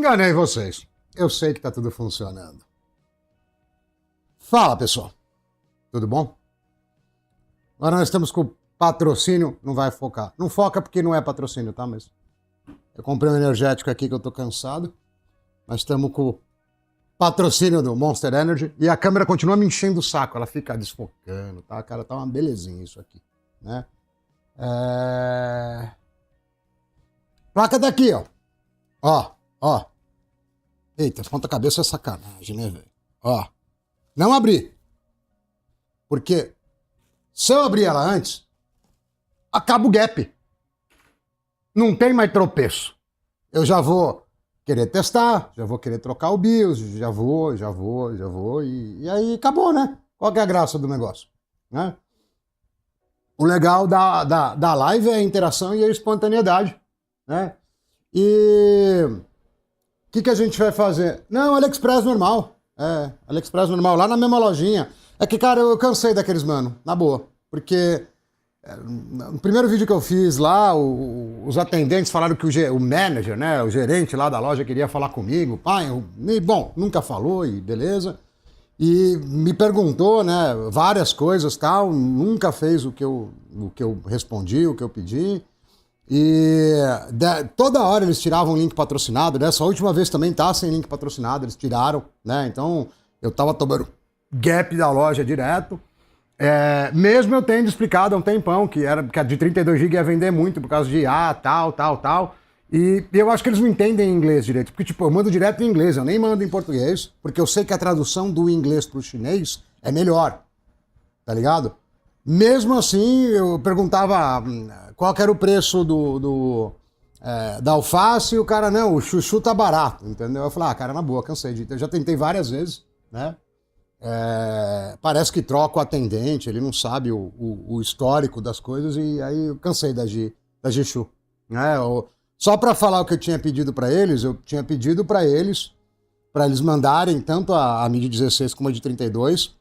Enganei vocês. Eu sei que tá tudo funcionando. Fala, pessoal. Tudo bom? Agora nós estamos com o patrocínio. Não vai focar. Não foca porque não é patrocínio, tá? Mas eu comprei um energético aqui que eu tô cansado. Nós estamos com o patrocínio do Monster Energy. E a câmera continua me enchendo o saco. Ela fica desfocando, tá? Cara, tá uma belezinha isso aqui, né? Placa daqui, ó. Ó. Eita, ponta-cabeça é sacanagem, né, velho? Ó. Não abri. Porque se eu abrir ela antes, acaba o gap. Não tem mais tropeço. Eu já vou querer testar, já vou querer trocar o BIOS, já vou. E aí acabou, né? Qual que é a graça do negócio? Né? O legal da live é a interação e a espontaneidade, né? E o que a gente vai fazer? Não, AliExpress normal. AliExpress normal, lá na mesma lojinha. É que, cara, eu cansei daqueles, mano, na boa. Porque no primeiro vídeo que eu fiz lá, os atendentes falaram que o manager, né, o gerente lá da loja queria falar comigo. Bom, nunca falou e beleza. E me perguntou, né, várias coisas, tal, nunca fez o que eu respondi, o que eu pedi. E toda hora eles tiravam link patrocinado, né? Essa última vez também tá sem link patrocinado, eles tiraram, né? Então eu tava tomando gap da loja direto. Mesmo eu tendo explicado há um tempão que a de 32 GB ia vender muito por causa de tal. E eu acho que eles não entendem inglês direito. Porque, tipo, eu mando direto em inglês, eu nem mando em português, porque eu sei que a tradução do inglês pro chinês é melhor. Tá ligado? Mesmo assim, eu perguntava qual que era o preço da alface e o cara, não, o chuchu tá barato, entendeu? Eu falei, cara, na boa, cansei eu já tentei várias vezes, né? Parece que troca o atendente, ele não sabe o histórico das coisas e aí eu cansei da G-Shu, né? Só para falar o que eu tinha pedido para eles, eu tinha pedido para eles mandarem tanto a MIDI 16 como a de 32,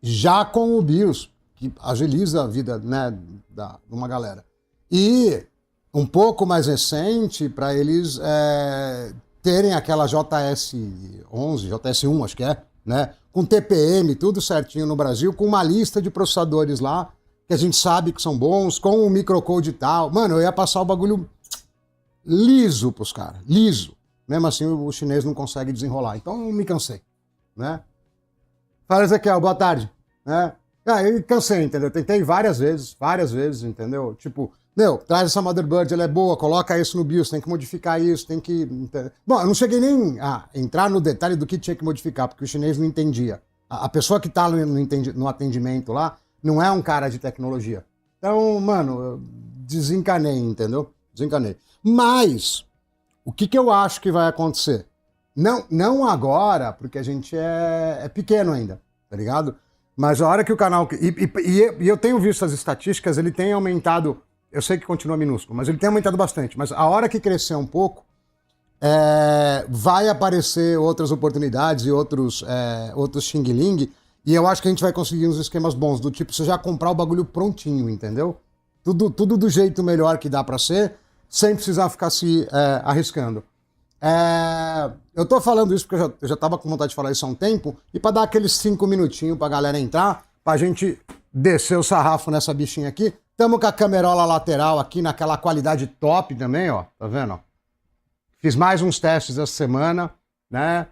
já com o BIOS, que agiliza a vida, né, de uma galera. E um pouco mais recente, para eles terem aquela JS11, JS1, acho que né, com TPM, tudo certinho no Brasil, com uma lista de processadores lá, que a gente sabe que são bons, com o microcode e tal. Mano, eu ia passar o bagulho liso pros caras, liso. Mesmo assim, o chinês não consegue desenrolar. Então, eu me cansei, né? Fala, Ezequiel, boa tarde, né? Eu cansei, entendeu? Tentei várias vezes, entendeu? Tipo, traz essa motherboard, ela é boa, coloca isso no BIOS, tem que modificar isso, tem que... Bom, eu não cheguei nem a entrar no detalhe do que tinha que modificar, porque o chinês não entendia. A pessoa que tá no atendimento lá não é um cara de tecnologia. Então, mano, eu desencanei, entendeu? Desencanei. Mas, o que eu acho que vai acontecer? Não agora, porque a gente é pequeno ainda, tá ligado? Mas a hora que o canal... E eu tenho visto as estatísticas, ele tem aumentado... Eu sei que continua minúsculo, mas ele tem aumentado bastante. Mas a hora que crescer um pouco, vai aparecer outras oportunidades e outros xing-ling. E eu acho que a gente vai conseguir uns esquemas bons, do tipo, você já comprar o bagulho prontinho, entendeu? Tudo do jeito melhor que dá pra ser, sem precisar ficar se arriscando. Eu tô falando isso porque eu já tava com vontade de falar isso há um tempo, e pra dar aqueles 5 minutinhos pra galera entrar, pra gente descer o sarrafo nessa bichinha aqui. Tamo com a camerola lateral aqui naquela qualidade top também, ó. Tá vendo? Fiz mais uns testes essa semana, né?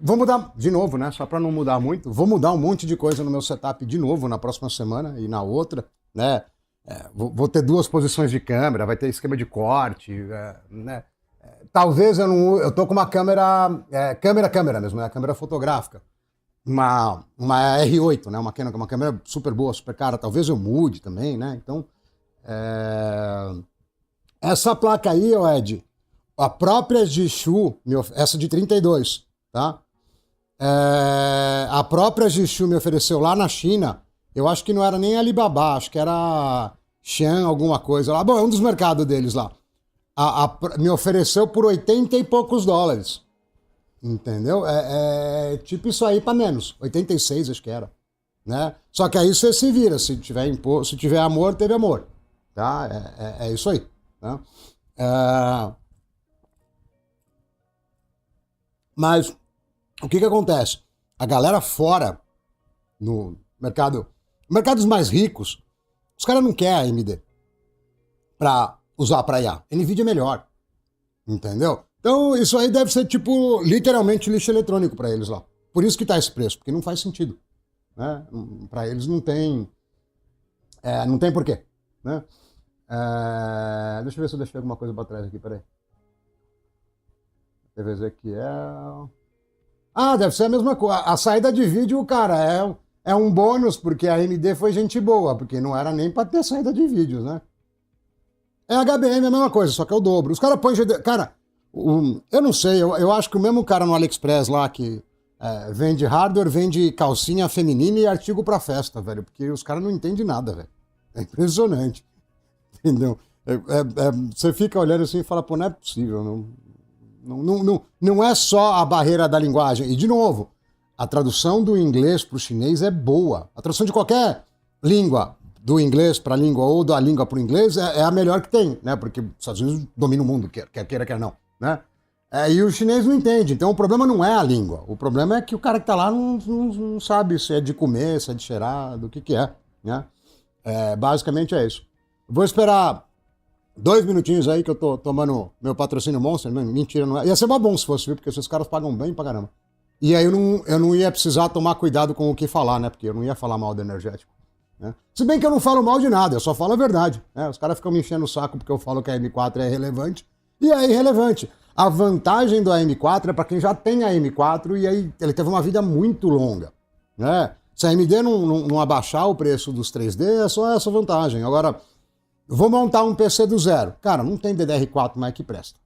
Vou mudar de novo, né? Só pra não mudar muito. Vou mudar um monte de coisa no meu setup de novo na próxima semana e na outra, né? Vou ter 2 posições de câmera, vai ter esquema de corte, né? Talvez eu tô com uma câmera mesmo, né? Câmera fotográfica. Uma R8, né? Uma Canon, uma câmera super boa, super cara. Talvez eu mude também, né? Então, essa placa aí, Ed, a própria G-Shu, essa de 32, tá? A própria G-Shu me ofereceu lá na China, eu acho que não era nem Alibaba, acho que era Xi'an, alguma coisa lá. Bom, é um dos mercados deles lá. Me ofereceu por 80 e poucos dólares. Entendeu? Tipo isso aí pra menos. 86, acho que era. Né? Só que aí você se vira. Se tiver amor, teve amor. Tá? É isso aí. Tá? Mas o que acontece? A galera fora, no mercado, mercados mais ricos, os caras não querem AMD para usar para IA. NVIDIA é melhor, entendeu? Então isso aí deve ser tipo literalmente lixo eletrônico para eles lá. Por isso que tá esse preço, porque não faz sentido, né? Para eles não tem porquê, né? Deixa eu ver se eu deixei alguma coisa para trás aqui, peraí. TVZ que deve ser a mesma coisa. A saída de vídeo, cara, é um bônus, porque a AMD foi gente boa, porque não era nem para ter saída de vídeos, né? É HBM, é a mesma coisa, só que é o dobro. Os caras põem... Cara, eu não sei, eu acho que o mesmo cara no AliExpress lá que vende hardware, vende calcinha feminina e artigo pra festa, velho, porque os caras não entendem nada, velho. É impressionante, entendeu? Você fica olhando assim e fala, pô, não é possível, não é só a barreira da linguagem. E, de novo, a tradução do inglês para o chinês é boa. A tradução de qualquer língua, do inglês para a língua ou da língua para o inglês, é a melhor que tem, né? Porque os Estados Unidos dominam o mundo, quer queira, quer não, né? E o chinês não entende. Então o problema não é a língua. O problema é que o cara que está lá não sabe se é de comer, se é de cheirar, do que é, né? Basicamente é isso. Vou esperar 2 minutinhos aí que eu tô tomando meu patrocínio Monster. Mentira, não é. Ia ser uma bom se fosse, viu? Porque esses caras pagam bem pra caramba. E aí eu não ia precisar tomar cuidado com o que falar, né? Porque eu não ia falar mal do energético, né? Se bem que eu não falo mal de nada, eu só falo a verdade, né? Os caras ficam me enchendo o saco porque eu falo que a M4 é relevante. E é irrelevante. A vantagem do AM4 é para quem já tem a M4 e aí ele teve uma vida muito longa, né? Se a AMD não abaixar o preço dos 3D, é só essa vantagem. Agora, eu vou montar um PC do zero. Cara, não tem DDR4 mais que presta.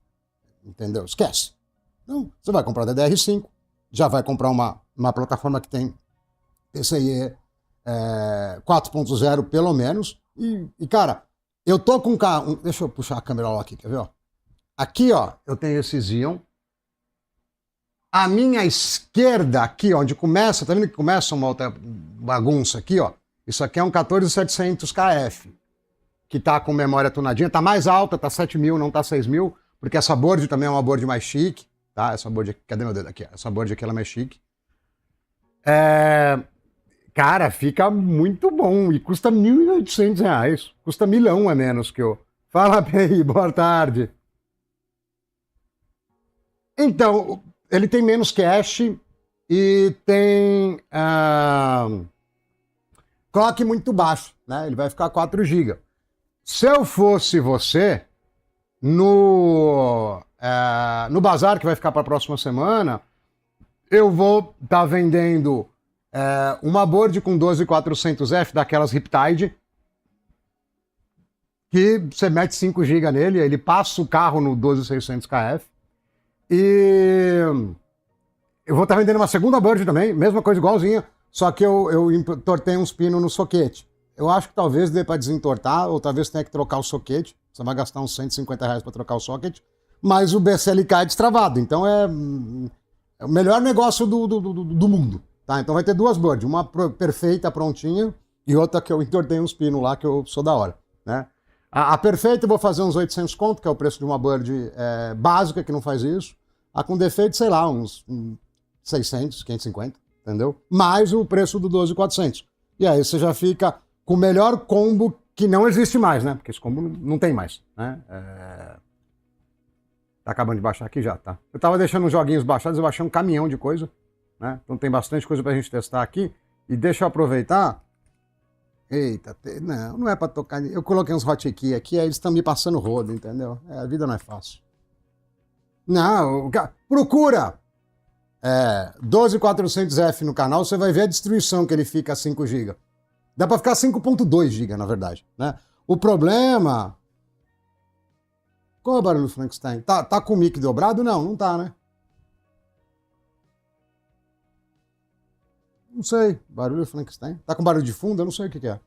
Entendeu? Esquece. Não, você vai comprar DDR5, já vai comprar uma plataforma que tem PCIe 4.0 pelo menos. E, cara, eu tô com deixa eu puxar a câmera lá aqui, quer ver? Ó? Aqui, ó, eu tenho esse Xeon. A minha esquerda aqui, onde começa, tá vendo que começa uma outra bagunça aqui, ó? Isso aqui é um 14700KF, que tá com memória tunadinha, tá mais alta, tá 7.000, não tá 6.000, porque essa board também é uma board mais chique, tá? Essa board aqui, cadê meu dedo aqui? Essa board aqui ela é mais chique. Cara, fica muito bom e custa R$1.800, custa milão a menos que eu. Fala, PI, boa tarde. Então, ele tem menos cache e tem clock muito baixo, né? Ele vai ficar 4 GB. Se eu fosse você, no bazar que vai ficar para a próxima semana, eu vou estar vendendo uma board com 12400F daquelas Riptide, que você mete 5 GB nele, ele passa o carro no 12600KF. E eu vou estar vendendo uma segunda board também, mesma coisa igualzinha, só que eu entortei uns pinos no soquete. Eu acho que talvez dê para desentortar, ou talvez tenha que trocar o soquete. Você vai gastar uns R$150 para trocar o socket, mas o BCLK é destravado, então é o melhor negócio do mundo. Tá? Então vai ter 2 boards, uma perfeita, prontinha, e outra que eu entortei uns pinos lá, que eu sou da hora. Né? A perfeita eu vou fazer uns 800 conto, que é o preço de uma board básica, que não faz isso. A com defeito, sei lá, uns 600, 550, entendeu? Mais o preço do 12.400. E aí você já fica com o melhor combo que não existe mais, né? Porque esse combo não tem mais, né? Tá acabando de baixar aqui já, tá? Eu tava deixando uns joguinhos baixados, eu baixei um caminhão de coisa, né? Então tem bastante coisa pra gente testar aqui. E deixa eu aproveitar. Eita, não é pra tocar. Eu coloquei uns hotkey aqui, aí eles estão me passando rodo, entendeu? A vida não é fácil. Não, procura 12400F no canal, você vai ver a destruição que ele fica a 5 GB. Dá para ficar 5.2 GB, na verdade, né? O problema... Qual é o barulho do Frankenstein? Tá com o mic dobrado? Não tá, né? Não sei, barulho do Frankenstein. Tá com barulho de fundo? Eu não sei o que é.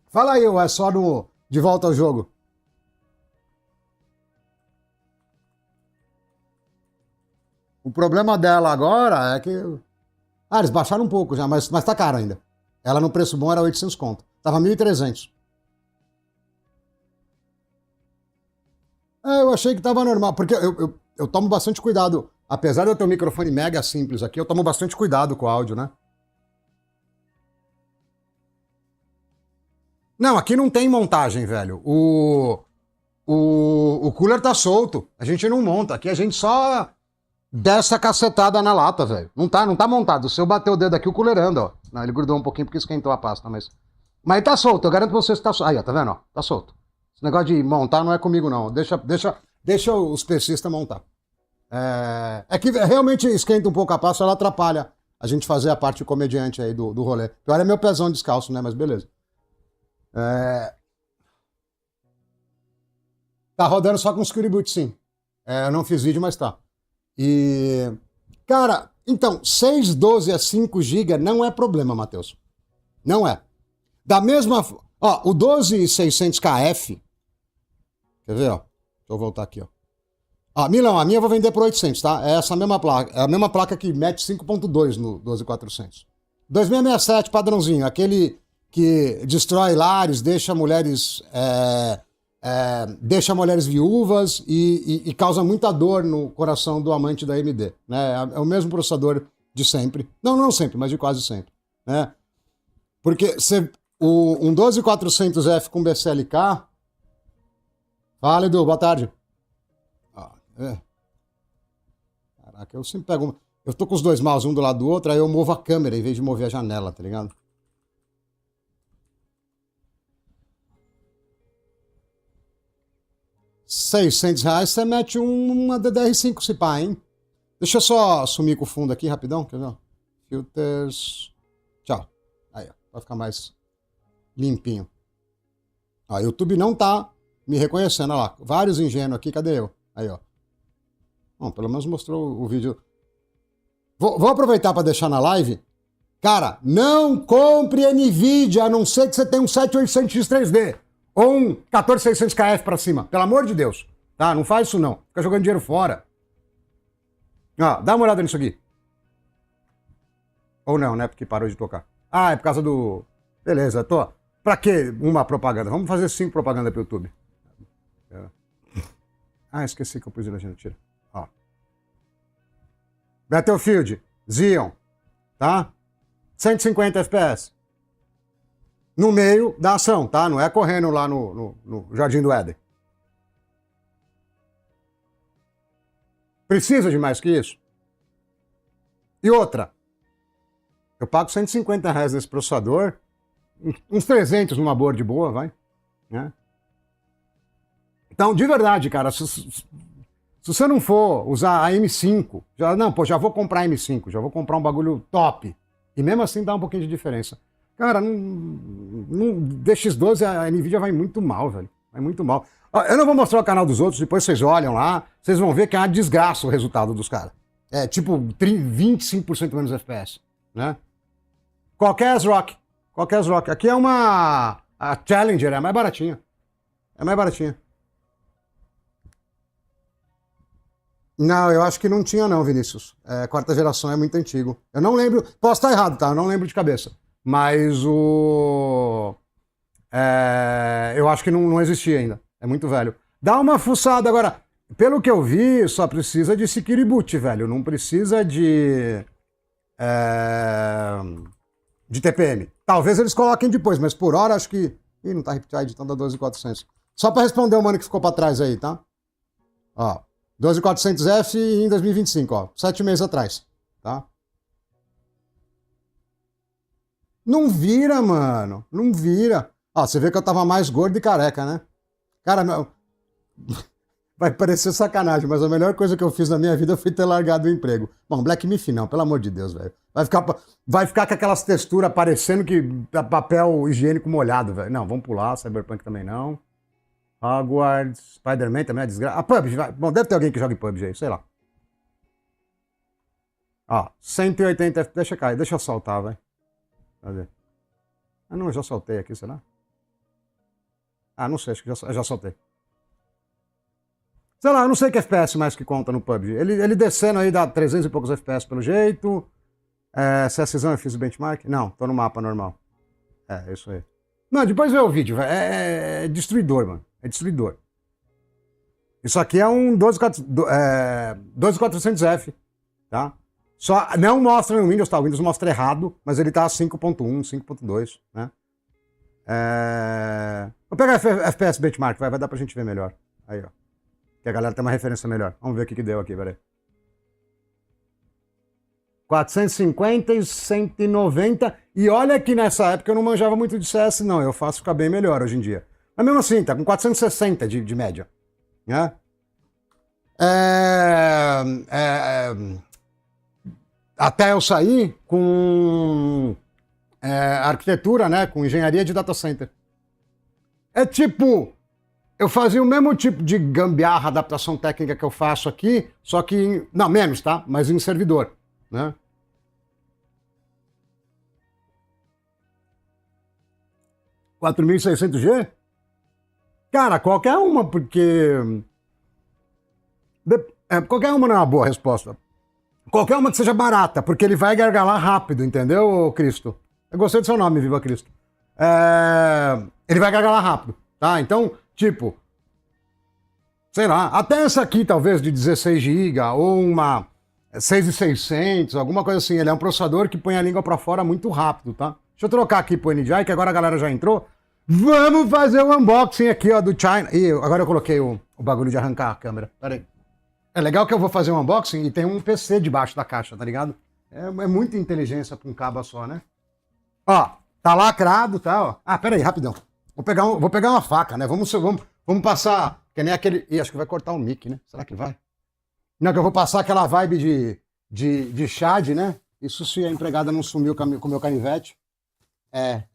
Fala aí, é só de volta ao jogo. O problema dela agora é que... eles baixaram um pouco já, mas tá caro ainda. Ela no preço bom era 800 conto. Tava 1.300. Eu achei que tava normal, porque eu tomo bastante cuidado apesar de eu ter um microfone mega simples aqui, eu tomo bastante cuidado com o áudio, né? Não, aqui não tem montagem, velho. O cooler tá solto. A gente não monta. Aqui a gente só desce a cacetada na lata, velho. Não tá montado. Se eu bater o dedo aqui, o cooler anda, ó. Não, ele grudou um pouquinho porque esquentou a pasta, mas... Mas tá solto, eu garanto pra vocês que tá solto. Aí, ó, tá vendo, ó? Tá solto. Esse negócio de montar não é comigo, não. Deixa os pesistas montar. É que realmente esquenta um pouco a pasta, ela atrapalha a gente fazer a parte comediante aí do rolê. Pior é meu pezão descalço, né? Mas beleza. Tá rodando só com os Kiribut, sim. Eu não fiz vídeo, mas tá. E... Cara, então, 6, 12 a 5 GB não é problema, Matheus. Não é. Da mesma... Ó, o 12600KF... Quer ver, ó? Deixa eu voltar aqui, ó. Ó, Milão, a minha eu vou vender por 800, tá? É essa mesma placa. É a mesma placa que mete 5.2 no 12400. 2667, padrãozinho. Aquele que destrói lares, deixa mulheres viúvas e causa muita dor no coração do amante da AMD. Né? É o mesmo processador de sempre. Não sempre, mas de quase sempre. Né? Porque um 12400F com BCLK... Fala, Edu, boa tarde. Caraca, eu sempre pego... Eu tô com os dois mouse um do lado do outro, aí eu movo a câmera em vez de mover a janela, tá ligado? R$ 600 você mete uma DDR5 se pá, hein? Deixa eu só sumir com o fundo aqui rapidão, quer ver? Filters... Tchau. Aí, ó, vai ficar mais limpinho. Ó, o YouTube não tá me reconhecendo, olha lá. Vários ingênuos aqui, cadê eu? Aí, ó. Bom, pelo menos mostrou o vídeo. Vou aproveitar para deixar na live. Cara, não compre NVIDIA, a não ser que você tenha um 7800X3D ou um 14600KF para cima. Pelo amor de Deus. Tá? Não faz isso não. Fica jogando dinheiro fora. Ó, dá uma olhada nisso aqui. Ou não, né? Porque parou de tocar. Ah, é por causa do... Beleza, tô... Pra que uma propaganda? Vamos fazer 5 propagandas pro YouTube. Ah, esqueci que eu pus a legenda. Tira. Ó. Battlefield, Xeon, tá? 150 FPS. No meio da ação, tá? Não é correndo lá no Jardim do Éden. Precisa de mais que isso? E outra, eu pago R$ 150 nesse processador, uns 300 numa board boa, vai, né? Então, de verdade, cara, se você não for usar a M5, já vou comprar a M5, já vou comprar um bagulho top, e mesmo assim dá um pouquinho de diferença. Cara, DX12 a NVIDIA vai muito mal, velho, vai muito mal. Eu não vou mostrar o canal dos outros, depois vocês olham lá, vocês vão ver que é uma desgraça o resultado dos caras. É tipo 25% menos FPS, né? Qualquer ASRock. Aqui é a Challenger, é mais baratinha. É mais baratinha. Não, eu acho que não tinha não, Vinícius. Quarta geração é muito antigo. Eu não lembro, posso estar errado, tá? Eu não lembro de cabeça. Mas eu acho que não existia ainda. É muito velho. Dá uma fuçada agora. Pelo que eu vi, só precisa de Security Boot, velho. Não precisa de TPM. Talvez eles coloquem depois, mas por hora acho que... Ih, não tá Riptide, então dá 12.400. Só pra responder o mano que ficou pra trás aí, tá? Ó, 12400F em 2025, ó. 7 meses atrás, tá? Não vira, mano. Não vira. Ó, você vê que eu tava mais gordo e careca, né? Cara, não... Vai parecer sacanagem, mas a melhor coisa que eu fiz na minha vida foi ter largado o emprego. Bom, Black Myth não, pelo amor de Deus, velho. Vai ficar com aquelas texturas parecendo que papel higiênico molhado, velho. Não, vamos pular, Cyberpunk também não. Hogwarts, Spider-Man também é desgraça. PUBG, vai. Bom, deve ter alguém que joga em PUBG aí, sei lá. Ó, 180 FPS, deixa cair, deixa eu soltar, vai. Cadê? Ah, não, eu já soltei aqui, será? Ah, não sei, acho que já soltei. Sei lá, eu não sei que FPS mais que conta no PUBG. Ele descendo aí dá 300 e poucos FPS pelo jeito. CSzão eu fiz o benchmark? Não, tô no mapa normal. É isso aí. Não, depois vê o vídeo, velho. É destruidor, mano. É destruidor. Isso aqui é um 12400F, tá? Só não mostra no Windows, tá? O Windows mostra errado, mas ele tá 5.1, 5.2, né? Vou pegar FPS Benchmark, vai dar pra gente ver melhor. Aí, ó. Que a galera tem uma referência melhor. Vamos ver o que deu aqui, peraí. 450 e 190. E olha que nessa época eu não manjava muito de CS, não. Eu faço ficar bem melhor hoje em dia. Mas mesmo assim, tá com 460 de média. Né? Até eu sair com arquitetura, né? Com engenharia de data center. É tipo, eu fazia o mesmo tipo de gambiarra, adaptação técnica que eu faço aqui, só que, não, menos, tá? Mas em servidor, né? $4.600G? Cara, qualquer uma, porque... qualquer uma não é uma boa resposta. Qualquer uma que seja barata, porque ele vai gargalar rápido, entendeu, Cristo? Eu gostei do seu nome, Viva Cristo. Ele vai gargalar rápido, tá? Então, tipo... Sei lá, até essa aqui, talvez, de 16 GB, ou uma 6600, alguma coisa assim. Ele é um processador que põe a língua pra fora muito rápido, tá? Deixa eu trocar aqui pro NDI, que agora a galera já entrou. Vamos fazer o unboxing aqui, ó, do China. Ih, agora eu coloquei o bagulho de arrancar a câmera. Pera aí. É legal que eu vou fazer um unboxing e tem um PC debaixo da caixa, tá ligado? É muita inteligência pra um cabo só, né? Ó, tá lacrado, tá, ó. Ah, pera aí, rapidão. Vou pegar uma faca, né? Vamos passar... Que nem aquele... Ih, acho que vai cortar o mic, né? Será que vai? Não, que eu vou passar aquela vibe de Chad, né? Isso se a empregada não sumiu com o meu canivete.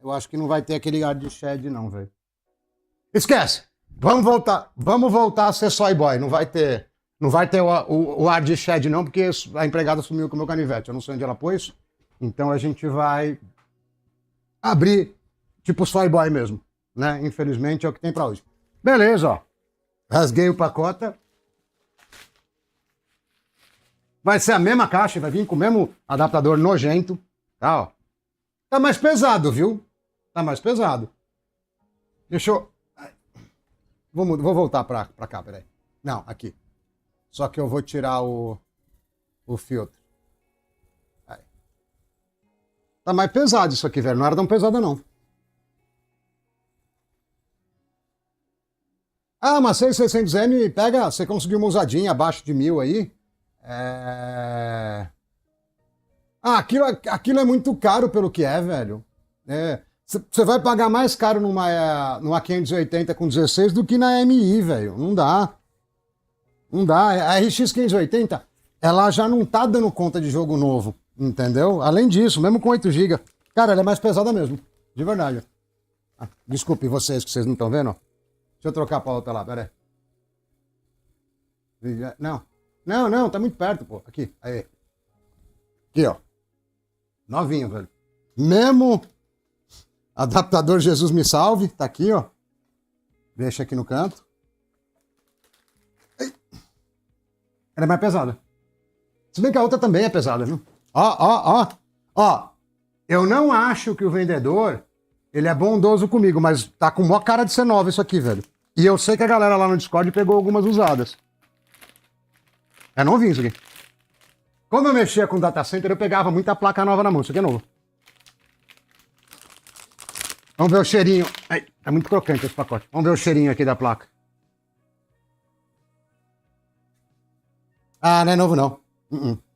Eu acho que não vai ter aquele ar de Chad, não, velho. Esquece! Vamos voltar a ser soy boy. Não vai ter o ar de Chad, não, porque a empregada sumiu com o meu canivete. Eu não sei onde ela pôs. Então a gente vai abrir tipo soy boy mesmo, né? Infelizmente é o que tem pra hoje. Beleza, ó. Rasguei o pacote. Vai ser a mesma caixa, vai vir com o mesmo adaptador nojento. Tá, ó. Tá mais pesado, viu? Tá mais pesado. Deixa eu... Vou voltar pra cá, peraí. Não, aqui. Só que eu vou tirar o filtro. Aí. Tá mais pesado isso aqui, velho. Não era tão pesado, não. Ah, mas 6600M, pega, você conseguiu uma usadinha abaixo de 1.000 aí. Ah, aquilo é muito caro pelo que é, velho. Você vai pagar mais caro numa 580 com 16 do que na MI, velho. Não dá. Não dá. A RX 580, ela já não tá dando conta de jogo novo, entendeu? Além disso, mesmo com 8 GB, cara, ela é mais pesada mesmo. De verdade. Ah, desculpe vocês que vocês não estão vendo, ó. Deixa eu trocar pra outra lá, pera aí. Não, tá muito perto, pô. Aqui, aí. Aqui, ó. Novinho, velho. Mesmo adaptador Jesus me salve, tá aqui, ó. Deixa aqui no canto. Ela é mais pesada. Se bem que a outra também é pesada, viu? Ó. Eu não acho que o vendedor, ele é bondoso comigo, mas tá com maior cara de ser nova isso aqui, velho. E eu sei que a galera lá no Discord pegou algumas usadas. É novinho isso aqui. Como eu mexia com data center, eu pegava muita placa nova na mão. Isso aqui é novo. Vamos ver o cheirinho. Ai, é muito crocante esse pacote. Vamos ver o cheirinho aqui da placa. Ah, não é novo, não.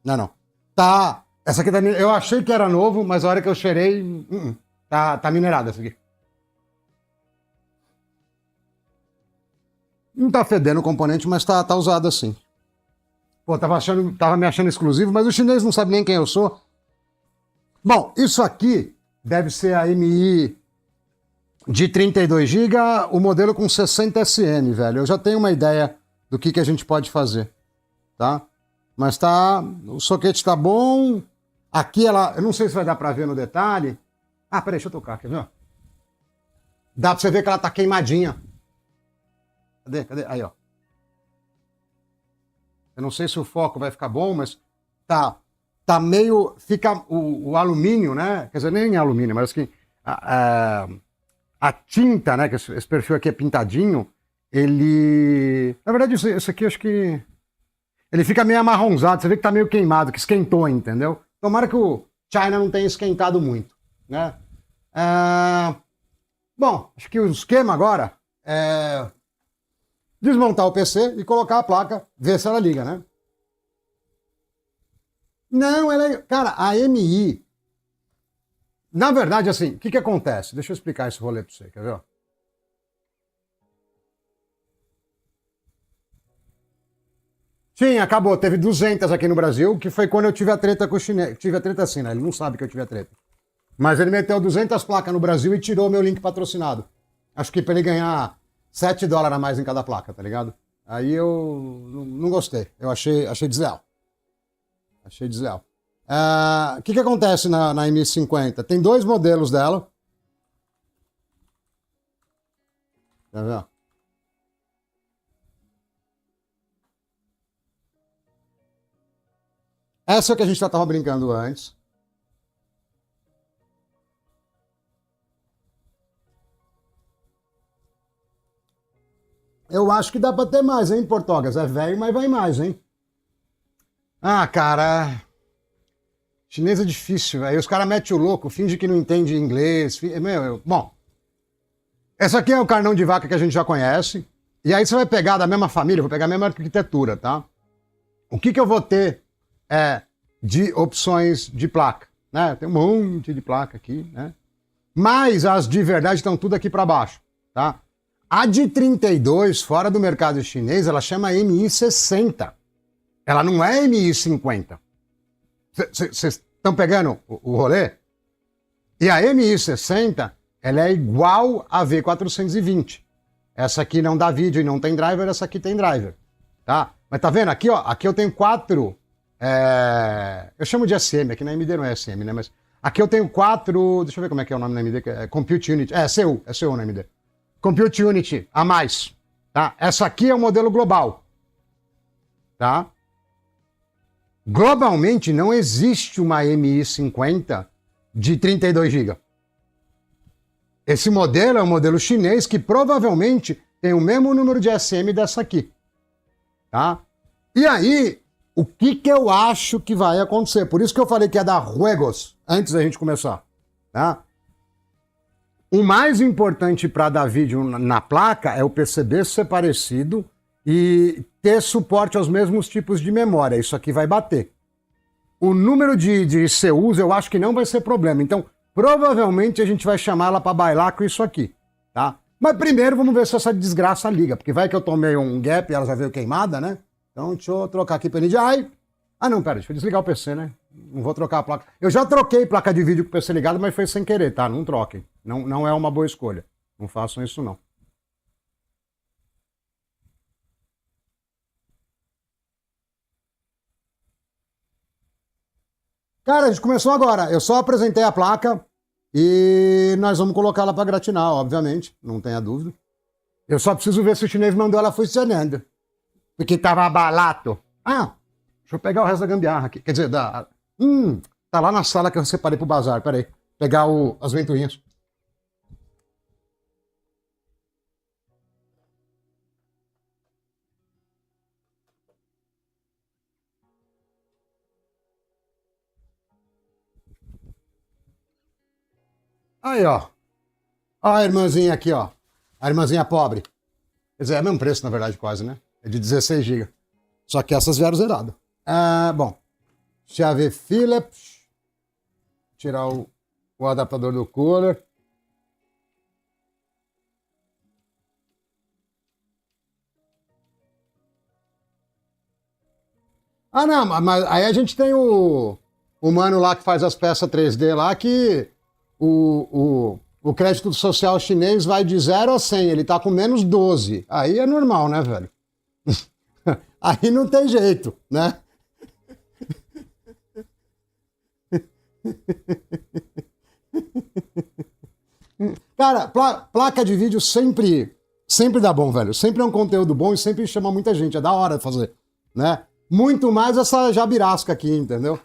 Não. Tá. Essa aqui tá... Eu achei que era novo, mas a hora que eu cheirei... Tá minerada essa aqui. Não tá fedendo o componente, mas tá usado assim. Pô, tava me achando exclusivo, mas o chinês não sabe nem quem eu sou. Bom, isso aqui deve ser a MI de 32 GB, o modelo com 60 SN, velho. Eu já tenho uma ideia do que a gente pode fazer, tá? Mas tá... O soquete tá bom. Aqui ela... Eu não sei se vai dar pra ver no detalhe. Ah, peraí, deixa eu tocar, quer ver? Dá pra você ver que ela tá queimadinha. Cadê? Aí, ó. Eu não sei se o foco vai ficar bom, mas tá meio... Fica o alumínio, né? Quer dizer, nem alumínio, mas que a tinta, né? Que esse perfil aqui é pintadinho. ele... Na verdade, isso aqui eu acho que... Ele fica meio amarronzado, você vê que tá meio queimado, que esquentou, entendeu? Tomara que o China não tenha esquentado muito, né? Bom, acho que o esquema agora é desmontar o PC e colocar a placa, ver se ela liga, né? Não, ela é... Cara, a AMI... Na verdade, assim, o que acontece? Deixa eu explicar esse rolê pra você, quer ver? Sim, acabou. Teve 200 aqui no Brasil, que foi quando eu tive a treta com o chinês. Tive a treta assim, né? Ele não sabe que eu tive a treta. Mas ele meteu 200 placas no Brasil e tirou meu link patrocinado. Acho que pra ele ganhar $7 a mais em cada placa, tá ligado? Aí eu não gostei. Eu achei desleal. Achei desleal. O que acontece na M50? Tem dois modelos dela. Tá vendo? Essa é o que a gente já estava brincando antes. Eu acho que dá para ter mais, hein, Portogas? É velho, mas vai mais, hein? Ah, cara. Chinês é difícil, velho. Os caras metem o louco, finge que não entende inglês. Bom, essa aqui é o carnão de vaca que a gente já conhece. E aí você vai pegar da mesma família, vou pegar a mesma arquitetura, tá? O que eu vou ter de opções de placa, né? Tem um monte de placa aqui, né? Mas as de verdade estão tudo aqui para baixo, tá? A de 32, fora do mercado chinês, ela chama MI60. Ela não é MI50. Vocês estão pegando o rolê? E a MI60, ela é igual a V420. Essa aqui não dá vídeo e não tem driver, essa aqui tem driver, tá? Mas tá vendo? Aqui, ó, aqui eu tenho 4... eu chamo de SM, aqui na AMD não é SM, né? Mas aqui eu tenho 4... Deixa eu ver como é que é o nome na AMD. Compute Unit. É CU na AMD. Compute Unit a mais, tá? Essa aqui é o modelo global, tá? Globalmente não existe uma MI50 de 32 GB. Esse modelo é um modelo chinês que provavelmente tem o mesmo número de SM dessa aqui, tá? E aí, o que eu acho que vai acontecer? Por isso que eu falei que é dar juegos antes da gente começar, tá? O mais importante para dar vídeo na placa é o PCB ser parecido e ter suporte aos mesmos tipos de memória. Isso aqui vai bater. O número de CUs eu acho que não vai ser problema. Então, provavelmente a gente vai chamar ela para bailar com isso aqui, tá? Mas primeiro vamos ver se essa desgraça liga, porque vai que eu tomei um gap e ela já veio queimada, né? Então deixa eu trocar aqui para NDI. Ah não, pera, deixa eu desligar o PC, né? Não vou trocar a placa. Eu já troquei placa de vídeo com o PC ligado, mas foi sem querer, tá? Não troquem. Não é uma boa escolha. Não façam isso, não. Cara, a gente começou agora. Eu só apresentei a placa e nós vamos colocá-la para gratinar, obviamente. Não tenha dúvida. Eu só preciso ver se o chinês mandou ela funcionando. Porque tava barato. Ah, deixa eu pegar o resto da gambiarra aqui. Quer dizer, tá lá na sala que eu separei pro bazar. Pera aí. Pegar as ventoinhas. Aí, ó. Ó a irmãzinha aqui, ó. A irmãzinha pobre. Quer dizer, é o mesmo preço, na verdade, quase, né? É de 16 GB. Só que essas vieram zeradas. Bom. Chave Phillips. Tirar o adaptador do cooler. Ah, não, mas aí a gente tem o mano lá que faz as peças 3D lá que o crédito social chinês vai de 0 a 100, ele tá com menos 12. Aí é normal, né, velho? Aí não tem jeito, né? Cara, placa de vídeo sempre dá bom, velho. Sempre é um conteúdo bom e sempre chama muita gente. É da hora de fazer, né? Muito mais essa jabirasca aqui, entendeu?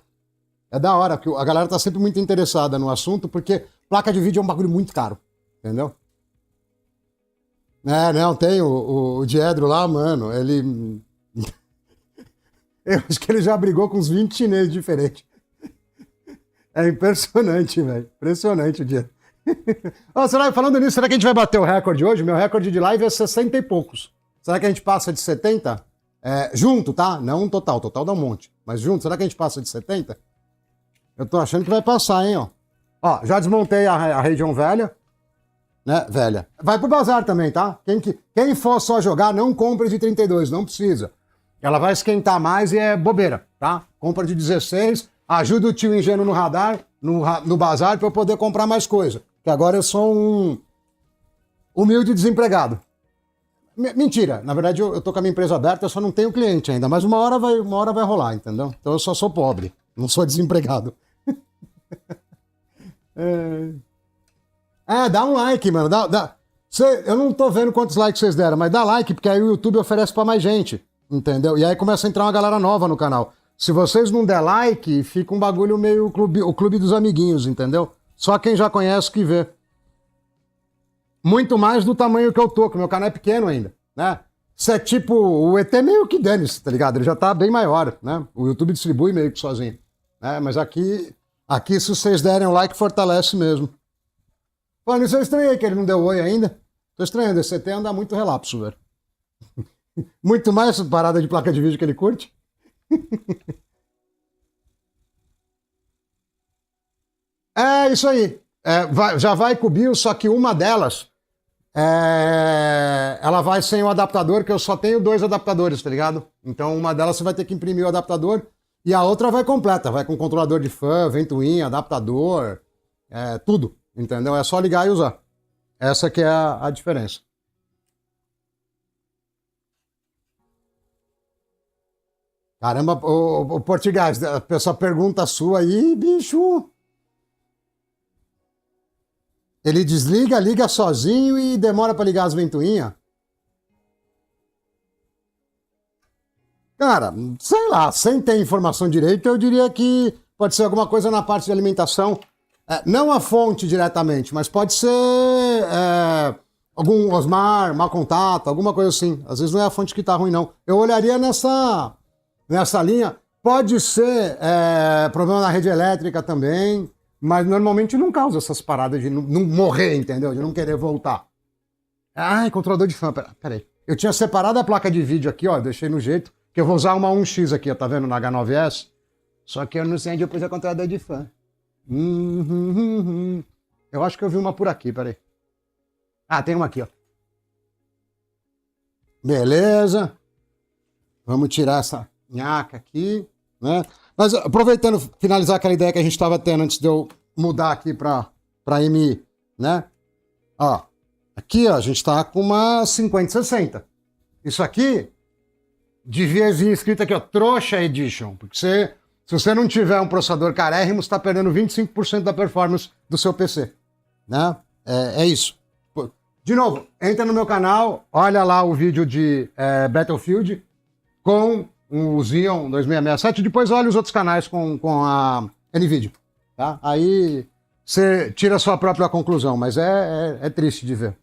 É da hora, porque a galera tá sempre muito interessada no assunto, porque placa de vídeo é um bagulho muito caro, entendeu? É, não, tem o Diedro lá, mano, ele... Eu acho que ele já brigou com uns 20 chineses diferentes. É impressionante, velho. Impressionante o dia. Ó, falando nisso, será que a gente vai bater o recorde hoje? Meu recorde de live é 60 e poucos. Será que a gente passa de 70? É, junto, tá? Não total. Total dá um monte. Mas junto, será que a gente passa de 70? Eu tô achando que vai passar, hein, ó. Ó, já desmontei a região velha. Né, velha. Vai pro bazar também, tá? Quem for só jogar, não compre de 32, não precisa. Ela vai esquentar mais e é bobeira, tá? Compra de 16, ajuda o tio ingênuo no radar, no bazar, pra eu poder comprar mais coisa. Que agora eu sou um humilde desempregado. Mentira, na verdade eu tô com a minha empresa aberta, eu só não tenho cliente ainda, mas uma hora vai rolar, entendeu? Então eu só sou pobre, não sou desempregado. Dá um like, mano. Eu não tô vendo quantos likes vocês deram, mas dá like, porque aí o YouTube oferece pra mais gente, entendeu? E aí começa a entrar uma galera nova no canal. Se vocês não der like, fica um bagulho meio o clube dos amiguinhos, entendeu? Só quem já conhece que vê. Muito mais do tamanho que eu tô, que o meu canal é pequeno ainda, né? Isso é tipo, o ET meio que dane-se, tá ligado? Ele já tá bem maior, né? O YouTube distribui meio que sozinho, né? Mas aqui se vocês derem um like, fortalece mesmo. Pô, isso eu estranhei que ele não deu oi ainda. Tô estranhando, esse ET anda muito relapso, velho. Muito mais parada de placa de vídeo que ele curte. É isso aí. Já vai com o BIOS, só que uma delas ela vai sem o adaptador, que eu só tenho 2 adaptadores, tá ligado? Então uma delas você vai ter que imprimir o adaptador e a outra vai completa, vai com controlador de fã, ventoinha, adaptador, tudo, entendeu? É só ligar e usar. Essa que é a diferença. Caramba, o Português, essa pergunta sua aí, bicho. Ele desliga, liga sozinho e demora para ligar as ventoinhas? Cara, sei lá, sem ter informação direito, eu diria que pode ser alguma coisa na parte de alimentação. Não a fonte diretamente, mas pode ser algum osmar, mau contato, alguma coisa assim. Às vezes não é a fonte que tá ruim, não. Eu olharia nessa linha. Pode ser problema na rede elétrica também. Mas normalmente não causa essas paradas de não morrer, entendeu? De não querer voltar. Ai, controlador de fã. Peraí. Eu tinha separado a placa de vídeo aqui, ó. Deixei no jeito. Que eu vou usar uma 1X aqui, ó. Tá vendo? Na H9S. Só que eu não sei onde eu pus a controlador de fã. Eu acho que eu vi uma por aqui, peraí. Ah, tem uma aqui, ó. Beleza. Vamos tirar essa nhaca aqui, né? Mas aproveitando, finalizar aquela ideia que a gente estava tendo antes de eu mudar aqui para MI, né? Ó, aqui ó, a gente está com uma 5060. Isso aqui devia vir escrito aqui, ó, Trouxa Edition. Porque se você não tiver um processador carérrimo, você está perdendo 25% da performance do seu PC. Né? É isso. De novo, entra no meu canal, olha lá o vídeo de Battlefield com o Xeon 2667, depois olha os outros canais com a NVIDIA, tá? Aí você tira a sua própria conclusão, mas é triste de ver.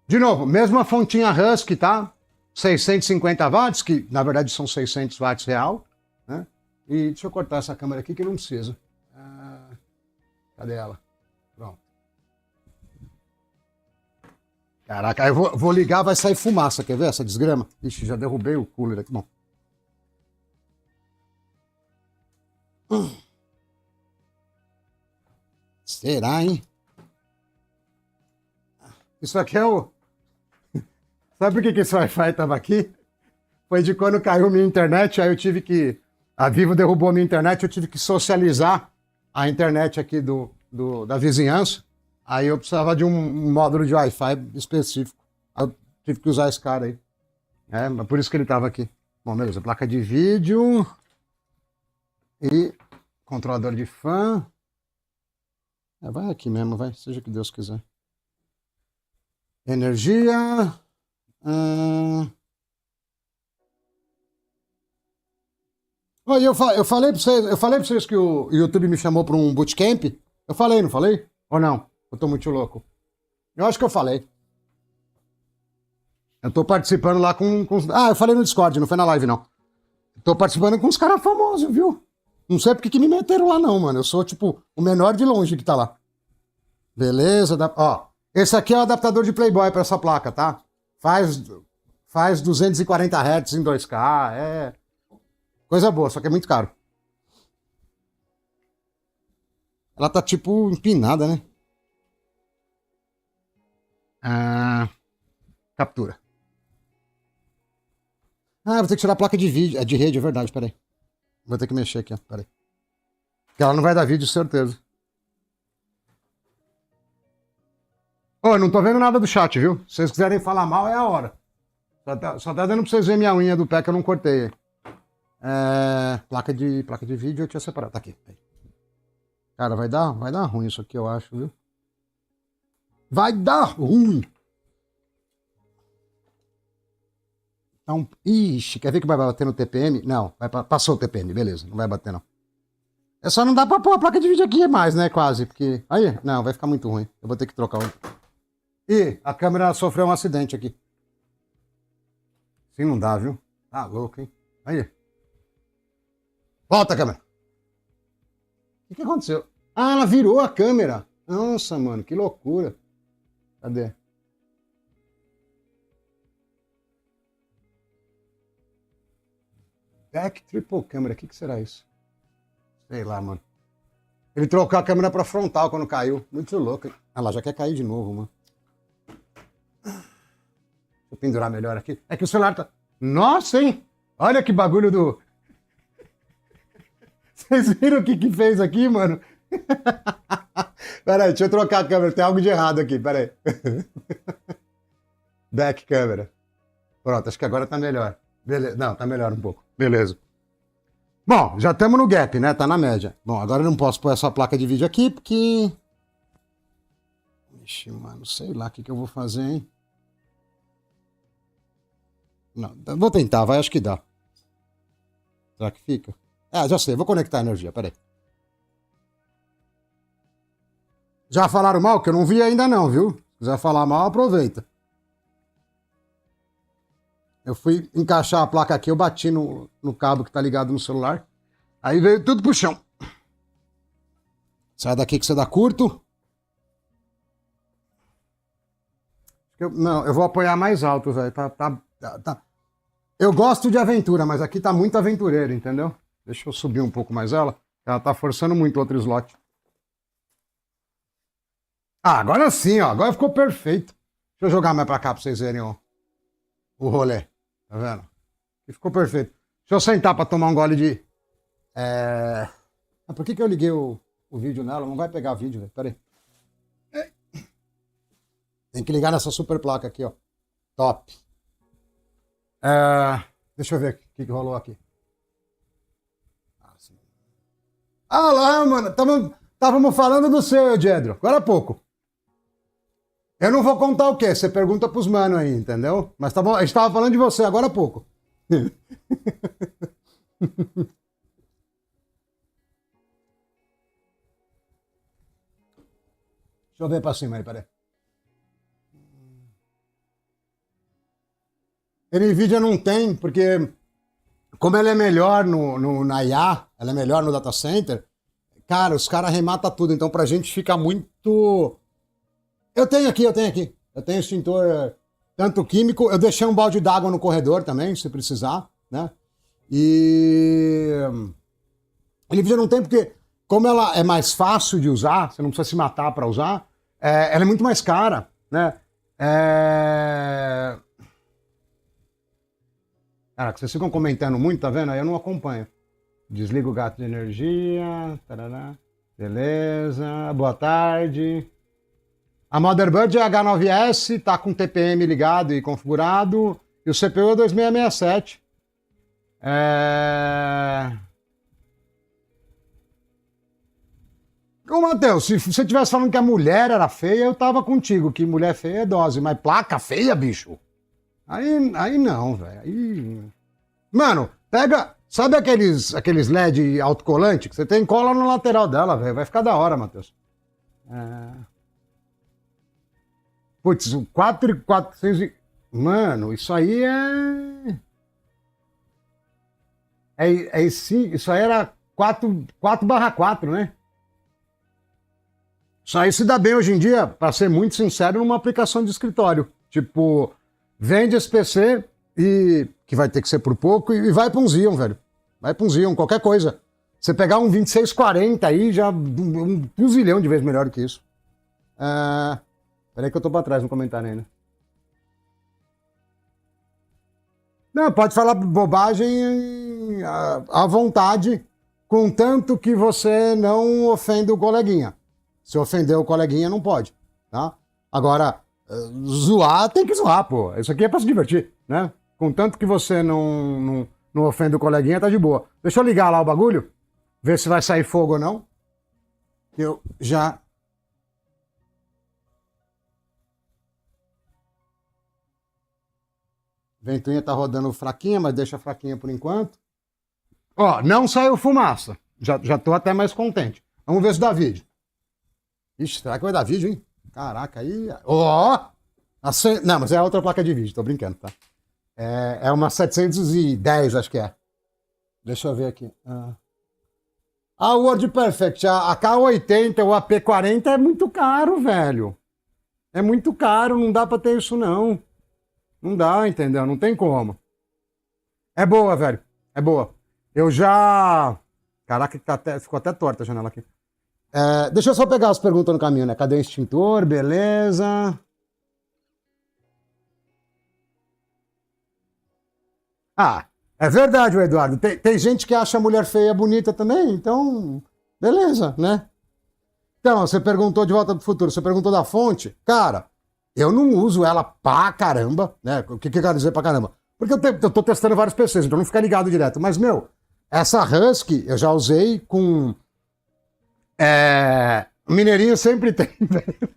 De novo, mesma fontinha Husky, tá? 650 watts, que na verdade são 600 watts real, né? E deixa eu cortar essa câmera aqui que não precisa. Cadê ela? Pronto. Caraca, eu vou ligar, vai sair fumaça, quer ver essa desgrama? Ixi, já derrubei o cooler aqui, bom. Será, hein? Isso aqui é o... Sabe por que esse Wi-Fi estava aqui? Foi de quando caiu minha internet, aí eu tive que... A Vivo derrubou a minha internet, eu tive que socializar a internet aqui da vizinhança. Aí eu precisava de um módulo de Wi-Fi específico. Aí eu tive que usar esse cara aí. Por isso que ele estava aqui. Bom, beleza. Placa de vídeo... E controlador de fã. Vai aqui mesmo, vai. Seja o que Deus quiser. Energia. Eu falei pra vocês que o YouTube me chamou para um bootcamp. Eu falei, não falei? Ou não? Eu tô muito louco. Eu acho que eu falei. Eu tô participando lá com... Ah, eu falei no Discord, não foi na live, não. Tô participando com uns caras famosos, viu? Não sei porque que me meteram lá, não, mano. Eu sou, tipo, o menor de longe que tá lá. Beleza, ó. Esse aqui é o adaptador de Playboy pra essa placa, tá? Faz 240 Hz em 2K, é... Coisa boa, só que é muito caro. Ela tá, tipo, empinada, né? Captura. Vou ter que tirar a placa de vídeo. É de rede, é verdade, peraí. Vou ter que mexer aqui, ó, peraí. Porque ela não vai dar vídeo, certeza. Ô, não tô vendo nada do chat, viu? Se vocês quiserem falar mal, é a hora. Só tá dando pra vocês verem minha unha do pé que eu não cortei. Placa de vídeo eu tinha separado. Tá aqui. Cara, vai dar ruim isso aqui, eu acho, viu? Vai dar ruim! Então, ixi, quer ver que vai bater no TPM? Não, passou o TPM, beleza, não vai bater não. É só não dá pra pôr a placa de vídeo aqui mais, né, quase, porque... Aí, não, vai ficar muito ruim, eu vou ter que trocar outra. Ih, a câmera sofreu um acidente aqui. Assim não dá, viu? Tá louco, hein? Aí. Volta a câmera. O que aconteceu? Ah, ela virou a câmera. Nossa, mano, que loucura. Cadê? Back triple câmera, o que será isso? Sei lá, mano. Ele trocou a câmera pra frontal quando caiu. Muito louco. Ah lá, já quer cair de novo, mano. Deixa eu pendurar melhor aqui. É que o celular tá... Nossa, hein? Olha que bagulho do... Vocês viram o que fez aqui, mano? Pera aí, deixa eu trocar a câmera. Tem algo de errado aqui, pera aí. Back câmera. Pronto, acho que agora tá melhor. Beleza. Não, tá melhor um pouco. Beleza. Bom, já estamos no gap, né? Tá na média. Bom, agora eu não posso pôr essa placa de vídeo aqui, porque... Ixi, mano, sei lá o que eu vou fazer, hein? Não, vou tentar, vai, acho que dá. Será que fica? Já sei, vou conectar a energia, peraí. Já falaram mal? Que eu não vi ainda não, viu? Se quiser falar mal, aproveita. Eu fui encaixar a placa aqui, eu bati no cabo que tá ligado no celular. Aí veio tudo pro chão. Sai daqui que você dá curto. Não, eu vou apoiar mais alto, velho. Tá. Eu gosto de aventura, mas aqui tá muito aventureiro, entendeu? Deixa eu subir um pouco mais ela. Ela tá forçando muito o outro slot. Agora sim, ó. Agora ficou perfeito. Deixa eu jogar mais pra cá pra vocês verem, ó. O rolê. Tá vendo? E ficou perfeito. Deixa eu sentar pra tomar um gole de... Por que eu liguei o vídeo nela? Não vai pegar vídeo, velho. Pera aí. Tem que ligar nessa super placa aqui, ó. Top. Deixa eu ver o que rolou aqui. Lá, mano. Estávamos falando do seu, Jedro. Agora há pouco. Eu não vou contar o quê? Você pergunta pros manos aí, entendeu? Mas tá bom, a gente tava falando de você agora há pouco. Deixa eu ver pra cima aí, peraí. NVIDIA não tem, porque como ela é melhor na IA, ela é melhor no data center, cara, os caras arrematam tudo. Então pra gente fica muito... Eu tenho aqui. Eu tenho extintor tanto químico. Eu deixei um balde d'água no corredor também, se precisar, né? E... NVIDIA não tem porque, como ela é mais fácil de usar, você não precisa se matar para usar, ela é muito mais cara, né? Cara, que vocês ficam comentando muito, tá vendo? Aí eu não acompanho. Desliga o gato de energia. Tarará. Beleza. Boa tarde. A Motherboard é H9S, tá com TPM ligado e configurado. E o CPU é 2667. Ô, Matheus, se você tivesse falando que a mulher era feia, eu tava contigo, que mulher feia é dose. Mas placa feia, bicho? Aí não, velho. Aí... Mano, pega... Sabe aqueles LED autocolante que você tem? Cola no lateral dela, velho. Vai ficar da hora, Matheus. Putz, Mano, isso aí é. Isso aí era 4/4, né? Isso aí se dá bem hoje em dia, para ser muito sincero, numa aplicação de escritório. Tipo, vende esse PC e que vai ter que ser por pouco e vai para um Xeon, velho. Vai para um Xeon, qualquer coisa. Você pegar um 2640 aí, já um zilhão de vezes melhor do que isso. Peraí que eu tô para trás no comentário ainda. Não, pode falar bobagem à vontade, contanto que você não ofenda o coleguinha. Se ofender o coleguinha, não pode, tá? Agora, zoar, tem que zoar, pô. Isso aqui é pra se divertir, né? Contanto que você não ofenda o coleguinha, tá de boa. Deixa eu ligar lá o bagulho, ver se vai sair fogo ou não. Eu já... Ventoinha tá rodando fraquinha, mas deixa fraquinha por enquanto. Ó, não saiu fumaça. Já tô até mais contente. Vamos ver se dá vídeo. Ixi, será que vai dar vídeo, hein? Caraca, aí... Ó! Não, mas é outra placa de vídeo, tô brincando, tá? É uma 710, acho que é. Deixa eu ver aqui. A Word Perfect, a K80 ou a P40 é muito caro, velho. É muito caro, não dá pra ter isso, não. Não dá, entendeu? Não tem como. É boa, velho. É boa. Eu já... Caraca, ficou até torta a janela aqui. Deixa eu só pegar as perguntas no caminho, né? Cadê o extintor? Beleza. Ah, é verdade, o Eduardo. Tem gente que acha a mulher feia bonita também, então... Beleza, né? Então, você perguntou de Volta pro Futuro, você perguntou da fonte. Cara, eu não uso ela pra caramba, né? O que eu quero dizer pra caramba? Porque eu tô testando vários PCs, então não fica ligado direto. Mas, meu, essa Husky eu já usei com... Mineirinho sempre tem, velho.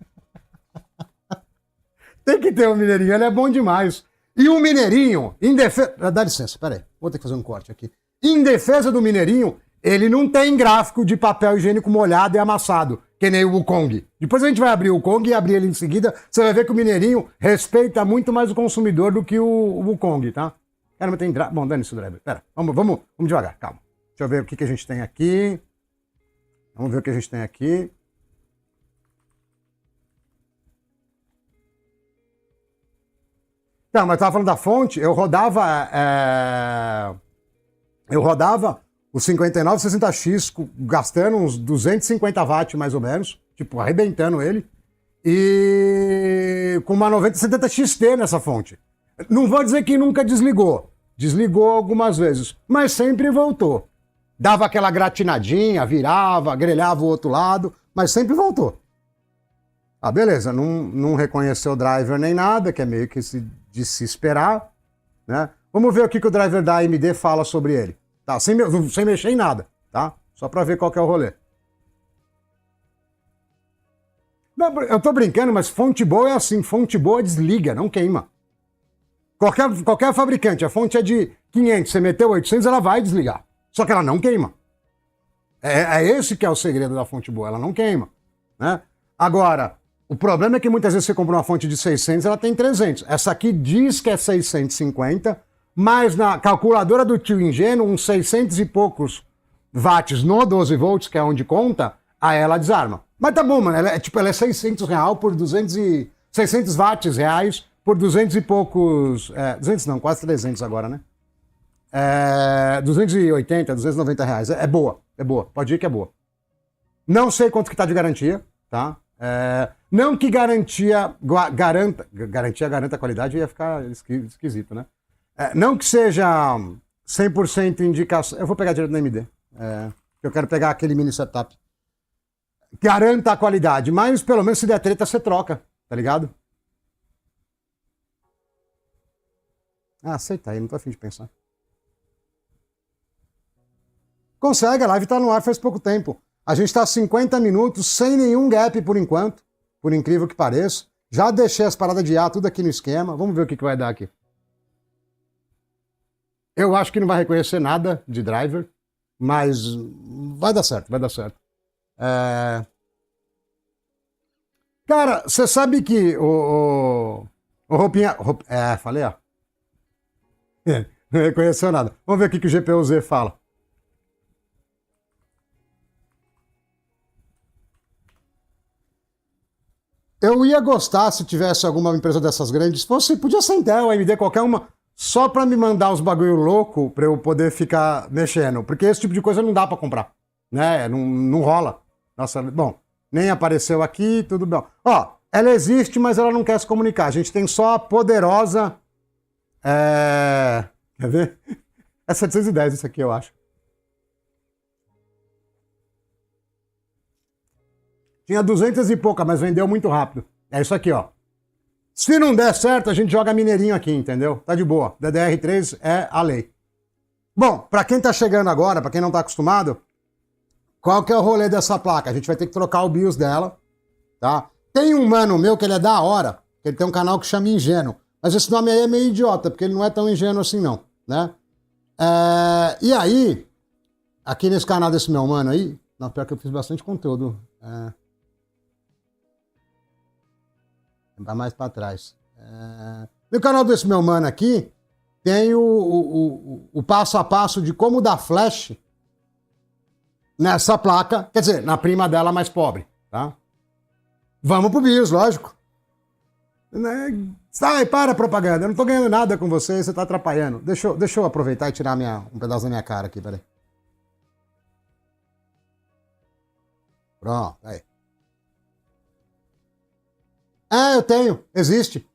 Tem que ter um Mineirinho, ele é bom demais. E o Mineirinho, em defesa... Dá licença, peraí, vou ter que fazer um corte aqui. Em defesa do Mineirinho, ele não tem gráfico de papel higiênico molhado e amassado, que nem o Wukong. Depois a gente vai abrir o Wukong e abrir ele em seguida, você vai ver que o Mineirinho respeita muito mais o consumidor do que o Wukong, tá? Cara, mas tem... Bom, dane-se o driver. Pera, vamos devagar, calma. Deixa eu ver o que a gente tem aqui. Vamos ver o que a gente tem aqui. Tá, mas eu tava falando da fonte, eu rodava o 5960X gastando uns 250 watts mais ou menos, tipo, arrebentando ele, e com uma 9070 XT nessa fonte. Não vou dizer que nunca desligou. Desligou algumas vezes, mas sempre voltou. Dava aquela gratinadinha, virava, grelhava o outro lado, mas sempre voltou. Ah, beleza, não reconheceu o driver nem nada, que é meio que de se esperar, né? Vamos ver o que o driver da AMD fala sobre ele. Tá, sem mexer em nada, tá? Só pra ver qual que é o rolê. Não, eu tô brincando, mas fonte boa é assim, fonte boa desliga, não queima. Qualquer fabricante, a fonte é de 500, você meteu 800, ela vai desligar. Só que ela não queima. É esse que é o segredo da fonte boa, ela não queima, né? Agora, o problema é que muitas vezes você compra uma fonte de 600, ela tem 300. Essa aqui diz que é 650, mas na calculadora do tio ingênuo, uns 600 e poucos watts no 12 volts, que é onde conta, aí ela desarma. Mas tá bom, mano, ela é 600 real por 600 watts reais por 200 e poucos... 200 não, quase 300 agora, né? 280, 290 reais. É boa, pode ir que é boa. Não sei quanto que tá de garantia, tá? Não que garantia garanta a qualidade, ia ficar esquisito, né? Não que seja 100% indicação. Eu vou pegar direto na AMD. Eu quero pegar aquele mini setup. Garanta a qualidade, mas pelo menos se der treta, você troca, tá ligado? Aceita aí, não tô afim de pensar. Consegue, a live tá no ar faz pouco tempo. A gente tá 50 minutos sem nenhum gap por enquanto, por incrível que pareça. Já deixei as paradas de ar tudo aqui no esquema. Vamos ver o que vai dar aqui. Eu acho que não vai reconhecer nada de driver, mas vai dar certo, vai dar certo. Cara, você sabe que Ô, roupinha. É, falei, ó. Não reconheceu nada. Vamos ver o que o GPU-Z fala. Eu ia gostar se tivesse alguma empresa dessas grandes. Podia ser Intel, AMD, qualquer uma, só para me mandar os bagulho louco para eu poder ficar mexendo. Porque esse tipo de coisa não dá para comprar. Né? Não rola. Nossa, bom, nem apareceu aqui, tudo bem. Ó, ela existe, mas ela não quer se comunicar. A gente tem só a poderosa. Quer ver? É 710 isso aqui, eu acho. Tinha 200 e pouca, mas vendeu muito rápido. É isso aqui, ó. Se não der certo, a gente joga mineirinho aqui, entendeu? Tá de boa. DDR3 é a lei. Bom, para quem tá chegando agora, para quem não tá acostumado, qual que é o rolê dessa placa? A gente vai ter que trocar o BIOS dela, tá? Tem um mano meu que ele é da hora, que ele tem um canal que chama Ingênuo. Mas esse nome aí é meio idiota, porque ele não é tão ingênuo assim não, né? E aí, aqui nesse canal desse meu mano aí, não, pior que eu fiz bastante conteúdo. Vai mais para trás. No canal desse meu mano aqui, tem o passo a passo de como dar flash nessa placa, quer dizer, na prima dela mais pobre, tá? Vamos pro BIOS, lógico. Sai, para a propaganda, eu não tô ganhando nada com você, você tá atrapalhando. Deixa eu aproveitar e tirar um pedaço da minha cara aqui, peraí. Pronto, aí. Eu tenho. Existe.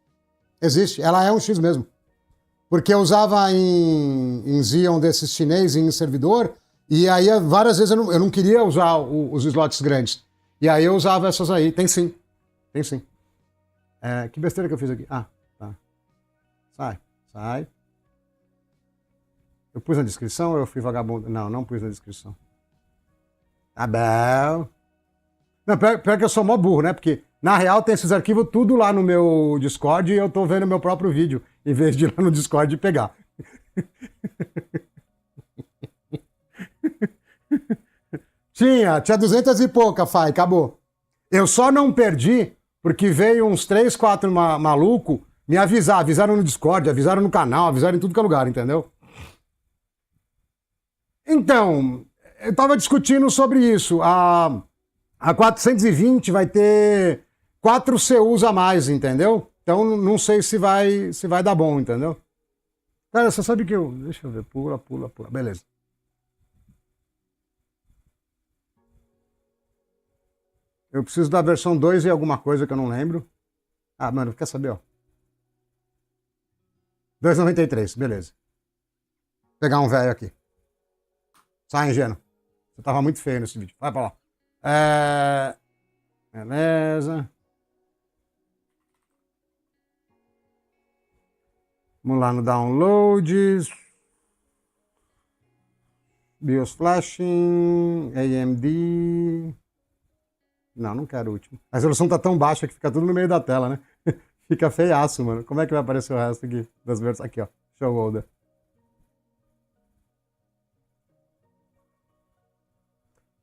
Existe. Ela é um X mesmo. Porque eu usava em Xeon desses chinês em servidor, e aí várias vezes eu não queria usar os slots grandes. E aí eu usava essas aí. Tem sim. Tem sim. Que besteira que eu fiz aqui. Tá. Sai. Eu pus na descrição ou eu fui vagabundo? Não pus na descrição. Tá bom. Não, pior que eu sou mó burro, né? Porque, na real, tem esses arquivos tudo lá no meu Discord e eu tô vendo meu próprio vídeo, em vez de ir lá no Discord e pegar. Tinha 200 e pouca, Fai, acabou. Eu só não perdi porque veio uns 3, 4 maluco me avisaram no Discord, avisaram no canal, avisaram em tudo que é lugar, entendeu? Então, eu tava discutindo sobre isso. A 420 vai ter 4 CUs a mais, entendeu? Então não sei se vai dar bom, entendeu? Cara, você sabe que eu... Deixa eu ver, pula. Beleza. Eu preciso da versão 2 e alguma coisa que eu não lembro. Mano, quer saber, ó? 2,93, beleza. Vou pegar um velho aqui. Sai, ingênuo. Você tava muito feio nesse vídeo. Vai pra lá. Beleza. Vamos lá no downloads. BIOS flashing. AMD. Não quero o último. A resolução tá tão baixa que fica tudo no meio da tela, né? Fica feiaço, mano. Como é que vai aparecer o resto aqui das versões? Aqui, ó. Show holder.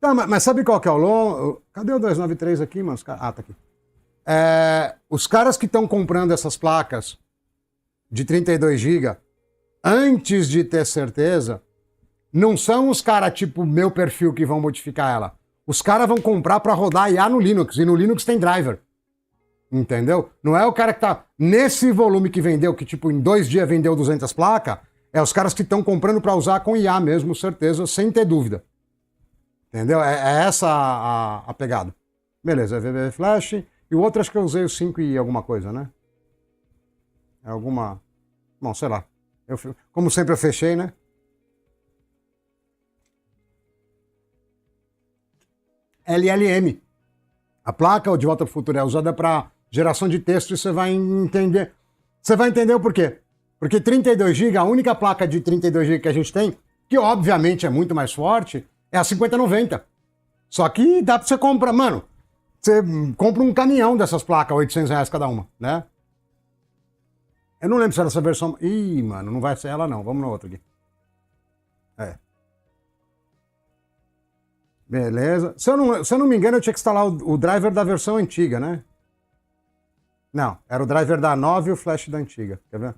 Tá, mas sabe qual que é o long? Cadê o 293 aqui, mano? Tá aqui. Os caras que estão comprando essas placas de 32 GB, antes de ter certeza, não são os caras tipo meu perfil que vão modificar ela. Os caras vão comprar para rodar IA no Linux, e no Linux tem driver. Entendeu? Não é o cara que tá nesse volume que vendeu, que tipo em 2 dias vendeu 200 placas, é os caras que estão comprando para usar com IA mesmo, certeza, sem ter dúvida. Entendeu? É essa a pegada. Beleza, VB Flash. E o outro acho que eu usei o 5 e alguma coisa, né? É alguma... Bom, sei lá. Como sempre eu fechei, né? LLM. A placa, o De Volta para o Futuro, é usada para geração de texto e você vai entender. Você vai entender o porquê. Porque 32 GB, a única placa de 32 GB que a gente tem, que obviamente é muito mais forte, é a 5090. Só que dá pra você comprar, mano, você compra um caminhão dessas placas, R$800 cada uma, né? Eu não lembro se era essa versão... Ih, mano, não vai ser ela não, vamos no outro aqui. Beleza. Se eu não me engano, eu tinha que instalar o driver da versão antiga, né? Não, era o driver da nova e o flash da antiga. Quer ver?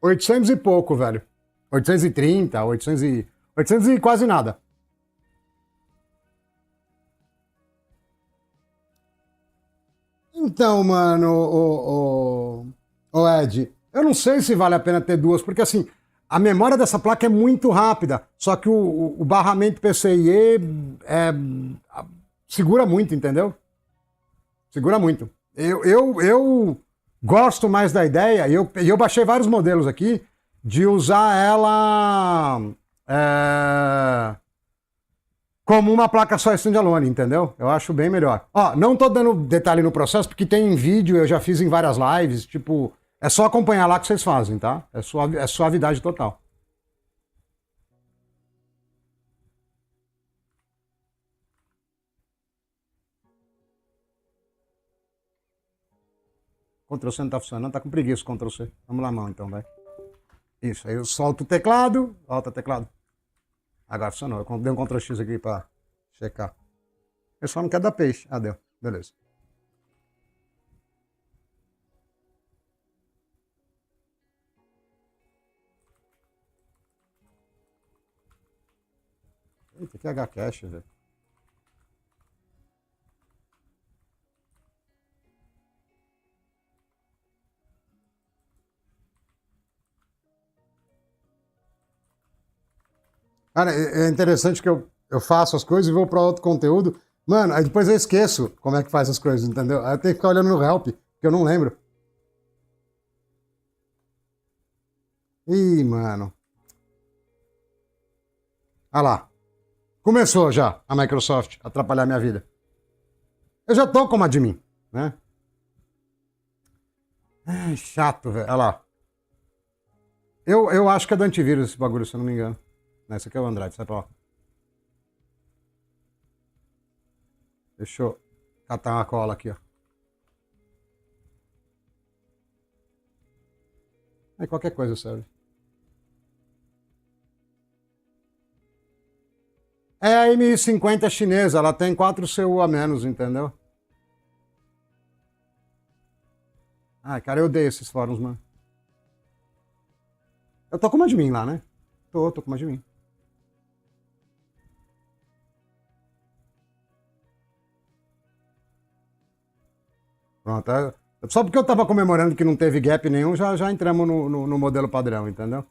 R$ 800 e pouco, velho. 830, 800 e quase nada. Então, mano, o Ed, eu não sei se vale a pena ter duas, porque assim, a memória dessa placa é muito rápida, só que o barramento PCIe segura muito, entendeu? Segura muito. Eu gosto mais da ideia, e eu baixei vários modelos aqui, de usar ela como uma placa só standalone, entendeu? Eu acho bem melhor. Ó, não tô dando detalhe no processo, porque tem vídeo, eu já fiz em várias lives, tipo, é só acompanhar lá que vocês fazem, tá? É suavidade total. Ctrl C não tá funcionando, tá com preguiça Ctrl C. Vamos lá, mão então, vai. Isso, aí eu solto o teclado, volta o teclado. Agora funcionou, eu dei um Ctrl X aqui pra checar. Eu só não quero dar peixe. Ah, deu. Beleza. Eita, que Hcache, velho. Cara, é interessante que eu faço as coisas e vou para outro conteúdo. Mano, aí depois eu esqueço como é que faz as coisas, entendeu? Aí eu tenho que ficar olhando no help, que eu não lembro. Ih, mano. Ah lá. Começou já a Microsoft a atrapalhar minha vida. Eu já tô como admin, né? Ai, chato, velho. Olha lá. Eu acho que é do antivírus esse bagulho, se eu não me engano. Não, esse aqui é o Android, sai pra lá. Deixa eu catar uma cola aqui, ó. Aí qualquer coisa serve. É a M50 chinesa, ela tem 4 CU a menos, entendeu? Ai, cara, eu odeio esses fóruns, mano. Eu tô como admin lá, né? Tô como admin. Pronto. Só porque eu tava comemorando que não teve gap nenhum, já entramos no modelo padrão, entendeu?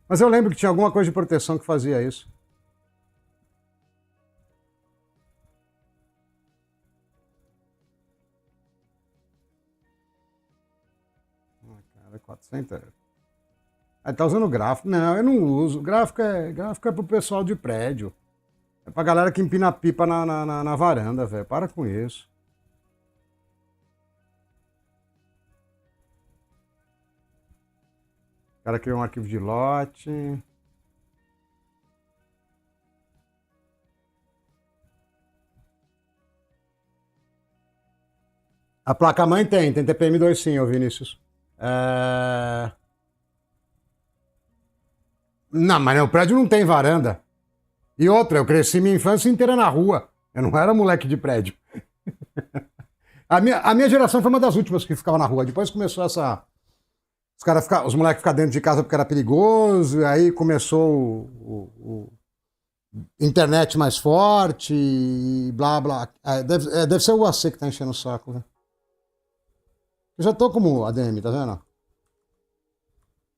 Mas eu lembro que tinha alguma coisa de proteção que fazia isso. Ah, cara, 400. Aí tá usando gráfico? Não, eu não uso. Gráfico é pro pessoal de prédio. É pra galera que empina pipa na varanda, velho. Para com isso. O cara criou um arquivo de lote. A placa-mãe tem TPM2 sim, ô Vinícius. É... Não, mas o prédio não tem varanda. E outra, eu cresci minha infância inteira na rua. Eu não era moleque de prédio. A minha geração foi uma das últimas que ficava na rua. Depois começou essa. Os moleques ficar dentro de casa porque era perigoso, e aí começou o internet mais forte, e blá blá. Deve ser o AC que tá enchendo o saco, né? Eu já tô como ADM, tá vendo?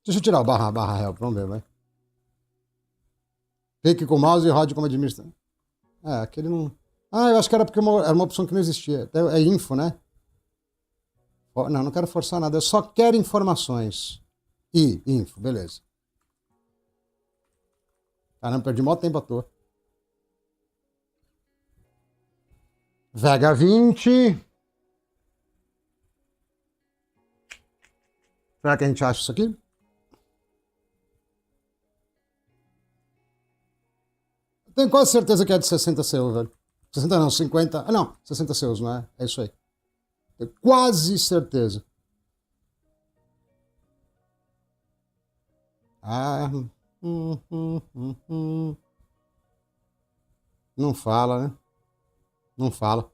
Deixa eu tirar o barra help, vamos ver, vai. Clique com o mouse e rode como administrador. Aquele não. Ah, eu acho que era porque era uma opção que não existia. É info, né? Não quero forçar nada. Eu só quero informações. Info, beleza. Caramba, perdi mó tempo à toa. Vega 20. Será que a gente acha isso aqui? Tenho quase certeza que é de 60 CU, velho. 60 não, 50. Ah, não, 60 CUs, não é? É isso aí. Tenho quase certeza. Ah, não fala, né? Não fala.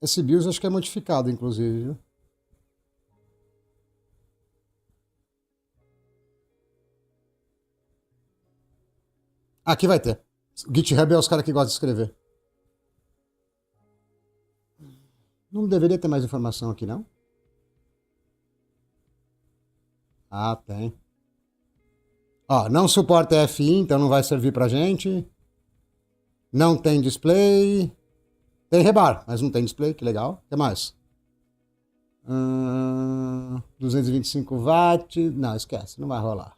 Esse BIOS acho que é modificado, inclusive, viu? Aqui vai ter. O GitHub é os caras que gostam de escrever. Não deveria ter mais informação aqui, não? Ah, tem. Ó, não suporta EFI, então não vai servir pra gente. Não tem display. Tem rebar, mas não tem display, que legal. O que mais? 225 watts. Não, esquece, não vai rolar.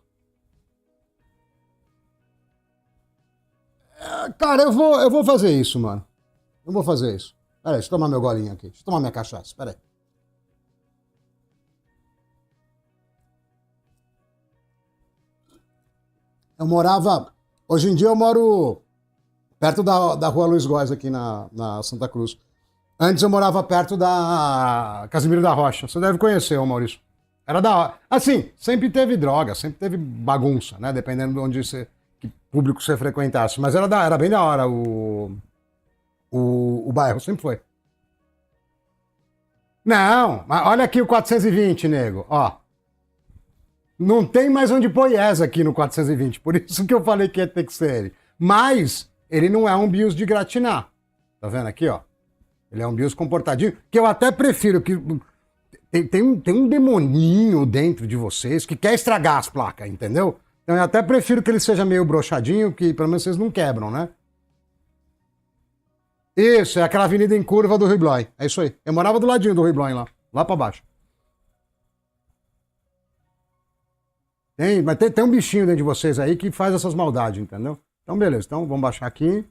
Cara, eu vou fazer isso, mano. Eu vou fazer isso. Peraí, deixa eu tomar meu golinho aqui. Deixa eu tomar minha cachaça, peraí. Eu morava. Hoje em dia eu moro perto da rua Luiz Góes, aqui na Santa Cruz. Antes eu morava perto da Casimiro da Rocha. Você deve conhecer, ô Maurício. Era da hora. Assim, sempre teve droga, sempre teve bagunça, né? Dependendo de onde você, que público você frequentasse. Mas era bem da hora o bairro, sempre foi. Não, mas olha aqui o 420, nego. Ó, não tem mais onde pôr IES aqui no 420. Por isso que eu falei que ia ter que ser ele. Mas ele não é um BIOS de gratinar. Tá vendo aqui, ó? Ele é um BIOS comportadinho, que eu até prefiro que. Tem um demoninho dentro de vocês que quer estragar as placas, entendeu? Então eu até prefiro que ele seja meio broxadinho, que pelo menos vocês não quebram, né? Isso, é aquela avenida em curva do Rui Bloy. É isso aí. Eu morava do ladinho do Rui Bloy lá pra baixo. Mas tem um bichinho dentro de vocês aí que faz essas maldades, entendeu? Então, beleza. Então, vamos baixar aqui.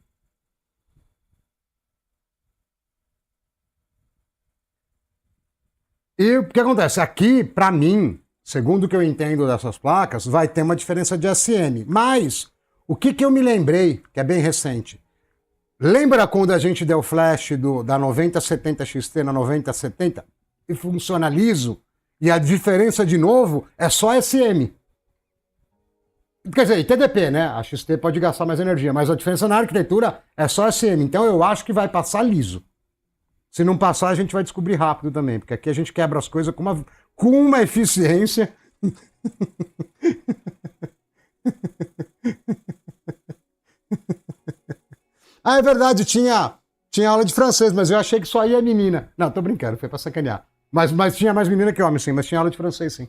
E o que acontece? Aqui, para mim, segundo o que eu entendo dessas placas, vai ter uma diferença de SM. Mas, o que eu me lembrei, que é bem recente, lembra quando a gente deu flash da 9070 XT na 9070 e funciona liso? E a diferença, de novo, é só SM. Quer dizer, TDP, né? A XT pode gastar mais energia, mas a diferença na arquitetura é só SM. Então eu acho que vai passar liso. Se não passar, a gente vai descobrir rápido também, porque aqui a gente quebra as coisas com uma eficiência. Ah, é verdade, tinha aula de francês, mas eu achei que só ia menina. Não, tô brincando, foi pra sacanear. Mas tinha mais menina que homem, sim, mas tinha aula de francês, sim.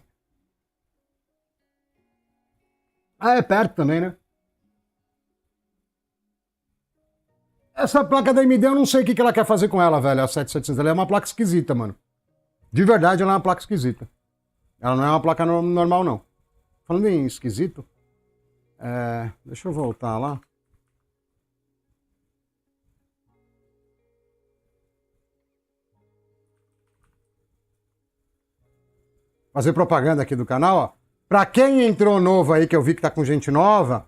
Ah, é perto também, né? Essa placa da AMD, eu não sei o que ela quer fazer com ela, velho, a 7700. Ela é uma placa esquisita, mano. De verdade, ela é uma placa esquisita. Ela não é uma placa normal, não. Falando em esquisito, deixa eu voltar lá. Fazer propaganda aqui do canal, ó. Pra quem entrou novo aí, que eu vi que tá com gente nova.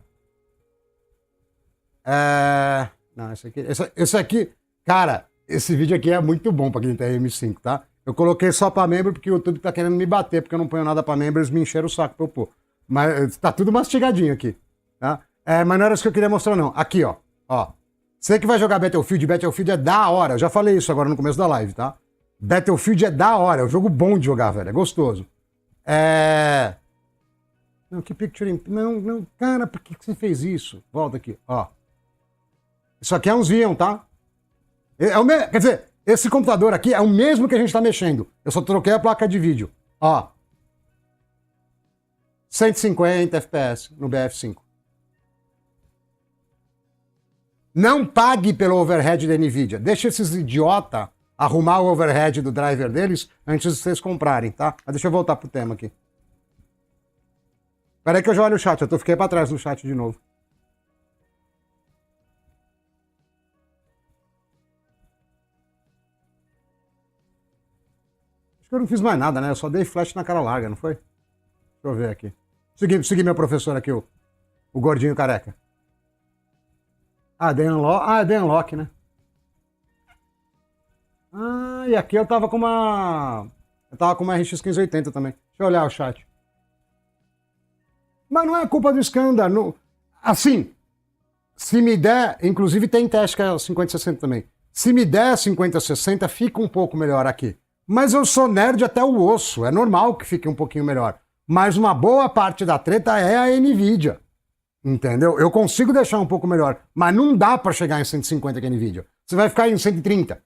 Não, esse aqui. Cara, esse vídeo aqui é muito bom pra quem tem M5, tá? Eu coloquei só pra membro porque o YouTube tá querendo me bater, porque eu não ponho nada pra membro, eles me encheram o saco pra eu pôr. Mas tá tudo mastigadinho aqui, tá? Mas não era isso que eu queria mostrar, não. Aqui, ó. Ó. Você que vai jogar Battlefield é da hora. Eu já falei isso agora no começo da live, tá? Battlefield é da hora, é um jogo bom de jogar, velho. É gostoso. Não, que picture. Não, cara, por que você fez isso? Volta aqui, ó. Isso aqui é um Xeon, tá? Quer dizer, esse computador aqui é o mesmo que a gente tá mexendo. Eu só troquei a placa de vídeo. Ó. 150 FPS no BF5. Não pague pelo overhead da NVIDIA. Deixa esses idiota arrumar o overhead do driver deles antes de vocês comprarem, tá? Mas deixa eu voltar pro tema aqui. Peraí que eu já olho o chat, fiquei pra trás do chat de novo. Acho que eu não fiz mais nada, né? Eu só dei flash na cara larga, não foi? Deixa eu ver aqui. Segui meu professor aqui, o gordinho careca. Dei unlock, né? E aqui eu tava com uma... Eu tava com uma RX 1580 também. Deixa eu olhar o chat. Mas não é culpa do Scanda. Não... Assim, se me der... Inclusive tem teste que é 5060 também. Se me der 5060, fica um pouco melhor aqui. Mas eu sou nerd até o osso. É normal que fique um pouquinho melhor. Mas uma boa parte da treta é a NVIDIA. Entendeu? Eu consigo deixar um pouco melhor. Mas não dá pra chegar em 150 com a NVIDIA. Você vai ficar em 130.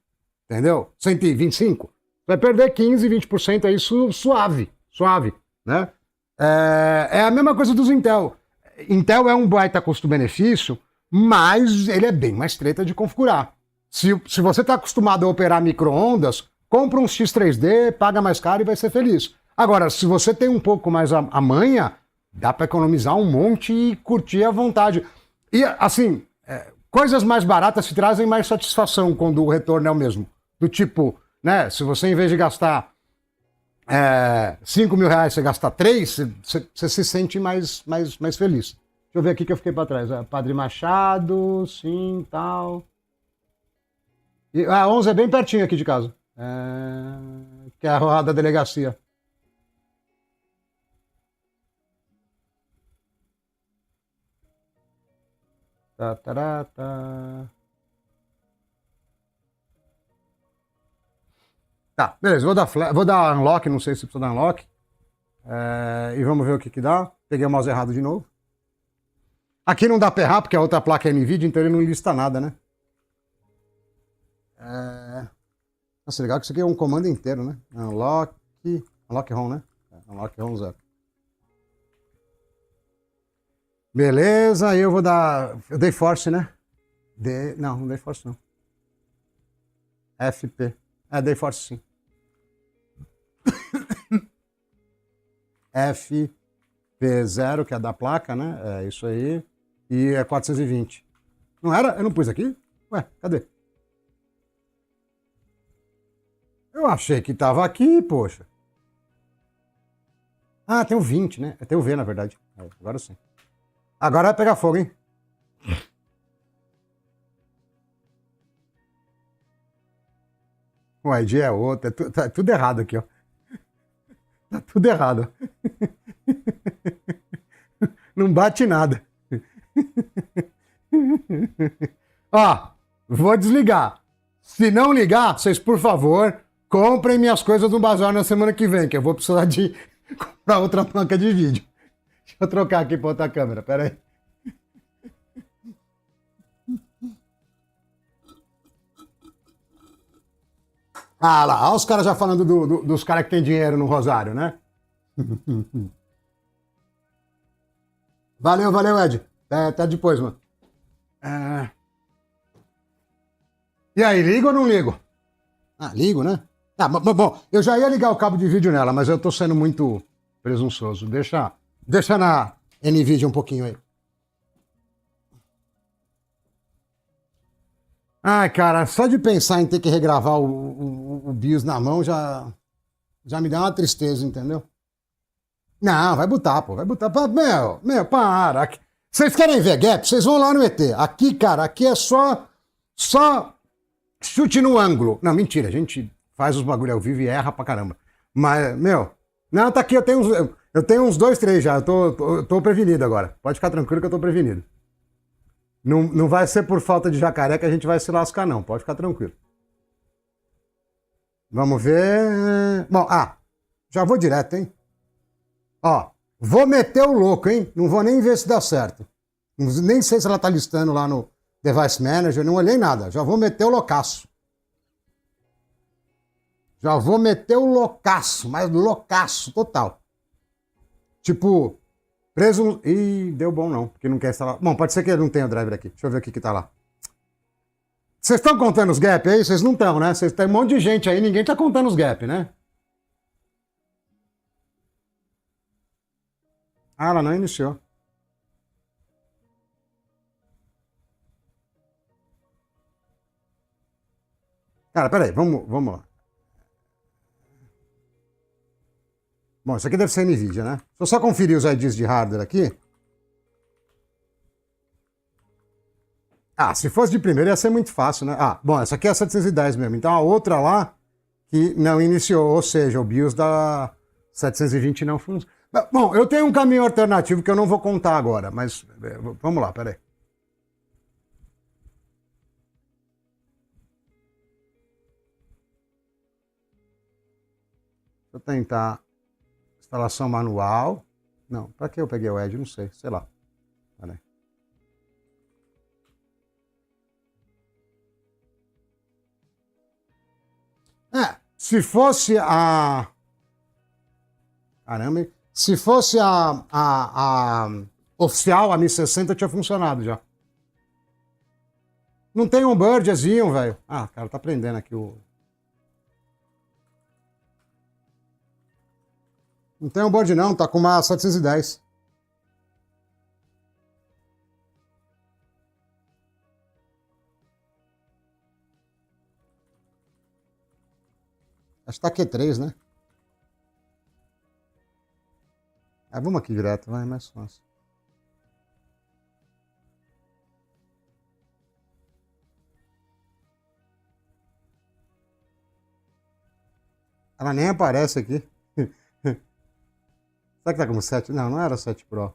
Entendeu? 125. Vai perder 15, 20% aí suave. Suave. Né? É a mesma coisa dos Intel. Intel é um baita custo-benefício, mas ele é bem mais treta de configurar. Se você está acostumado a operar micro-ondas, compra um X3D, paga mais caro e vai ser feliz. Agora, se você tem um pouco mais a manha, dá para economizar um monte e curtir à vontade. E, assim, coisas mais baratas te trazem mais satisfação quando o retorno é o mesmo. Do tipo, né, se você em vez de gastar 5 mil reais, você gasta 3, você se sente mais feliz. Deixa eu ver aqui que eu fiquei para trás. Padre Machado, sim, tal... A 11 é bem pertinho aqui de casa. Que é a rua da delegacia. Tá, beleza. Vou dar unlock, não sei se precisa dar unlock. E vamos ver o que dá. Peguei o mouse errado de novo. Aqui não dá pra errar, porque a outra placa é NVIDIA, então ele não lista nada, né? Nossa, legal que isso aqui é um comando inteiro, né? Unlock ROM, né? Unlock ROM 0. Beleza, aí eu vou dar... Eu dei force, né? Não dei force não. FP. Dei force sim. FP0, que é da placa, né? É isso aí. E é 420. Não era? Eu não pus aqui? Ué, cadê? Eu achei que tava aqui, poxa. Tem o 20, né? Tem o V, na verdade. Agora sim. Agora vai pegar fogo, hein? O ID é outro. Tá tudo errado aqui, ó. Tá tudo errado. Não bate nada. Ó, vou desligar. Se não ligar, vocês, por favor, comprem minhas coisas no bazar na semana que vem, que eu vou precisar de comprar outra placa de vídeo. Deixa eu trocar aqui para outra câmera, pera aí. Lá, olha os caras já falando dos caras que tem dinheiro no Rosário, né? Valeu, Ed. Até depois, mano. E aí, ligo ou não ligo? Ligo, né? Bom, eu já ia ligar o cabo de vídeo nela, mas eu tô sendo muito presunçoso. Deixa na NVIDIA um pouquinho aí. Cara, só de pensar em ter que regravar o BIOS na mão já me dá uma tristeza, entendeu? Não, vai botar, pô. Vai botar. Meu, para. Vocês querem ver gap? Vocês vão lá no ET. Aqui, cara, aqui é só chute no ângulo. Não, mentira, a gente faz os bagulho ao vivo e erra pra caramba. Mas, não, tá aqui, eu tenho uns 2, 3 já. Eu tô prevenido agora. Pode ficar tranquilo que eu tô prevenido. Não vai ser por falta de jacaré que a gente vai se lascar, não. Pode ficar tranquilo. Vamos ver. Bom, já vou direto, hein? Ó, vou meter o louco, hein? Não vou nem ver se dá certo. Nem sei se ela tá listando lá no Device Manager, não olhei nada. Já vou meter o loucaço. Mas loucaço, total. Tipo, preso... Ih, deu bom não, porque não quer instalar... Bom, pode ser que ele não tenha o driver aqui. Deixa eu ver o que tá lá. Vocês estão contando os gaps aí? Vocês não estão, né? Tem um monte de gente aí, ninguém tá contando os gaps, né? Ela não iniciou. Cara, peraí, vamos lá. Bom, isso aqui deve ser NVIDIA, né? Deixa eu só conferir os IDs de hardware aqui. Se fosse de primeiro ia ser muito fácil, né? Bom, essa aqui é a 710 mesmo. Então a outra lá, que não iniciou, ou seja, o BIOS da 720 não funciona. Bom, eu tenho um caminho alternativo que eu não vou contar agora, mas vamos lá, peraí. Deixa eu tentar instalação manual. Não, para que eu peguei o Edge? Não sei, sei lá. Peraí. Se fosse a... Caramba, se fosse a oficial, a 1060 tinha funcionado já. Não tem um birdzinho, velho. Ah, cara, tá prendendo aqui o... Não tem um board não, tá com uma 710. Acho que tá Q3, né? Vamos aqui direto, vai, mais fácil. Ela nem aparece aqui. Será que tá como 7? Não, não era 7 Pro.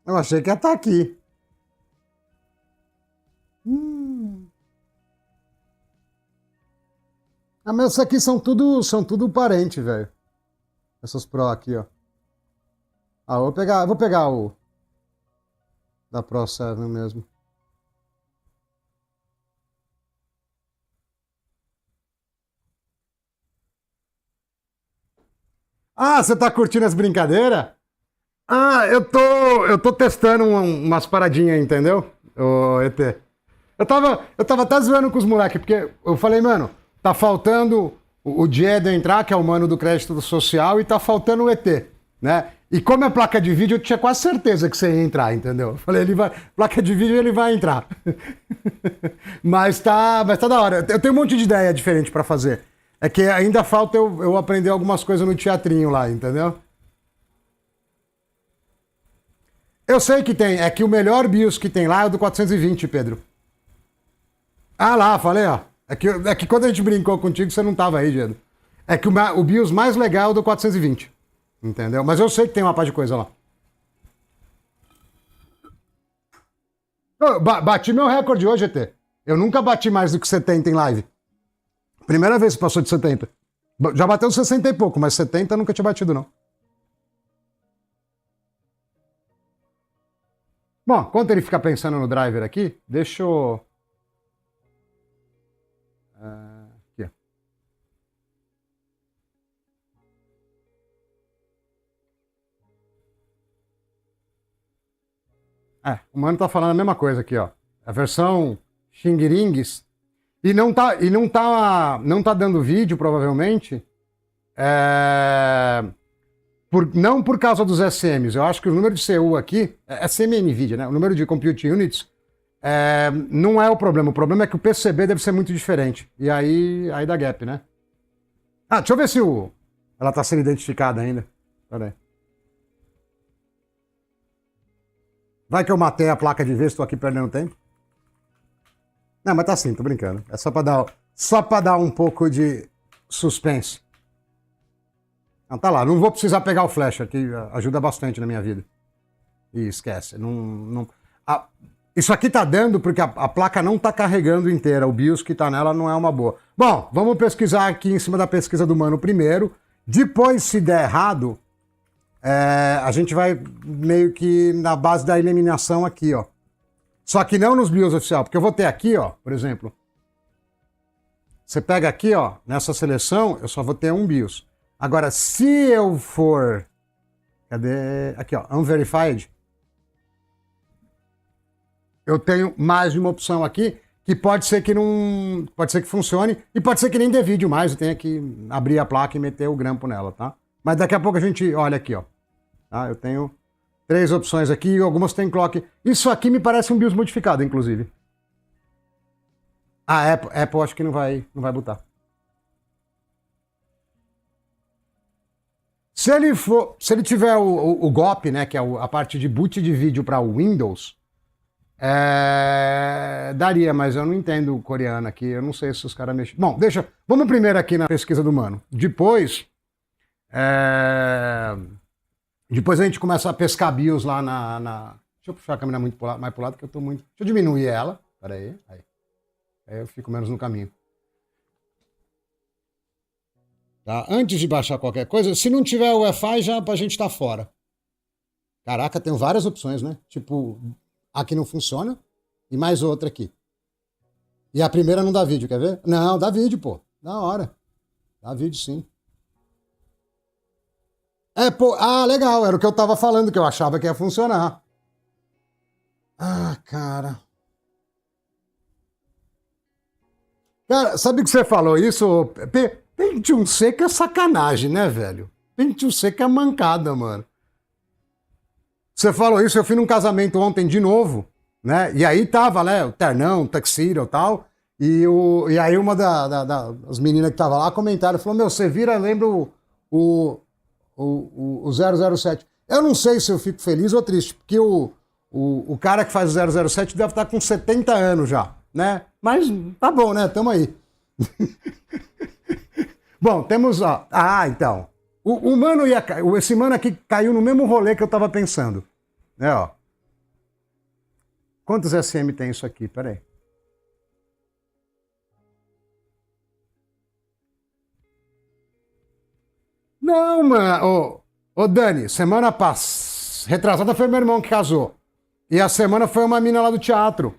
Eu achei que ia estar aqui. Mas essas aqui são tudo parente, velho. Essas Pro aqui, ó. Vou pegar o da Pro 7 mesmo. Ah, você tá curtindo as brincadeiras? Ah, eu tô testando umas paradinhas, entendeu? Ô, ET. Eu tava até zoando com os moleques, porque eu falei, mano, tá faltando o Diedo entrar, que é o mano do crédito social, e tá faltando o ET, né? E como é placa de vídeo, eu tinha quase certeza que você ia entrar, entendeu? Eu falei, placa de vídeo ele vai entrar. mas tá da hora. Eu tenho um monte de ideia diferente pra fazer. É que ainda falta eu aprender algumas coisas no teatrinho lá, entendeu? Eu sei que tem, é que o melhor BIOS que tem lá é o do 420, Pedro. Ah lá, falei, ó. É que quando a gente brincou contigo, você não tava aí, Diego. É que o BIOS mais legal é o do 420. Entendeu? Mas eu sei que tem uma par de coisa lá. Eu bati meu recorde hoje, ET. Eu nunca bati mais do que 70 em live. Primeira vez que passou de 70. Já bateu 60 e pouco, mas 70 eu nunca tinha batido, não. Bom, enquanto ele fica pensando no driver aqui, deixa eu... Aqui, ó. O mano tá falando a mesma coisa aqui, ó. A versão Xing-Rings. E não tá dando vídeo, provavelmente. Não por causa dos SMs. Eu acho que o número de CPU aqui, SM NVIDIA, né? O número de Compute Units não é o problema. O problema é que o PCB deve ser muito diferente. E aí dá gap, né? Deixa eu ver se ela tá sendo identificada ainda. Pera aí. Vai que eu matei a placa de vez, estou aqui perdendo tempo. Não, mas tá assim, tô brincando. É só pra dar um pouco de suspense. Não, tá lá. Não vou precisar pegar o flash aqui, ajuda bastante na minha vida. E esquece. Isso aqui tá dando porque a placa não tá carregando inteira. O BIOS que tá nela não é uma boa. Bom, vamos pesquisar aqui em cima da pesquisa do mano primeiro. Depois, se der errado, a gente vai meio que na base da eliminação aqui, ó. Só que não nos BIOS oficial, porque eu vou ter aqui, ó, por exemplo. Você pega aqui, ó, nessa seleção, eu só vou ter um BIOS. Agora, se eu for... Cadê? Aqui, ó, Unverified. Eu tenho mais de uma opção aqui, que pode ser que não... Pode ser que funcione, e pode ser que nem dê vídeo mais, eu tenha que abrir a placa e meter o grampo nela, tá? Mas daqui a pouco a gente olha aqui, ó. Tá? Eu tenho 3 opções aqui, e algumas tem clock. Isso aqui me parece um BIOS modificado, inclusive. A Apple acho que não vai botar. Se ele tiver o GOP, né, que é a parte de boot de vídeo para o Windows, Daria, mas eu não entendo o coreano aqui. Eu não sei se os caras mexem. Bom, deixa. Vamos primeiro aqui na pesquisa do mano. Depois. Depois a gente começa a pescar bios lá Deixa eu puxar a câmera muito mais pro lado, que eu tô muito. Deixa eu diminuir ela. Pera aí. Aí eu fico menos no caminho. Tá? Antes de baixar qualquer coisa, se não tiver o Wi-Fi, já pra gente tá fora. Caraca, tem várias opções, né? Tipo, aqui não funciona e mais outra aqui. E a primeira não dá vídeo, quer ver? Não, dá vídeo, pô. Da hora. Dá vídeo, sim. Pô, legal, era o que eu tava falando, que eu achava que ia funcionar. Cara. Cara, sabe que você falou isso? Pentium seco é sacanagem, né, velho? Pentium seco é mancada, mano. Você falou isso, eu fui num casamento ontem de novo, né? E aí tava, né, o ternão, o tuxedo e tal. E aí uma das meninas que tava lá comentaram, falou, meu, você vira, lembra o 007. Eu não sei se eu fico feliz ou triste, porque o cara que faz o 007 deve estar com 70 anos já, né? Mas tá bom, né? Tamo aí. Bom, temos, ó. Então. O mano esse mano aqui caiu no mesmo rolê que eu tava pensando. Né, ó. Quantos SM tem isso aqui? Pera aí. Não, mano. Ô, Dani, semana passada. Retrasada foi meu irmão que casou. E a semana foi uma mina lá do teatro.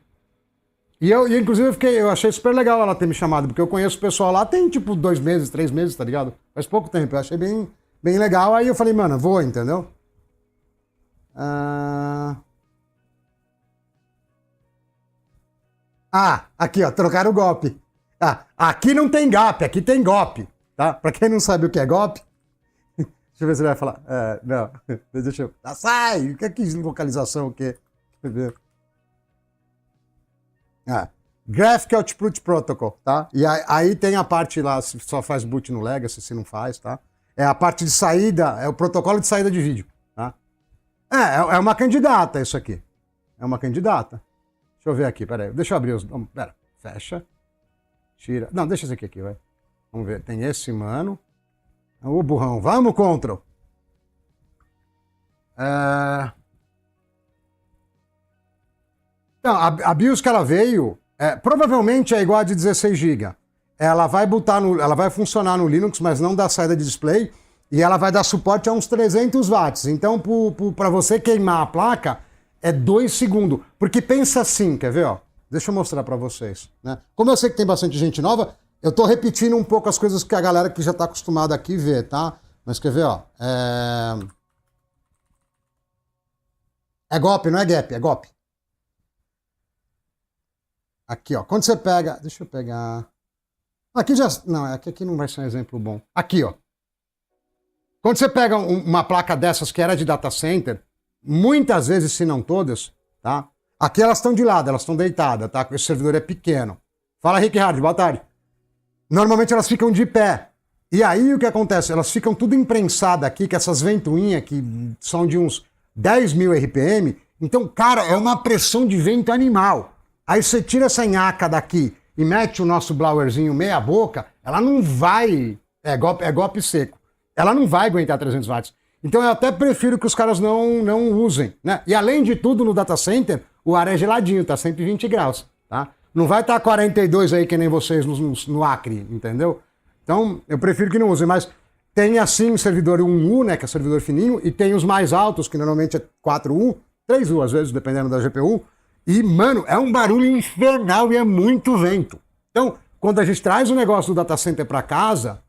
E inclusive, eu achei super legal ela ter me chamado, porque eu conheço o pessoal lá tem tipo 2 meses, 3 meses, tá ligado? Faz pouco tempo. Eu achei bem legal. Aí eu falei, mano, vou, entendeu? Aqui, ó, trocaram o golpe. Aqui não tem GAP, aqui tem golpe, tá? Pra quem não sabe o que é golpe, deixa eu ver se ele vai falar. Não, deixa eu. Sai! O que é que localização? O quê? Deixa eu ver. Graphic Output Protocol, tá? E aí tem a parte lá, se só faz boot no Legacy, se não faz, tá? É a parte de saída, é o protocolo de saída de vídeo, tá? É uma candidata isso aqui. É uma candidata. Deixa eu ver aqui, peraí. Deixa eu abrir os. Pera, fecha. Tira. Não, deixa esse aqui, vai. Vamos ver. Tem esse, mano. Ô, burrão. Vamos, Control. Então, a BIOS que ela veio, provavelmente é igual a de 16 GB. Ela vai funcionar no Linux, mas não dá saída de display. E ela vai dar suporte a uns 300 watts. Então, para você queimar a placa, é 2 segundos. Porque pensa assim, quer ver? Ó? Deixa eu mostrar para vocês. Né? Como eu sei que tem bastante gente nova, eu tô repetindo um pouco as coisas que a galera que já tá acostumada aqui vê, tá? Mas quer ver, ó? É golpe, não é gap, é golpe. Aqui, ó. Quando você pega... Deixa eu pegar... Aqui já... Não, aqui não vai ser um exemplo bom. Aqui, ó. Quando você pega uma placa dessas que era de data center, muitas vezes, se não todas, tá? Aqui elas estão de lado, elas estão deitadas, tá? Esse servidor é pequeno. Fala, Rick Hard, boa tarde. Normalmente elas ficam de pé. E aí o que acontece? Elas ficam tudo imprensadas aqui, com essas ventoinhas que são de uns 10 mil RPM. Então, cara, é uma pressão de vento animal. Aí você tira essa nhaca daqui e mete o nosso blowerzinho meia boca, ela não vai... É golpe seco. Ela não vai aguentar 300 watts. Então eu até prefiro que os caras não usem, né? E além de tudo, no data center, o ar é geladinho, tá 120 graus, tá? Não vai estar 42 aí que nem vocês no Acre, entendeu? Então eu prefiro que não usem, mas tem assim servidor 1U, né, que é servidor fininho, e tem os mais altos, que normalmente é 4U, 3U às vezes, dependendo da GPU. E, mano, é um barulho infernal e é muito vento. Então, quando a gente traz o negócio do data center para casa,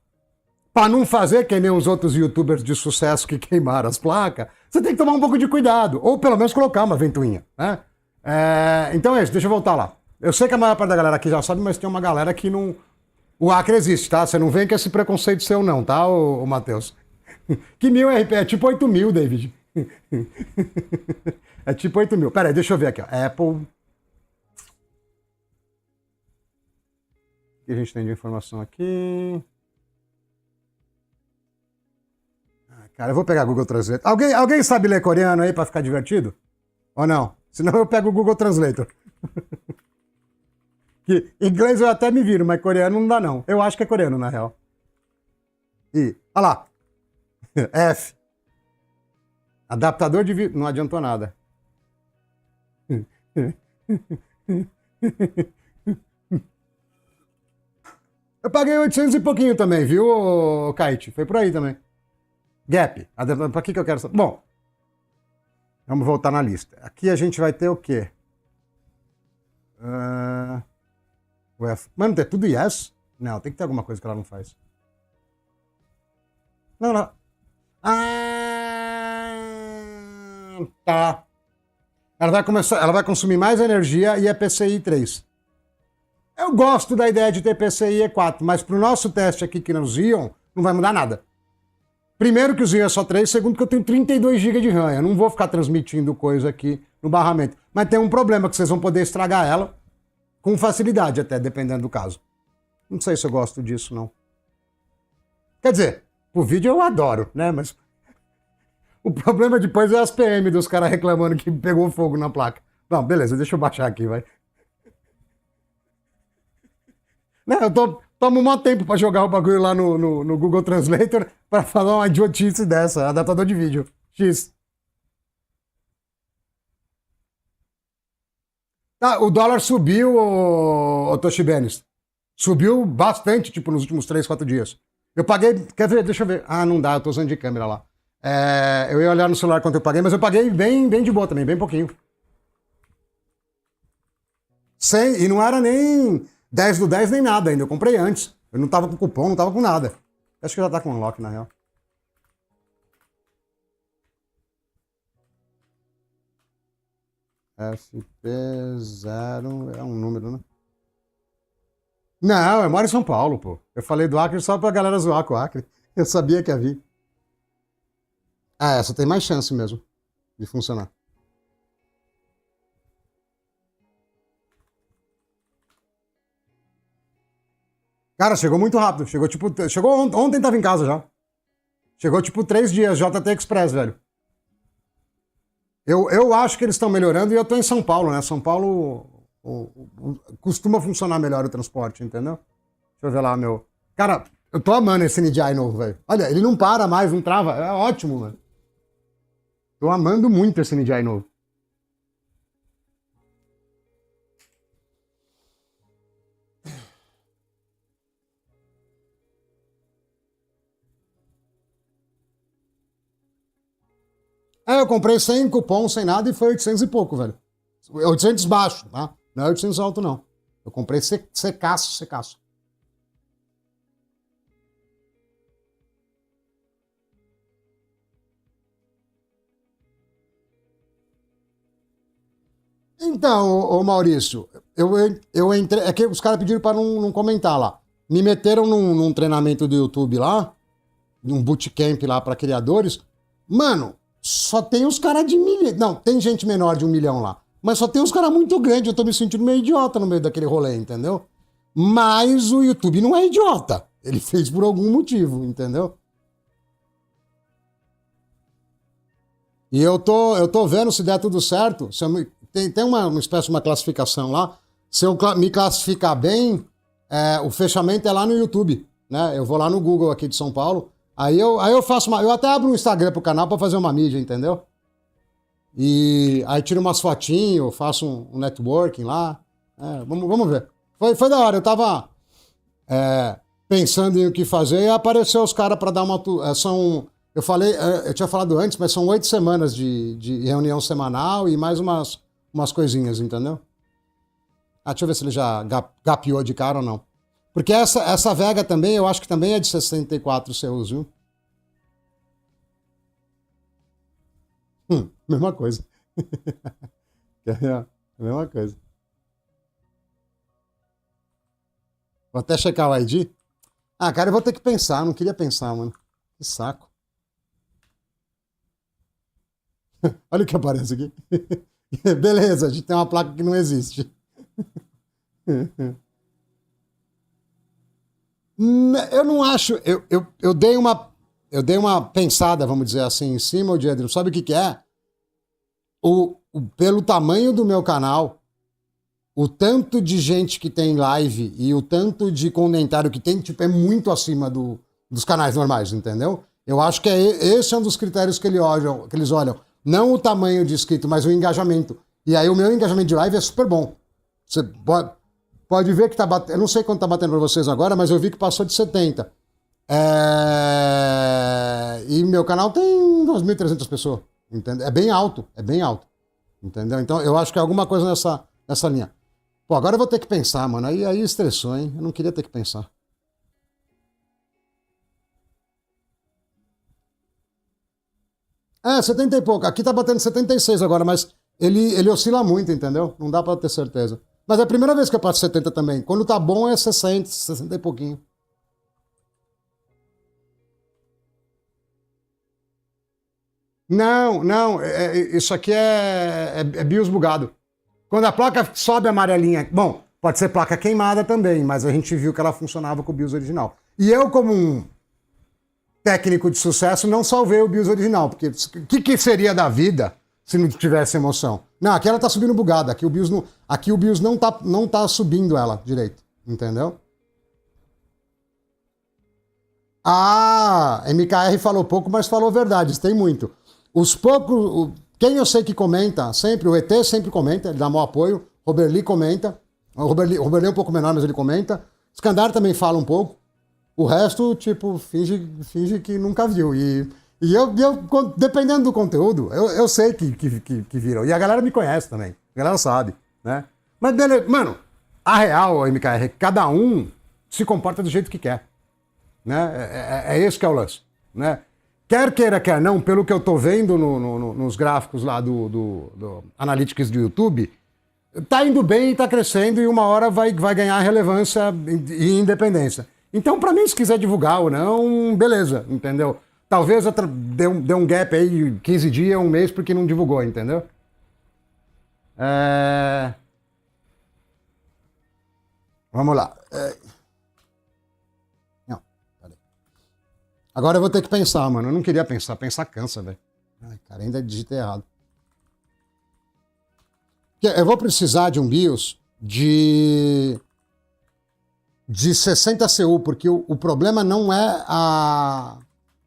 para não fazer que nem os outros youtubers de sucesso que queimaram as placas, você tem que tomar um pouco de cuidado, ou pelo menos colocar uma ventoinha, né? Então é isso, deixa eu voltar lá. Eu sei que a maior parte da galera aqui já sabe, mas tem uma galera que não... O Acre existe, tá? Você não vem com esse preconceito seu não, tá, ô Matheus? Que 1000 RP? É tipo 8.000, David. É tipo 8.000. Pera aí, deixa eu ver aqui, ó. Apple... O que a gente tem de informação aqui? Cara, eu vou pegar Google Translate. Alguém sabe ler coreano aí pra ficar divertido? Ou não? Senão eu pego o Google Translator. Que inglês eu até me viro, mas coreano não dá não. Eu acho que é coreano, na real. E, olha lá. F. Adaptador de vídeo. Não adiantou nada. Eu paguei 800 e pouquinho também, viu, Kite? Foi por aí também. Gap. Pra que eu quero saber? Bom, vamos voltar na lista. Aqui a gente vai ter o quê? Mano, tem tudo yes? Não, tem que ter alguma coisa que ela não faz. Não, não. Tá. Ela vai consumir mais energia e é PCI 3. Eu gosto da ideia de ter PCI E4, mas pro nosso teste aqui que nos Xeon, não vai mudar nada. Primeiro que o Xeon é só 3, segundo que eu tenho 32 GB de RAM. Eu não vou ficar transmitindo coisa aqui no barramento. Mas tem um problema, que vocês vão poder estragar ela com facilidade até, dependendo do caso. Não sei se eu gosto disso, não. Quer dizer, o vídeo eu adoro, né? Mas o problema depois é as PM dos caras reclamando que pegou fogo na placa. Não, beleza, deixa eu baixar aqui, vai. Não, tomo um maior tempo pra jogar o bagulho lá no Google Translator pra falar uma idiotice dessa, adaptador de vídeo. X. Tá, o dólar subiu, o Toshibenes. Subiu bastante, tipo, nos últimos 3, 4 dias. Eu paguei, quer ver? Deixa eu ver. Ah, não dá, eu tô usando de câmera lá. Eu ia olhar no celular quanto eu paguei, mas eu paguei bem de boa também, bem pouquinho. 100, e não era nem 10 do 10 nem nada ainda, eu comprei antes. Eu não tava com cupom, não tava com nada. Acho que já tá com unlock, na real. FP0 é um número, né? Não, eu moro em São Paulo, pô. Eu falei do Acre só pra galera zoar com o Acre. Eu sabia que havia. Ah, essa tem mais chance mesmo de funcionar. Cara, chegou muito rápido. Chegou ontem tava em casa já. Chegou tipo 3 dias, JT Express, velho. Eu acho que eles estão melhorando e eu tô em São Paulo, né? São Paulo costuma funcionar melhor o transporte, entendeu? Deixa eu ver lá, meu. Cara, eu tô amando esse NDI novo, velho. Olha, ele não para mais, não trava. É ótimo, mano. Tô amando muito esse NDI novo. Eu comprei sem cupom, sem nada e foi 800 e pouco, velho. 800 baixo, tá? Não é 800 alto, não. Eu comprei secaço. Então, ô Maurício, eu entrei. É que os caras pediram pra não comentar lá. Me meteram num treinamento do YouTube lá, num bootcamp lá pra criadores. Mano, só tem os caras de milhão. Não, tem gente menor de 1 milhão lá. Mas só tem uns caras muito grandes. Eu tô me sentindo meio idiota no meio daquele rolê, entendeu? Mas o YouTube não é idiota. Ele fez por algum motivo, entendeu? E eu tô vendo se der tudo certo. Tem uma espécie de uma classificação lá. Se eu me classificar bem, o fechamento é lá no YouTube, né? Eu vou lá no Google aqui de São Paulo. Aí eu faço eu até abro um Instagram pro canal pra fazer uma mídia, entendeu? E aí tiro umas fotinhos, faço um networking lá. Vamos ver. Foi da hora, eu tava pensando em o que fazer e apareceu os caras pra dar uma. Eu falei, eu tinha falado antes, mas são 8 semanas de reunião semanal e mais umas coisinhas, entendeu? Deixa eu ver se ele já gapeou de cara ou não. Porque essa Vega também, eu acho que também é de 64 CUs, viu? Mesma coisa. Mesma coisa. Vou até checar o ID. Cara, eu vou ter que pensar. Não queria pensar, mano. Que saco. Olha o que aparece aqui. Beleza, a gente tem uma placa que não existe. Eu não acho. Eu dei uma pensada, vamos dizer assim, em cima, Diedro. Sabe o que é? O pelo tamanho do meu canal, o tanto de gente que tem live e o tanto de comentário que tem, tipo, é muito acima dos canais normais, entendeu? Eu acho que esse é um dos critérios que eles olham. Não o tamanho de inscrito, mas o engajamento. E aí o meu engajamento de live é super bom. Você pode ver que tá batendo... Eu não sei quanto tá batendo pra vocês agora, mas eu vi que passou de 70. E meu canal tem 2.300 pessoas. Entendeu? É bem alto, entendeu? Então eu acho que é alguma coisa nessa linha. Pô, agora eu vou ter que pensar, mano. Aí estressou, hein? Eu não queria ter que pensar. 70 e pouco. Aqui tá batendo 76 agora, mas ele oscila muito, entendeu? Não dá pra ter certeza. Mas é a primeira vez que eu passo 70 também. Quando tá bom é 60, 60 e pouquinho. Não, isso aqui é BIOS bugado. Quando a placa sobe amarelinha, bom, pode ser placa queimada também, mas a gente viu que ela funcionava com o BIOS original. E eu, como um técnico de sucesso, não salvei o BIOS original, porque o que seria da vida se não tivesse emoção? Não, aqui ela tá subindo bugada, aqui o BIOS não tá subindo ela direito, entendeu? Ah, MKR falou pouco, mas falou verdade, tem muito. Os poucos. Quem eu sei que comenta sempre, o ET sempre comenta, ele dá maior apoio. Robert Lee comenta. O Robert Lee é um pouco menor, mas ele comenta. Skandar também fala um pouco. O resto, tipo, finge que nunca viu. E eu, dependendo do conteúdo, eu sei que viram. E a galera me conhece também. A galera sabe, né? Mas, beleza, mano, a real, MKR, é que cada um se comporta do jeito que quer. Né? É esse que é o lance. Né? Quer queira, quer não, pelo que eu tô vendo nos gráficos lá do Analytics do YouTube, tá indo bem e tá crescendo e uma hora vai ganhar relevância e independência. Então, para mim, se quiser divulgar ou não, beleza, entendeu? Talvez dê um gap aí, 15 dias, um mês, porque não divulgou, entendeu? Vamos lá. Não, peraí. Agora eu vou ter que pensar, mano. Eu não queria pensar. Pensar cansa, velho. Ai, cara, ainda digitei errado. Eu vou precisar de um BIOS de 60 CU, porque o problema não é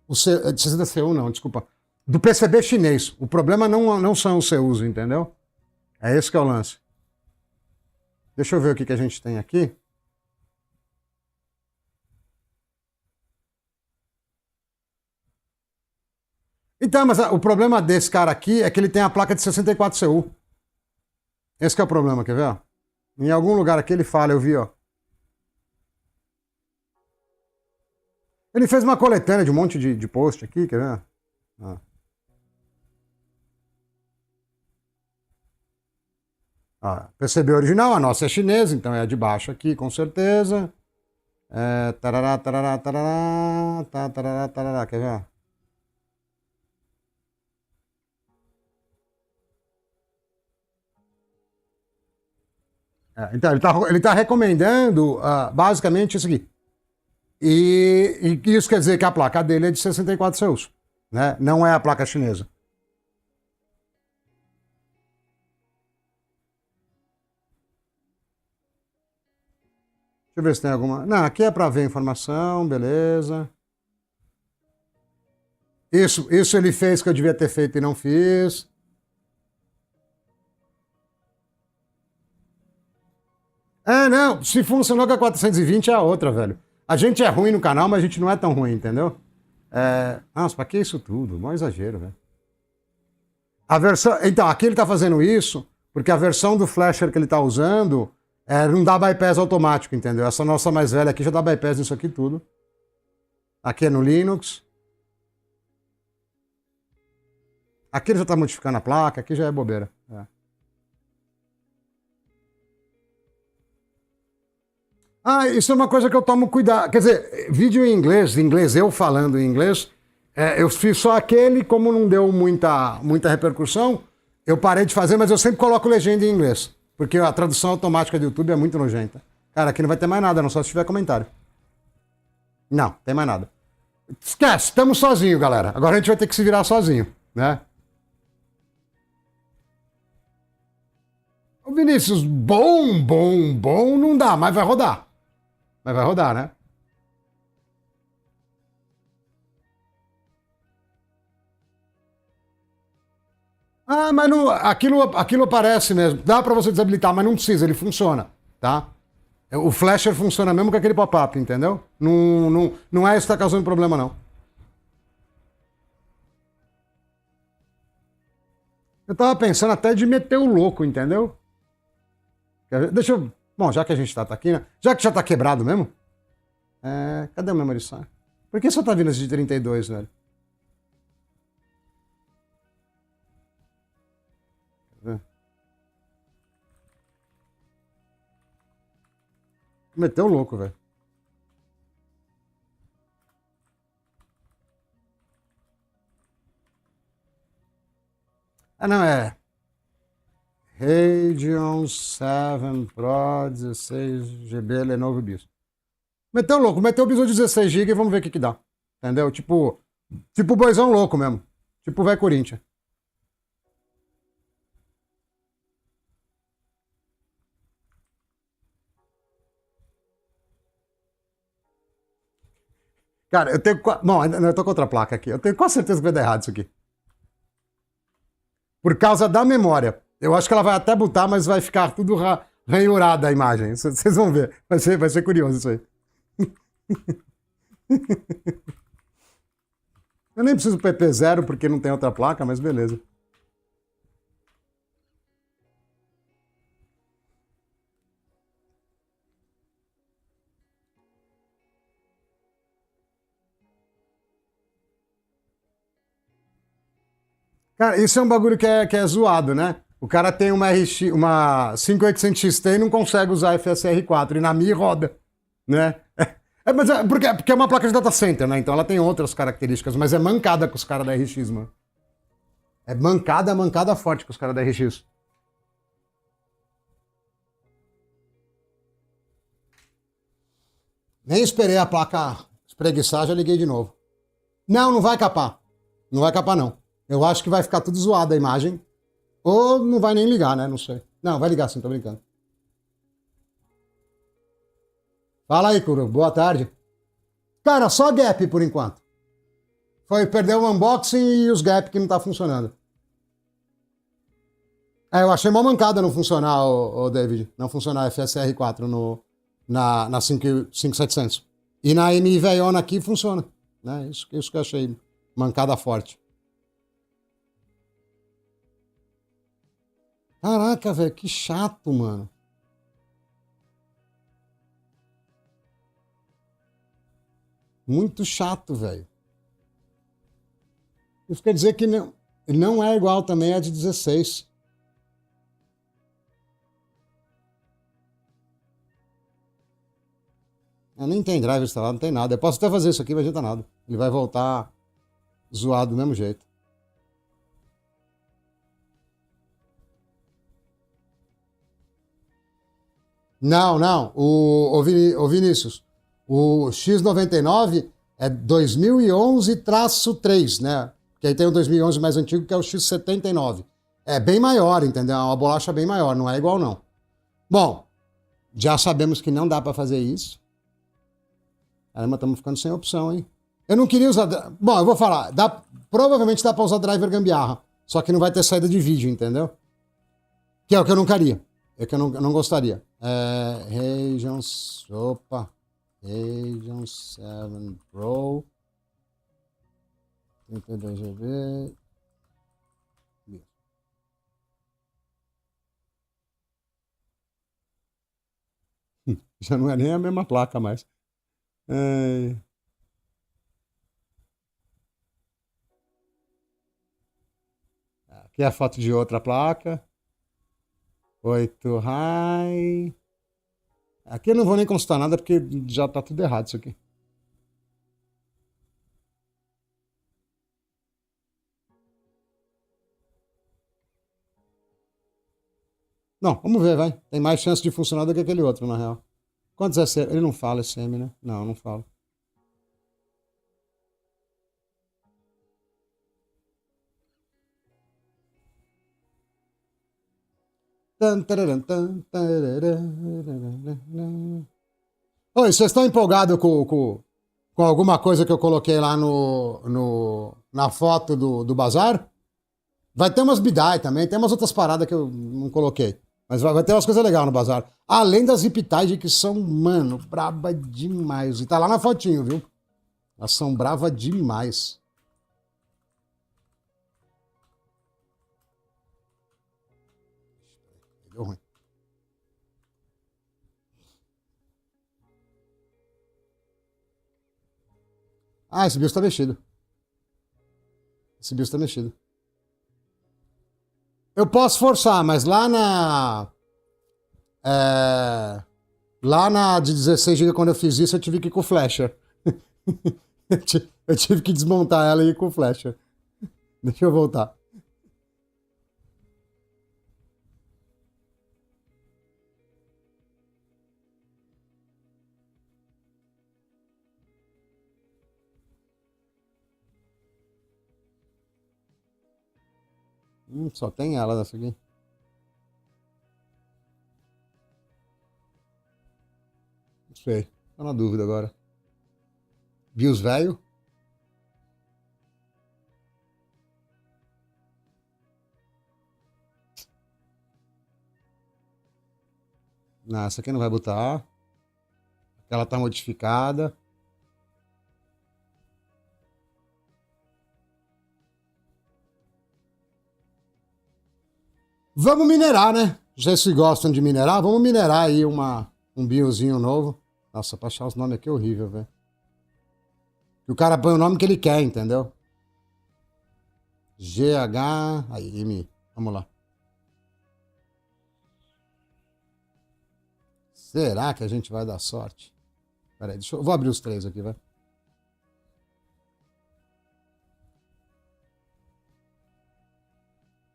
de 60 CU não, desculpa. Do PCB chinês. O problema não são os CUs, entendeu? É esse que é o lance. Deixa eu ver o que a gente tem aqui. Então, mas o problema desse cara aqui é que ele tem a placa de 64 CU. Esse que é o problema, quer ver? Ó? Em algum lugar aqui ele fala, eu vi, ó. Ele fez uma coletânea de um monte de post aqui, quer ver? Ah. PCB original, a nossa é chinesa, então é a de baixo aqui, com certeza. Tarará, tarará, tarará, tarará, tarará, quer ver? Então, ele tá recomendando basicamente isso aqui. E isso quer dizer que a placa dele é de 64 CUs, né? Não é a placa chinesa. Deixa eu ver se tem alguma... Não, aqui é para ver a informação, beleza. Isso ele fez que eu devia ter feito e não fiz. Não, se funcionou com a 420 é a outra, velho. A gente é ruim no canal, mas a gente não é tão ruim, entendeu? Nossa, pra que isso tudo? Mó exagero, velho. Então, aqui ele tá fazendo isso porque a versão do flasher que ele tá usando não dá bypass automático, entendeu? Essa nossa mais velha aqui já dá bypass nisso aqui tudo. Aqui é no Linux. Aqui ele já tá modificando a placa, aqui já é bobeira. Isso é uma coisa que eu tomo cuidado. Quer dizer, vídeo em inglês, eu falando em inglês, eu fiz só aquele, como não deu muita repercussão, eu parei de fazer, mas eu sempre coloco legenda em inglês. Porque a tradução automática do YouTube é muito nojenta. Cara, aqui não vai ter mais nada, não só se tiver comentário. Não, tem mais nada. Esquece, estamos sozinhos, galera. Agora a gente vai ter que se virar sozinho, né? Vinícius, bom, não dá, mas vai rodar. Mas vai rodar, né? Ah, mas não, aquilo aparece mesmo. Dá pra você desabilitar, mas não precisa, ele funciona, tá? O flasher funciona mesmo com aquele pop-up, entendeu? Não é isso que tá causando problema, não. Eu tava pensando até de meter o louco, entendeu? Deixa eu. Bom, já que a gente tá aqui, né? Já que já tá quebrado mesmo. Cadê o memory side? Por que só tá vindo esse de 32, velho? Meteu o louco, velho. Ah, não, é. Radeon 7 Pro 16 GB Lenovo Bis. Meteu o louco, meteu o biso 16 GB e vamos ver o que dá. Entendeu? Tipo boizão louco mesmo. Tipo vai Corinthians. Cara, eu tenho. Bom, eu tô com outra placa aqui. Eu tenho quase certeza que vai dar errado isso aqui. Por causa da memória. Eu acho que ela vai até botar, mas vai ficar tudo ranhurada a imagem. Vocês vão ver. Vai ser curioso isso aí. Eu nem preciso PP0 porque não tem outra placa, mas beleza. Cara, isso é um bagulho que é zoado, né? O cara tem uma 5800 XT e não consegue usar FSR4. E na Mi roda, né? Porque é uma placa de data center, né? Então ela tem outras características, mas é mancada com os caras da RX, mano. É mancada forte com os caras da RX. Nem esperei a placa espreguiçar, já liguei de novo. Não vai capar. Não vai capar, não. Eu acho que vai ficar tudo zoado a imagem. Ou não vai nem ligar, né? Não sei. Não, vai ligar sim, tô brincando. Fala aí, Kuro. Boa tarde. Cara, só gap por enquanto. Perdeu o unboxing e os gap que não tá funcionando. Eu achei uma mancada não funcionar, o David. Não funcionar FSR4 na 5700. E na MI velhona aqui funciona. Né? Isso que eu achei mancada forte. Caraca, velho, que chato, mano. Muito chato, velho. Isso quer dizer que não é igual também a de 16. Nem tem driver instalado, não tem nada. Eu posso até fazer isso aqui, não adianta nada. Ele vai voltar zoado do mesmo jeito. Não. O Vinícius, o X99 é 2011-3, né? Que aí tem o 2011 mais antigo, que é o X79. É bem maior, entendeu? É uma bolacha bem maior, não é igual não. Bom, já sabemos que não dá para fazer isso. Caramba, estamos ficando sem opção, hein? Eu não queria usar. Bom, eu vou falar. Provavelmente dá para usar driver gambiarra. Só que não vai ter saída de vídeo, entendeu? Que é o que eu não queria. É que eu não gostaria. Regions. Opa. Region 7 Pro. 32 GB. Já não é nem a mesma placa mais. Aqui é a foto de outra placa. 8 high. Aqui eu não vou nem consultar nada porque já tá tudo errado isso aqui. Não, vamos ver, vai. Tem mais chance de funcionar do que aquele outro, na real. Quantos SM? Ele não fala SM, né? Não fala. Oi, vocês estão empolgados com alguma coisa que eu coloquei lá na foto do bazar? Vai ter umas bidai também, tem umas outras paradas que eu não coloquei. Mas vai ter umas coisas legais no bazar. Além das Riptide, que são, mano, braba demais. E tá lá na fotinho, viu? Elas são brava demais. Deu ruim. Ah, esse bicho tá mexido. Esse bicho tá mexido. Eu posso forçar, mas lá na de 16 GB, quando eu fiz isso, eu tive que ir com o flasher. Eu tive que desmontar ela e ir com o flasher. Deixa eu voltar. Só tem ela nessa aqui. Não sei. Tô na dúvida agora. Bios velho? Não, essa aqui não vai botar. Ela tá modificada. Vamos minerar, né? Já se gostam de minerar, vamos minerar aí um biozinho novo. Nossa, pra achar os nomes aqui é horrível, velho. O cara põe o nome que ele quer, entendeu? GH. Aí, M. Vamos lá. Será que a gente vai dar sorte? Pera aí, vou abrir os três aqui, vai.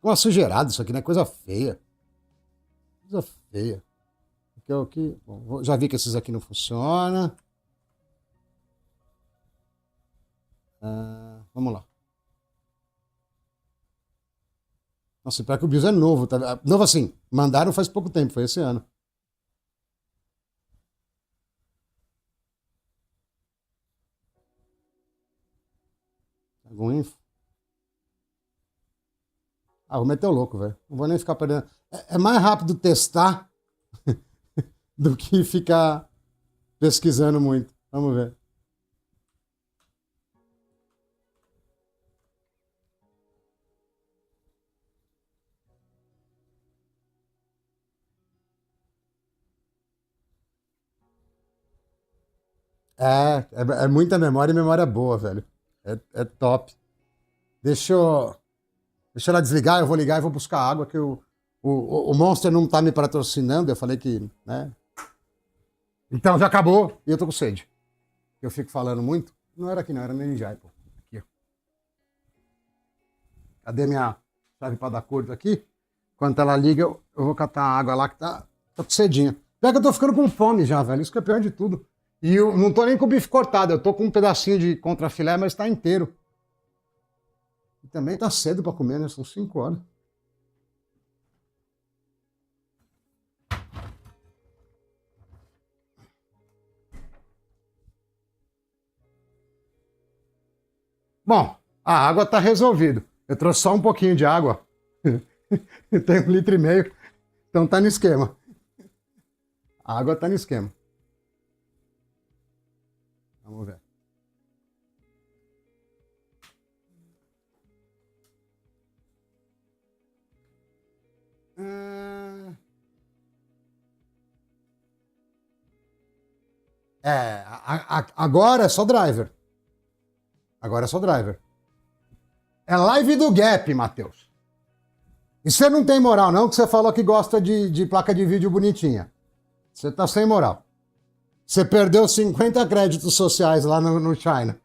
Uma sujeirada isso aqui, né? Coisa feia. Coisa feia. Bom, já vi que esses aqui não funcionam. Vamos lá. Nossa, pior que o BIOS é novo. Tá? Novo assim, mandaram faz pouco tempo, foi esse ano. Algum info? Ah, vou meter o louco, velho. Não vou nem ficar perdendo. É mais rápido testar do que ficar pesquisando muito. Vamos ver. É muita memória e memória boa, velho. É top. Deixa eu, deixa ela desligar, eu vou ligar e vou buscar água, que o Monster não tá me patrocinando, eu falei que, né? Então já acabou e eu tô com sede. Eu fico falando muito. Não era aqui não, era no Ninjai, pô. Aqui, ó. Cadê minha chave pra dar curto aqui? Quando ela liga, eu vou catar a água lá que tá com cedinha. Pior que eu tô ficando com fome já, velho. Isso que é pior de tudo. E eu não tô nem com o bife cortado, eu tô com um pedacinho de contrafilé, mas tá inteiro. E também tá cedo pra comer, né? São 5 horas. Bom, a água tá resolvido. Eu trouxe só um pouquinho de água. Tem 1,5 litro. Então tá no esquema. A água tá no esquema. Vamos ver. Agora é só driver. Agora é só driver. É live do Gap, Matheus. E você não tem moral, não, que você falou que gosta de placa de vídeo bonitinha. Você tá sem moral. Você perdeu 50 créditos sociais lá no China.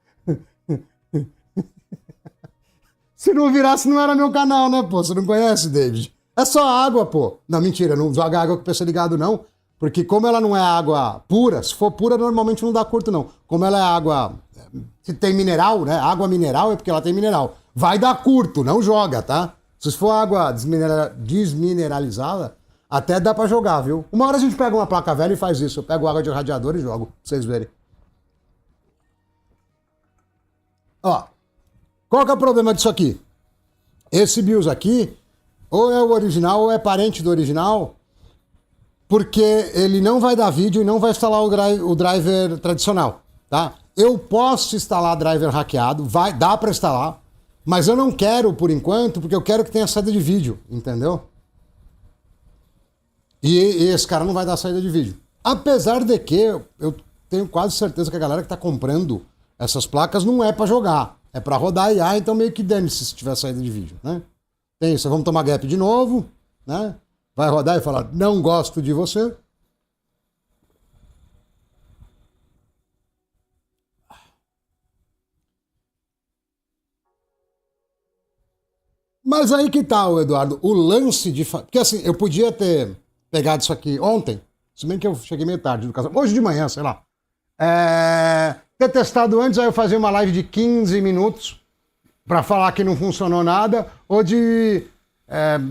Se não virasse, não era meu canal, né, pô? Você não conhece, David? É só água, pô. Não, mentira, não joga água com o PC ligado, não. Porque como ela não é água pura, se for pura, normalmente não dá curto, não. Como ela é água... Se tem mineral, né? Água mineral é porque ela tem mineral. Vai dar curto, não joga, tá? Se for água desmineralizada, Até dá pra jogar, viu? Uma hora a gente pega uma placa velha e faz isso. Eu pego água de radiador e jogo, pra vocês verem. Ó, qual que é o problema disso aqui? Esse BIOS aqui, ou é o original ou é parente do original, porque ele não vai dar vídeo e não vai instalar o driver tradicional, tá? Eu posso instalar driver hackeado, dá pra instalar, mas eu não quero por enquanto, porque eu quero que tenha saída de vídeo, entendeu? E esse cara não vai dar saída de vídeo. Apesar de que eu tenho quase certeza que a galera que tá comprando essas placas não é pra jogar, é pra rodar IA, então meio que dane-se se tiver saída de vídeo, né? Tem isso, vamos tomar gap de novo, né? Vai rodar e falar, não gosto de você. Mas aí que tá, Eduardo, o lance de... Porque assim, eu podia ter pegado isso aqui ontem, se bem que eu cheguei meio tarde do casamento, hoje de manhã, sei lá. Ter testado antes, aí eu fazia uma live de 15 minutos pra falar que não funcionou nada, ou de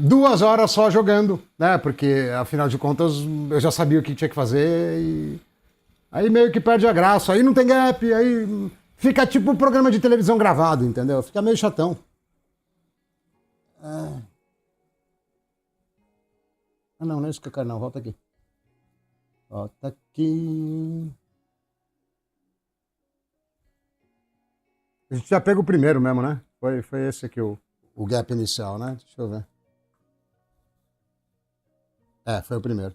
2 horas só jogando, né? Porque, afinal de contas, eu já sabia o que tinha que fazer e... Aí meio que perde a graça, aí não tem gap, aí fica tipo um programa de televisão gravado, entendeu? Fica meio chatão. Ah, não é isso que eu quero não, volta aqui. Volta aqui. A gente já pega o primeiro mesmo, né? Foi esse aqui o gap inicial, né? Deixa eu ver. Foi o primeiro.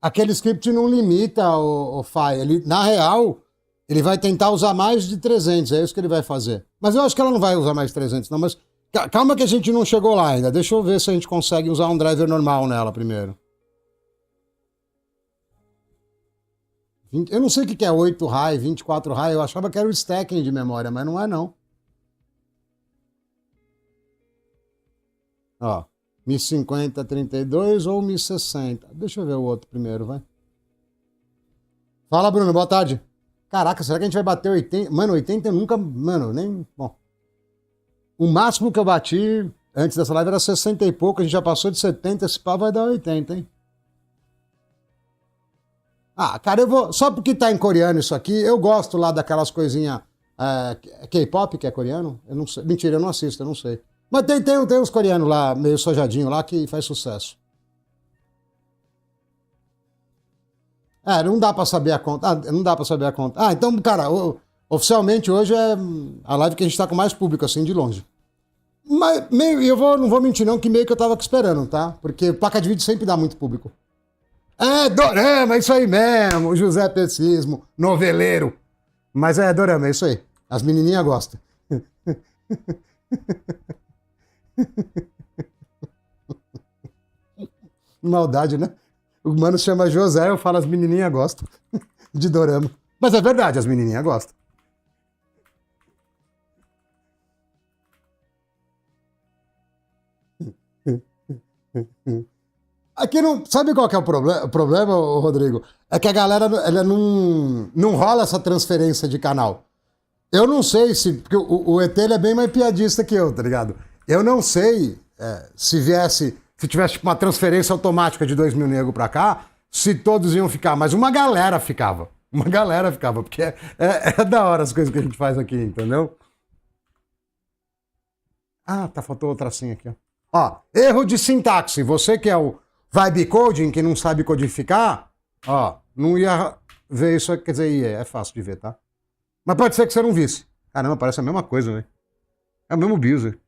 Aquele script não limita o file. Ele, na real, ele vai tentar usar mais de 300. É isso que ele vai fazer. Mas eu acho que ela não vai usar mais 300, não. Mas calma que a gente não chegou lá ainda. Deixa eu ver se a gente consegue usar um driver normal nela primeiro. Eu não sei o que é 8 RAI, 24 RAI. Eu achava que era o stacking de memória, mas não é não. Ó, 1050, 32 ou 1060. Deixa eu ver o outro primeiro, vai. Fala, Bruno, boa tarde. Caraca, será que a gente vai bater 80? Mano, 80 eu nunca... Mano, nem... Bom. O máximo que eu bati antes dessa live era 60 e pouco, a gente já passou de 70, esse pau vai dar 80, hein? Ah, cara, eu vou... Só porque tá em coreano isso aqui, eu gosto lá daquelas coisinhas... K-pop, que é coreano? Eu não sei. Mentira, eu não assisto, eu não sei. Mas tem uns coreanos lá, meio sojadinho lá, que faz sucesso. Não dá pra saber a conta. Não dá pra saber a conta. Então, cara, oficialmente hoje é a live que a gente tá com mais público, assim, de longe. Mas meio, não vou mentir não, que meio que eu tava esperando, tá? Porque placa de vídeo sempre dá muito público. Dorama, isso aí mesmo, José Pessismo, noveleiro. Mas Dorama, é isso aí. As menininhas gostam. Maldade, né? O mano chama José, eu falo as menininhas gostam de dorama. Mas é verdade, as menininhas gostam. Aqui não. Sabe qual que é o problema, Rodrigo? É que a galera ela não rola essa transferência de canal. Eu não sei se. Porque o ET ele é bem mais piadista que eu, tá ligado? Eu não sei se viesse. Se tivesse tipo, uma transferência automática de 2 mil negros pra cá, se todos iam ficar. Mas uma galera ficava. Uma galera ficava. Porque é da hora as coisas que a gente faz aqui, entendeu? Faltou outra senha aqui, ó. Ó, erro de sintaxe. Você que é o vibe coding, que não sabe codificar, ó, não ia ver isso, quer dizer, é fácil de ver, tá? Mas pode ser que você não visse. Caramba, parece a mesma coisa, velho. É o mesmo abuser.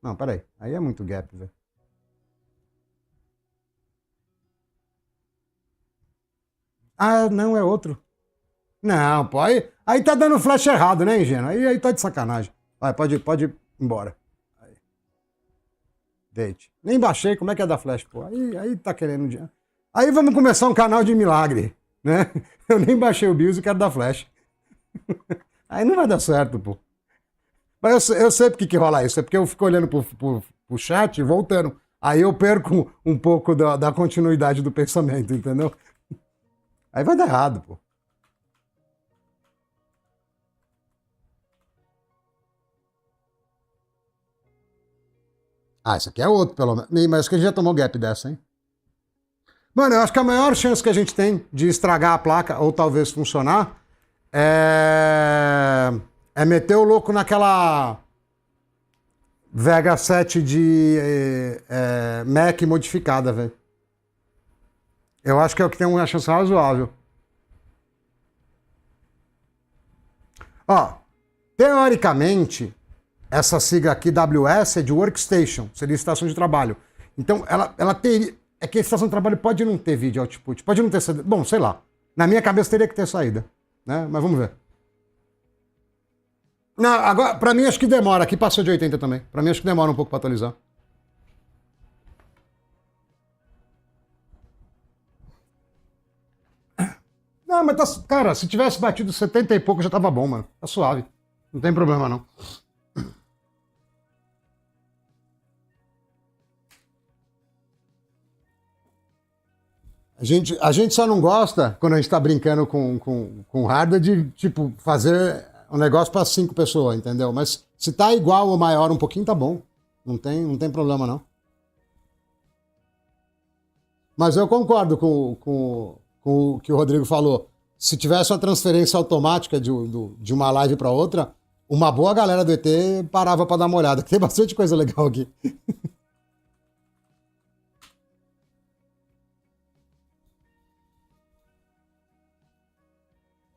Não, peraí. Aí é muito gap, velho. Não, é outro. Não, pô, aí tá dando flash errado, né, ingênuo? Aí tá de sacanagem. Vai, pode ir embora. Aí. Date. Nem baixei, como é que é da flash, pô? Aí tá querendo... Aí vamos começar um canal de milagre, né? Eu nem baixei o BIOS e quero dar flash. Aí não vai dar certo, pô. Mas eu sei porque que rola isso. É porque eu fico olhando pro chat e voltando. Aí eu perco um pouco da continuidade do pensamento, entendeu? Aí vai dar errado, pô. Ah, esse aqui é outro, pelo menos. Mas acho que a gente já tomou gap dessa, hein? Mano, eu acho que a maior chance que a gente tem de estragar a placa, ou talvez funcionar, é meter o louco naquela Vega 7 de Mac modificada, velho. Eu acho que é o que tem uma chance razoável. Ó, teoricamente, essa sigla aqui, WS, é de Workstation, seria estação de trabalho. Então, ela teria... É que a estação de trabalho pode não ter vídeo output, pode não ter saída. Bom, sei lá. Na minha cabeça teria que ter saída, né? Mas vamos ver. Não, agora, pra mim acho que demora. Aqui passou de 80 também. Pra mim acho que demora um pouco pra atualizar. Não, mas tá, cara, se tivesse batido 70 e pouco já tava bom, mano. Tá suave. Não tem problema, não. A gente só não gosta, quando a gente tá brincando com hardware, de, tipo, fazer um negócio para 5 pessoas, entendeu? Mas se tá igual ou maior um pouquinho, tá bom. Não tem problema, não. Mas eu concordo com o que o Rodrigo falou. Se tivesse uma transferência automática de uma live para outra, uma boa galera do ET parava para dar uma olhada, que tem bastante coisa legal aqui.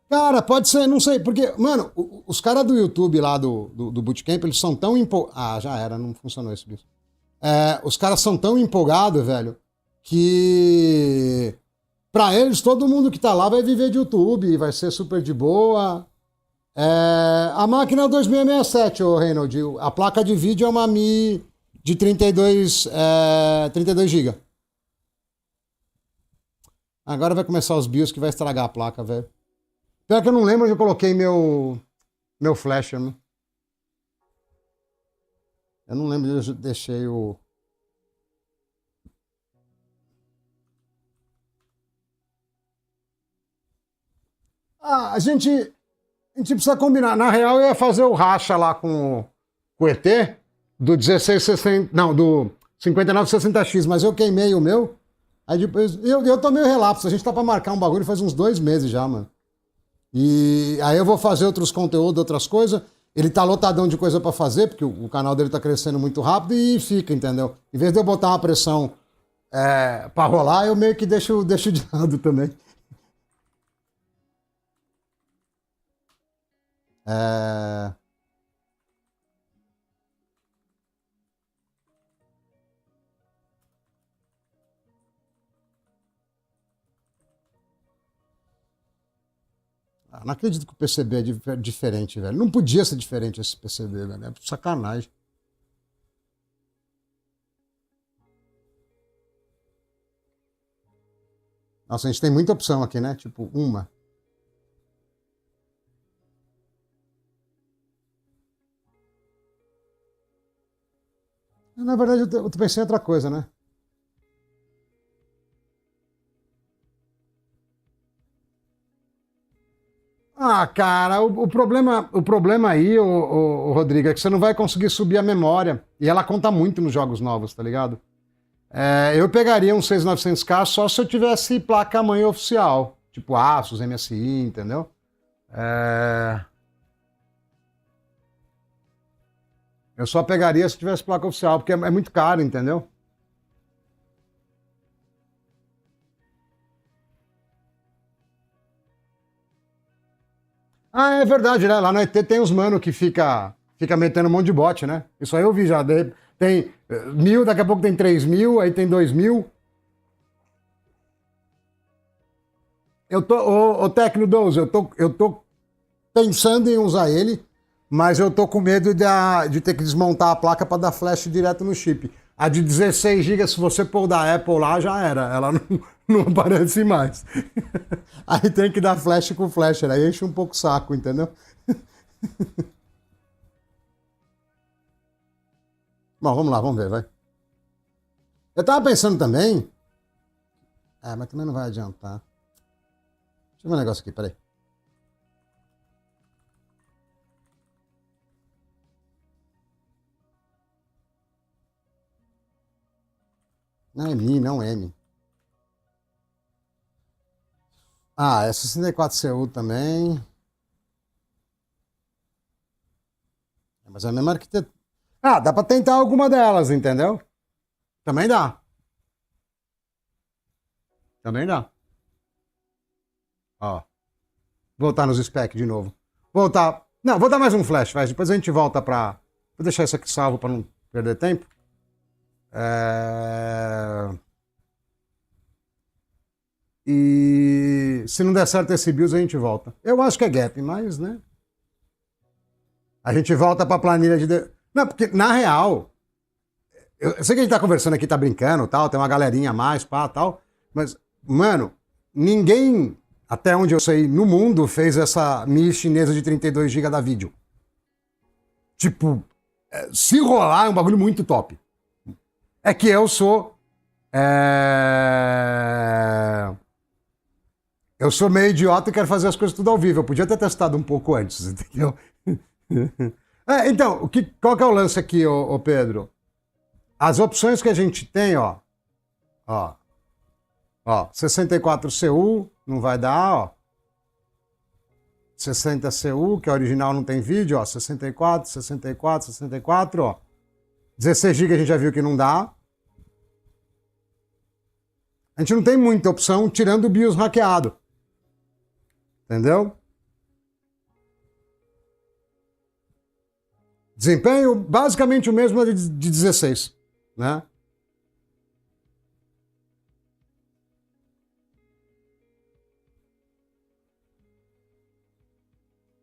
Cara, pode ser, não sei, porque, mano, os caras do YouTube lá do Bootcamp, eles são tão empolgados. Ah, já era, não funcionou esse bicho. Os caras são tão empolgados, velho, que pra eles, todo mundo que tá lá vai viver de YouTube, vai ser super de boa. A máquina é o 2667, ô Reynold, a placa de vídeo é uma Mi de 32 GB. Agora vai começar os BIOS que vai estragar a placa, velho. Pior que eu não lembro onde eu coloquei meu flasher, né? Eu não lembro onde eu deixei o... Ah, a gente precisa combinar. Na real, eu ia fazer o racha lá com o ET do 1660. Não, do 5960X, mas eu queimei o meu. Aí depois. Eu tô meio relapso. A gente tá pra marcar um bagulho faz uns 2 meses já, mano. E aí eu vou fazer outros conteúdos, outras coisas. Ele tá lotadão de coisa pra fazer, porque o canal dele tá crescendo muito rápido e fica, entendeu? Em vez de eu botar uma pressão pra rolar, eu meio que deixo de lado também. É... Não acredito que o PCB é diferente, velho. Não podia ser diferente esse PCB, velho. É sacanagem. Nossa, a gente tem muita opção aqui, né? Tipo, uma. Na verdade, eu tô pensando em outra coisa, né? Ah, cara, o problema aí, o Rodrigo, é que você não vai conseguir subir a memória. E ela conta muito nos jogos novos, tá ligado? Eu pegaria um 6900K só se eu tivesse placa-mãe oficial. Tipo Asus, MSI, entendeu? É, Eu só pegaria se tivesse placa oficial, porque é muito caro, entendeu? Ah, é verdade, né? Lá na ET tem os mano que fica metendo um monte de bot, né? Isso aí eu vi já. Tem 1.000, daqui a pouco tem 3.000, aí tem 2.000. Ô Tecno 12, eu tô pensando em usar ele, mas eu tô com medo de ter que desmontar a placa para dar flash direto no chip. A de 16 GB, se você pôr da Apple lá, já era. Ela não aparece mais. Aí tem que dar flash com flash, aí enche um pouco o saco, entendeu? Bom, vamos lá, vamos ver, vai. Eu tava pensando também. Mas também não vai adiantar. Deixa eu ver um negócio aqui, peraí. Não é Mi, não M. Ah, é 64CU também. Mas é a mesma arquitetura. Ah, dá pra tentar alguma delas, entendeu? Também dá. Também dá. Ó. Voltar nos specs de novo. Voltar. Não, vou dar mais um flash, vai. Depois a gente volta pra. Vou deixar isso aqui salvo pra não perder tempo. E se não der certo esse BIOS, a gente volta. Eu acho que é gap, mas, né? A gente volta pra planilha de. Não, porque na real. Eu sei que a gente tá conversando aqui, tá brincando tal, tem uma galerinha a mais, pá, tal. Mas, mano, ninguém, até onde eu sei, no mundo, fez essa Mi chinesa de 32 GB da vídeo. Tipo, se rolar é um bagulho muito top. É que eu sou. Eu sou meio idiota e quero fazer as coisas tudo ao vivo. Eu podia ter testado um pouco antes, entendeu? Então, qual que é o lance aqui, ô Pedro? As opções que a gente tem, ó. 64CU, não vai dar, ó. 60CU, que é original, não tem vídeo, ó. 64, ó. 16 GB a gente já viu que não dá. A gente não tem muita opção tirando o BIOS hackeado. Entendeu? Desempenho basicamente o mesmo de 16, né?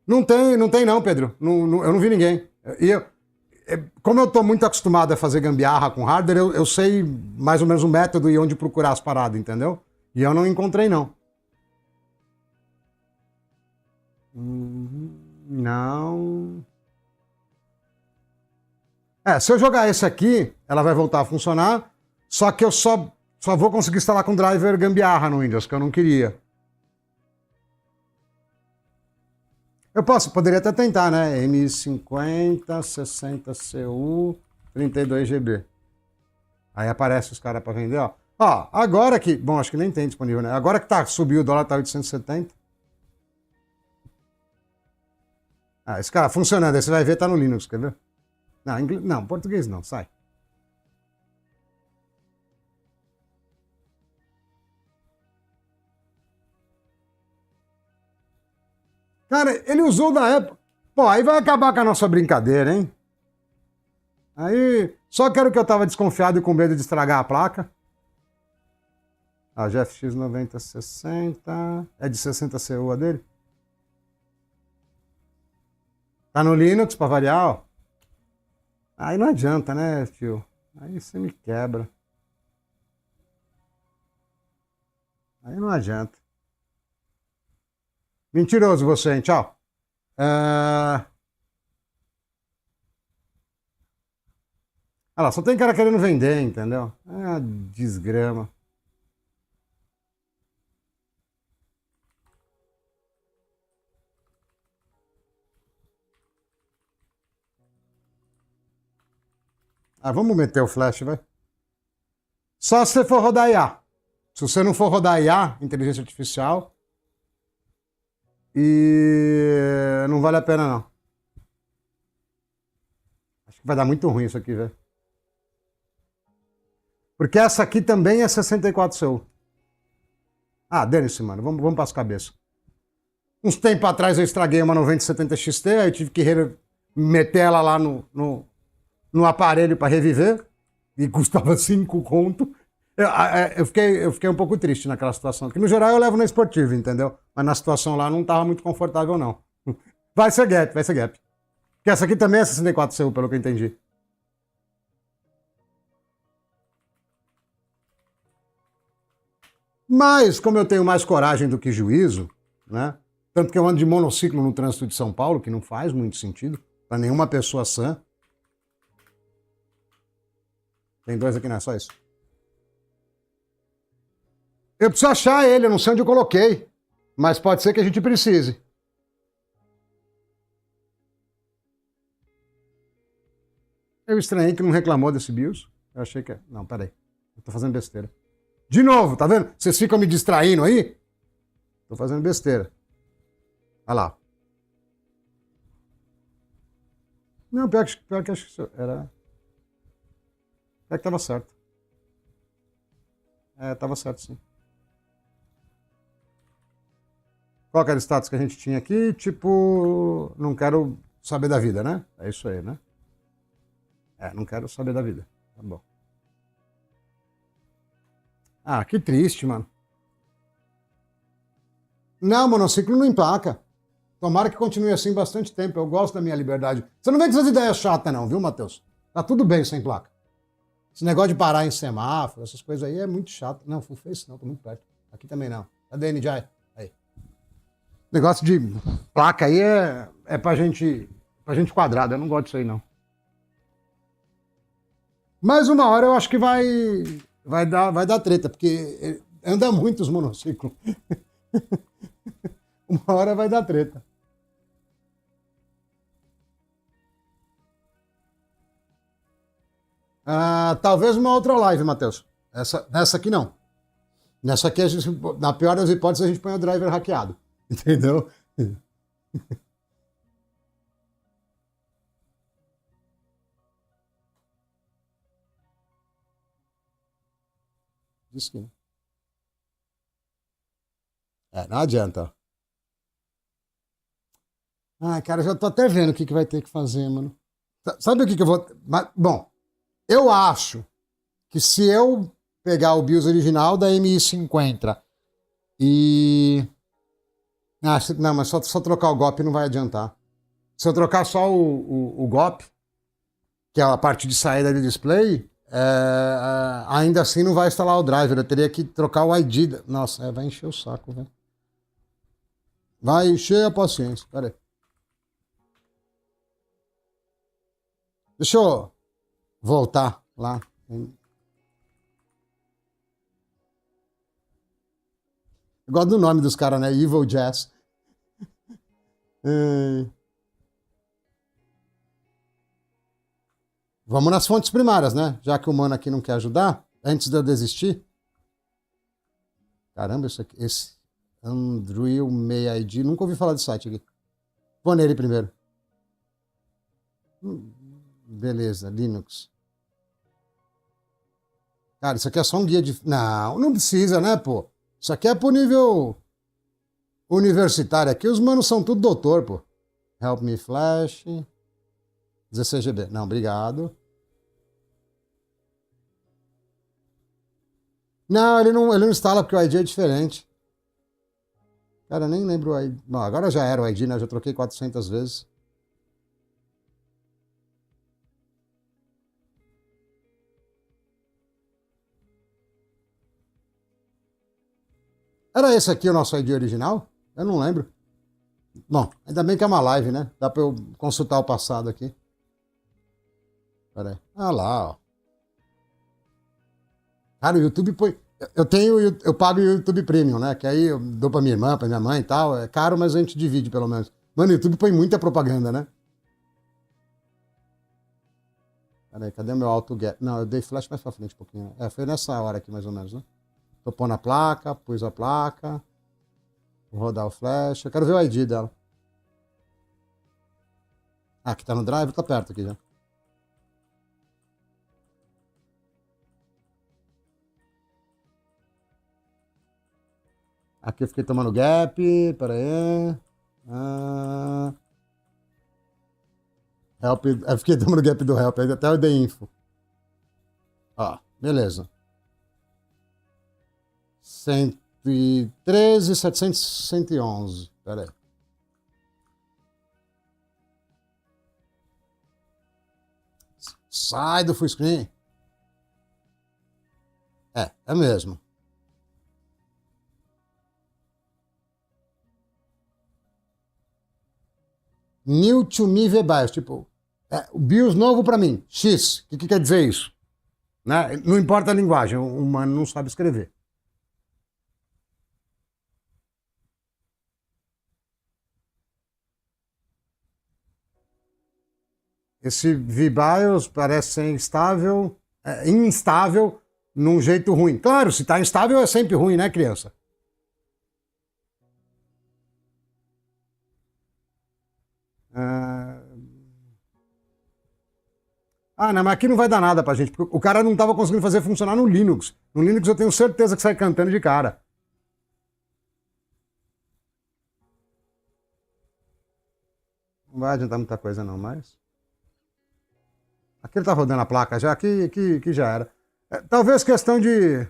Não tem não, Pedro. Eu não vi ninguém. Como eu estou muito acostumado a fazer gambiarra com hardware, eu sei mais ou menos o método e onde procurar as paradas, entendeu? E eu não encontrei, não. Não. Se eu jogar esse aqui, ela vai voltar a funcionar, só que eu só vou conseguir instalar com driver gambiarra no Windows, que eu não queria. Poderia até tentar, né? M50, 60CU, 32GB. Aí aparece os caras para vender, ó. Ó, agora que... Bom, acho que nem tem disponível, né? Agora que subiu, o dólar tá 870. Esse cara funcionando, aí você vai ver, tá no Linux, quer ver? Não, não, português não, sai. Cara, ele usou da época. Pô, aí vai acabar com a nossa brincadeira, hein? Aí, só quero que eu tava desconfiado e com medo de estragar a placa. A GFX 9060. É de 60CU a dele? Tá no Linux pra variar, ó. Aí não adianta, né, tio? Aí você me quebra. Aí não adianta. Mentiroso você, hein? Tchau. Olha lá, só tem cara querendo vender, entendeu? Desgrama. Vamos meter o flash, vai. Só se você for rodar IA. Se você não for rodar IA, inteligência artificial, e não vale a pena, não. Acho que vai dar muito ruim isso aqui, velho. Porque essa aqui também é 64CU. Dane-se, mano. Vamos para as cabeças. Uns tempos atrás eu estraguei uma 9070 XT, aí eu tive que meter ela lá no aparelho para reviver, e custava 5 conto. Eu fiquei um pouco triste naquela situação, porque no geral eu levo na esportiva, entendeu? Mas na situação lá não tava muito confortável, não. Vai ser gap. Porque essa aqui também é 64CU, pelo que eu entendi. Mas, como eu tenho mais coragem do que juízo, né? Tanto que eu ando de monociclo no trânsito de São Paulo, que não faz muito sentido para nenhuma pessoa sã. Tem dois aqui, não é só isso? Eu preciso achar ele, eu não sei onde eu coloquei. Mas pode ser que a gente precise. Eu estranhei que não reclamou desse BIOS. Eu achei que... Não, peraí. Eu tô fazendo besteira. De novo, tá vendo? Vocês ficam me distraindo aí? Tô fazendo besteira. Olha lá. Não, pior que acho que era... Pior que tava certo. É, tava certo sim. Qual que era o status que a gente tinha aqui? Tipo, não quero saber da vida, né? É isso aí, né? É, não quero saber da vida. Tá bom. Ah, que triste, mano. Não, monociclo não emplaca. Tomara que continue assim bastante tempo. Eu gosto da minha liberdade. Você não vem com essas ideias chatas, não, viu, Matheus? Tá tudo bem sem placa. Esse negócio de parar em semáforo, essas coisas aí é muito chato. Não, full face não, tô muito perto. Aqui também não. Cadê, NJ? Aí. Negócio de placa aí é pra gente quadrada. Eu não gosto disso aí, não. Mas uma hora eu acho que vai dar treta, porque anda muito os monociclos. Uma hora vai dar treta. Ah, talvez uma outra live, Matheus. Nessa aqui não. Nessa aqui, na pior das hipóteses, a gente põe o driver hackeado. Entendeu? Diz que não. É, não adianta. Ah, cara, já tô até vendo o que vai ter que fazer, mano. Sabe o que eu vou. Bom, eu acho que se eu pegar o BIOS original da MI50 e. Ah, não, mas só trocar o GOP não vai adiantar. Se eu trocar só o GOP, que é a parte de saída do display, ainda assim não vai instalar o driver. Eu teria que trocar o ID. Nossa, vai encher o saco, velho. Vai encher a paciência. Pera aí. Deixa eu voltar lá. Eu gosto do nome dos caras, né? Evil Jazz. Vamos nas fontes primárias, né? Já que o mano aqui não quer ajudar, antes de eu desistir. Caramba, esse Andrew May ID, nunca ouvi falar desse site aqui. Vou nele primeiro. Beleza, Linux. Cara, isso aqui é só um guia de. Não precisa, né, pô? Isso aqui é pro nível universitário. Aqui os manos são tudo doutor, pô. Help me Flash. 16 GB. Não, obrigado. Não, ele não instala porque o ID é diferente. Cara, eu nem lembro o ID. Bom, agora já era o ID, né? Eu já troquei 400 vezes. Era esse aqui o nosso ID original? Eu não lembro. Bom, ainda bem que é uma live, né? Dá pra eu consultar o passado aqui. Pera aí. Ah lá, ó. Cara, o YouTube põe. Eu pago o YouTube Premium, né? Que aí eu dou pra minha irmã, pra minha mãe e tal. É caro, mas a gente divide pelo menos. Mano, o YouTube põe muita propaganda, né? Peraí, cadê o meu AutoGet? Não, eu dei flash mais pra frente um pouquinho. É, foi nessa hora aqui mais ou menos, né? Tô pondo a placa, pus a placa. Vou rodar o flash. Eu quero ver o ID dela. Ah, aqui tá no drive, tá perto aqui já. Aqui eu fiquei tomando gap. Pera aí. Help, eu fiquei tomando gap do help, até eu dei info. Ó, beleza. 113, 700, 111. Pera aí. Sai do full screen. É mesmo. New to me VBIOS, tipo, o BIOS novo para mim, X. O que quer dizer isso? Né? Não importa a linguagem, o humano não sabe escrever. Esse VBIOS parece ser instável, num jeito ruim. Claro, se tá instável é sempre ruim, né, criança? Não, mas aqui não vai dar nada pra gente, porque o cara não tava conseguindo fazer funcionar no Linux. No Linux eu tenho certeza que sai cantando de cara. Não vai adiantar muita coisa não, mas... Aqui ele tá rodando a placa já, que já era. Talvez questão de...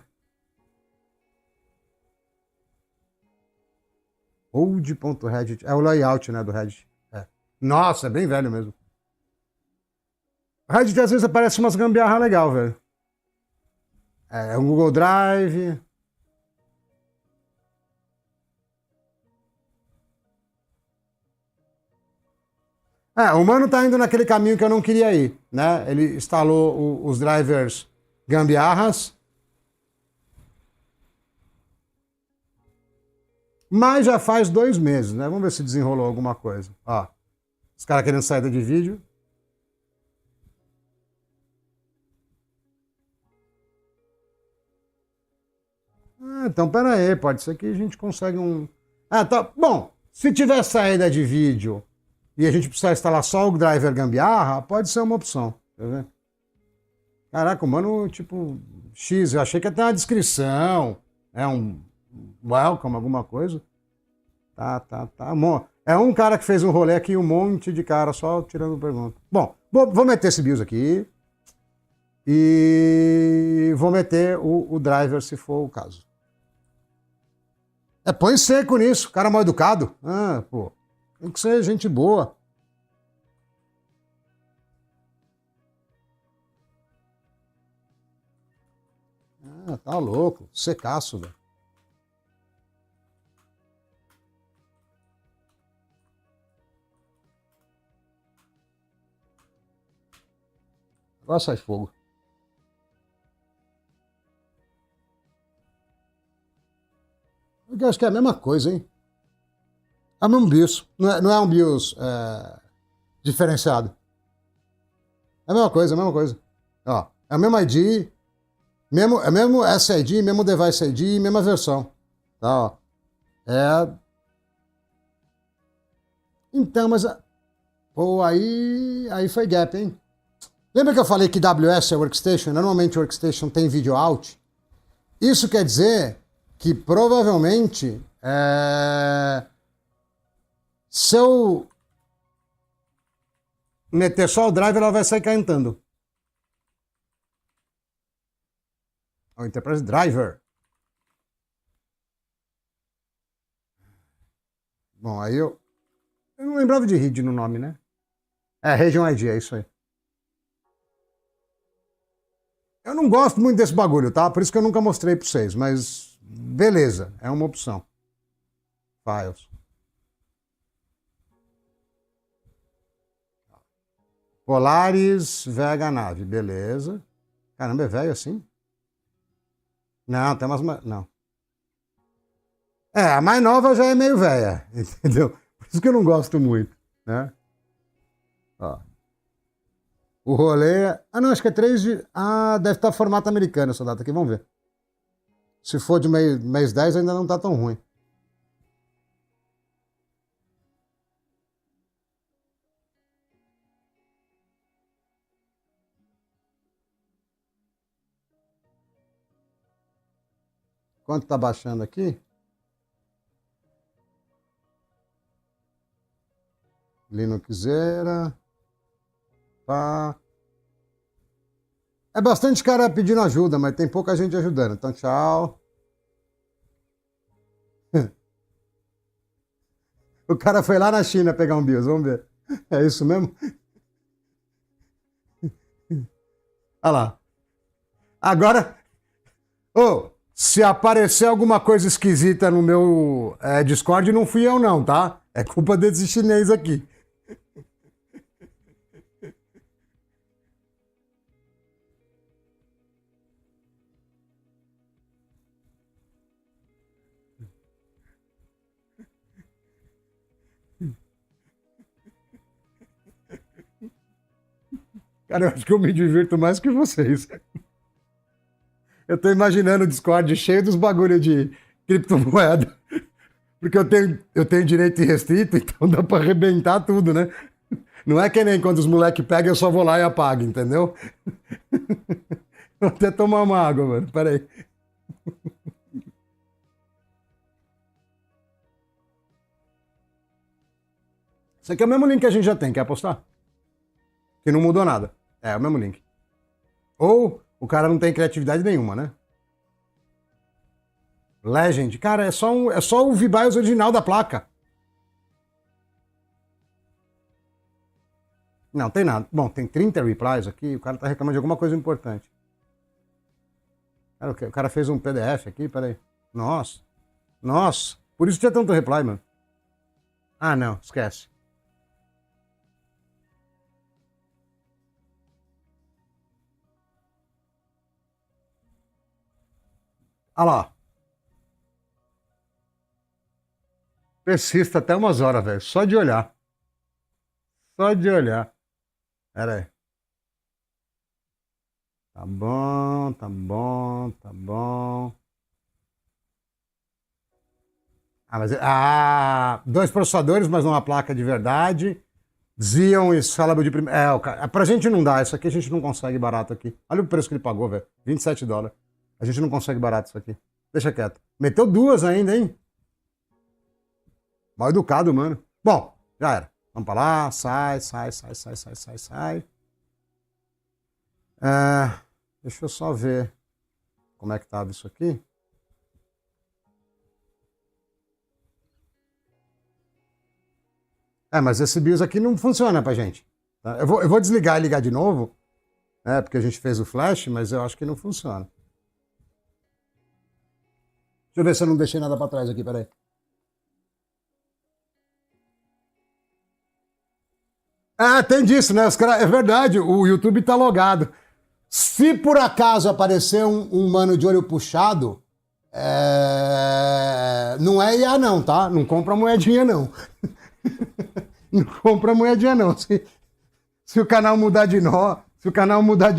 Old.reddit. É o layout, né, do Reddit. É. Nossa, é bem velho mesmo. O Reddit às vezes aparece umas gambiarra legal, velho. É um Google Drive. O mano tá indo naquele caminho que eu não queria ir, né? Ele instalou os drivers gambiarras, mas já faz 2 meses, né? Vamos ver se desenrolou alguma coisa. Ó, os caras querendo saída de vídeo. Então pera aí, pode ser que a gente consiga um... Tá. Bom, se tiver saída de vídeo e a gente precisar instalar só o driver gambiarra, pode ser uma opção, tá vendo? Caraca, o mano, tipo, X, eu achei que ia ter uma descrição, um welcome, alguma coisa. Tá. É um cara que fez um rolê aqui, um monte de cara só tirando pergunta. Bom, vou meter esse BIOS aqui e vou meter o driver se for o caso. Põe seco nisso, cara mal educado. Pô, tem que ser gente boa. Tá louco, secaço, velho. Agora sai fogo. Eu acho que é a mesma coisa, hein? É o mesmo BIOS. Não é um BIOS diferenciado. É a mesma coisa, é a mesma coisa. Ó, é o mesmo ID, é mesmo SID, mesmo Device ID, mesma versão. Tá, ó. Então, mas... Pô, aí foi gap, hein? Lembra que eu falei que WS é Workstation? Normalmente Workstation tem video out. Isso quer dizer que provavelmente se eu meter só o driver, ela vai sair cantando. O Enterprise Driver. Bom, aí eu não lembrava de RID no nome, né? Region ID, é isso aí. Eu não gosto muito desse bagulho, tá? Por isso que eu nunca mostrei pra vocês, mas beleza, é uma opção. Files. Polaris Vega Nave, beleza. Caramba, é velho assim? Não, tem umas... Não. A mais nova já é meio velha, entendeu? Por isso que eu não gosto muito, né? Ó. O rolê... não, acho que é 3 de... deve estar formato americano essa data aqui, vamos ver. Se for de mês 10 ainda não tá tão ruim. Quanto tá baixando aqui? Linuxera. Pá. É bastante cara pedindo ajuda, mas tem pouca gente ajudando. Então, tchau. O cara foi lá na China pegar um BIOS, vamos ver. É isso mesmo? Olha lá. Agora, se aparecer alguma coisa esquisita no meu Discord, não fui eu não, tá? É culpa desse chinês aqui. Cara, eu acho que eu me divirto mais que vocês. Eu tô imaginando o Discord cheio dos bagulho de criptomoeda. Porque eu tenho direito restrito, então dá pra arrebentar tudo, né? Não é que nem quando os moleques pegam, eu só vou lá e apago, entendeu? Vou até tomar uma água, mano. Pera aí. Esse aqui é o mesmo link que a gente já tem, quer apostar? Que não mudou nada. É o mesmo link. Ou o cara não tem criatividade nenhuma, né? Legend. Cara, é só o V-BIOS original da placa. Não, tem nada. Bom, tem 30 replies aqui, o cara tá reclamando de alguma coisa importante. Cara, o cara fez um PDF aqui, peraí. Nossa. Nossa. Por isso tinha tanto reply, mano. Ah, não, esquece. Ah lá. Persista até umas horas, velho. Só de olhar. Só de olhar. Pera aí. Tá bom, tá bom, tá bom. Dois processadores, mas não uma placa de verdade. Xeon e Celebi de primeira. Pra gente não dá. Isso aqui a gente não consegue barato aqui. Olha o preço que ele pagou, velho. $27. A gente não consegue barato isso aqui. Deixa quieto. Meteu duas ainda, hein? Mal educado, mano. Bom, já era. Vamos pra lá. Sai. Deixa eu só ver como é que tava isso aqui. Mas esse BIOS aqui não funciona pra gente. Tá? Eu vou desligar e ligar de novo, né? Porque a gente fez o flash, mas eu acho que não funciona. Deixa eu ver se eu não deixei nada pra trás aqui, peraí. Tem disso, né? É verdade, o YouTube tá logado. Se por acaso aparecer um mano de olho puxado, não é IA não, tá? Não compra moedinha não. Não compra moedinha não. Se o canal mudar de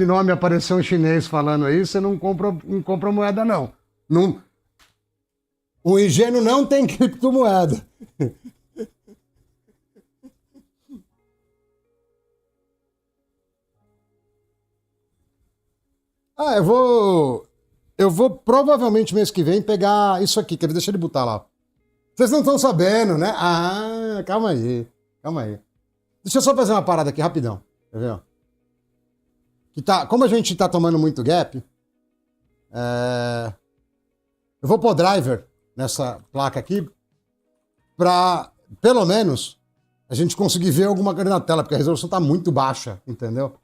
nome e aparecer um chinês falando aí, você não compra moeda não. O ingênuo não tem criptomoeda. Eu vou provavelmente mês que vem pegar isso aqui. Quer ver? Deixa ele botar lá. Vocês não estão sabendo, né? Calma aí. Calma aí. Deixa eu só fazer uma parada aqui rapidão. Quer ver? Como a gente tá tomando muito gap, eu vou pôr driver nessa placa aqui pra, pelo menos, a gente conseguir ver alguma coisa na tela, porque a resolução tá muito baixa, entendeu?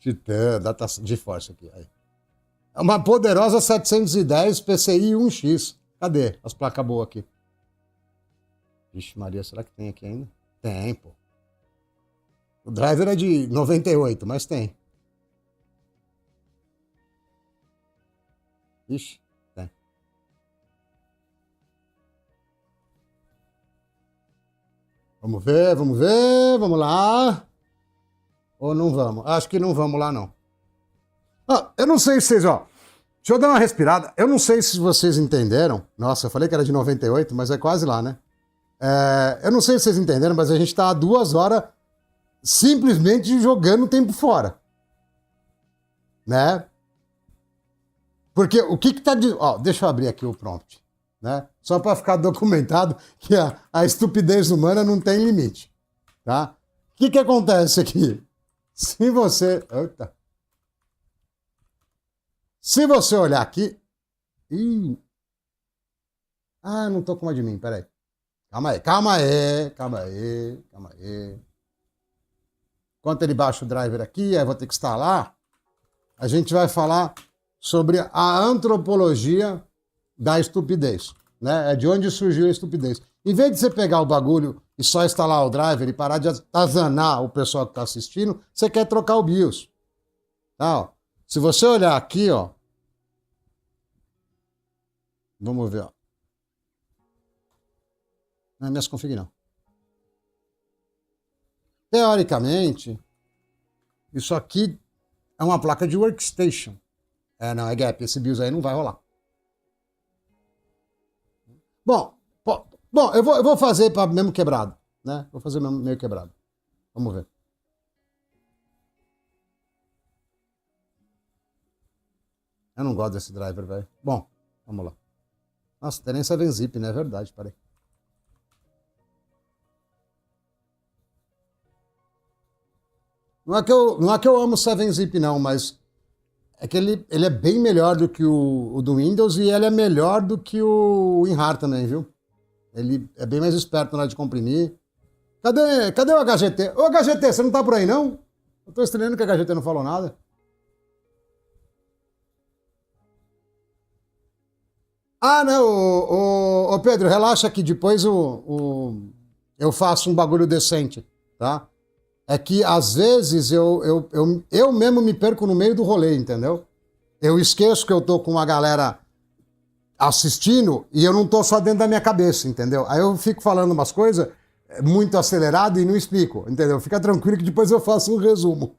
Titã, data de força aqui. Aí. É uma poderosa 710 PCI 1X. Cadê as placas boas aqui? Vixe Maria, será que tem aqui ainda? Tem, pô. O driver é de 98, mas tem. Ixi, tem. Vamos ver, vamos lá. Ou não vamos? Acho que não vamos lá, não. Eu não sei se vocês, deixa eu dar uma respirada. Eu não sei se vocês entenderam. Nossa, eu falei que era de 98, mas é quase lá, né? Eu não sei se vocês entenderam, mas a gente tá há 2 horas simplesmente jogando o tempo fora. Né? Porque o que tá de... deixa eu abrir aqui o prompt. Né? Só para ficar documentado que a estupidez humana não tem limite. Tá? O que acontece aqui? Se você... Eita. Se você olhar aqui... não tô com uma de mim, peraí. Calma aí. Enquanto ele baixa o driver aqui, aí vou ter que instalar, a gente vai falar sobre a antropologia da estupidez. Né? É de onde surgiu a estupidez. Em vez de você pegar o bagulho e só instalar o driver e parar de atazanar o pessoal que está assistindo, você quer trocar o BIOS. Tá, se você olhar aqui, vamos ver. Não é minhas config, não. teoricamente, isso aqui é uma placa de workstation. Não, é gap. Esse BIOS aí não vai rolar. Bom, eu vou fazer para mesmo quebrado, né? Vou fazer meio quebrado. Vamos ver. Eu não gosto desse driver, velho. Bom, vamos lá. Nossa, tem nem 7-zip, né? É verdade, parei. Não é que eu amo 7-zip, não, mas é que ele é bem melhor do que o do Windows e ele é melhor do que o WinRAR também, viu? Ele é bem mais esperto na hora de comprimir. Cadê o HGT? Ô, HGT, você não tá por aí, não? Eu tô estranhando que a HGT não falou nada. Ah, não, ô Pedro, relaxa que depois eu faço um bagulho decente, tá? É que às vezes eu mesmo me perco no meio do rolê, entendeu? Eu esqueço que eu tô com uma galera assistindo e eu não tô só dentro da minha cabeça, entendeu? Aí eu fico falando umas coisas muito acelerado e não explico, entendeu? Fica tranquilo que depois eu faço um resumo.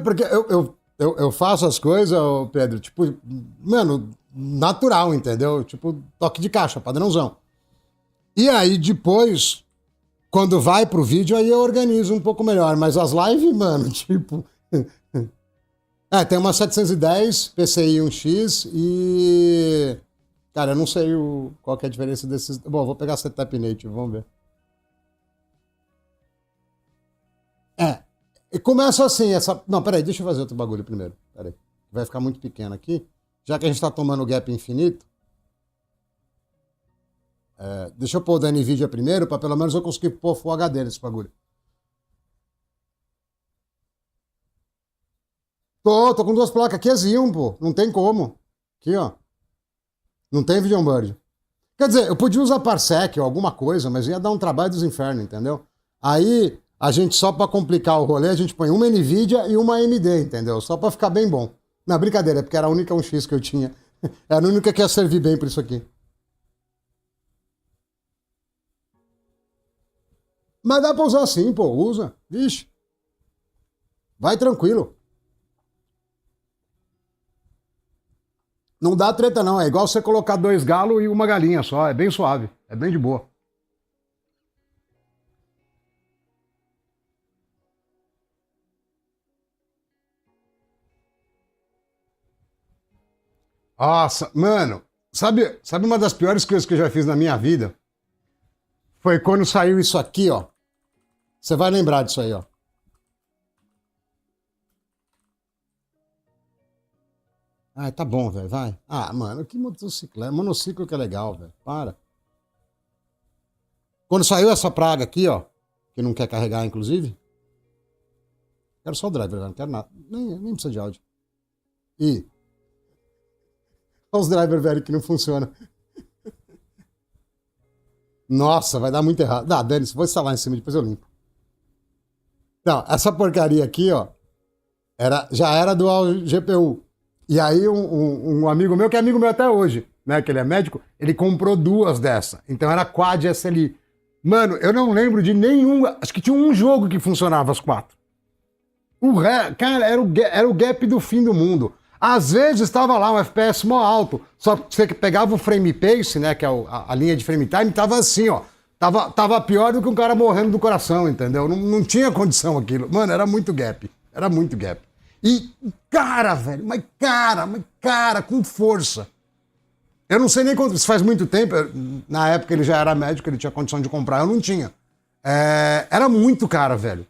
Porque eu faço as coisas, ô Pedro, tipo, mano, natural, entendeu? Tipo, toque de caixa, padrãozão. E aí depois, quando vai pro vídeo, aí eu organizo um pouco melhor. Mas as lives, mano, tipo. Tem uma 710 PCI 1X e. Cara, eu não sei qual que é a diferença desses. Bom, eu vou pegar Setup Native, vamos ver. É. E começa assim, essa. Não, peraí, deixa eu fazer outro bagulho primeiro. Peraí. Vai ficar muito pequeno aqui. Já que a gente tá tomando gap infinito. Deixa eu pôr o da NVIDIA primeiro, pra pelo menos eu conseguir pôr Full HD nesse bagulho. Tô com duas placas. Aqui é Xeon, pô. Não tem como. Aqui, ó. Não tem Videobird. Quer dizer, eu podia usar Parsec ou alguma coisa, mas ia dar um trabalho dos infernos, entendeu? Aí, a gente, só pra complicar o rolê, a gente põe uma NVIDIA e uma AMD, entendeu? Só pra ficar bem bom. Não, brincadeira, é porque era a única 1X que eu tinha. Era a única que ia servir bem pra isso aqui. Mas dá pra usar assim, pô. Usa. Vixe. Vai tranquilo. Não dá treta, não. É igual você colocar dois galos e uma galinha só. É bem suave. É bem de boa. Nossa, mano. Sabe uma das piores coisas que eu já fiz na minha vida? Foi quando saiu isso aqui, ó. Você vai lembrar disso aí, ó. Ah, tá bom, velho, vai. Ah, mano, que motocicleta. Monociclo que é legal, velho. Para. Quando saiu essa praga aqui, ó, que não quer carregar, inclusive, quero só o driver, velho, não quero nada. Nem precisa de áudio. E olha os drivers, velho, que não funcionam. Nossa, vai dar muito errado. Dá, Dani, se vou instalar em cima, depois eu limpo. Não, essa porcaria aqui, ó, já era dual GPU. E aí um amigo meu, que é amigo meu até hoje, né, que ele é médico, ele comprou duas dessa. Então era quad SLI. Mano, eu não lembro de nenhum. Acho que tinha um jogo que funcionava as quatro. Cara, era o gap do fim do mundo. Às vezes estava lá um FPS mó alto, só que você pegava o frame pace, né, que é a linha de frame time, tava assim, ó. Tava pior do que um cara morrendo do coração, entendeu? Não tinha condição aquilo. Mano, era muito gap. Era muito gap. E, cara, velho, mas cara, com força. Eu não sei nem quanto, isso faz muito tempo. Na época ele já era médico, ele tinha condição de comprar, eu não tinha. Era muito caro, velho.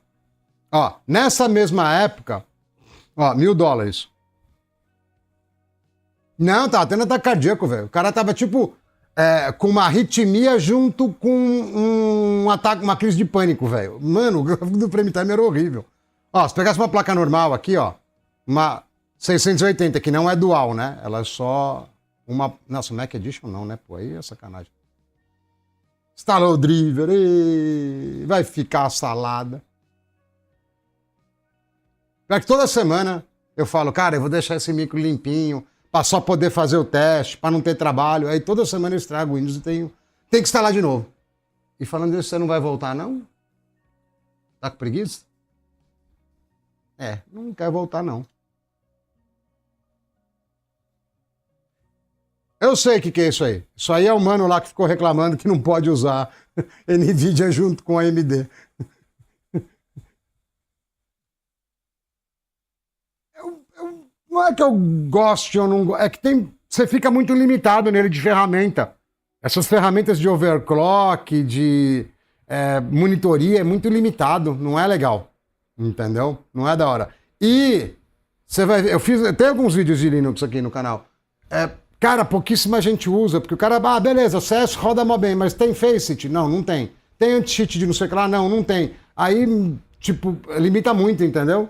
Ó, nessa mesma época, ó, $1.000. Não, tava tendo ataque cardíaco, velho. O cara tava tipo. com uma arritmia junto com um ataque, uma crise de pânico, velho. Mano, o gráfico do Frame Time era horrível. Ó, se pegasse uma placa normal aqui, ó, uma 680, que não é dual, né? Ela é só uma... Nossa, Mac Edition não, né? Pô, aí é sacanagem. Instalou o driver, e vai ficar a salada. Pior que toda semana eu falo, cara, eu vou deixar esse micro limpinho, para só poder fazer o teste, para não ter trabalho. Aí toda semana eu estrago o Windows e tem que instalar de novo. E falando isso, você não vai voltar, não? Tá com preguiça? Não quer voltar, não. Eu sei o que é isso aí. Isso aí é o mano lá que ficou reclamando que não pode usar NVIDIA junto com a AMD. Não é que eu goste ou não gosto, é que você fica muito limitado nele de ferramenta. Essas ferramentas de overclock, de monitoria, é muito limitado, não é legal. Entendeu? Não é da hora. E você vai ver, tem alguns vídeos de Linux aqui no canal. Cara, pouquíssima gente usa, porque o cara, beleza, CS roda mó bem, mas tem Faceit? Não, não tem. Tem anti-cheat de não sei o que lá? Não, não tem. Aí, tipo, limita muito, entendeu?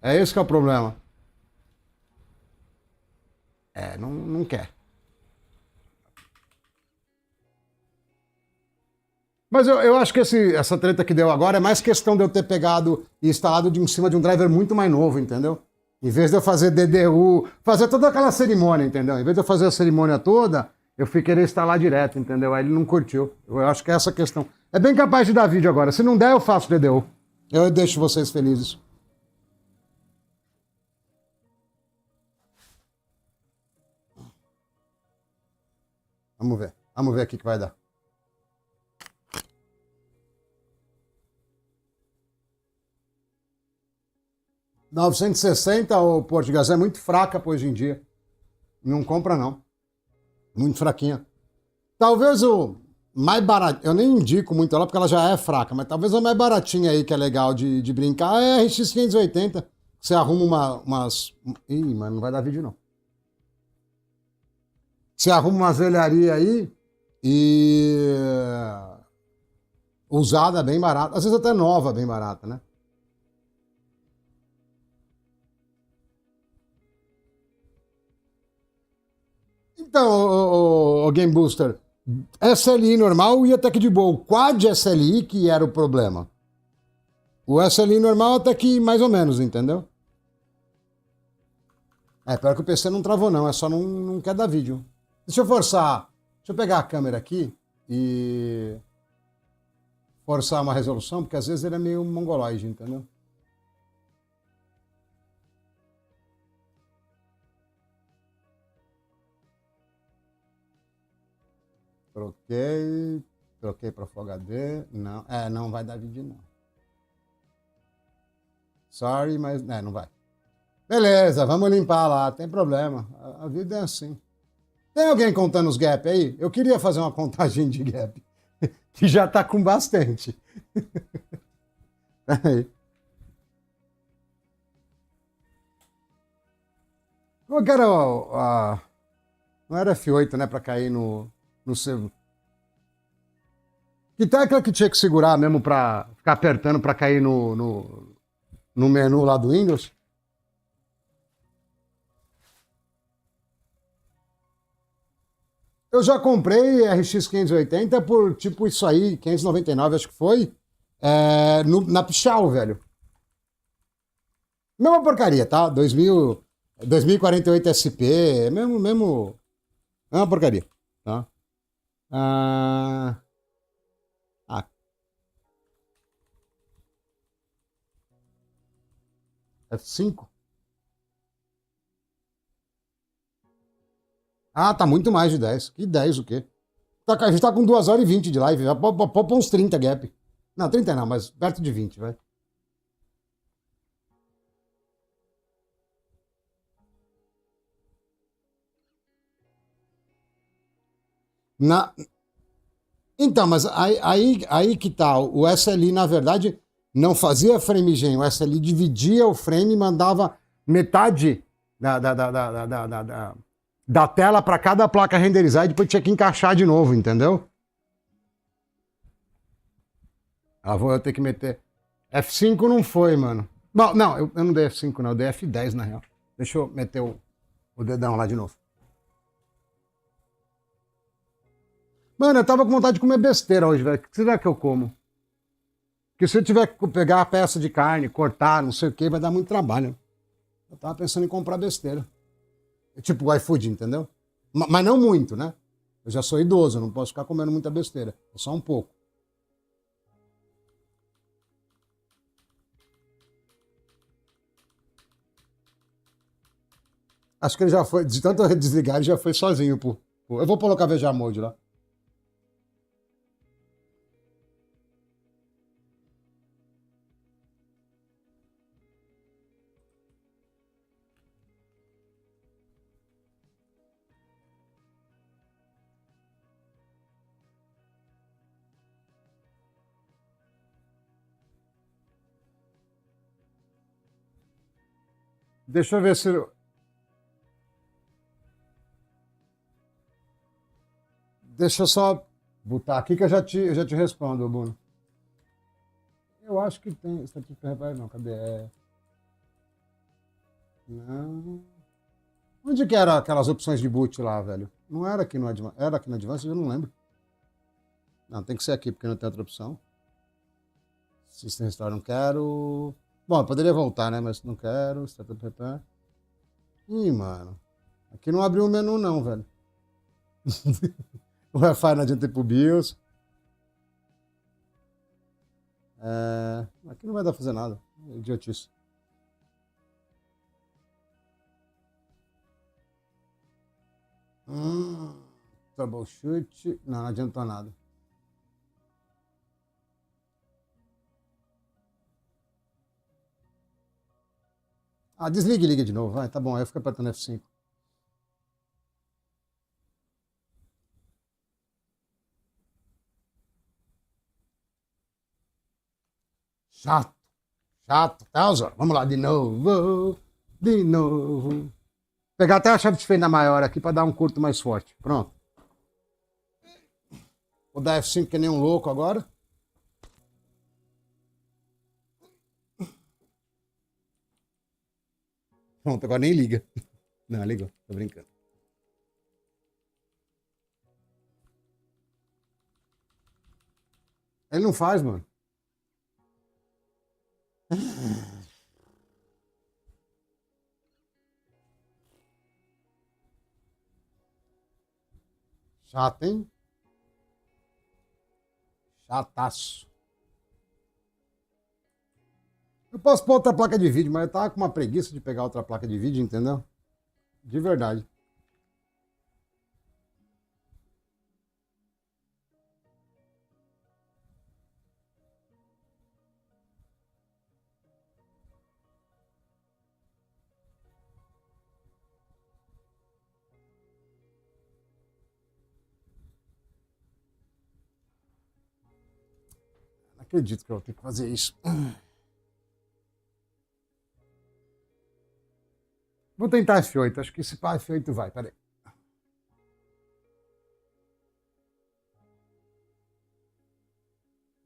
É esse que é o problema. Não quer. Mas eu acho que essa treta que deu agora é mais questão de eu ter pegado e instalado em cima de um driver muito mais novo, entendeu? Em vez de eu fazer DDU, fazer toda aquela cerimônia, entendeu? Em vez de eu fazer a cerimônia toda, eu fui querer instalar direto, entendeu? Aí ele não curtiu. Eu acho que é essa questão. É bem capaz de dar vídeo agora. Se não der, eu faço DDU. Eu deixo vocês felizes. Vamos ver. Vamos ver aqui que vai dar. R$960, ô Português, é muito fraca pra hoje em dia. Não compra, não. Muito fraquinha. Talvez o mais barato, eu nem indico muito ela porque ela já é fraca, mas talvez a mais baratinha aí que é legal de brincar é a RX 580. Você arruma umas... Ih, mas não vai dar vídeo, não. Você arruma umas velharias aí e... Usada bem barata. Às vezes até nova bem barata, né? Então, o Game Booster, SLI normal ia até que de boa. O Quad SLI que era o problema. O SLI normal até que mais ou menos, entendeu? Pior que o PC não travou não, é só não quer dar vídeo. Deixa eu forçar, deixa eu pegar a câmera aqui e forçar uma resolução, porque às vezes ele é meio mongoloide, entendeu? Troquei para Full HD, não, não vai dar vídeo não. Sorry, mas não vai. Beleza, vamos limpar lá, tem problema, a vida é assim. Tem alguém contando os gap aí? Eu queria fazer uma contagem de gap, que já tá com bastante. Peraí. Qual que era não era F8, né, para cair no seu... Que tecla que tinha que segurar mesmo para ficar apertando para cair no menu lá do Windows? Eu já comprei RX 580 por tipo isso aí, 599 acho que foi, na Pichau, velho. Mesma porcaria, tá? 2048 SP, mesma porcaria, tá? F5? Tá muito mais de 10. Que 10 o quê? A gente tá com 2h20 de live. Pode pôr uns 30 gap. Não, 30 não, mas perto de 20, vai. Então, mas aí que tá. O SLI, na verdade, não fazia frame gen. O SLI dividia o frame e mandava metade da tela para cada placa renderizar e depois tinha que encaixar de novo, entendeu? Vou eu ter que meter. F5 não foi, mano. Não, eu não dei F5, não. Eu dei F10 na real. Deixa eu meter o dedão lá de novo. Mano, eu tava com vontade de comer besteira hoje, velho. O que será que eu como? Porque se eu tiver que pegar a peça de carne, cortar, não sei o que, vai dar muito trabalho. Eu tava pensando em comprar besteira. Tipo o iFood, entendeu? Mas não muito, né? Eu já sou idoso, eu não posso ficar comendo muita besteira. É só um pouco. Acho que ele já foi, de tanto eu desligar, ele já foi sozinho, pô. Eu vou colocar Veja Mode lá. Deixa eu ver se. Deixa eu só botar aqui que eu já te respondo, Bruno. Eu acho que tem. Estatística repare, não, cadê? Não. Onde que era aquelas opções de boot lá, velho? Não era aqui no Advanced. Era aqui no Advanced, eu não lembro. Não, tem que ser aqui, porque não tem outra opção. System Restore, não quero. Bom, eu poderia voltar, né? Mas não quero. Startup Repair. Ih, mano. Aqui não abriu o menu, não, velho. O Wi-Fi não adianta ir pro BIOS. Aqui não vai dar pra fazer nada. Idiotice. Troubleshoot. Não adiantou nada. Desliga e liga de novo. Vai, tá bom. Aí eu fico apertando F5. Chato. Chato. Tá, Osório? Vamos lá, de novo. De novo. Pegar até a chave de fenda maior aqui para dar um curto mais forte. Pronto. Vou dar F5 que nem um louco agora. Pronto, agora nem liga. Não, ligou. Tô brincando. Ele não faz, mano. Chato, hein? Chataço. Eu posso pôr outra placa de vídeo, mas eu tava com uma preguiça de pegar outra placa de vídeo, entendeu? De verdade. Não acredito que eu vou ter que fazer isso. Vou tentar F8. Acho que esse pá F8 vai. Peraí.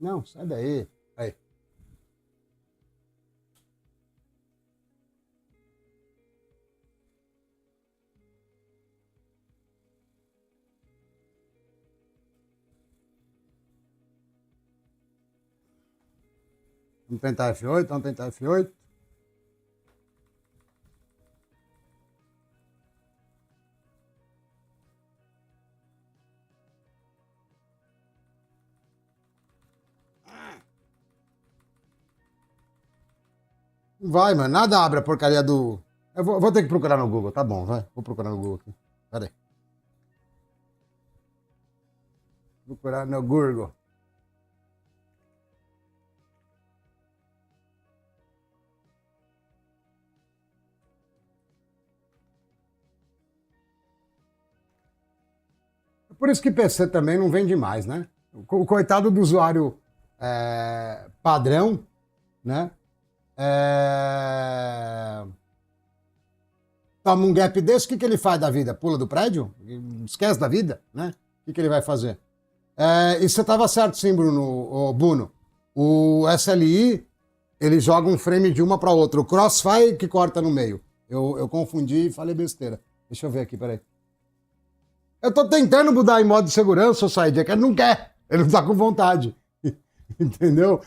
Não, sai daí. Aí. Vamos tentar F8, vamos tentar F8. Vai, mano. Nada abre a porcaria do. Eu vou ter que procurar no Google. Tá bom, vai. Vou procurar no Google aqui. Pera aí. Procurar no Google. Por isso que PC também não vende mais, né? O coitado do usuário padrão, né? toma um gap desse, o que ele faz da vida? Pula do prédio? Esquece da vida, né? O que ele vai fazer? E você estava certo, sim, Bruno. O SLI, ele joga um frame de uma para outra. O Crossfire que corta no meio. Eu confundi e falei besteira. Deixa eu ver aqui, peraí. Eu tô tentando mudar em modo de segurança, o Said, é que ele não quer. Ele não tá com vontade. Entendeu?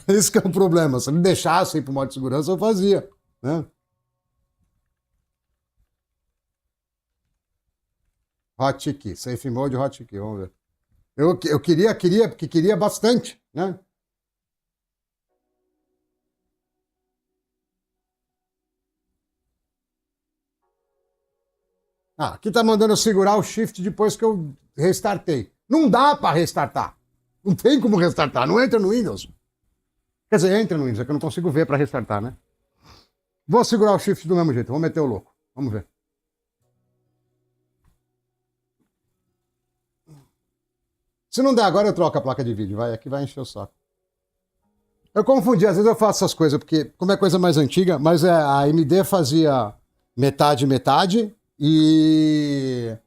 Esse que é o problema. Se ele deixasse ir pro modo de segurança, eu fazia, né? Hotkey, Safe Mode, Hotkey, vamos ver. Eu queria bastante, né? Aqui tá mandando eu segurar o Shift depois que eu restartei. Não dá para restartar. Não tem como restartar, não entra no Windows. Quer dizer, entra no Windows, é que eu não consigo ver para restartar, né? Vou segurar o Shift do mesmo jeito, vou meter o louco. Vamos ver. Se não der agora, eu troco a placa de vídeo, vai, aqui vai encher o saco. Eu confundi, às vezes eu faço essas coisas, porque como é coisa mais antiga, mas a AMD fazia metade, metade, e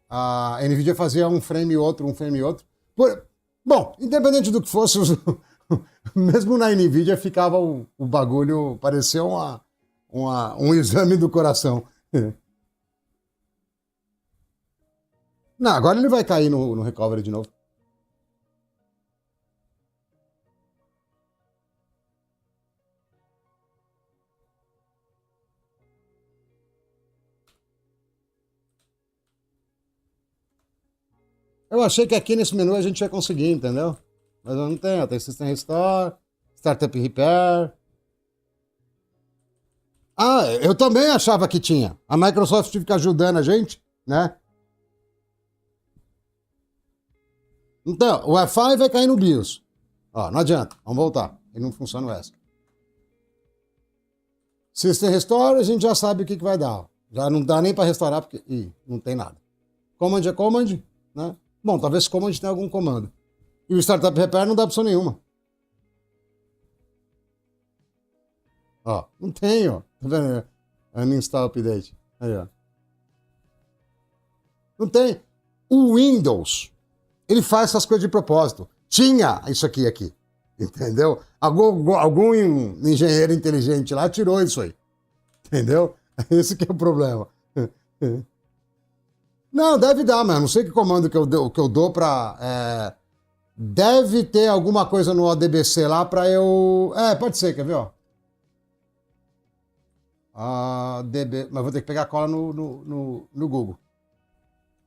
a NVIDIA fazia um frame e outro, um frame e outro. Bom, independente do que fosse, mesmo na NVIDIA ficava o bagulho, parecia um exame do coração. Não, agora ele vai cair no recovery de novo. Eu achei que aqui nesse menu a gente ia conseguir, entendeu? Mas eu não tenho. Tem System Restore, Startup Repair. Eu também achava que tinha. A Microsoft fica ajudando a gente, né? Então, o Wi-Fi vai cair no BIOS. Ó, não adianta. Vamos voltar. Ele não funciona o ESC. System Restore, a gente já sabe o que vai dar. Já não dá nem para restaurar, porque não tem nada. Command é Command, né? Bom, talvez Command tenha algum comando. E o Startup Repair não dá opção nenhuma. Ó, não tem, ó. Tá vendo? Uninstall Update. Aí, ó. Não tem. O Windows, ele faz essas coisas de propósito. Tinha isso aqui. Entendeu? Algum engenheiro inteligente lá tirou isso aí. Entendeu? Esse que é o problema. Não, deve dar, mas não sei que comando que eu dou pra... deve ter alguma coisa no ODBC lá pra eu... pode ser, quer ver, ó? Mas vou ter que pegar a cola no Google.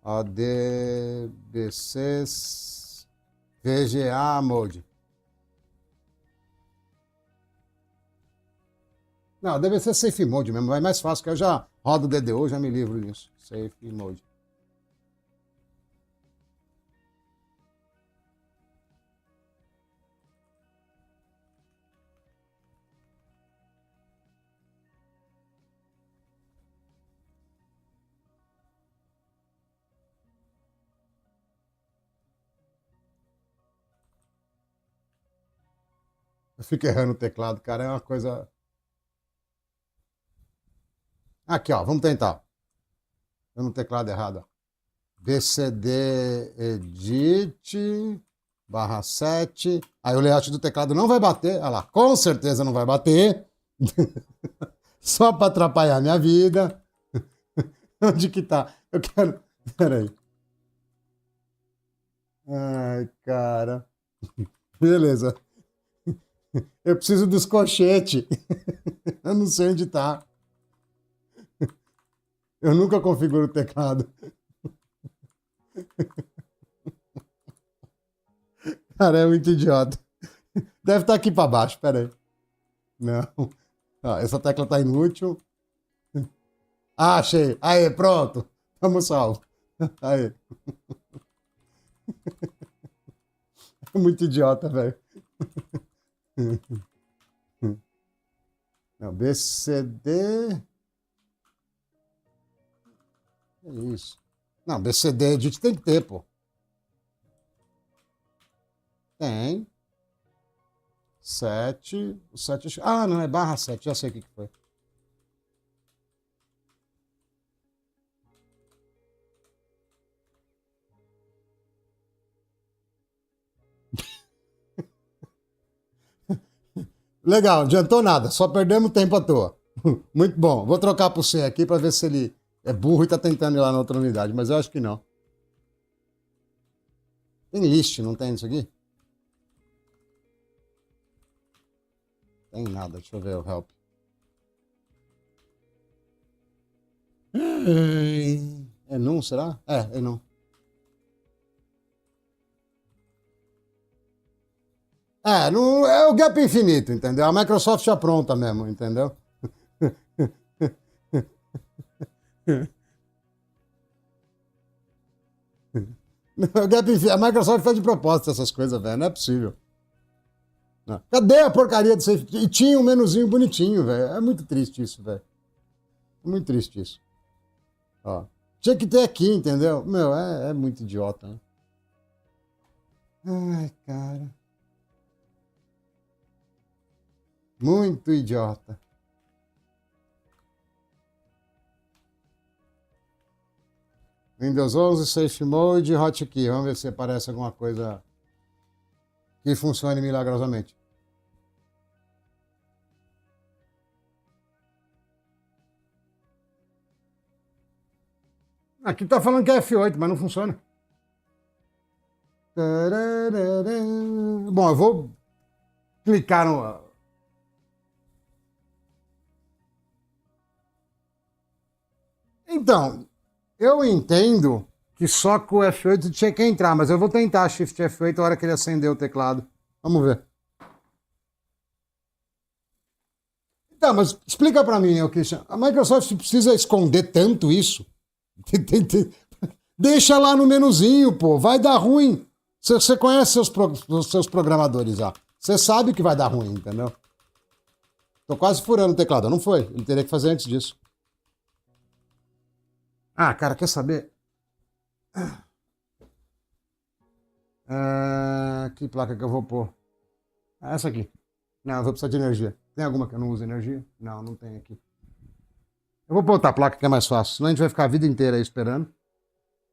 ODBC VGA Mode. Não, deve ser Safe Mode mesmo, vai mais fácil, que eu já rodo o DDO, já me livro disso. Safe Mode. Eu fico errando o teclado, cara, é uma coisa... Aqui, ó, vamos tentar. Eu no teclado errado, ó. BCD Edit /7. Aí o layout do teclado não vai bater. Olha lá, com certeza não vai bater. Só para atrapalhar a minha vida. Onde que tá? Eu quero... Peraí. Ai, cara. Beleza. Eu preciso dos colchetes. Eu não sei onde tá. Eu nunca configuro o teclado. Cara, é muito idiota. Deve estar aqui para baixo, peraí. Não. Essa tecla tá inútil. Achei. Aí, pronto. Vamos salvo. Aí. É muito idiota, velho. Não, BCD... É isso. Não, BCD Edit tem que ter, pô. Tem. 7. O 7... não, é /7. Já sei o que foi. Legal, não adiantou nada, só perdemos tempo à toa. Muito bom. Vou trocar pro C aqui pra ver se ele é burro e tá tentando ir lá na outra unidade, mas eu acho que não. Tem list, não tem isso aqui? Tem nada, deixa eu ver o help. É não, será? É não. Não é o gap infinito, entendeu? A Microsoft já pronta mesmo, entendeu? O gap infinito, a Microsoft faz de propósito essas coisas, velho, não é possível. Não. Cadê a porcaria do safe? E tinha um menuzinho bonitinho, velho. É muito triste isso, velho. É muito triste isso. Ó. Tinha que ter aqui, entendeu? Meu, é muito idiota, né? Ai, cara. Muito idiota. Windows 11, Safe Mode, Hotkey. Vamos ver se aparece alguma coisa que funcione milagrosamente. Aqui tá falando que é F8, mas não funciona. Bom, eu vou clicar no... Então, eu entendo que só com o F8 tinha que entrar, mas eu vou tentar Shift F8 a hora que ele acender o teclado. Vamos ver. Então, mas explica para mim, Christian. A Microsoft precisa esconder tanto isso? Deixa lá no menuzinho, pô. Vai dar ruim. Você conhece os seus programadores já. Você sabe que vai dar ruim, entendeu? Tô quase furando o teclado. Não foi. Ele teria que fazer antes disso. Ah, cara, quer saber? Que placa que eu vou pôr? Essa aqui. Não, eu vou precisar de energia. Tem alguma que eu não uso energia? Não, não tem aqui. Eu vou botar a placa que é mais fácil. Senão a gente vai ficar a vida inteira aí esperando.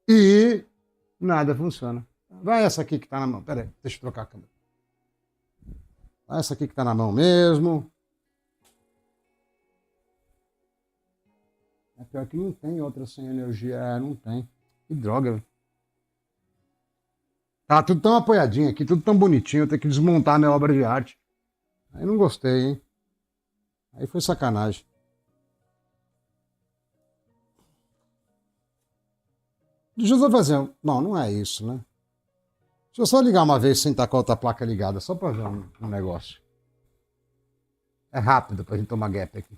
E nada funciona. Vai essa aqui que tá na mão. Pera aí, deixa eu trocar a câmera. Vai essa aqui que tá na mão mesmo. É pior que não tem outra sem energia. Não tem. Que droga, velho. Tá tudo tão apoiadinho aqui, tudo tão bonitinho. Eu tenho que desmontar a minha obra de arte. Aí não gostei, hein? Aí foi sacanagem. Deixa eu só fazer. Não, não é isso, né? Deixa eu só ligar uma vez sem estar com a outra placa ligada, só para ver um negócio. É rápido pra gente tomar gap aqui.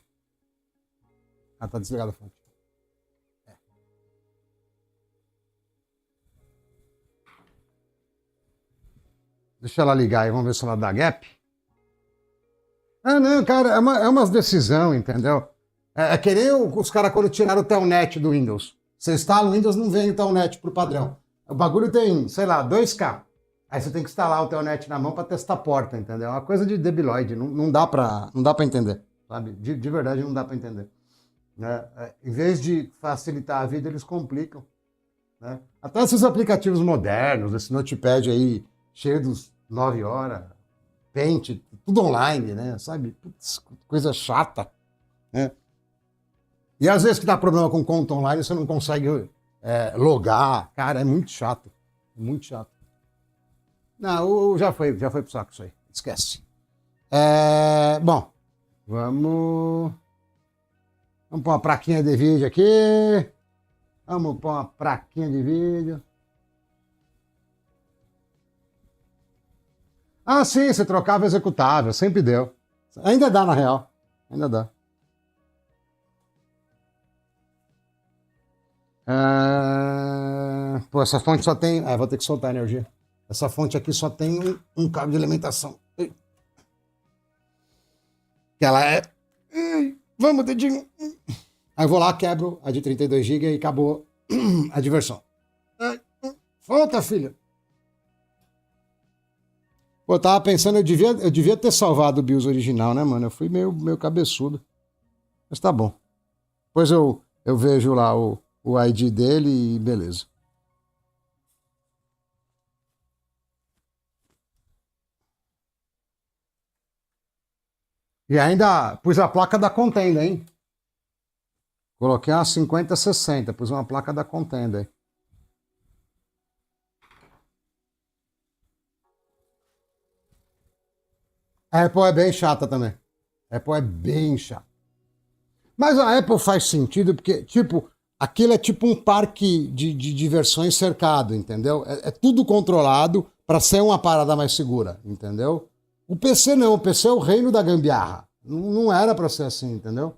Ah, tá desligada a fonte. Deixa ela ligar aí, vamos ver se ela dá gap. Ah, não, cara, é uma decisão, entendeu? É que nem os caras quando tiraram o Telnet do Windows. Você instala o Windows, não vem o Telnet pro padrão. O bagulho tem, sei lá, 2K. Aí você tem que instalar o Telnet na mão para testar a porta, entendeu? É uma coisa de debilóide, não dá para entender, sabe? De verdade não dá para entender. Né? Em vez de facilitar a vida, eles complicam. Né? Até esses aplicativos modernos, esse Notepad aí, cheio dos 9 horas, Paint, tudo online, né? Sabe? Putz, coisa chata. Né? E às vezes que dá problema com conta online, você não consegue logar. Cara, é muito chato. É muito chato. Não, já foi pro saco isso aí. Esquece. Bom, vamos pôr uma plaquinha de vídeo aqui. Vamos pôr uma plaquinha de vídeo. Ah, sim, você trocava executável, sempre deu. Ainda dá, na real. Ainda dá. Pô, essa fonte só tem... vou ter que soltar a energia. Essa fonte aqui só tem um cabo de alimentação. Que ela é... Vamos, dedinho. Aí eu vou lá, quebro a de 32 GB e acabou a diversão. Volta, filha. Pô, eu tava pensando, eu devia ter salvado o BIOS original, né, mano? Eu fui meio cabeçudo. Mas tá bom. Depois eu vejo lá o ID dele e beleza. E ainda pus a placa da contenda, hein? Coloquei uma 5060, pus uma placa da contenda aí. A Apple é bem chata também. A Apple é bem chata. Mas a Apple faz sentido porque, tipo, aquilo é tipo um parque de diversões cercado, entendeu? É tudo controlado para ser uma parada mais segura, entendeu? O PC não, o PC é o reino da gambiarra. Não era para ser assim, entendeu?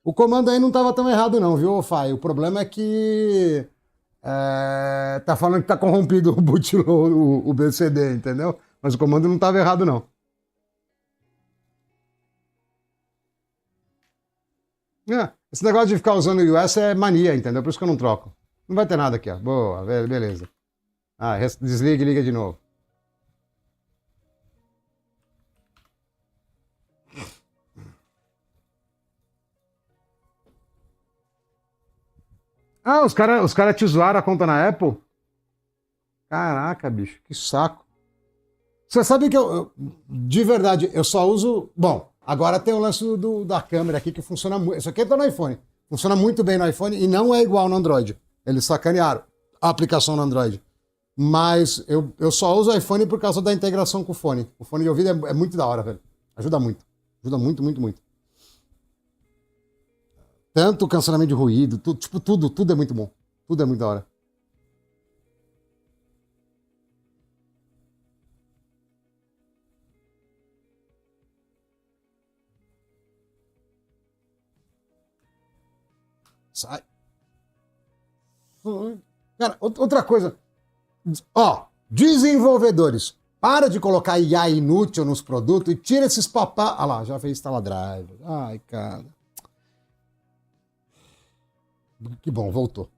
O comando aí não estava tão errado não, viu, Fai? O problema é que tá falando que tá corrompido o bootloader, o BCD, entendeu? Mas o comando não estava errado não. Esse negócio de ficar usando o US é mania, entendeu? Por isso que eu não troco. Não vai ter nada aqui, ó. Boa, beleza. Desliga e liga de novo. Os cara te zoaram a conta na Apple? Caraca, bicho, que saco. Você sabe que de verdade, eu só uso. Bom, agora tem o lance da câmera aqui que funciona muito. Isso aqui tá no iPhone. Funciona muito bem no iPhone e não é igual no Android. Eles sacanearam a aplicação no Android. Mas eu só uso o iPhone por causa da integração com o fone. O fone de ouvido é muito da hora, velho. Ajuda muito. Ajuda muito, muito, muito. Tanto o cancelamento de ruído, tudo é muito bom. Tudo é muito da hora. Sai. Cara, outra coisa. Ó, desenvolvedores, para de colocar IA inútil nos produtos e tira esses papá. Ah lá, já fez instalar driver. Ai, cara. Que bom, voltou.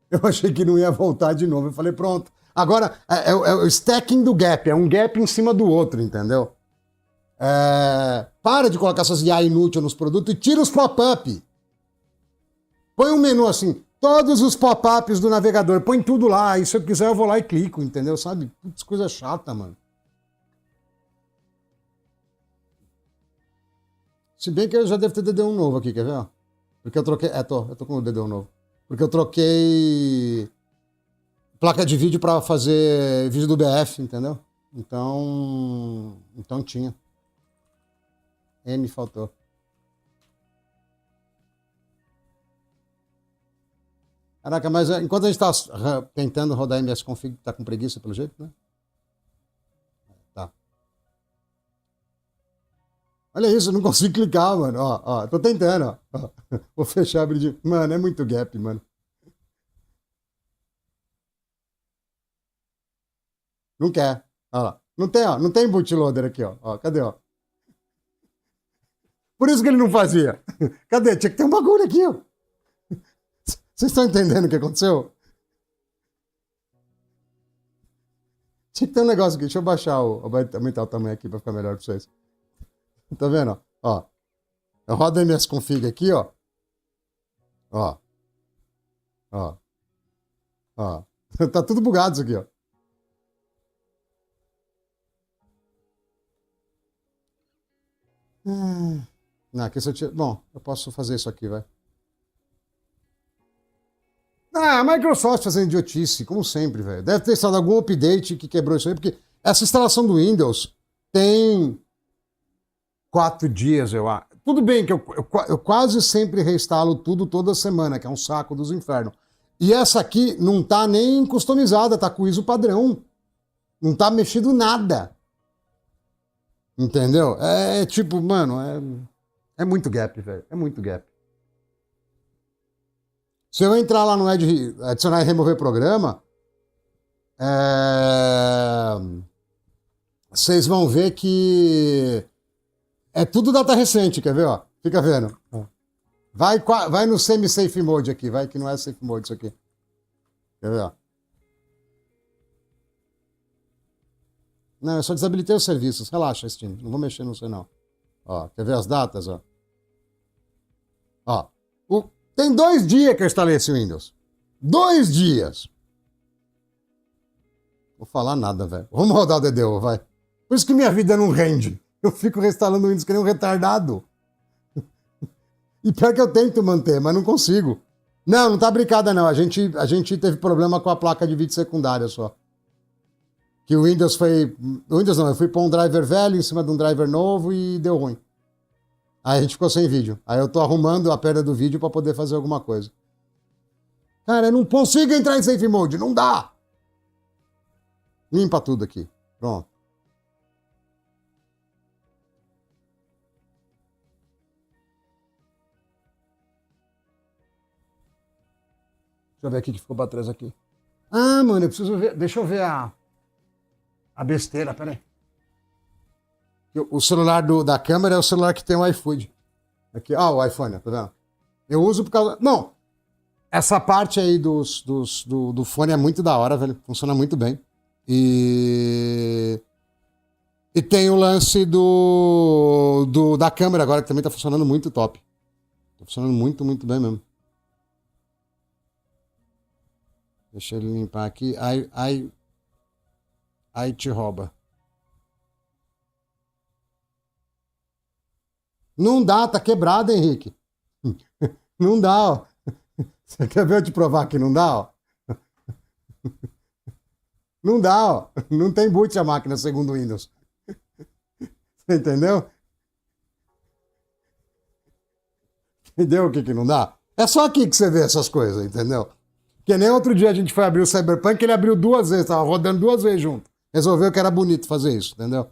Eu achei que não ia voltar de novo. Eu falei, pronto. Agora é o stacking do gap, é um gap em cima do outro, entendeu? Para de colocar essas IA inúteis nos produtos e tira os pop-up. Põe um menu assim, todos os pop-ups do navegador, põe tudo lá, e se eu quiser eu vou lá e clico, entendeu? Sabe? Putz, coisa chata, mano. Se bem que eu já devo ter DD1 novo aqui, quer ver? Porque eu troquei. Eu tô com o DD1 novo. Porque eu troquei placa de vídeo pra fazer vídeo do BF, entendeu? Então tinha. M faltou. Caraca, mas enquanto a gente tá tentando rodar MS Config, tá com preguiça pelo jeito, né? Tá. Olha isso, eu não consigo clicar, mano. Ó, tô tentando, ó. Vou fechar a abrir. Mano, é muito gap, mano. Não quer. Olha lá. Não tem bootloader aqui, ó. Cadê, ó? Por isso que ele não fazia. Cadê? Tinha que ter um bagulho aqui, ó. Vocês estão entendendo o que aconteceu? Tinha que ter um negócio aqui. Deixa eu baixar aumentar o tamanho aqui pra ficar melhor pra vocês. Tá vendo? Ó. Eu rodo a MS Config aqui, ó. Ó. Ó. Ó. Tá tudo bugado isso aqui, ó. Não, aqui se eu tiro... Bom, eu posso fazer isso aqui, vai. A Microsoft fazendo idiotice, como sempre, velho. Deve ter estado algum update que quebrou isso aí, porque essa instalação do Windows tem 4 dias, eu acho. Tudo bem que eu quase sempre reinstalo tudo toda semana, que é um saco dos infernos. E essa aqui não tá nem customizada, tá com o ISO padrão. Não tá mexido nada. Entendeu? Tipo, mano, é muito gap, velho. É muito gap. Se eu entrar lá no Edge, adicionar e remover programa, vocês vão ver que é tudo data recente, quer ver? Ó? Fica vendo. Vai no semi-safe mode aqui, vai que não é safe mode isso aqui. Quer ver? Ó? Não, eu só desabilitei os serviços. Relaxa, Steam. Não vou mexer no seu, não. Ó, quer ver as datas? Ó. Ó. Tem 2 dias que eu instalei esse Windows. 2 dias. Vou falar nada, velho. Vamos rodar o DDO, vai. Por isso que minha vida não rende. Eu fico reinstalando o Windows que nem um retardado. E pior que eu tento manter, mas não consigo. Não, não tá brincada não. A gente teve problema com a placa de vídeo secundária só. Que o Windows foi... O Windows não, eu fui pôr um driver velho em cima de um driver novo e deu ruim. Aí a gente ficou sem vídeo. Aí eu tô arrumando a perda do vídeo pra poder fazer alguma coisa. Cara, eu não consigo entrar em Safe Mode, não dá! Limpa tudo aqui. Pronto. Deixa eu ver aqui que ficou pra trás aqui. Ah, mano, eu preciso ver. Deixa eu ver a besteira, peraí. O celular da câmera é o celular que tem o iFood. Aqui, o iPhone, tá vendo? Eu uso por causa. Não! Essa parte aí do fone é muito da hora, velho. Funciona muito bem. E tem o lance da câmera agora, que também tá funcionando muito top. Tá funcionando muito, muito bem mesmo. Deixa ele limpar aqui. Aí te rouba. Não dá, tá quebrado, Henrique. Não dá, ó. Você quer ver eu te provar que não dá, ó? Não dá, ó. Não tem boot a máquina segundo o Windows. Você entendeu? Entendeu o que não dá? É só aqui que você vê essas coisas, entendeu? Que nem outro dia a gente foi abrir o Cyberpunk, ele abriu 2 vezes, tava rodando 2 vezes junto. Resolveu que era bonito fazer isso, entendeu?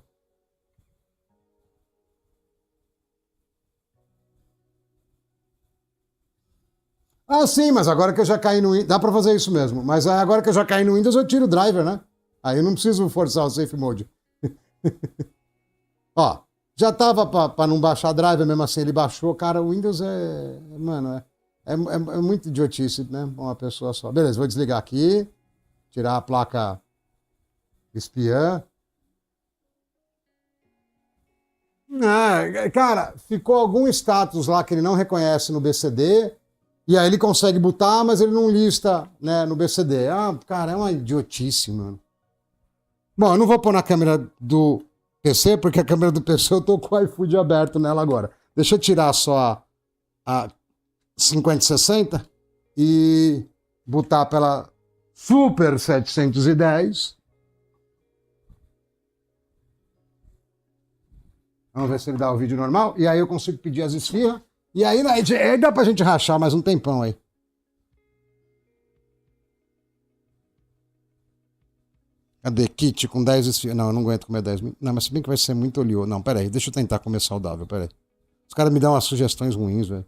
Ah, sim, mas agora que eu já caí no Windows, dá pra fazer isso mesmo. Mas agora que eu já caí no Windows, eu tiro o driver, né? Aí eu não preciso forçar o Safe Mode. Ó, já tava pra não baixar driver, mesmo assim ele baixou. Cara, o Windows mano, é muito idiotice, né? Uma pessoa só. Beleza, vou desligar aqui. Tirar a placa espiã. Cara, ficou algum status lá que ele não reconhece no BCD. E aí ele consegue botar, mas ele não lista, né, no BCD. Cara, é uma idiotice, mano. Bom, eu não vou pôr na câmera do PC, porque a câmera do PC eu tô com o iFood aberto nela agora. Deixa eu tirar só a 5060 e botar pela Super 710. Vamos ver se ele dá o vídeo normal. E aí eu consigo pedir as esfirras. E aí dá pra gente rachar mais um tempão aí. Cadê? Kit com 10 esfirras. Não, eu não aguento comer 10. Não, mas se bem que vai ser muito oleoso. Não, peraí, deixa eu tentar comer saudável, peraí. Os caras me dão umas sugestões ruins, velho.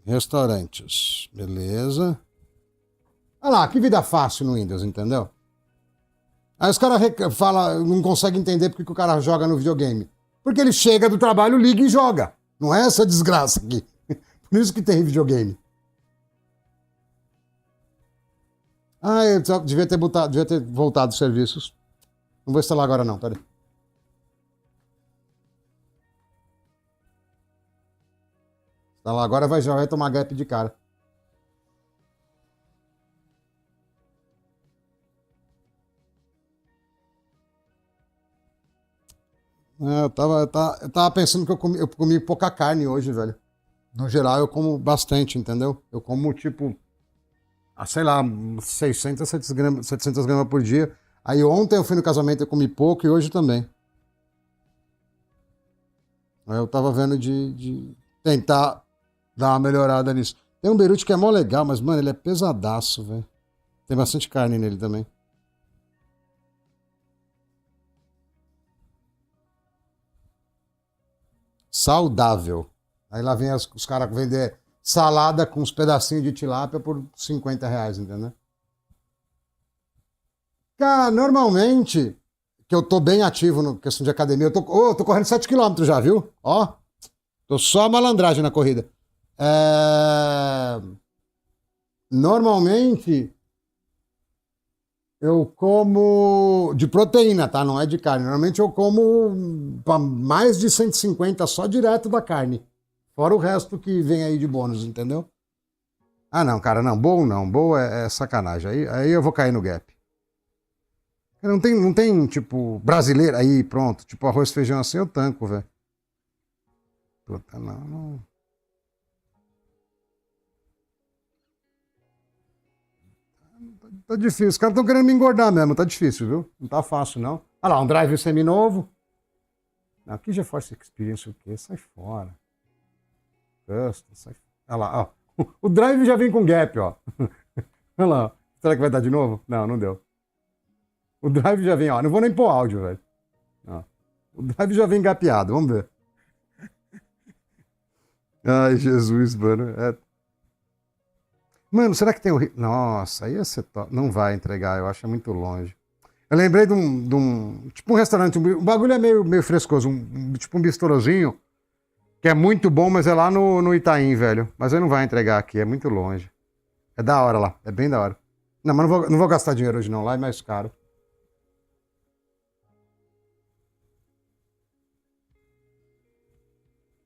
Restaurantes. Beleza. Olha lá, que vida fácil no Windows, entendeu? Aí os caras não conseguem entender porque que o cara joga no videogame. Porque ele chega do trabalho, liga e joga. Não é essa desgraça aqui. Por isso que tem videogame. Eu devia ter voltado os serviços. Não vou instalar agora não, peraí. Instalar agora já vai tomar gap de cara. Eu tava pensando que eu comi pouca carne hoje, velho. No geral, eu como bastante, entendeu? Eu como, tipo, sei lá, 600, 700 gramas por dia. Aí ontem eu fui no casamento, eu comi pouco e hoje também. Aí eu tava vendo de tentar dar uma melhorada nisso. Tem um Beirute que é mó legal, mas, mano, ele é pesadaço, velho. Tem bastante carne nele também. Saudável. Aí lá vem os caras vender salada com uns pedacinhos de tilápia por R$ 50, entendeu? Cara, normalmente, que eu tô bem ativo na questão de academia, eu tô correndo 7 quilômetros já, viu? Ó, tô só a malandragem na corrida. Normalmente, eu como de proteína, tá? Não é de carne. Normalmente eu como mais de 150 só direto da carne. Fora o resto que vem aí de bônus, entendeu? Ah, não, cara, não. Bowl não. Bowl é sacanagem. Aí eu vou cair no gap. Não tem, tipo, brasileiro. Aí, pronto. Tipo, arroz e feijão assim, eu tanco, velho. Puta, não. Tá difícil. Os caras estão querendo me engordar mesmo. Tá difícil, viu? Não tá fácil, não. Olha lá, um drive seminovo. Não, aqui GeForce Experience o quê? Sai fora. Custom, sai fora. Olha lá, ó. O drive já vem com gap, ó. Olha lá. Será que vai dar de novo? Não, não deu. O drive já vem, ó. Não vou nem pôr áudio, velho. Ó. O drive já vem gapeado, vamos ver. Ai, Jesus, mano. Mano, será que tem o. Nossa, aí ia ser top. Não vai entregar, eu acho é muito longe. Eu lembrei de um. Tipo um restaurante. O bagulho é meio frescoso. Tipo um bistrozinho. Que é muito bom, mas é lá no Itaim, velho. Mas aí não vai entregar aqui, é muito longe. É da hora lá, é bem da hora. Não, mas não vou gastar dinheiro hoje não, lá é mais caro.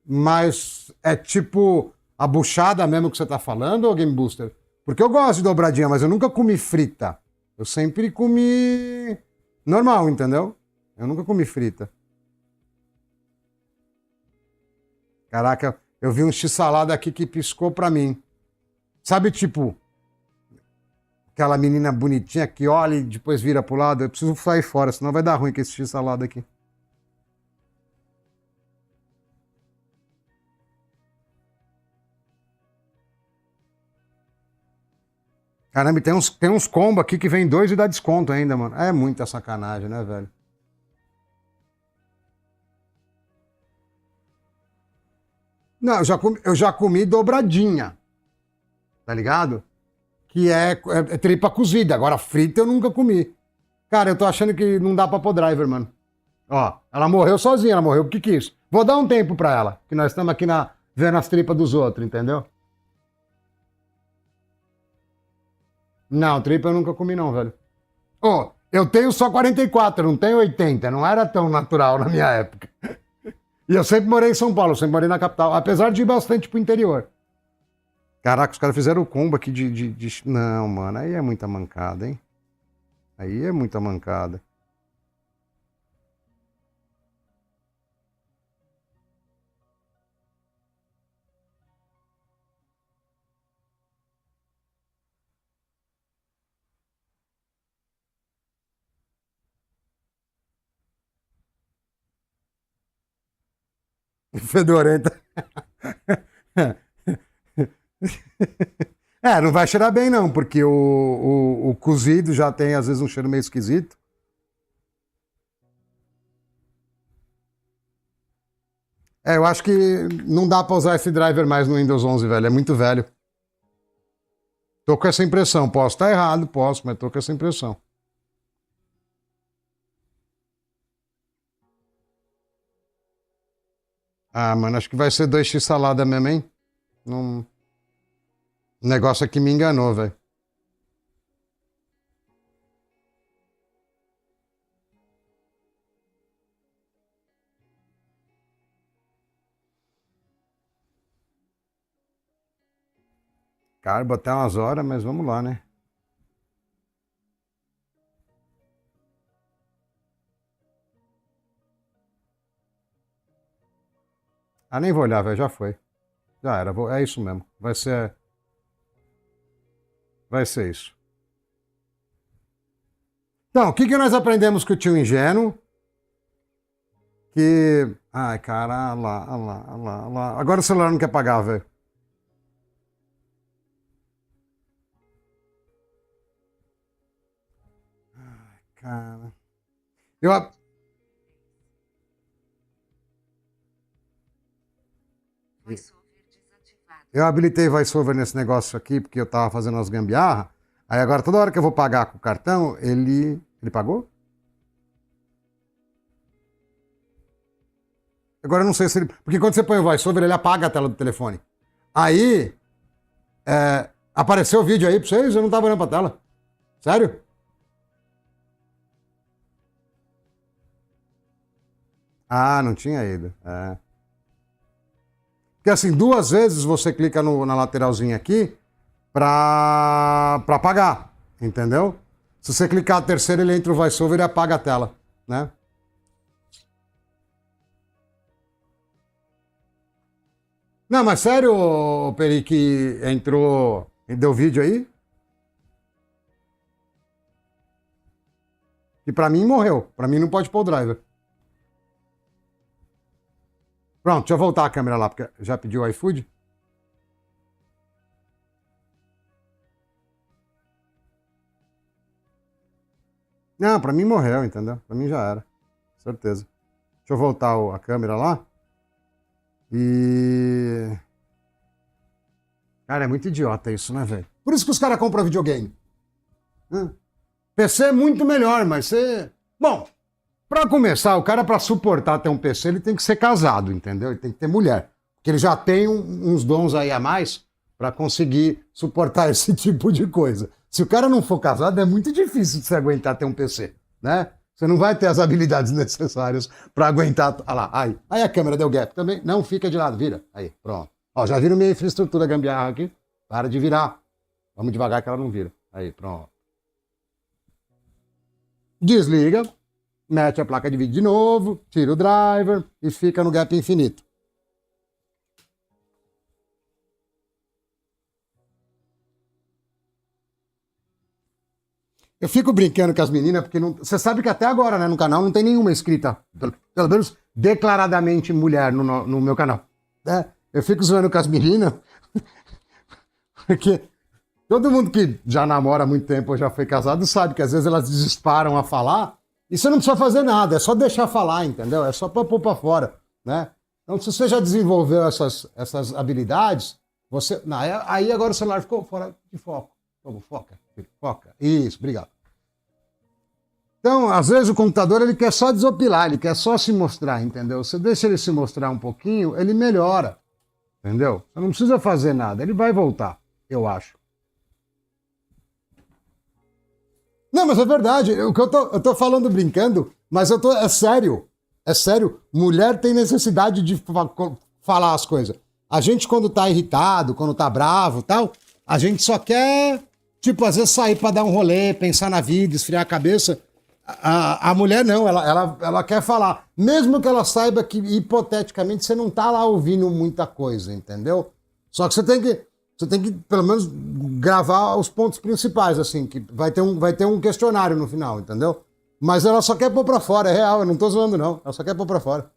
Mas é tipo a buchada mesmo que você tá falando, ou Game Booster? Porque eu gosto de dobradinha, mas eu nunca comi frita. Eu sempre comi normal, entendeu? Eu nunca comi frita. Caraca, eu vi um x-salada aqui que piscou pra mim. Sabe, tipo, aquela menina bonitinha que olha e depois vira pro lado? Eu preciso sair fora, senão vai dar ruim com esse x-salada aqui. Caramba, e tem uns combos aqui que vem dois e dá desconto ainda, mano. É muita sacanagem, né, velho? Não, eu já comi dobradinha, tá ligado? Que é tripa cozida. Agora, frita eu nunca comi. Cara, eu tô achando que não dá pra pôr driver, mano. Ó, ela morreu sozinha, ela morreu porque quis. Vou dar um tempo pra ela, que nós estamos aqui vendo as tripas dos outros, entendeu? Não, tripa eu nunca comi não, velho. Ô, eu tenho só 44, não tenho 80. Não era tão natural na minha época. E eu sempre morei em São Paulo, sempre morei na capital, apesar de ir bastante pro interior. Caraca, os caras fizeram o combo aqui Não, mano, aí é muita mancada, hein? Aí é muita mancada. Fedorenta. É, não vai cheirar bem não, porque o cozido já tem às vezes um cheiro meio esquisito. É, eu acho que não dá pra usar esse driver mais no Windows 11, velho, é muito velho. Tô com essa impressão, posso estar errado, posso, mas tô com essa impressão. Ah, mano, acho que vai ser 2x salada mesmo, hein? Não... O negócio aqui me enganou, velho. Cara, botar umas horas, mas vamos lá, né? Ah, nem vou olhar, velho, já foi. Já era, é isso mesmo. Vai ser isso. Então, o que que nós aprendemos com o tio ingênuo? Que. Ai, cara, olha lá, olha lá, olha lá, olha lá. Agora o celular não quer pagar, velho. Cara. Eu, eu habilitei VoiceOver nesse negócio aqui, porque eu tava fazendo umas gambiarra. Aí agora, toda hora que eu vou pagar com o cartão, ele. Ele pagou? Agora eu não sei se ele. Porque quando você põe o VoiceOver, ele apaga a tela do telefone. Aí. Apareceu o vídeo aí pra vocês? Eu não tava olhando pra tela. Sério? Ah, não tinha ido. É. Porque assim, duas vezes você clica na lateralzinha aqui, para apagar, entendeu? Se você clicar a terceira, ele entra o VoiceOver e apaga a tela, né? Não, mas sério, Peri, que entrou e deu vídeo aí? E pra mim morreu. Pra mim não pode pôr o driver. Pronto, deixa eu voltar a câmera lá, porque já pediu o iFood. Não, pra mim morreu, entendeu? Pra mim já era. Certeza. Deixa eu voltar a câmera lá. E. Cara, é muito idiota isso, né, velho? Por isso que os caras compram videogame. PC é muito melhor, mas você. Bom, pra começar, o cara, pra suportar ter um PC, ele tem que ser casado, entendeu? Ele tem que ter mulher. Porque ele já tem uns dons aí a mais pra conseguir suportar esse tipo de coisa. Se o cara não for casado, é muito difícil de você aguentar ter um PC, né? Você não vai ter as habilidades necessárias pra aguentar. Olha lá, aí a câmera deu gap também. Não fica de lado, vira. Aí, pronto. Ó, já viram minha infraestrutura gambiarra aqui? Para de virar. Vamos devagar que ela não vira. Aí, pronto. Desliga, mete a placa de vídeo de novo, tira o driver e fica no gap infinito. Eu fico brincando com as meninas, porque não, você sabe que até agora, né, no canal não tem nenhuma inscrita, pelo menos declaradamente mulher no meu canal. Né? Eu fico zoando com as meninas, porque todo mundo que já namora há muito tempo ou já foi casado sabe que às vezes elas disparam a falar e você não precisa fazer nada, é só deixar falar, entendeu? É só pra pôr pra fora, né? Então, se você já desenvolveu essas habilidades, você. Não, aí agora o celular ficou fora de foco. Vamos, foca, filho, foca. Isso, obrigado. Então, às vezes o computador ele quer só desopilar, ele quer só se mostrar, entendeu? Você deixa ele se mostrar um pouquinho, ele melhora, entendeu? Você não precisa fazer nada, ele vai voltar, eu acho. Não, mas é verdade, o que eu tô falando brincando, mas é sério, é sério. Mulher tem necessidade de falar as coisas. A gente quando tá irritado, quando tá bravo e tal, a gente só quer, tipo, às vezes sair pra dar um rolê, pensar na vida, esfriar a cabeça. A mulher não, ela quer falar. Mesmo que ela saiba que, hipoteticamente, você não tá lá ouvindo muita coisa, entendeu? Só que você tem que, pelo menos, gravar os pontos principais, assim, que vai ter um questionário no final, entendeu? Mas ela só quer pôr pra fora, é real, eu não tô zoando, não. Ela só quer pôr pra fora.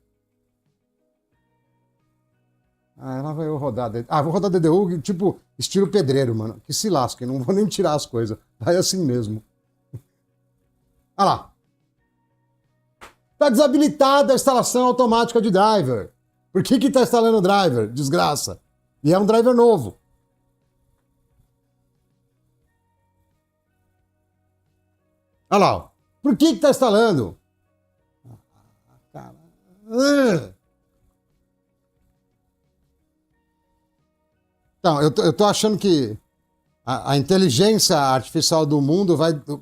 Ah, ela vai rodar. Vou rodar DDU, tipo, estilo pedreiro, mano. Que se lasque, não vou nem tirar as coisas. Vai assim mesmo. Olha lá. Tá desabilitada a instalação automática de driver. Por que tá instalando o driver? Desgraça. E é um driver novo. Olha lá. Ó. Por que tá instalando? Então, eu tô achando que a inteligência artificial do mundo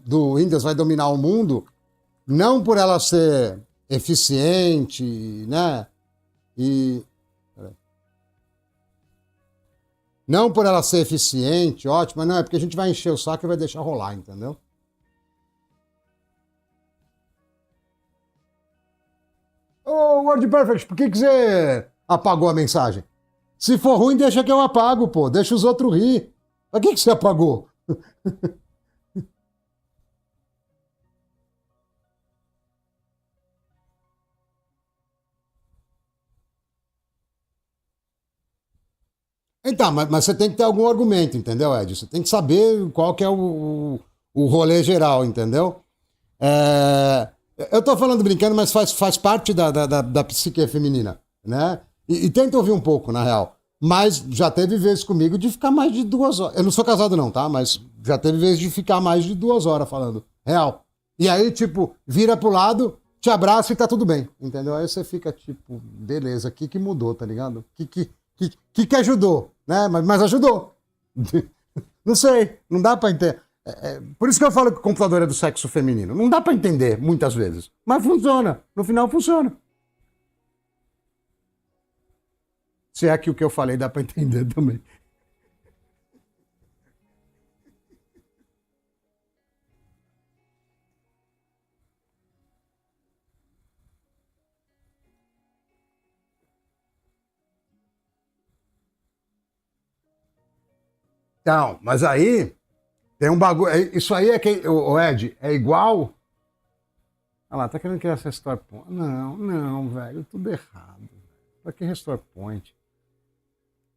do Windows vai dominar o mundo, não por ela ser eficiente, né? E não por ela ser eficiente, ótima, não, é porque a gente vai encher o saco e vai deixar rolar, entendeu? Ô, WordPerfect, por que você apagou a mensagem? Se for ruim, deixa que eu apago, pô. Deixa os outros rir. Pra que você apagou? Então, mas você tem que ter algum argumento, entendeu, Ed? Você tem que saber qual que é o rolê geral, entendeu? É, eu tô falando brincando, mas faz parte da psique feminina, né? E tenta ouvir um pouco, na real. Mas já teve vezes comigo de ficar mais de 2 horas. Eu não sou casado, não, tá? Mas já teve vezes de ficar mais de 2 horas falando. Real. E aí, tipo, vira pro lado, te abraça e tá tudo bem. Entendeu? Aí você fica, tipo, beleza, o que mudou, tá ligado? O que ajudou? Né? Mas ajudou. Não sei, não dá pra entender. Por isso que eu falo que o computador é do sexo feminino. Não dá pra entender, muitas vezes. Mas funciona. No final, funciona. Se é que o que eu falei dá pra entender também. Então, mas aí tem um bagulho. Isso aí é que. O Ed, é igual. Olha lá, tá querendo criar essa Restore Point. Não, não, velho, tudo errado. Pra que Restore Point?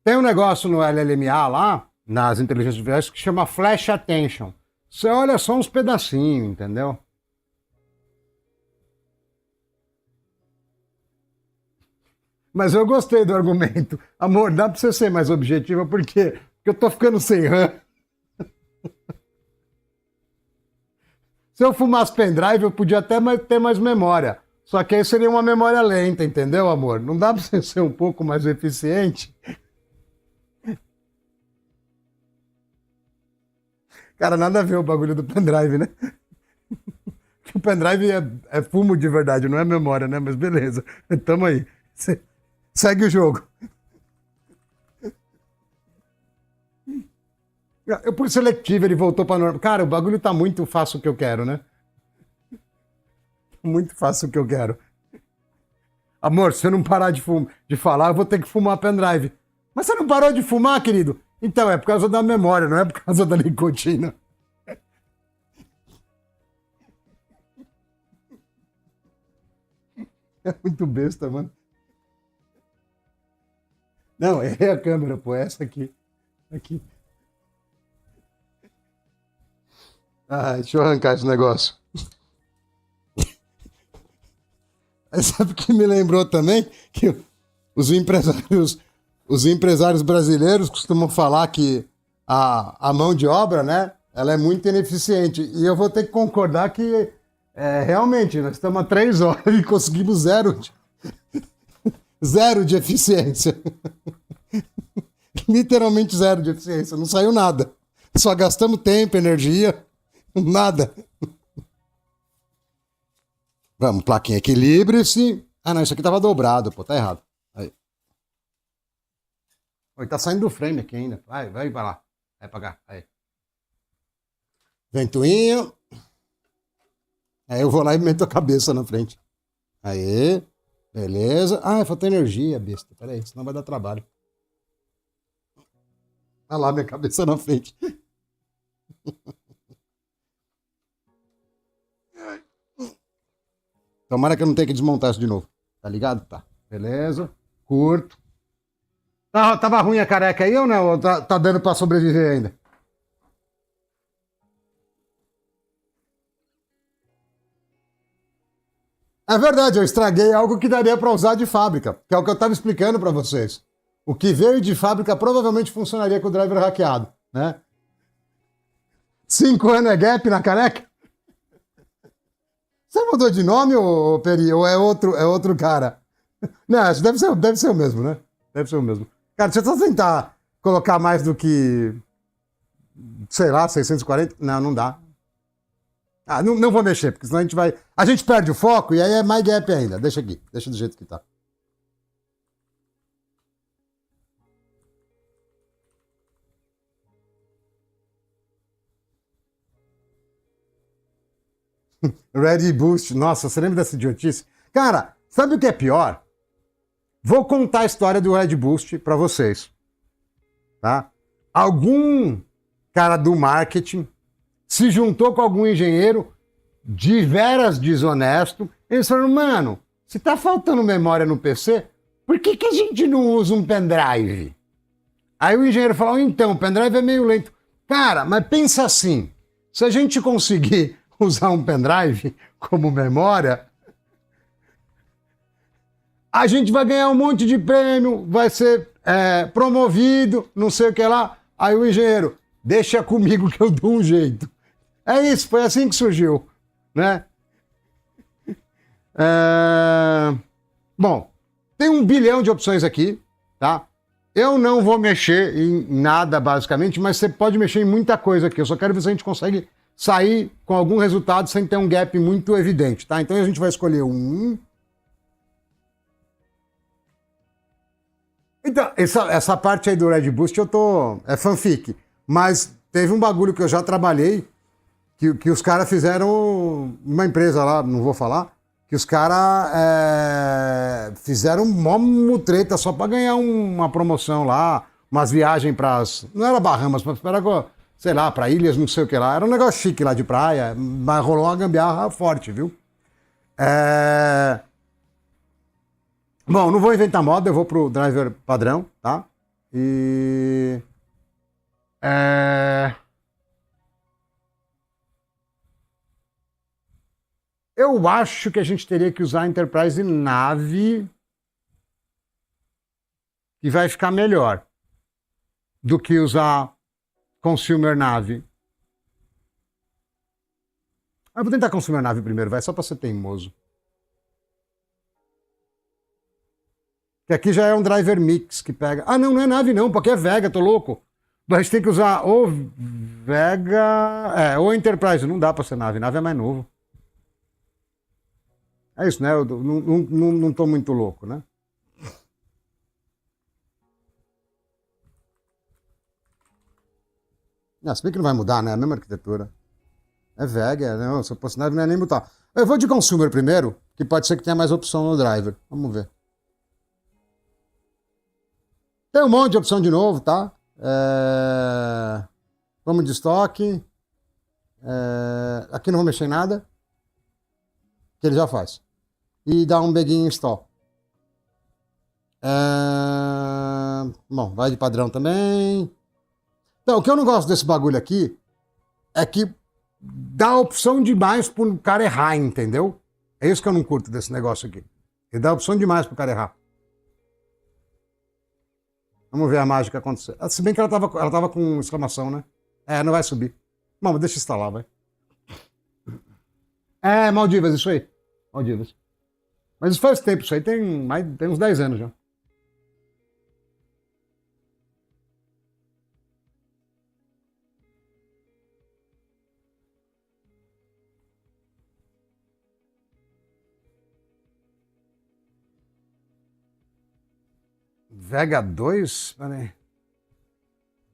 Tem um negócio no LLMA lá, nas inteligências artificiais, que chama Flash Attention. Você olha só uns pedacinhos, entendeu? Mas eu gostei do argumento. Amor, dá pra você ser mais objetiva, por quê? Porque eu tô ficando sem RAM. Se eu fumasse pendrive, eu podia até ter mais memória. Só que aí seria uma memória lenta, entendeu, amor? Não dá pra você ser um pouco mais eficiente? Cara, nada a ver o bagulho do pendrive, né? O pendrive é fumo de verdade, não é memória, né? Mas beleza. Tamo aí. Segue o jogo. Eu por seletivo, ele voltou pra normal. Cara, o bagulho tá muito fácil o que eu quero, né? Muito fácil o que eu quero. Amor, se eu não parar de falar, eu vou ter que fumar pendrive. Mas você não parou de fumar, querido? Então, é por causa da memória, não é por causa da nicotina. É muito besta, mano. Não, é a câmera, pô, é essa aqui. Aqui. Ah, deixa eu arrancar esse negócio. Aí sabe o que me lembrou também? Que os empresários, os empresários brasileiros costumam falar que a mão de obra, né, ela é muito ineficiente. E eu vou ter que concordar que realmente nós estamos há 3 horas e conseguimos zero de eficiência. Literalmente zero de eficiência. Não saiu nada. Só gastamos tempo, energia, nada. Vamos, plaquinha, equilibre-se. Ah, não, isso aqui tava dobrado, pô, tá errado. Aí. Oi, tá saindo do frame aqui ainda. Vai lá. Vai pra cá. Aí. Ventoinha. Aí eu vou lá e meto a cabeça na frente. Aí. Beleza. Ah, falta energia, besta. Pera aí, senão vai dar trabalho. Olha lá, minha cabeça na frente. Tomara que eu não tenha que desmontar isso de novo. Tá ligado? Tá. Beleza. Curto. Tava ruim a careca aí ou não? Ou tá dando pra sobreviver ainda? É verdade, eu estraguei algo que daria pra usar de fábrica, que é o que eu tava explicando pra vocês. O que veio de fábrica provavelmente funcionaria com o driver hackeado, né? 5 anos é gap na careca? Você mudou de nome, ou Peri? Ou é outro cara? Não, acho que deve ser o mesmo, né? Deve ser o mesmo. Cara, deixa eu só tentar colocar mais do que, sei lá, 640. Não, não dá. Ah, não vou mexer, porque senão a gente vai. A gente perde o foco e aí é mais gap ainda. Deixa aqui, deixa do jeito que tá. Ready Boost, nossa, você lembra dessa idiotice? Cara, sabe o que é pior? Vou contar a história do Red Boost para vocês. Tá? Algum cara do marketing se juntou com algum engenheiro de veras desonesto. Eles falaram, mano, se tá faltando memória no PC, por que a gente não usa um pendrive? Aí o engenheiro falou, então, o pendrive é meio lento. Cara, mas pensa assim, se a gente conseguir usar um pendrive como memória, a gente vai ganhar um monte de prêmio, vai ser promovido, não sei o que lá. Aí o engenheiro, deixa comigo que eu dou um jeito. É isso, foi assim que surgiu, né? Bom, tem 1 bilhão de opções aqui, tá? Eu não vou mexer em nada, basicamente, mas você pode mexer em muita coisa aqui. Eu só quero ver se a gente consegue sair com algum resultado sem ter um gap muito evidente, tá? Então a gente vai escolher um. Então, essa parte aí do Red Boost é fanfic. Mas teve um bagulho que eu já trabalhei, que os caras fizeram uma empresa lá, não vou falar, que os caras fizeram mó mutreta só pra ganhar uma promoção lá, umas viagens para não era Bahamas, mas era, sei lá, para ilhas, não sei o que lá. Era um negócio chique lá de praia, mas rolou uma gambiarra forte, viu? Bom, não vou inventar moda, eu vou pro driver padrão, tá? E... Eu acho que a gente teria que usar a Enterprise nave e vai ficar melhor do que usar Consumer nave. Eu vou tentar Consumer nave primeiro, vai, só pra ser teimoso. Que aqui já é um driver mix que pega. Ah, não, não é nave não, porque é Vega, tô louco. A gente tem que usar ou Vega, ou Enterprise, não dá pra ser nave, nave é mais novo. É isso, né? Eu não tô muito louco, né? Se bem que não vai mudar, né? A mesma arquitetura. É Vega, não, essa possibilidade não é nem mutar. Eu vou de Consumer primeiro, que pode ser que tenha mais opção no driver. Vamos ver. Tem um monte de opção de novo, tá? Vamos de estoque. Aqui não vou mexer em nada, que ele já faz. E dá um begin install. Bom, vai de padrão também. Então, o que eu não gosto desse bagulho aqui é que dá opção demais pro cara errar, entendeu? É isso que eu não curto desse negócio aqui. Ele dá opção demais pro cara errar. Vamos ver a mágica acontecer. Se bem que ela tava com exclamação, né? Não vai subir. Bom, deixa instalar, vai. Maldivas, isso aí. Maldivas. Mas isso faz tempo, isso aí tem uns 10 anos já. Vega 2? Peraí.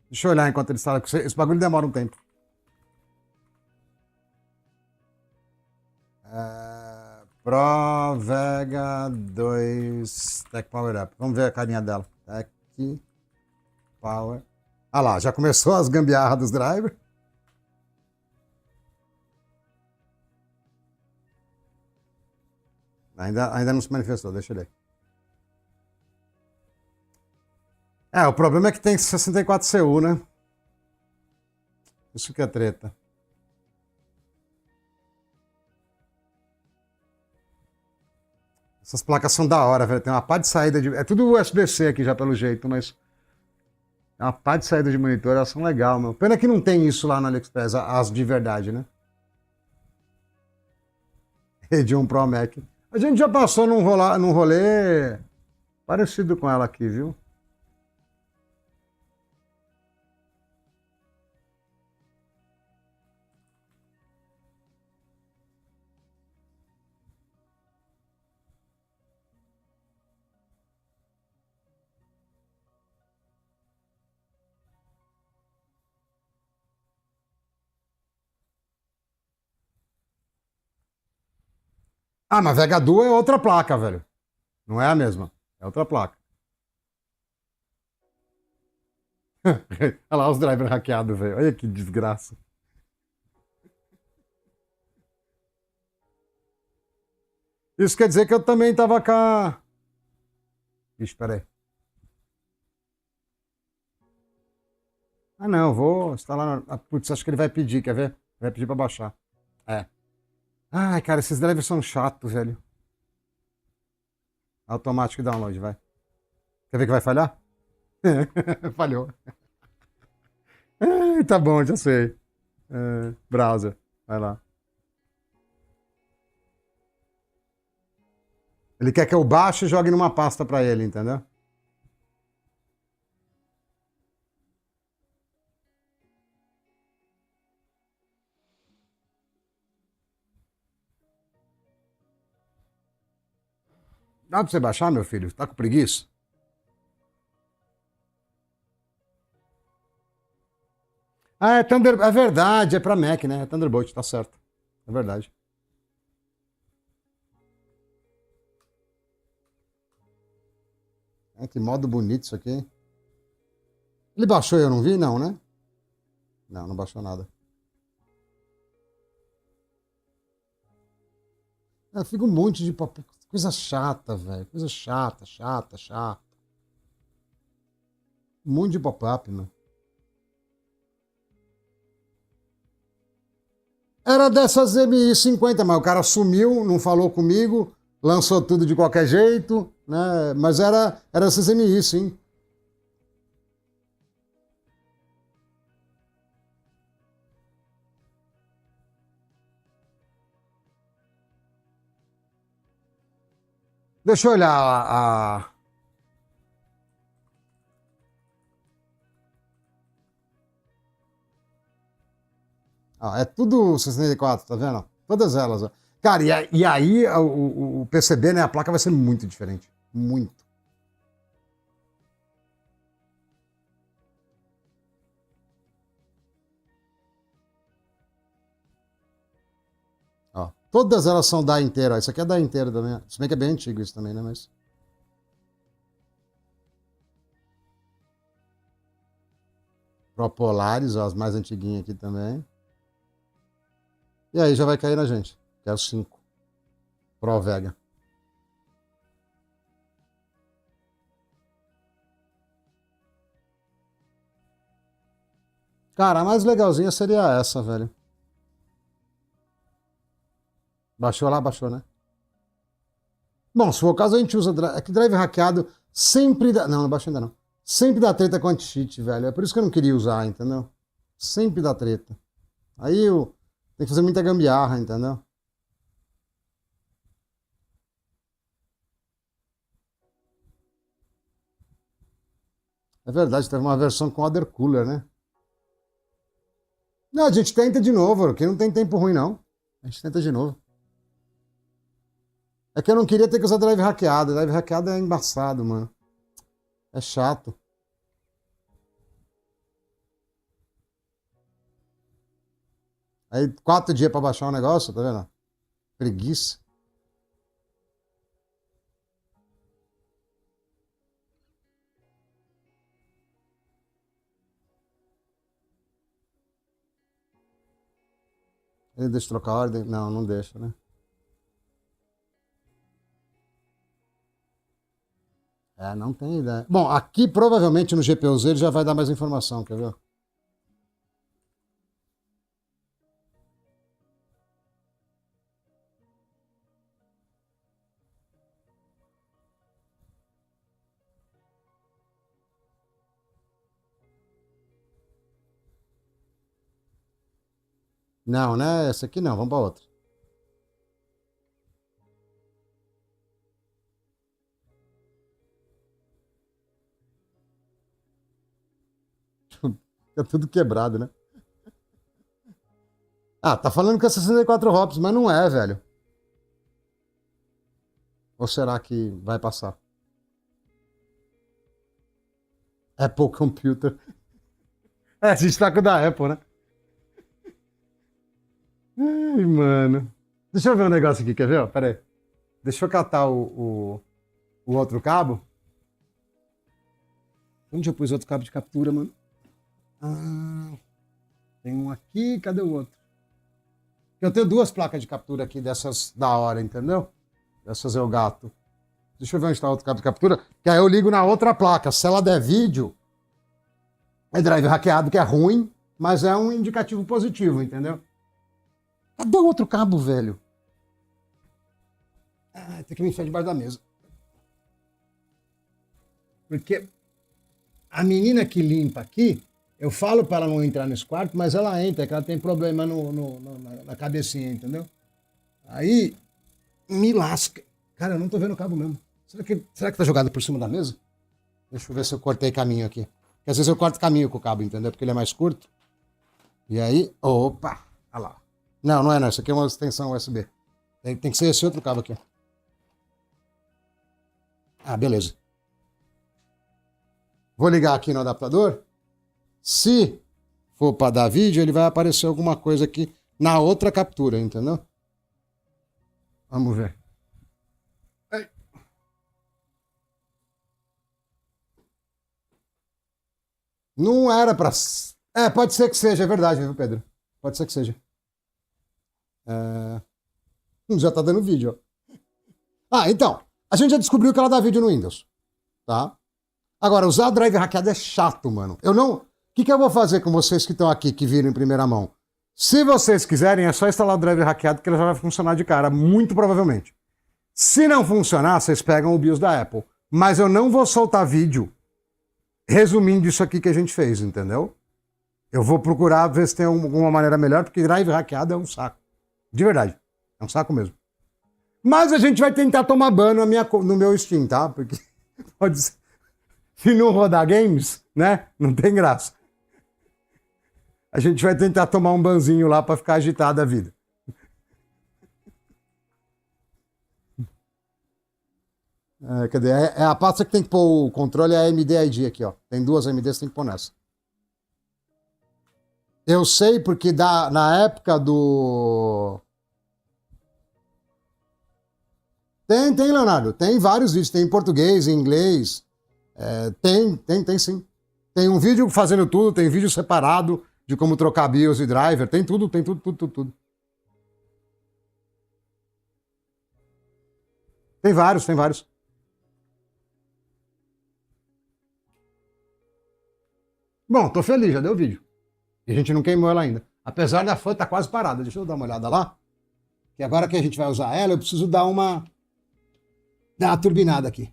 Deixa eu olhar enquanto ele instala. Esse bagulho demora um tempo. Pro Vega 2 Tech Power Up. Vamos ver a carinha dela. Tech Power. Ah lá, já começou as gambiarras dos drivers. Ainda não se manifestou, deixa eu ler. O problema é que tem 64 CU, né? Isso que é treta. Essas placas são da hora, velho. Tem uma pá de saída de. É tudo USB-C aqui já pelo jeito, mas. É uma pá de saída de monitor, elas são legais, meu. Pena que não tem isso lá no AliExpress, as de verdade, né? Radeon Pro Mac. A gente já passou num rolê parecido com ela aqui, viu? Mas Vega Duo é outra placa, velho. Não é a mesma. É outra placa. Olha lá os drivers hackeados, velho. Olha que desgraça. Isso quer dizer que eu também tava cá. Ixi, peraí. Não, eu vou instalar. Putz, acho que ele vai pedir, quer ver? Vai pedir pra baixar. Ai, cara, esses drivers são chatos, velho. Automático download, vai. Quer ver que vai falhar? Falhou. Tá bom, já sei. Browser, vai lá. Ele quer que eu baixe e jogue numa pasta pra ele, entendeu? Dá pra você baixar, meu filho? Tá com preguiça? É verdade, é pra Mac, né? É Thunderbolt, tá certo. É verdade. Que modo bonito isso aqui, hein? Ele baixou e eu não vi? Não, né? Não, não baixou nada. Fica um monte de coisa chata, velho. Coisa chata, chata, chata. Um monte de pop-up, mano. Era dessas MI50, mas o cara sumiu, não falou comigo, lançou tudo de qualquer jeito, né? Mas era essas MI, sim. Deixa eu olhar é tudo 64, tá vendo? Todas elas. Ó. Cara, e aí o PCB, né? A placa vai ser muito diferente. Muito. Ó, todas elas são da inteira. Isso aqui é da inteira também. Se bem que é bem antigo isso também, né? Mas. Pro Polaris, ó, as mais antiguinhas aqui também. E aí já vai cair na gente. Que é o 5. Pro Vega. Cara, a mais legalzinha seria essa, velho. Baixou lá, baixou, né? Bom, se for o caso, a gente usa. É que drive hackeado sempre dá. Não, não baixou ainda não. Sempre dá treta com anti-cheat, velho. É por isso que eu não queria usar, entendeu? Sempre dá treta. Aí eu tenho que fazer muita gambiarra, entendeu? É verdade, teve uma versão com water cooler, né? Não, a gente tenta de novo, aqui não tem tempo ruim, não. A gente tenta de novo. É que eu não queria ter que usar drive hackeado. Drive hackeado é embaçado, mano. É chato. Aí 4 dias pra baixar o negócio, tá vendo? Preguiça. Ele deixa eu trocar a ordem? Não, não deixa, né? É, não tem ideia. Bom, aqui provavelmente no GPUZ ele já vai dar mais informação, quer ver? Não, né? Essa aqui não, vamos pra outra. É tudo quebrado, né? Ah, tá falando que é 64 hops, mas não é, velho. Ou será que vai passar? Apple Computer. É, a gente tá com o da Apple, né? Ai, mano. Deixa eu ver um negócio aqui, quer ver? Pera aí. Deixa eu catar o outro cabo. Onde eu pus outro cabo de captura, mano? Ah, tem um aqui, cadê o outro? Eu tenho 2 placas de captura aqui dessas da hora, entendeu? Dessas eu gato. Deixa eu ver onde está o outro cabo de captura, que aí eu ligo na outra placa. Se ela der vídeo, é drive hackeado, que é ruim, mas é um indicativo positivo, entendeu? Cadê o outro cabo, velho? Ah, tem que me enfiar debaixo da mesa. Porque a menina que limpa aqui, eu falo para ela não entrar nesse quarto, mas ela entra, que ela tem problema na cabecinha, entendeu? Aí me lasca. Cara, eu não tô vendo o cabo mesmo. Será que tá jogado por cima da mesa? Deixa eu ver se eu cortei caminho aqui. Porque às vezes eu corto caminho com o cabo, entendeu? Porque ele é mais curto. E aí, opa, olha lá. Não, não é não. Isso aqui é uma extensão USB. Tem que ser esse outro cabo aqui. Ah, beleza. Vou ligar aqui no adaptador. Se for para dar vídeo, ele vai aparecer alguma coisa aqui na outra captura, entendeu? Vamos ver. Não era pra... pode ser que seja, é verdade, viu, Pedro? Pode ser que seja. Já tá dando vídeo, ó. Então. A gente já descobriu que ela dá vídeo no Windows. Tá? Agora, usar drive hackeado é chato, mano. Eu não... O que eu vou fazer com vocês que estão aqui, que viram em primeira mão? Se vocês quiserem, é só instalar o drive hackeado que ele já vai funcionar de cara, muito provavelmente. Se não funcionar, vocês pegam o BIOS da Apple. Mas eu não vou soltar vídeo resumindo isso aqui que a gente fez, entendeu? Eu vou procurar ver se tem alguma maneira melhor, porque drive hackeado é um saco. De verdade. É um saco mesmo. Mas a gente vai tentar tomar ban no meu Steam, tá? Porque pode ser. Se não rodar games, né? Não tem graça. A gente vai tentar tomar um banzinho lá pra ficar agitada a vida. Cadê? É a pasta que tem que pôr o controle, é a AMD ID aqui, ó. Tem duas AMDs, tem que pôr nessa. Eu sei porque na época do... Tem, Leonardo. Tem vários vídeos. Tem em português, em inglês. Tem sim. Tem um vídeo fazendo tudo, tem vídeo separado de como trocar BIOS e driver. Tem tudo. Tem vários. Bom, tô feliz, já deu vídeo. E a gente não queimou ela ainda. Apesar da fã tá quase parada. Deixa eu dar uma olhada lá. Que agora que a gente vai usar ela, eu preciso dar uma turbinada aqui.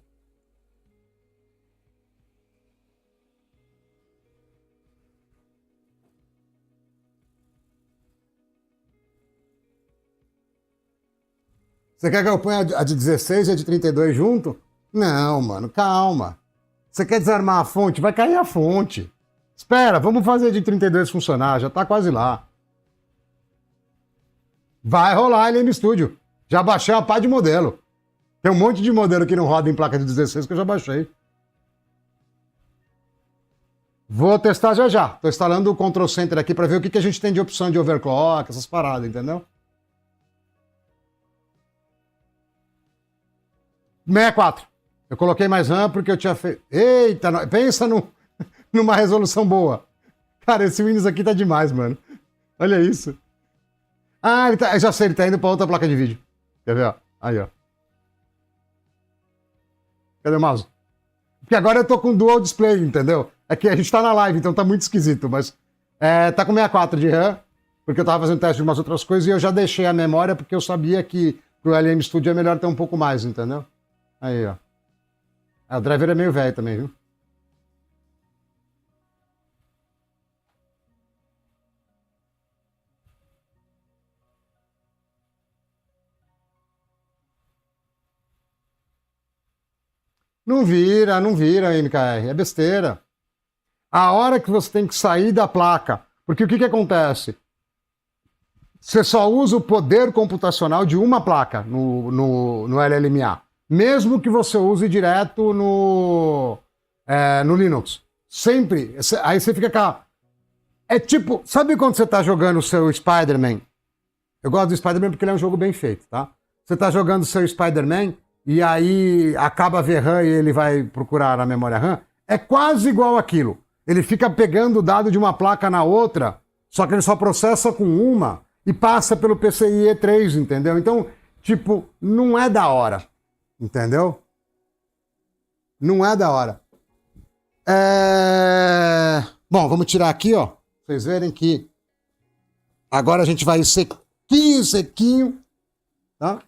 Você quer que eu ponha a de 16 e a de 32 junto? Não, mano, calma. Você quer desarmar a fonte? Vai cair a fonte. Espera, vamos fazer a de 32 funcionar, já tá quase lá. Vai rolar ele no estúdio. Já baixei a pá de modelo. Tem um monte de modelo que não roda em placa de 16 que eu já baixei. Vou testar já. Tô instalando o Control Center aqui para ver o que a gente tem de opção de overclock, essas paradas, entendeu? 64. Eu coloquei mais RAM porque eu tinha feito... Eita, pensa numa resolução boa. Cara, esse Windows aqui tá demais, mano. Olha isso. Eu já sei, ele tá indo pra outra placa de vídeo. Quer ver, ó? Aí, ó. Cadê o mouse? Porque agora eu tô com dual display, entendeu? É que a gente tá na live, então tá muito esquisito, mas... tá com 64 de RAM, porque eu tava fazendo teste de umas outras coisas e eu já deixei a memória porque eu sabia que pro LM Studio é melhor ter um pouco mais, entendeu? Aí, ó. O driver é meio velho também, viu? Não vira, MKR. É besteira. A hora que você tem que sair da placa. Porque o que acontece? Você só usa o poder computacional de uma placa no LLMA. Mesmo que você use direto no Linux. Sempre. Aí você fica com... É tipo... Sabe quando você tá jogando o seu Spider-Man? Eu gosto do Spider-Man porque ele é um jogo bem feito, tá? Você tá jogando o seu Spider-Man... E aí acaba a VRAM e ele vai procurar a memória RAM, é quase igual aquilo. Ele fica pegando o dado de uma placa na outra, só que ele só processa com uma e passa pelo PCIe 3, entendeu? Então, tipo, não é da hora, entendeu? Não é da hora. Bom, vamos tirar aqui, ó, pra vocês verem que agora a gente vai sequinho, tá?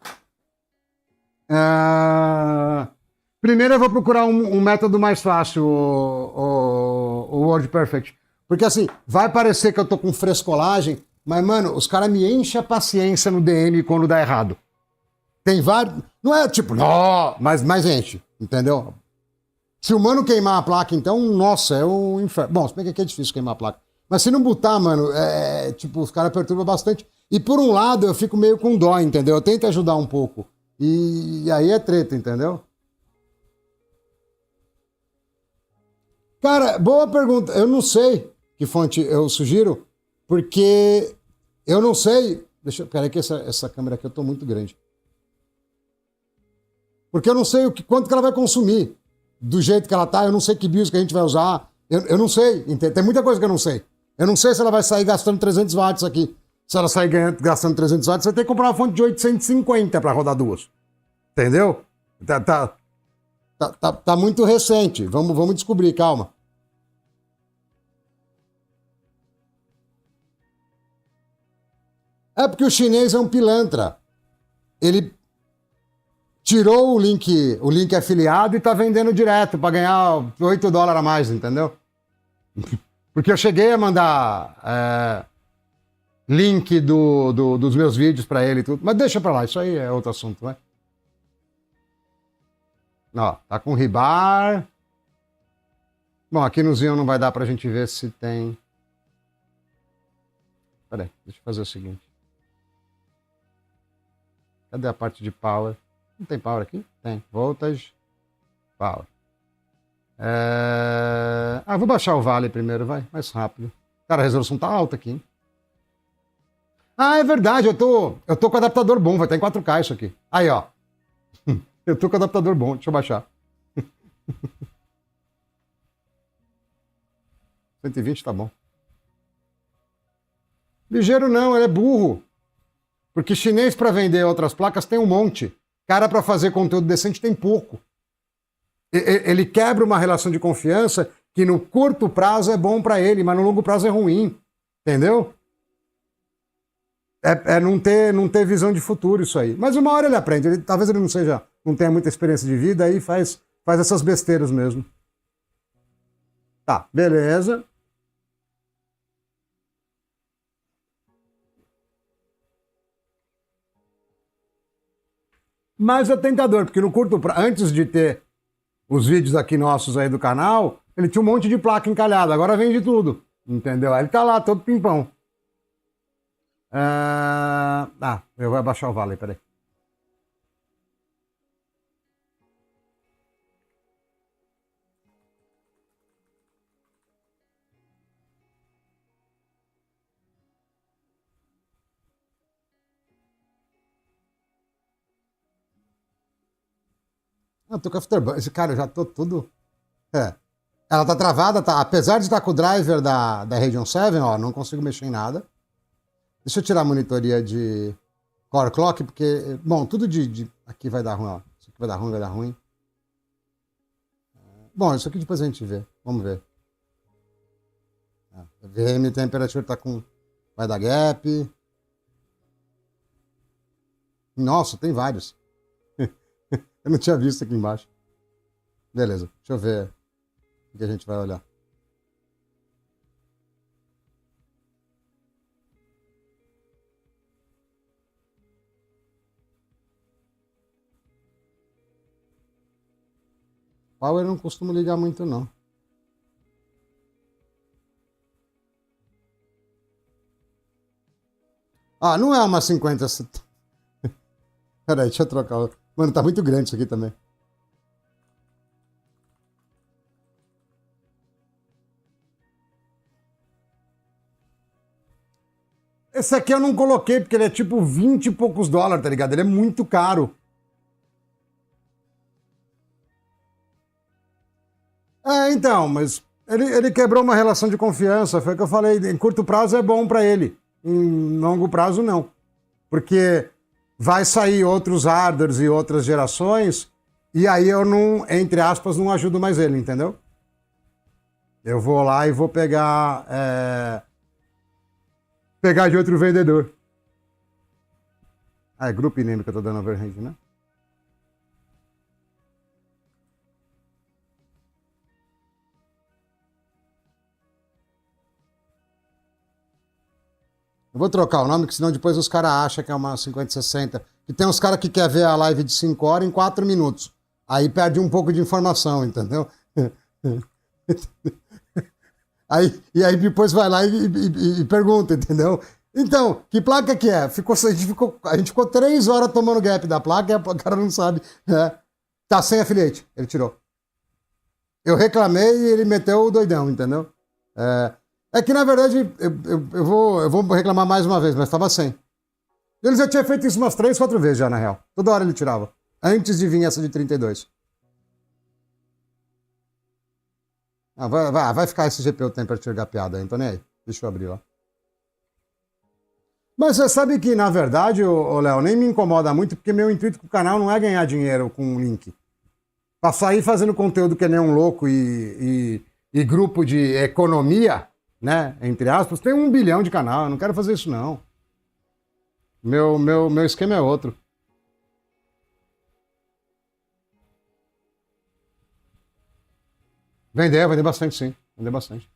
Primeiro eu vou procurar um método mais fácil, o WordPerfect. Porque assim, vai parecer que eu tô com frescolagem, mas, mano, os caras me enchem a paciência no DM quando dá errado. Tem vários... Não é tipo, não, mas enche, entendeu? Se o mano queimar a placa, então, nossa, é um inferno. Bom, se bem que aqui é difícil queimar a placa. Mas se não botar, mano, tipo, os caras perturbam bastante. E por um lado, eu fico meio com dó, entendeu? Eu tento ajudar um pouco. E aí é treta, entendeu? Cara, boa pergunta. Eu não sei que fonte eu sugiro, porque eu não sei... Peraí que essa câmera aqui eu tô muito grande. Porque eu não sei quanto que ela vai consumir. Do jeito que ela tá, eu não sei que BIOS que a gente vai usar. Eu não sei, tem muita coisa que eu não sei. Eu não sei se ela vai sair gastando 300 watts aqui. Se ela sair gastando 300 watts, você tem que comprar uma fonte de 850 para rodar duas. Entendeu? Tá muito recente. Vamos descobrir, calma. É porque o chinês é um pilantra. Ele tirou o link afiliado e tá vendendo direto para ganhar $8 a mais, entendeu? Porque eu cheguei a mandar link dos meus vídeos para ele e tudo. Mas deixa pra lá, isso aí é outro assunto, né? Ó, tá com ribar. Bom, aqui no Xeon não vai dar pra gente ver se tem... Pera aí, deixa eu fazer o seguinte. Cadê a parte de power? Não tem power aqui? Tem. Voltage. Power. Vou baixar o Vale primeiro, vai. Mais rápido. Cara, a resolução tá alta aqui, hein? Ah, é verdade. Eu tô com adaptador bom. Vai estar em 4K isso aqui. Aí, ó. Eu tô com adaptador bom. Deixa eu baixar. 120 tá bom. Ligeiro não, ele é burro. Porque chinês para vender outras placas tem um monte. Cara para fazer conteúdo decente tem pouco. Ele quebra uma relação de confiança que no curto prazo é bom para ele, mas no longo prazo é ruim. Entendeu? Não ter visão de futuro isso aí. Mas uma hora ele aprende. Talvez ele não tenha muita experiência de vida, aí faz essas besteiras mesmo. Tá, beleza. Mas é tentador, porque no curto prazo, antes de ter os vídeos aqui nossos aí do canal, ele tinha um monte de placa encalhada, agora vende tudo, entendeu? Aí ele tá lá, todo pimpão. Eu vou abaixar o Vale, peraí. Eu tô com Afterburner. Esse cara, eu já tô tudo... Ela tá travada, tá? Apesar de estar com o driver da Radeon 7, ó, não consigo mexer em nada. Deixa eu tirar a monitoria de Core Clock, porque... Bom, tudo aqui vai dar ruim, ó. Isso aqui vai dar ruim, vai dar ruim. Bom, isso aqui depois a gente vê. Vamos ver. A VM Temperature tá com... Vai dar gap. Nossa, tem vários. Eu não tinha visto aqui embaixo. Beleza, deixa eu ver o que a gente vai olhar. Power eu não costumo ligar muito, não. Ah, não é uma 50... Peraí, deixa eu trocar. Mano, tá muito grande isso aqui também. Esse aqui eu não coloquei porque ele é tipo 20 e poucos dólares, tá ligado? Ele é muito caro. Então, mas ele quebrou uma relação de confiança. Foi o que eu falei. Em curto prazo é bom pra ele. Em longo prazo, não. Porque vai sair outros hardwares e outras gerações, e aí eu não, entre aspas, não ajudo mais ele, entendeu? Eu vou lá e vou pegar de outro vendedor. É Group Name que eu tô dando overhand, né? Eu vou trocar o nome, porque senão depois os caras acham que é uma 5060. E tem uns caras que querem ver a live de 5 horas em 4 minutos. Aí perde um pouco de informação, entendeu? E aí depois vai lá e pergunta, entendeu? Então, que placa que é? A gente ficou 3 horas tomando gap da placa e o cara não sabe. Tá sem affiliate, ele tirou. Eu reclamei e ele meteu o doidão, entendeu? É que, na verdade, eu vou reclamar mais uma vez, mas estava sem. Ele já tinha feito isso umas 3, 4 vezes já, na real. Toda hora ele tirava. Antes de vir essa de 32. Ah, vai ficar esse GPU Temperature gapeado aí, não tô nem aí. Deixa eu abrir lá. Mas você sabe que, na verdade, ô Léo, nem me incomoda muito, porque meu intuito com o canal não é ganhar dinheiro com um link. Pra sair fazendo conteúdo que nem um louco e grupo de economia, né, entre aspas, tem 1 bilhão de canal, eu não quero fazer isso não. Meu esquema é outro. Vender bastante, sim. Vender bastante.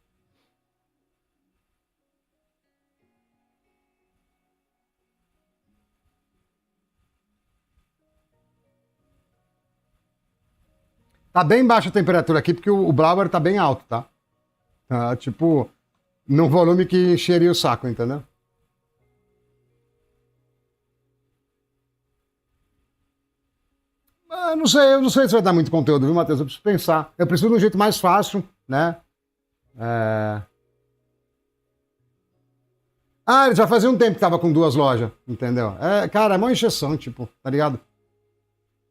Tá bem baixa a temperatura aqui, porque o blower tá bem alto, tá? Tá, tipo, num volume que encheria o saco, entendeu? Eu não sei se vai dar muito conteúdo, viu, Matheus? Eu preciso pensar. Eu preciso de um jeito mais fácil, né? É... Ah, ele já fazia um tempo que tava com 2 lojas, entendeu? Cara, é uma encheção, tipo, tá ligado?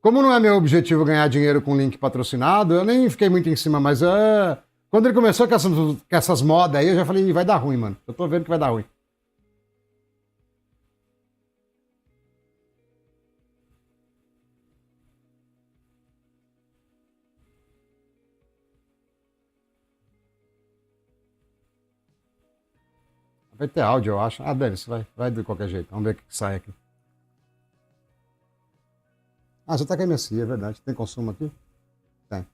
Como não é meu objetivo ganhar dinheiro com link patrocinado, eu nem fiquei muito em cima, mas quando ele começou com essas modas aí, eu já falei, vai dar ruim, mano. Eu tô vendo que vai dar ruim. Vai ter áudio, eu acho. Ah, dane-se, vai de qualquer jeito. Vamos ver o que sai aqui. Ah, já tá com a MSI, é verdade. Tem consumo aqui? Tem.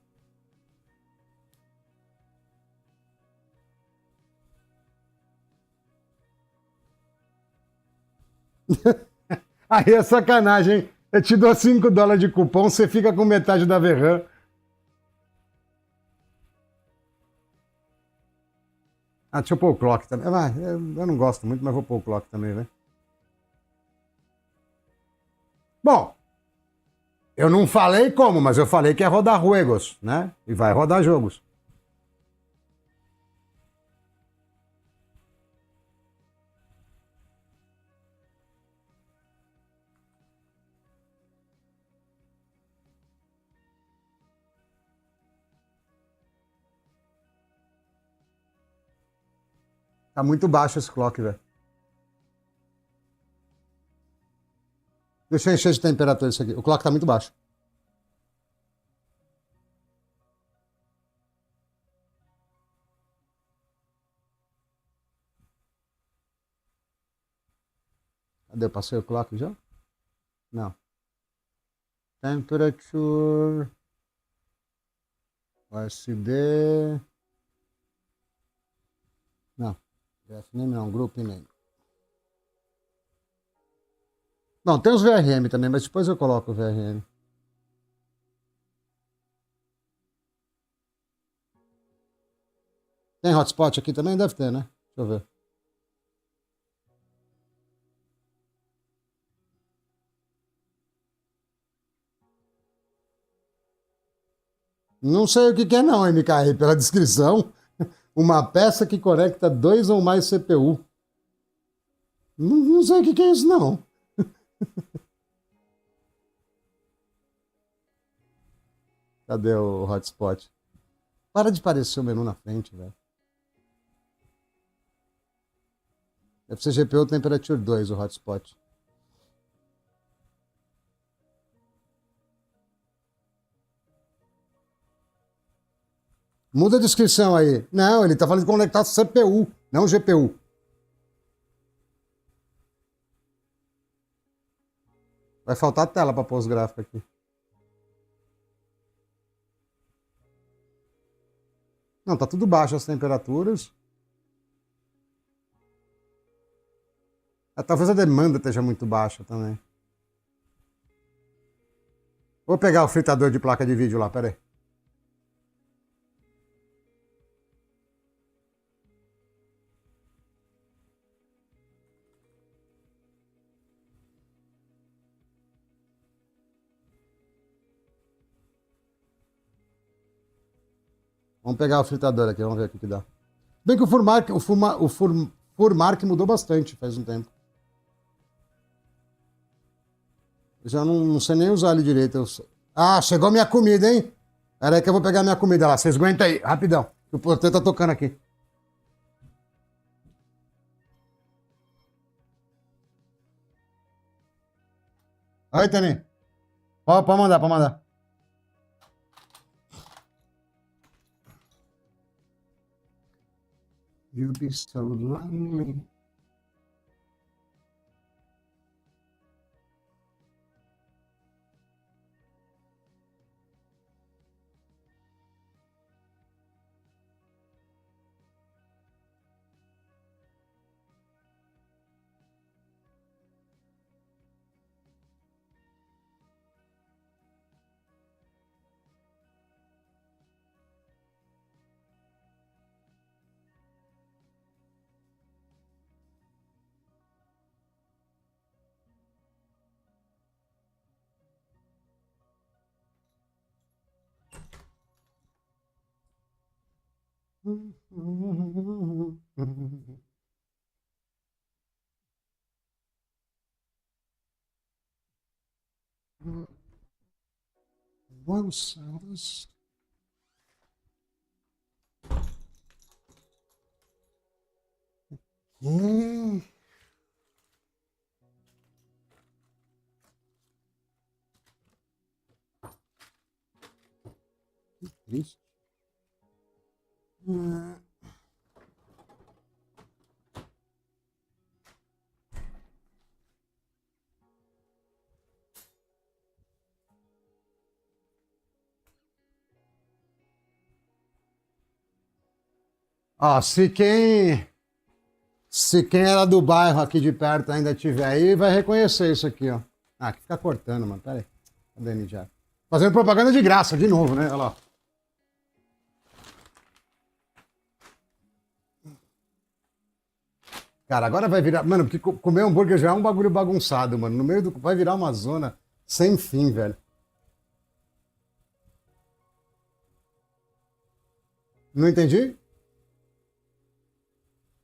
Aí é sacanagem, hein? Eu te dou $5 de cupom, você fica com metade da VRAM. Ah, deixa eu pôr o clock também. Eu não gosto muito, mas vou pôr o clock também, né? Bom, eu não falei como, mas eu falei que é rodar juegos, né? E vai rodar jogos. Tá muito baixo esse clock, velho. Deixa eu encher de temperatura isso aqui. O clock tá muito baixo. Cadê? Eu passei o clock já? Não. Temperature. SD. Não. VFName não, Group Name. Não, tem os VRM também, mas depois eu coloco o VRM. Tem hotspot aqui também? Deve ter, né? Deixa eu ver. Não sei o que é não, MKR, pela descrição. Uma peça que conecta 2 ou mais CPU. Não sei o que é isso, não. Cadê o hotspot? Para de aparecer o menu na frente, velho. Deve ser GPU Temperature 2 o hotspot. Muda a descrição aí. Não, ele tá falando de conectar CPU, não GPU. Vai faltar tela para pôr os gráficos aqui. Não, tá tudo baixo as temperaturas. Talvez a demanda esteja muito baixa também. Vou pegar o fritador de placa de vídeo lá, peraí. Vamos pegar o fritador aqui, vamos ver o que dá. Bem que o Furmark mudou bastante faz um tempo. Eu já não sei nem usar ele direito. Ah, chegou minha comida, hein? Pera aí que eu vou pegar minha comida lá. Vocês aguentam aí, rapidão. O porteiro tá tocando aqui. Oi, Tani. Pode mandar, pode mandar. You be so lonely. Vamos. Que triste. Ó, se quem era do bairro aqui de perto ainda tiver aí, vai reconhecer isso aqui, ó. Ah, que fica cortando, mano. Pera aí. Cadê ele já? Fazendo propaganda de graça, de novo, né? Olha lá. Cara, agora vai virar. Mano, porque comer hambúrguer já é um bagulho bagunçado, mano. No meio do. Vai virar uma zona sem fim, velho. Não entendi?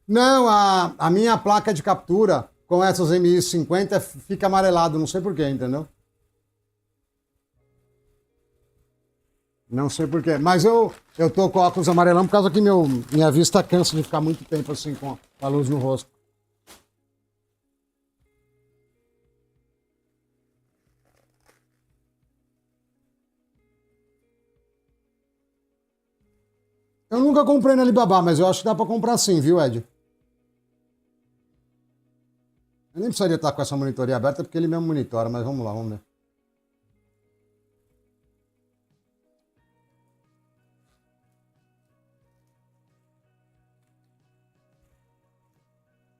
Não, a minha placa de captura com essas MI50 fica amarelado, não sei porquê, entendeu? Não sei porquê. Mas eu tô com óculos amarelão por causa que minha vista cansa de ficar muito tempo assim com a luz no rosto. Eu nunca comprei na Alibaba, mas eu acho que dá pra comprar sim, viu, Ed? Eu nem precisaria estar com essa monitoria aberta porque ele mesmo monitora, mas vamos lá, vamos ver.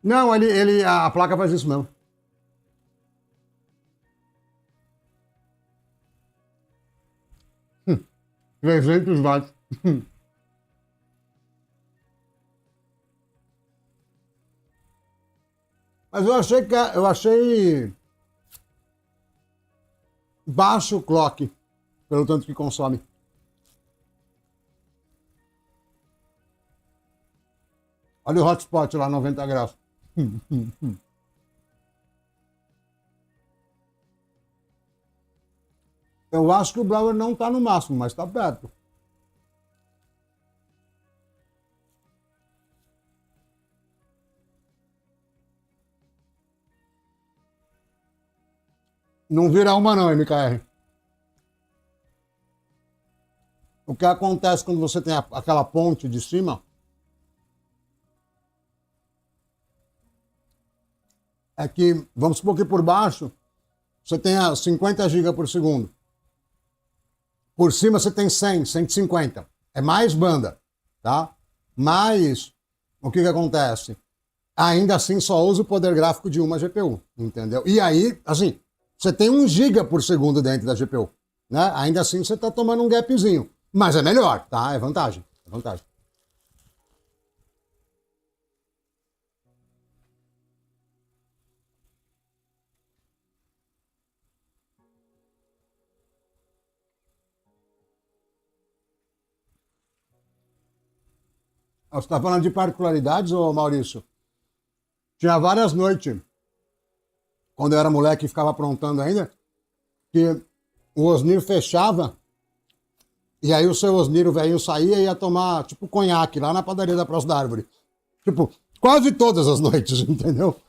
Não, a placa faz isso mesmo. 300 watts. Mas eu achei baixo o clock, pelo tanto que consome. Olha o hotspot lá, 90 graus. Eu acho que o Blower não tá no máximo, mas tá perto. Não vira uma não, MKR. O que acontece quando você tem aquela ponte de cima é que, vamos supor que por baixo você tenha 50 GB por segundo. Por cima você tem 100, 150. É mais banda, tá? Mas o que acontece? Ainda assim só usa o poder gráfico de uma GPU, entendeu? E aí, assim, você tem 1 GB por segundo dentro da GPU, né? Ainda assim você está tomando um gapzinho. Mas é melhor, tá? É vantagem. É vantagem. Você está falando de particularidades, ô Maurício? Tinha várias noites, quando eu era moleque e ficava aprontando ainda, que o Osnir fechava E aí o seu Osniro, o velhinho, saía e ia tomar, tipo, conhaque lá na padaria da Praça da Árvore. Tipo, quase todas as noites, entendeu?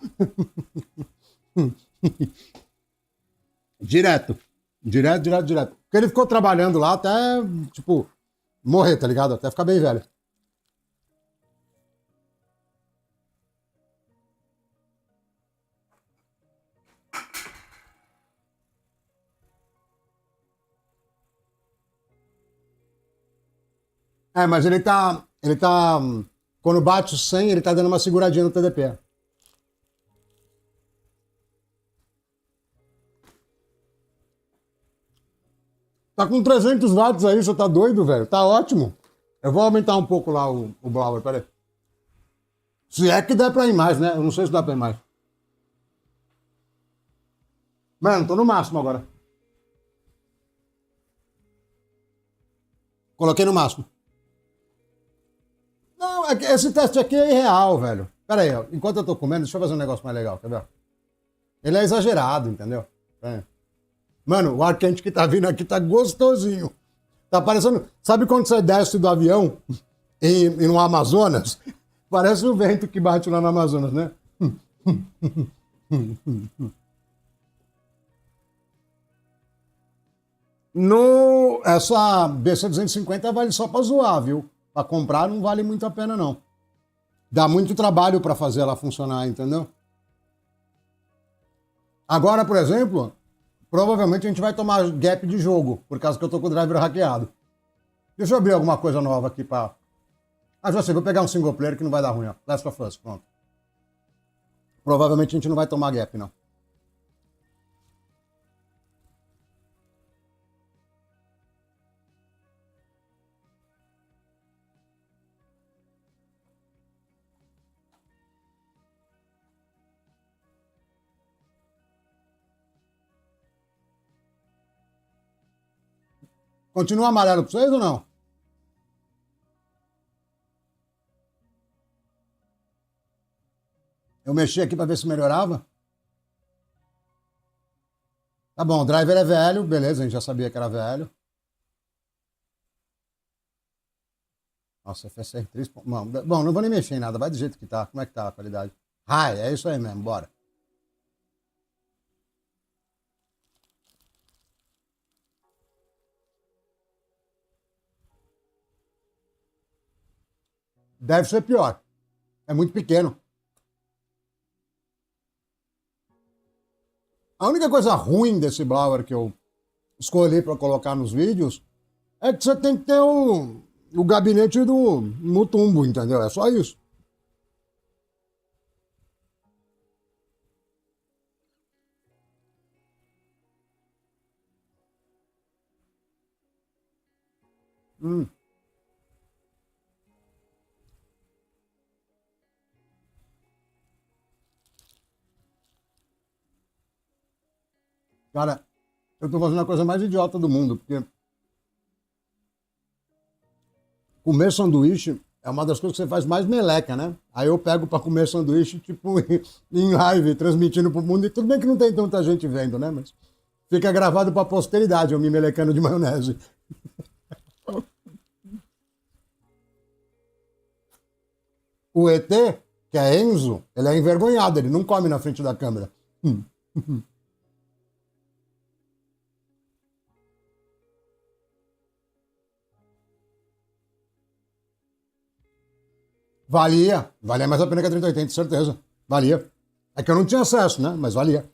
Direto. Direto, direto, direto. Porque ele ficou trabalhando lá até, tipo, morrer, tá ligado? Até ficar bem velho. É, mas quando bate o 100, ele tá dando uma seguradinha no TDP. Tá com 300 watts aí, você tá doido, velho? Tá ótimo. Eu vou aumentar um pouco lá o blower, peraí. Se é que dá pra ir mais, né? Eu não sei se dá pra ir mais. Mano, tô no máximo agora. Coloquei no máximo. Não, esse teste aqui é irreal, velho. Pera aí, ó. Enquanto eu tô comendo, deixa eu fazer um negócio mais legal, quer ver? Ele é exagerado, entendeu? É. Mano, o ar quente que tá vindo aqui tá gostosinho. Tá parecendo. Sabe quando você desce do avião e no Amazonas? Parece o vento que bate lá no Amazonas, né? No, essa BC250 vale só pra zoar, viu? Pra comprar não vale muito a pena, não. Dá muito trabalho pra fazer ela funcionar, entendeu? Agora, por exemplo, provavelmente a gente vai tomar gap de jogo, por causa que eu tô com o driver hackeado. Deixa eu abrir alguma coisa nova aqui pra. Ah, já sei, vou pegar um single player que não vai dar ruim, ó. Last of Us, pronto. Provavelmente a gente não vai tomar gap, não. Continua amarelo pra vocês ou não? Eu mexi aqui pra ver se melhorava. Tá bom, o driver é velho, beleza, a gente já sabia que era velho. Nossa, FSR 3. Bom, não vou nem mexer em nada, vai do jeito que tá. Como é que tá a qualidade? Ai, é isso aí mesmo, bora. Deve ser pior. É muito pequeno. A única coisa ruim desse blower que eu escolhi para colocar nos vídeos é que você tem que ter o gabinete do Mutumbo, entendeu? É só isso. Hum. Cara, eu tô fazendo a coisa mais idiota do mundo, porque comer sanduíche é uma das coisas que você faz mais meleca, né? Aí eu pego para comer sanduíche, tipo, em live, transmitindo pro mundo, e tudo bem que não tem tanta gente vendo, né? Mas fica gravado pra posteridade, eu me melecando de maionese. O ET, que é Enzo, ele é envergonhado, ele não come na frente da câmera. Valia mais a pena que a 3080, certeza. Valia. É que eu não tinha acesso, né? Mas valia.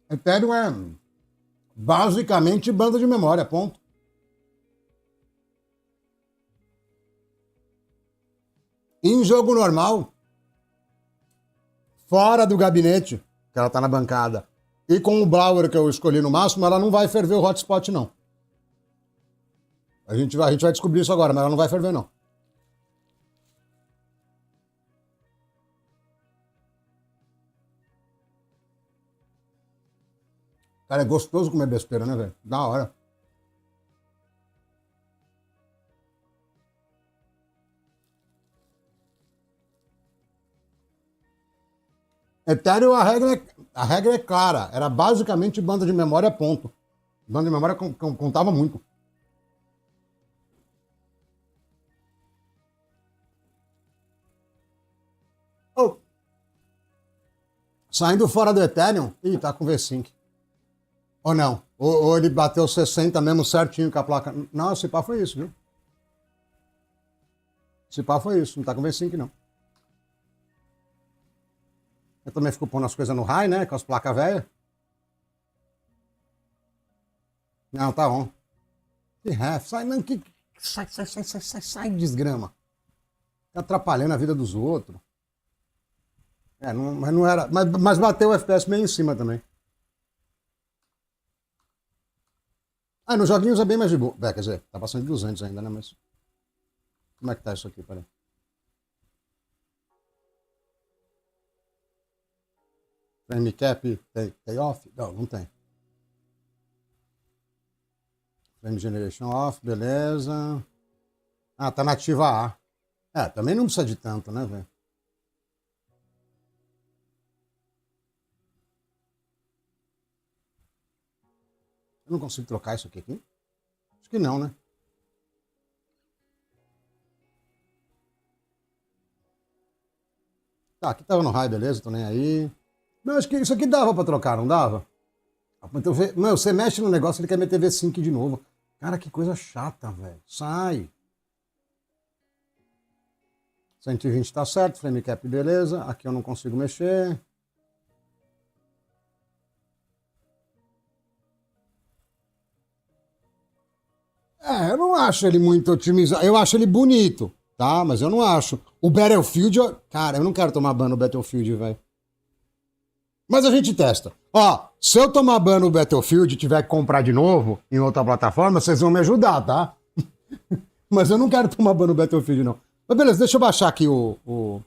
Ethereum é basicamente banda de memória, ponto. Em jogo normal, fora do gabinete, que ela tá na bancada, e com o blower que eu escolhi no máximo, ela não vai ferver o hotspot, não. A gente vai descobrir isso agora, mas ela não vai ferver, não. Cara, é gostoso comer besteira, né, velho? Da hora. Ethereum, a regra é A regra é clara. Era basicamente banda de memória, ponto. Banda de memória contava muito. Oh. Saindo fora do Ethereum, ih, tá com V5. Ou não? Ou ele bateu 60 mesmo certinho com a placa. Não, esse pá foi isso, viu? Esse pá foi isso, não tá com V5 não. Eu também fico pondo as coisas no high, né? Com as placas velhas. Não, tá on. Que ref, sai, não, que. Sai, desgrama. Tá atrapalhando a vida dos outros. É, não, mas não era. Mas bateu o FPS meio em cima também. Ah, nos joguinhos é bem mais de boa. Quer dizer, tá passando de 200 ainda, né? Mas. Como é que tá isso aqui? Peraí. Frame cap tem off? Não, não tem. Frame generation off, beleza. Ah, tá nativa A. É, também não precisa de tanto, né, velho? Eu não consigo trocar isso aqui? Acho que não, né? Tá, aqui tava no high, beleza, tô nem aí. Não, acho que isso aqui dava pra trocar, não dava? Então, meu, você mexe no negócio, ele quer meter V5 de novo. Cara, que coisa chata, velho. Sai. 120 tá certo, frame cap beleza. Aqui eu não consigo mexer. É, eu não acho ele muito otimizado. Eu acho ele bonito, tá? Mas eu não acho. O Battlefield, cara, eu não quero tomar ban no Battlefield, velho. Mas a gente testa. Ó, se eu tomar ban no Battlefield e tiver que comprar de novo em outra plataforma, vocês vão me ajudar, tá? Mas eu não quero tomar ban no Battlefield, não. Mas beleza, deixa eu baixar aqui o...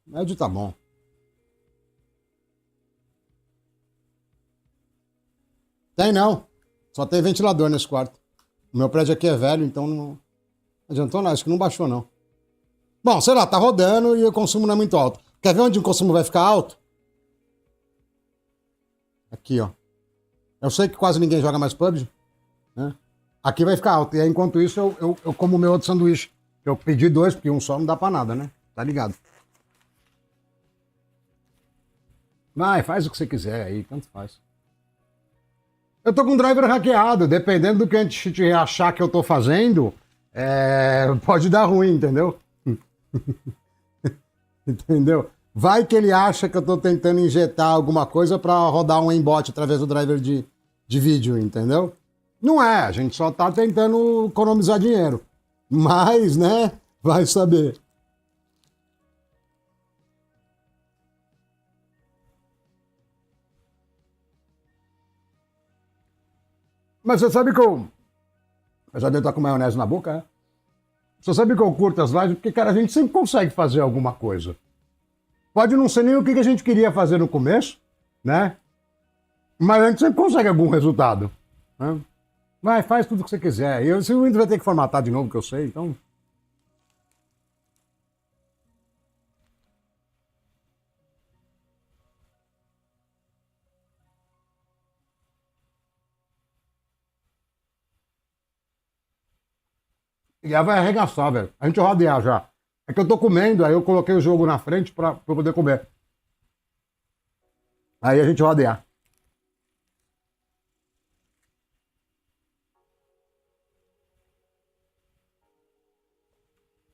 Médio tá bom. Tem não. Só tem ventilador nesse quarto. O meu prédio aqui é velho, então não adiantou nada. Acho que não baixou, não. Bom, sei lá, tá rodando e o consumo não é muito alto. Quer ver onde o consumo vai ficar alto? Aqui, ó. Eu sei que quase ninguém joga mais PUBG, né? Aqui vai ficar alto. E aí, enquanto isso, eu como o meu outro sanduíche. Eu pedi 2, porque um só não dá pra nada, né? Tá ligado? Vai, faz o que você quiser aí, tanto faz. Eu tô com o driver hackeado. Dependendo do que a gente achar que eu tô fazendo, pode dar ruim, entendeu? Entendeu? Vai que ele acha que eu tô tentando injetar alguma coisa pra rodar um aimbot através do driver de vídeo, entendeu? Não é, a gente só tá tentando economizar dinheiro. Mas, né, vai saber. Mas você sabe que eu já devo estar com maionese na boca, né? Você sabe que eu curto as lives porque, cara, a gente sempre consegue fazer alguma coisa. Pode não ser nem o que a gente queria fazer no começo, né? Mas a gente sempre consegue algum resultado. Né? Vai, faz tudo o que você quiser. Se o Windows vai ter que formatar de novo, que eu sei, então... E ela vai arregaçar, velho. A gente rodear já. É que eu tô comendo, aí eu coloquei o jogo na frente pra poder comer. Aí a gente rodear.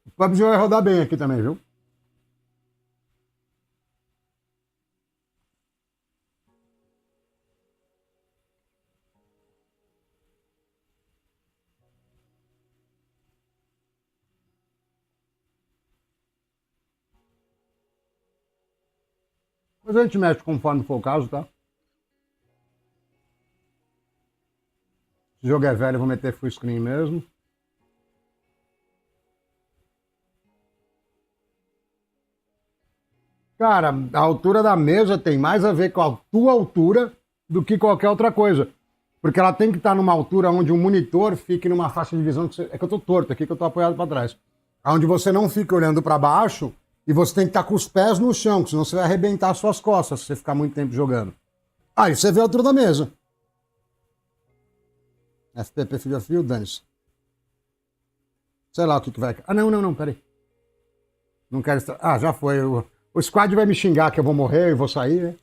O PUBG vai rodar bem aqui também, viu? Mas a gente mexe conforme for o caso, tá? Se o jogo é velho, eu vou meter full screen mesmo. Cara, a altura da mesa tem mais a ver com a tua altura do que qualquer outra coisa. Porque ela tem que estar numa altura onde o monitor fique numa faixa de visão. É que eu tô torto aqui, que eu tô apoiado para trás. Onde você não fica olhando para baixo E você tem que estar com os pés no chão, senão você vai arrebentar as suas costas se você ficar muito tempo jogando. Aí você vê a altura da mesa. FPP Fio a Fio, dane-se. Sei lá o que vai... Ah, não, peraí. Não quero... Ah, já foi. O squad vai me xingar que eu vou morrer e vou sair, né?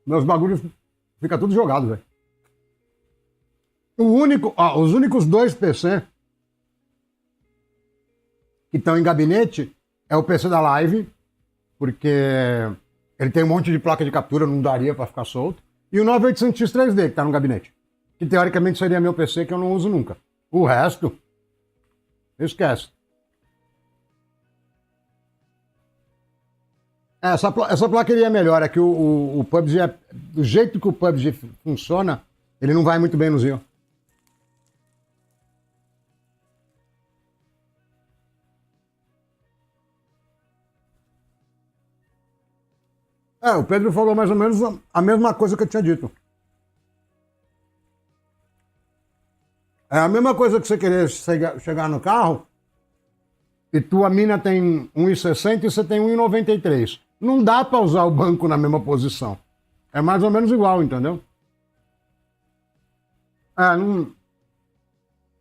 Meus bagulhos fica tudo jogado, velho. Os únicos dois PC que estão em gabinete é o PC da Live, porque ele tem um monte de placa de captura, não daria pra ficar solto. E o 9800X 3D, que tá no gabinete. Que teoricamente seria meu PC, que eu não uso nunca. O resto, esquece. Essa placa iria melhor, é que o PUBG, do jeito que o PUBG funciona, ele não vai muito bem no Xeon. O Pedro falou mais ou menos a mesma coisa que eu tinha dito. É a mesma coisa que você querer chegar no carro e tua mina tem 1,60 e você tem 1,93. Não dá pra usar o banco na mesma posição. É mais ou menos igual, entendeu?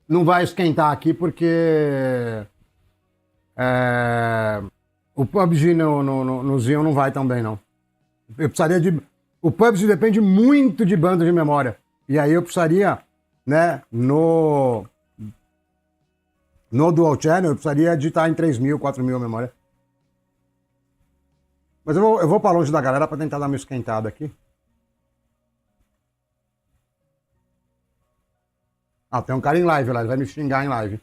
Não vai esquentar aqui porque o PUBG no Xeon não vai tão bem, não. Eu precisaria de... O PUBG depende muito de banda de memória. E aí eu precisaria, né, no Dual Channel, eu precisaria de estar em 3.000, 4.000 a memória. Mas eu vou para longe da galera para tentar dar uma esquentada aqui. Ah, tem um cara em live lá, ele vai me xingar em live.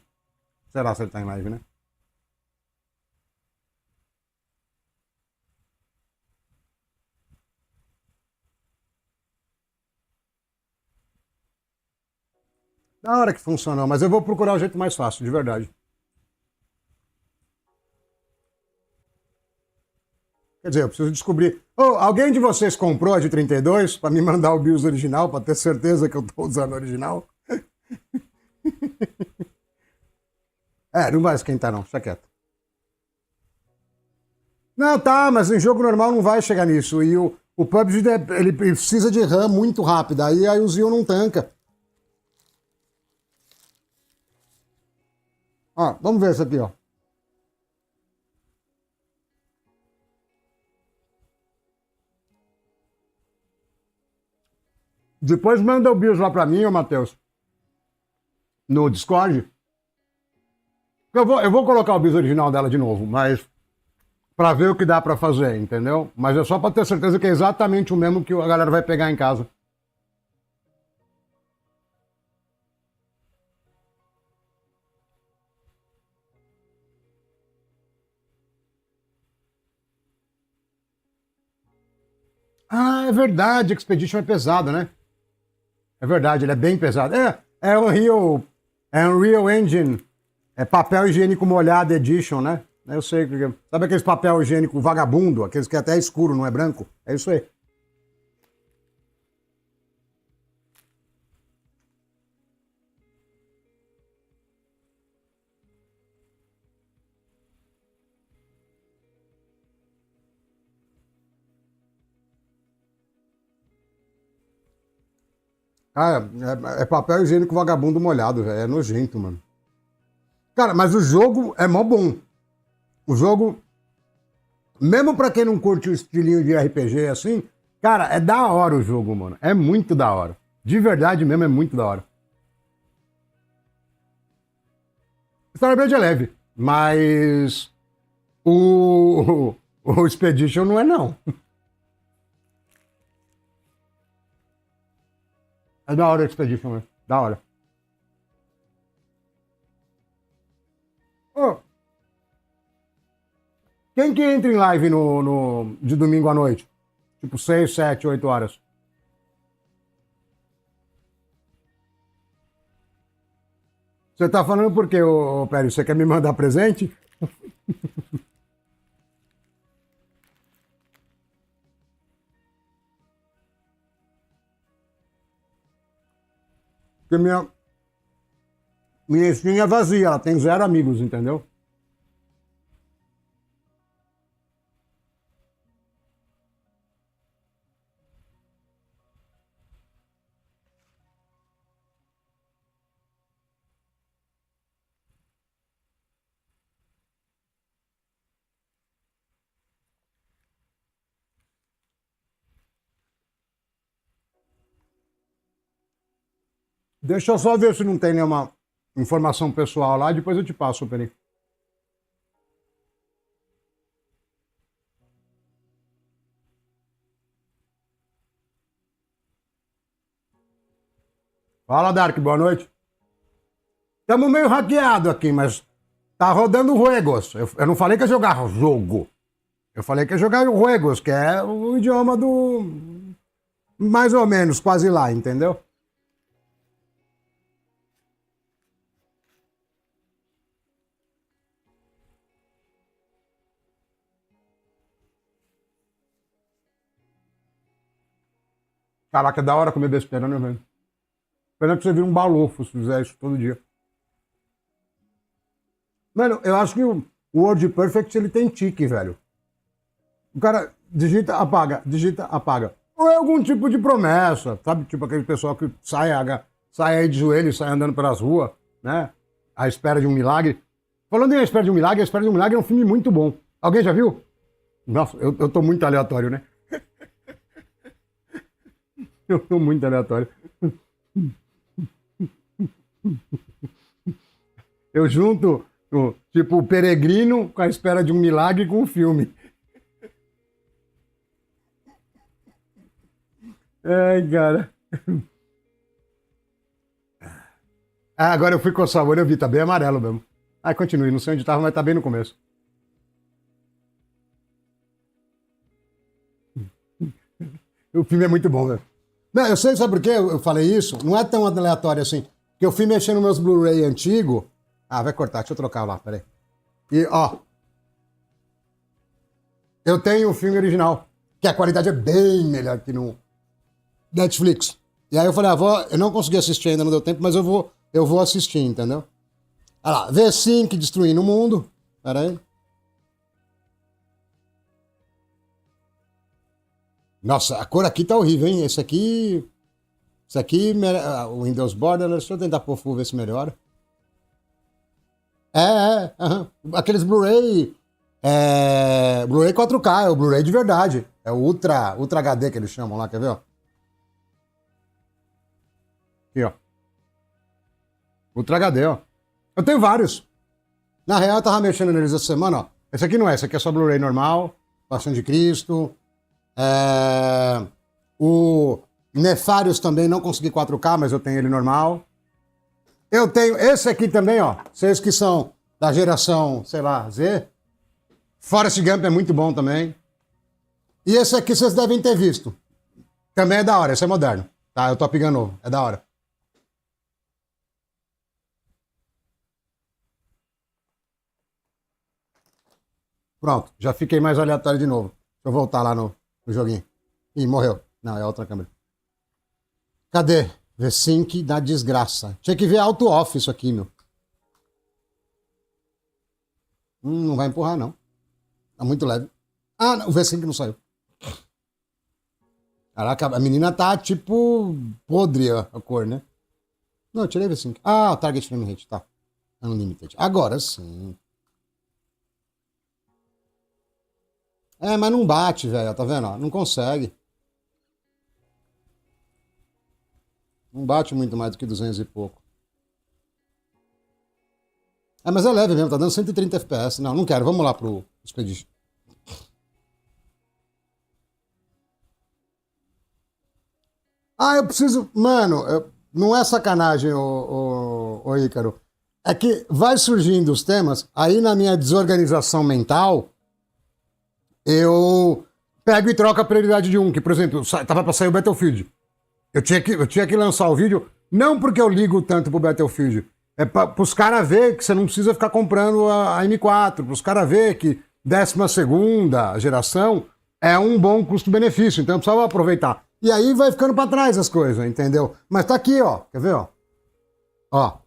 Será que ele tá em live, né? Da hora que funcionou, mas eu vou procurar o jeito mais fácil, de verdade. Quer dizer, eu preciso descobrir. Oh, alguém de vocês comprou a de 32 para me mandar o BIOS original, para ter certeza que eu tô usando o original? Não vai esquentar não, fica quieto. Não, tá, mas em jogo normal não vai chegar nisso. E o PUBG ele precisa de RAM muito rápida, aí o Xeon não tanca. Ó, vamos ver isso aqui, ó. Depois manda o BIOS lá pra mim, ô Matheus, no Discord. Eu vou colocar o BIOS original dela de novo, mas pra ver o que dá pra fazer, entendeu? Mas é só pra ter certeza que é exatamente o mesmo que a galera vai pegar em casa. Ah, é verdade, Expedition é pesado, né? É verdade, ele é bem pesado. É um Real Engine, é papel higiênico molhado edition, né? Eu sei, sabe aqueles papel higiênico vagabundo, aqueles que até é escuro, não é branco? É isso aí. Ah, é papel higiênico vagabundo molhado, velho. É nojento, mano. Cara, mas o jogo é mó bom. O jogo, mesmo pra quem não curte o estilinho de RPG assim, cara, é da hora o jogo, mano. É muito da hora. De verdade mesmo, é muito da hora. Starbreak é leve, mas o Expedition não é, não. É da hora o Expedition, né? Da hora. Ô, quem que entra em live de domingo à noite? Tipo 6, 7, 8 horas. Você tá falando por quê, ô Pérez? Você quer me mandar presente? Porque minha Steam é vazia, ela tem 0 amigos, entendeu? Deixa eu só ver se não tem nenhuma informação pessoal lá, depois eu te passo, Peri. Fala, Dark, boa noite. Estamos meio hackeado aqui, mas tá rodando juegos. Eu não falei que ia jogar jogo. Eu falei que ia jogar juegos, que é o idioma do... mais ou menos, quase lá, entendeu? Caraca, é da hora comer besteira, né, velho? Pena que você vira um balofo se fizer isso todo dia. Mano, eu acho que o Word Perfect ele tem tique, velho. O cara digita, apaga, digita, apaga. Ou é algum tipo de promessa, sabe? Tipo aquele pessoal que sai aí de joelho, sai andando pelas ruas, né? À espera de um milagre. Falando em A Espera de um Milagre, A Espera de um Milagre é um filme muito bom. Alguém já viu? Nossa, eu tô muito aleatório, né? Eu tô muito aleatório. Eu junto, tipo, o peregrino com A Espera de um Milagre com o filme. Ai, cara. Ah, agora eu fui coçar o olho, eu vi, tá bem amarelo mesmo. Ah, continue, não sei onde tava, mas tá bem no começo. O filme é muito bom, velho. Não, eu sei, sabe por quê eu falei isso? Não é tão aleatório assim. Porque eu fui mexendo nos meus Blu-ray antigo. Ah, vai cortar, deixa eu trocar lá, peraí. E, ó. Eu tenho o filme original, que a qualidade é bem melhor que no Netflix. E aí eu falei, eu não consegui assistir ainda, não deu tempo, mas eu vou assistir, entendeu? Olha lá, V5 destruindo o mundo. Pera aí. Nossa, a cor aqui tá horrível, hein? Esse aqui, o Windows Borderless, deixa eu tentar pôr full, ver se melhora. Aham. Aqueles Blu-ray, Blu-ray 4K, é o Blu-ray de verdade. É o Ultra HD que eles chamam lá, quer ver, ó? Aqui, ó. Ultra HD, ó. Eu tenho vários. Na real, eu tava mexendo neles essa semana, ó. Esse aqui não é, esse aqui é só Blu-ray normal, Paixão de Cristo. O Nefários também não consegui 4K, mas eu tenho ele normal. Eu tenho esse aqui também, ó. Vocês que são da geração, sei lá, Z. Forrest Gump é muito bom também. E esse aqui vocês devem ter visto. Também é da hora, esse é moderno. Tá, eu tô pegando novo, é da hora. Pronto, já fiquei mais aleatório de novo. Deixa eu voltar lá no joguinho. Ih, morreu. Não, é outra câmera. Cadê? V-Sync da desgraça. Tinha que ver auto off isso aqui, meu. Não vai empurrar, não. Tá muito leve. Ah, não, o V-Sync não saiu. Caraca, a menina tá tipo podre a cor, né? Não, eu tirei V-Sync. Ah, Target Frame Rate, tá. Unlimited. Agora sim. Mas não bate, velho, tá vendo? Não consegue. Não bate muito mais do que 200 e pouco. Mas é leve mesmo, tá dando 130 FPS. Não, não quero. Vamos lá pro Expedition. Eu preciso... Mano, não é sacanagem, ô Ícaro. É que vai surgindo os temas, aí na minha desorganização mental, eu pego e troco a prioridade de um. Que, por exemplo, tava pra sair o Battlefield. Eu tinha que lançar o vídeo, não porque eu ligo tanto pro Battlefield, é pros caras ver que você não precisa ficar comprando a M4, pros caras ver que 12ª geração é um bom custo-benefício, então eu precisava aproveitar. E aí vai ficando pra trás as coisas, entendeu? Mas tá aqui, ó, quer ver, ó? Ó.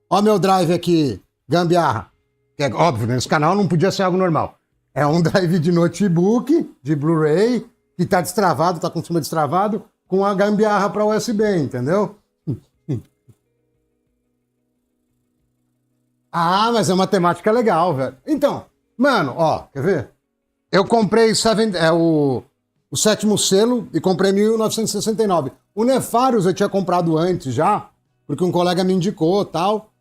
Ó meu drive aqui, gambiarra. Que é óbvio, né? Nesse canal não podia ser algo normal. É um drive de notebook, de Blu-ray, que tá destravado, tá com cima destravado, com a gambiarra para USB, entendeu? Ah, mas é uma temática legal, velho. Então, mano, ó, quer ver? Eu comprei o sétimo selo e comprei em 1969. O Nefarious eu tinha comprado antes já, porque um colega me indicou e tal.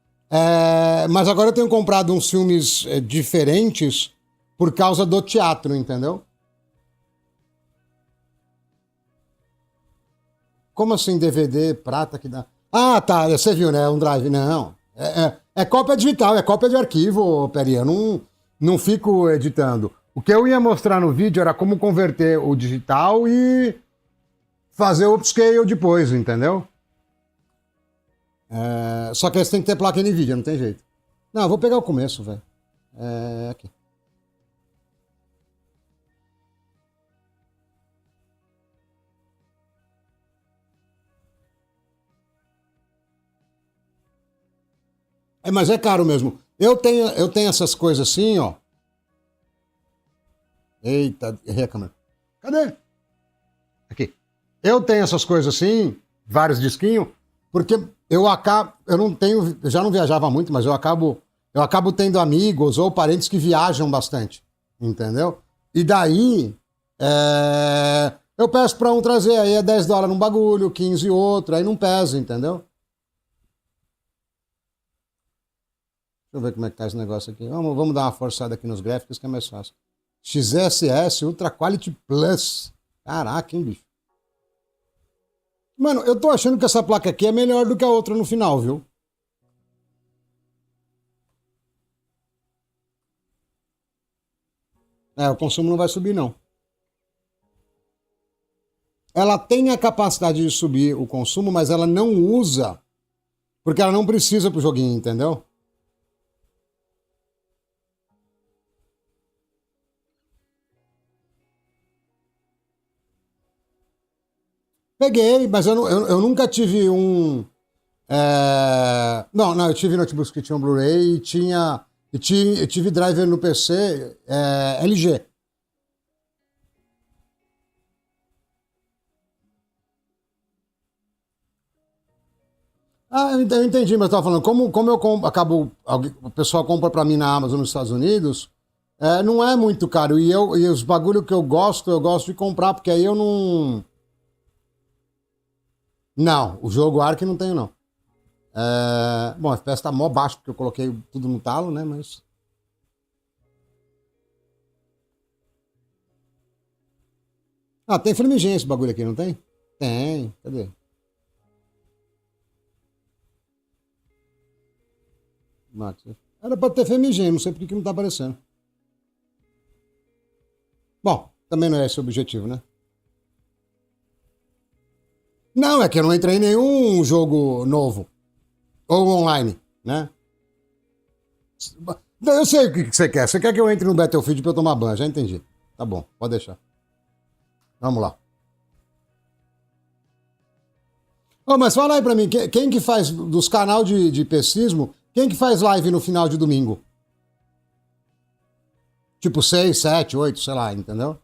Mas agora eu tenho comprado uns filmes diferentes por causa do teatro, entendeu? Como assim DVD, prata que dá? Ah, tá, você viu, né? Um drive. Não. É cópia digital, é cópia de arquivo, Peri. Eu não fico editando. O que eu ia mostrar no vídeo era como converter o digital e fazer o upscale depois, entendeu? Só que aí você tem que ter placa NVIDIA, não tem jeito. Não, eu vou pegar o começo, velho. Aqui. Mas é caro mesmo. Eu tenho essas coisas assim, ó. Eita, errei a câmera. Cadê? Aqui. Eu tenho essas coisas assim, vários disquinhos, porque eu não tenho, eu já não viajava muito, mas eu acabo tendo amigos ou parentes que viajam bastante, entendeu? E daí, eu peço pra um trazer, aí é $10 num bagulho, 15 outro, aí não pesa, entendeu? Deixa eu ver como é que tá esse negócio aqui. Vamos dar uma forçada aqui nos gráficos que é mais fácil. XSS Ultra Quality Plus. Caraca, hein, bicho? Mano, eu tô achando que essa placa aqui é melhor do que a outra no final, viu? O consumo não vai subir, não. Ela tem a capacidade de subir o consumo, mas ela não usa, porque ela não precisa pro joguinho, entendeu? Peguei, mas eu nunca tive um. Não, eu tive notebooks que tinham Blu-ray e tinha. Eu tive driver no PC LG. Ah, eu entendi, mas eu tava falando, como eu acabo. O pessoal compra pra mim na Amazon nos Estados Unidos, não é muito caro. E os bagulho que eu gosto de comprar, porque aí eu não. Não, o jogo Ark não tenho, não. Bom, o FPS tá mó baixo, porque eu coloquei tudo no talo, né? Mas. Ah, tem Flamigem esse bagulho aqui, não tem? Tem, cadê? Max. Era pra ter Flamigem, não sei por que não tá aparecendo. Bom, também não é esse o objetivo, né? Não, é que eu não entrei em nenhum jogo novo. Ou online, né? Eu sei o que você quer. Você quer que eu entre no Battlefield pra eu tomar banho, já entendi. Tá bom, pode deixar. Vamos lá. Mas fala aí pra mim, quem que faz, dos canal de pesquismo, quem que faz live no final de domingo? Tipo 6, 7, 8, sei lá, entendeu?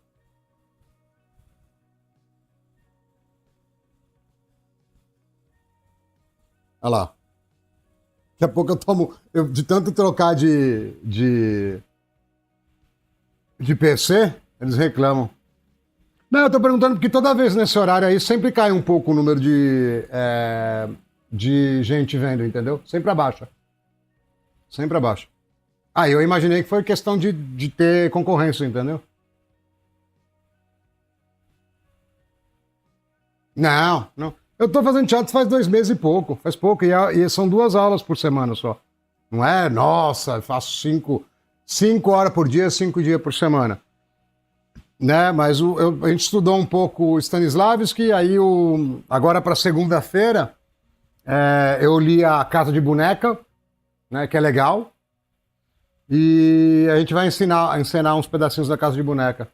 Olha lá. Daqui a pouco eu tomo. De tanto trocar de PC, eles reclamam. Não, eu tô perguntando porque toda vez nesse horário aí sempre cai um pouco o número de gente vendo, entendeu? Sempre abaixa. Sempre abaixa. Ah, eu imaginei que foi questão de ter concorrência, entendeu? Não, não. Eu tô fazendo teatro faz 2 meses e pouco. Faz pouco. E são 2 aulas por semana só. Não é, nossa, eu faço 5 horas por dia, 5 dias por semana. Né? Mas a gente estudou um pouco o Stanislavski, aí agora para segunda-feira eu li a Casa de Boneca, né, que é legal. E a gente vai ensinar uns pedacinhos da Casa de Boneca.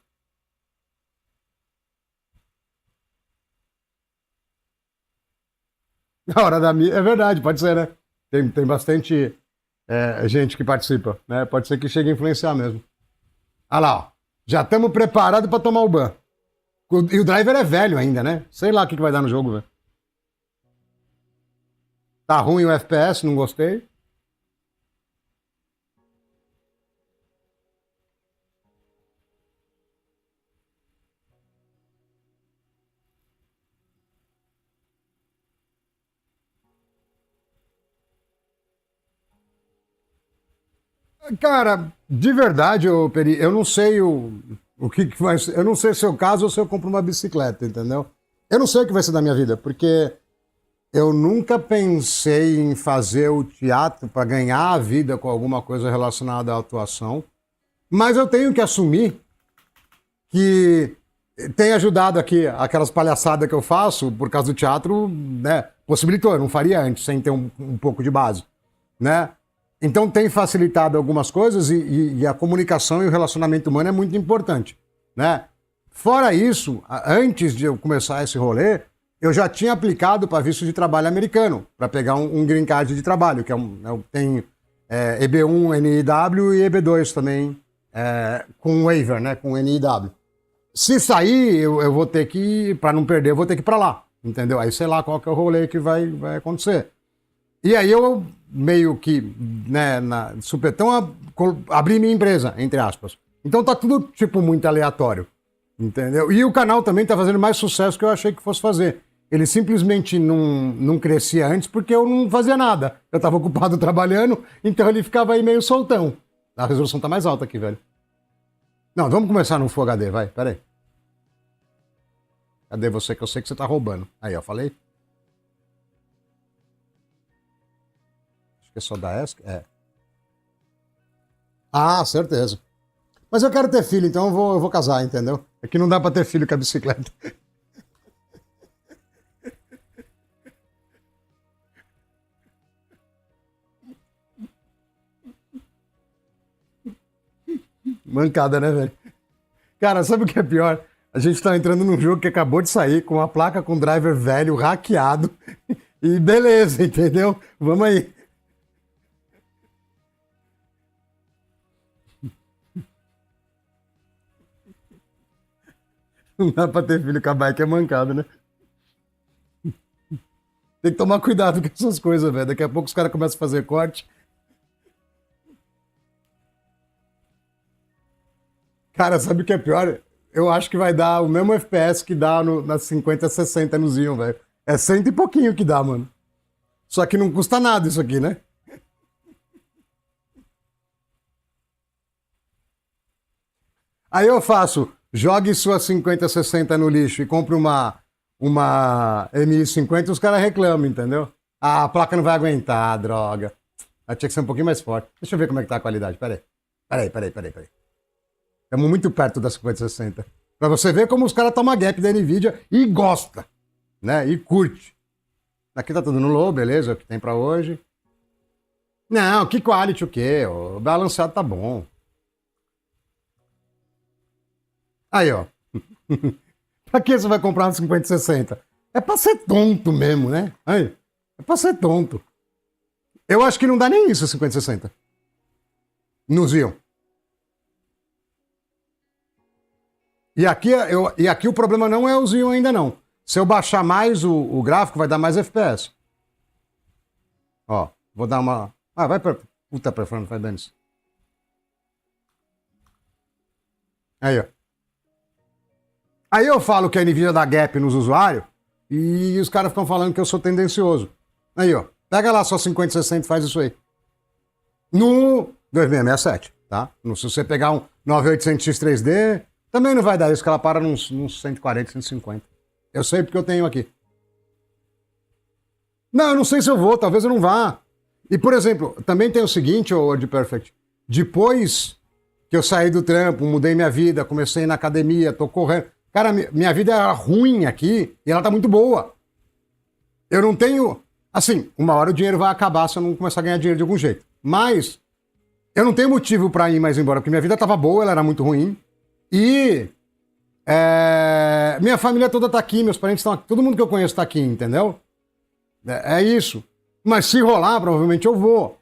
A hora da missa. É verdade, pode ser, né? Tem bastante gente que participa, né? Pode ser que chegue a influenciar mesmo. Olha lá, ó. Já estamos preparados para tomar o ban. E o driver é velho ainda, né? Sei lá o que vai dar no jogo, velho. Tá ruim o FPS, não gostei. Cara, de verdade, ô Peri, eu não sei o que vai ser. Eu não sei se é o caso ou se eu compro uma bicicleta, entendeu? Eu não sei o que vai ser da minha vida, porque eu nunca pensei em fazer o teatro para ganhar a vida com alguma coisa relacionada à atuação, mas eu tenho que assumir que tem ajudado aqui aquelas palhaçadas que eu faço por causa do teatro, né? Possibilitou, eu não faria antes sem ter um pouco de base, né? Então tem facilitado algumas coisas e a comunicação e o relacionamento humano é muito importante, né? Fora isso, antes de eu começar esse rolê, eu já tinha aplicado para visto de trabalho americano, para pegar um green card de trabalho, que tem EB1, NIW e EB2 também, com waiver, né? Com NIW. Se sair, eu vou ter que, para não perder, eu vou ter que ir para lá, entendeu? Aí sei lá qual que é o rolê que vai acontecer. E aí eu meio que, né, na supetão, abri minha empresa, entre aspas. Então tá tudo, tipo, muito aleatório, entendeu? E o canal também tá fazendo mais sucesso que eu achei que fosse fazer. Ele simplesmente não crescia antes porque eu não fazia nada. Eu tava ocupado trabalhando, então ele ficava aí meio soltão. A resolução tá mais alta aqui, velho. Não, vamos começar no Full HD, vai, pera aí. Cadê você que eu sei que você tá roubando? Aí, ó, falei. Acho que é só da ESC? É. Ah, certeza. Mas eu quero ter filho, então eu vou casar, entendeu? É que não dá pra ter filho com a bicicleta. Mancada, né, velho? Cara, sabe o que é pior? A gente tá entrando num jogo que acabou de sair com uma placa com driver velho, hackeado. E beleza, entendeu? Vamos aí. Não dá pra ter filho com a bike, é mancada, né? Tem que tomar cuidado com essas coisas, velho. Daqui a pouco os caras começam a fazer corte. Cara, sabe o que é pior? Eu acho que vai dar o mesmo FPS que dá nas 50-60 no Zion, velho. É cento e pouquinho que dá, mano. Só que não custa nada isso aqui, né? Aí eu faço, jogue sua 50-60 no lixo e compre uma MI50 e os caras reclamam, entendeu? Ah, a placa não vai aguentar, droga. Ela tinha que ser um pouquinho mais forte. Deixa eu ver como é que tá a qualidade, peraí. Peraí. Estamos muito perto da 50-60. Pra você ver como os caras tomam gap da NVIDIA e gosta, né? E curte. Aqui tá tudo no low, beleza, é o que tem pra hoje. Não, que quality o quê? O balanceado tá bom. Aí, ó. Pra que você vai comprar um 50-60? É pra ser tonto mesmo, né? Aí, é pra ser tonto. Eu acho que não dá nem isso, 50-60. No Xeon. E aqui o problema não é o Xeon ainda não. Se eu baixar mais o gráfico, vai dar mais FPS. Ó, vou dar uma... Ah, vai pra... Puta performance, vai dando isso. Aí, ó. Aí eu falo que a NVIDIA dá gap nos usuários e os caras ficam falando que eu sou tendencioso. Aí, ó. Pega lá só 50-60 e faz isso aí. No 2667, tá? Se você pegar um 9800X3D, também não vai dar isso, que ela para nos 140, 150. Eu sei porque eu tenho aqui. Não, eu não sei se eu vou, talvez eu não vá. E, por exemplo, também tem o seguinte, o Word Perfect. Depois que eu saí do trampo, mudei minha vida, comecei na academia, tô correndo. Cara, minha vida era ruim aqui e ela tá muito boa. Eu não tenho... Assim, uma hora o dinheiro vai acabar se eu não começar a ganhar dinheiro de algum jeito. Mas eu não tenho motivo pra ir mais embora, porque minha vida tava boa, ela era muito ruim. E minha família toda tá aqui, meus parentes estão aqui, todo mundo que eu conheço tá aqui, entendeu? É isso. Mas se rolar, provavelmente eu vou.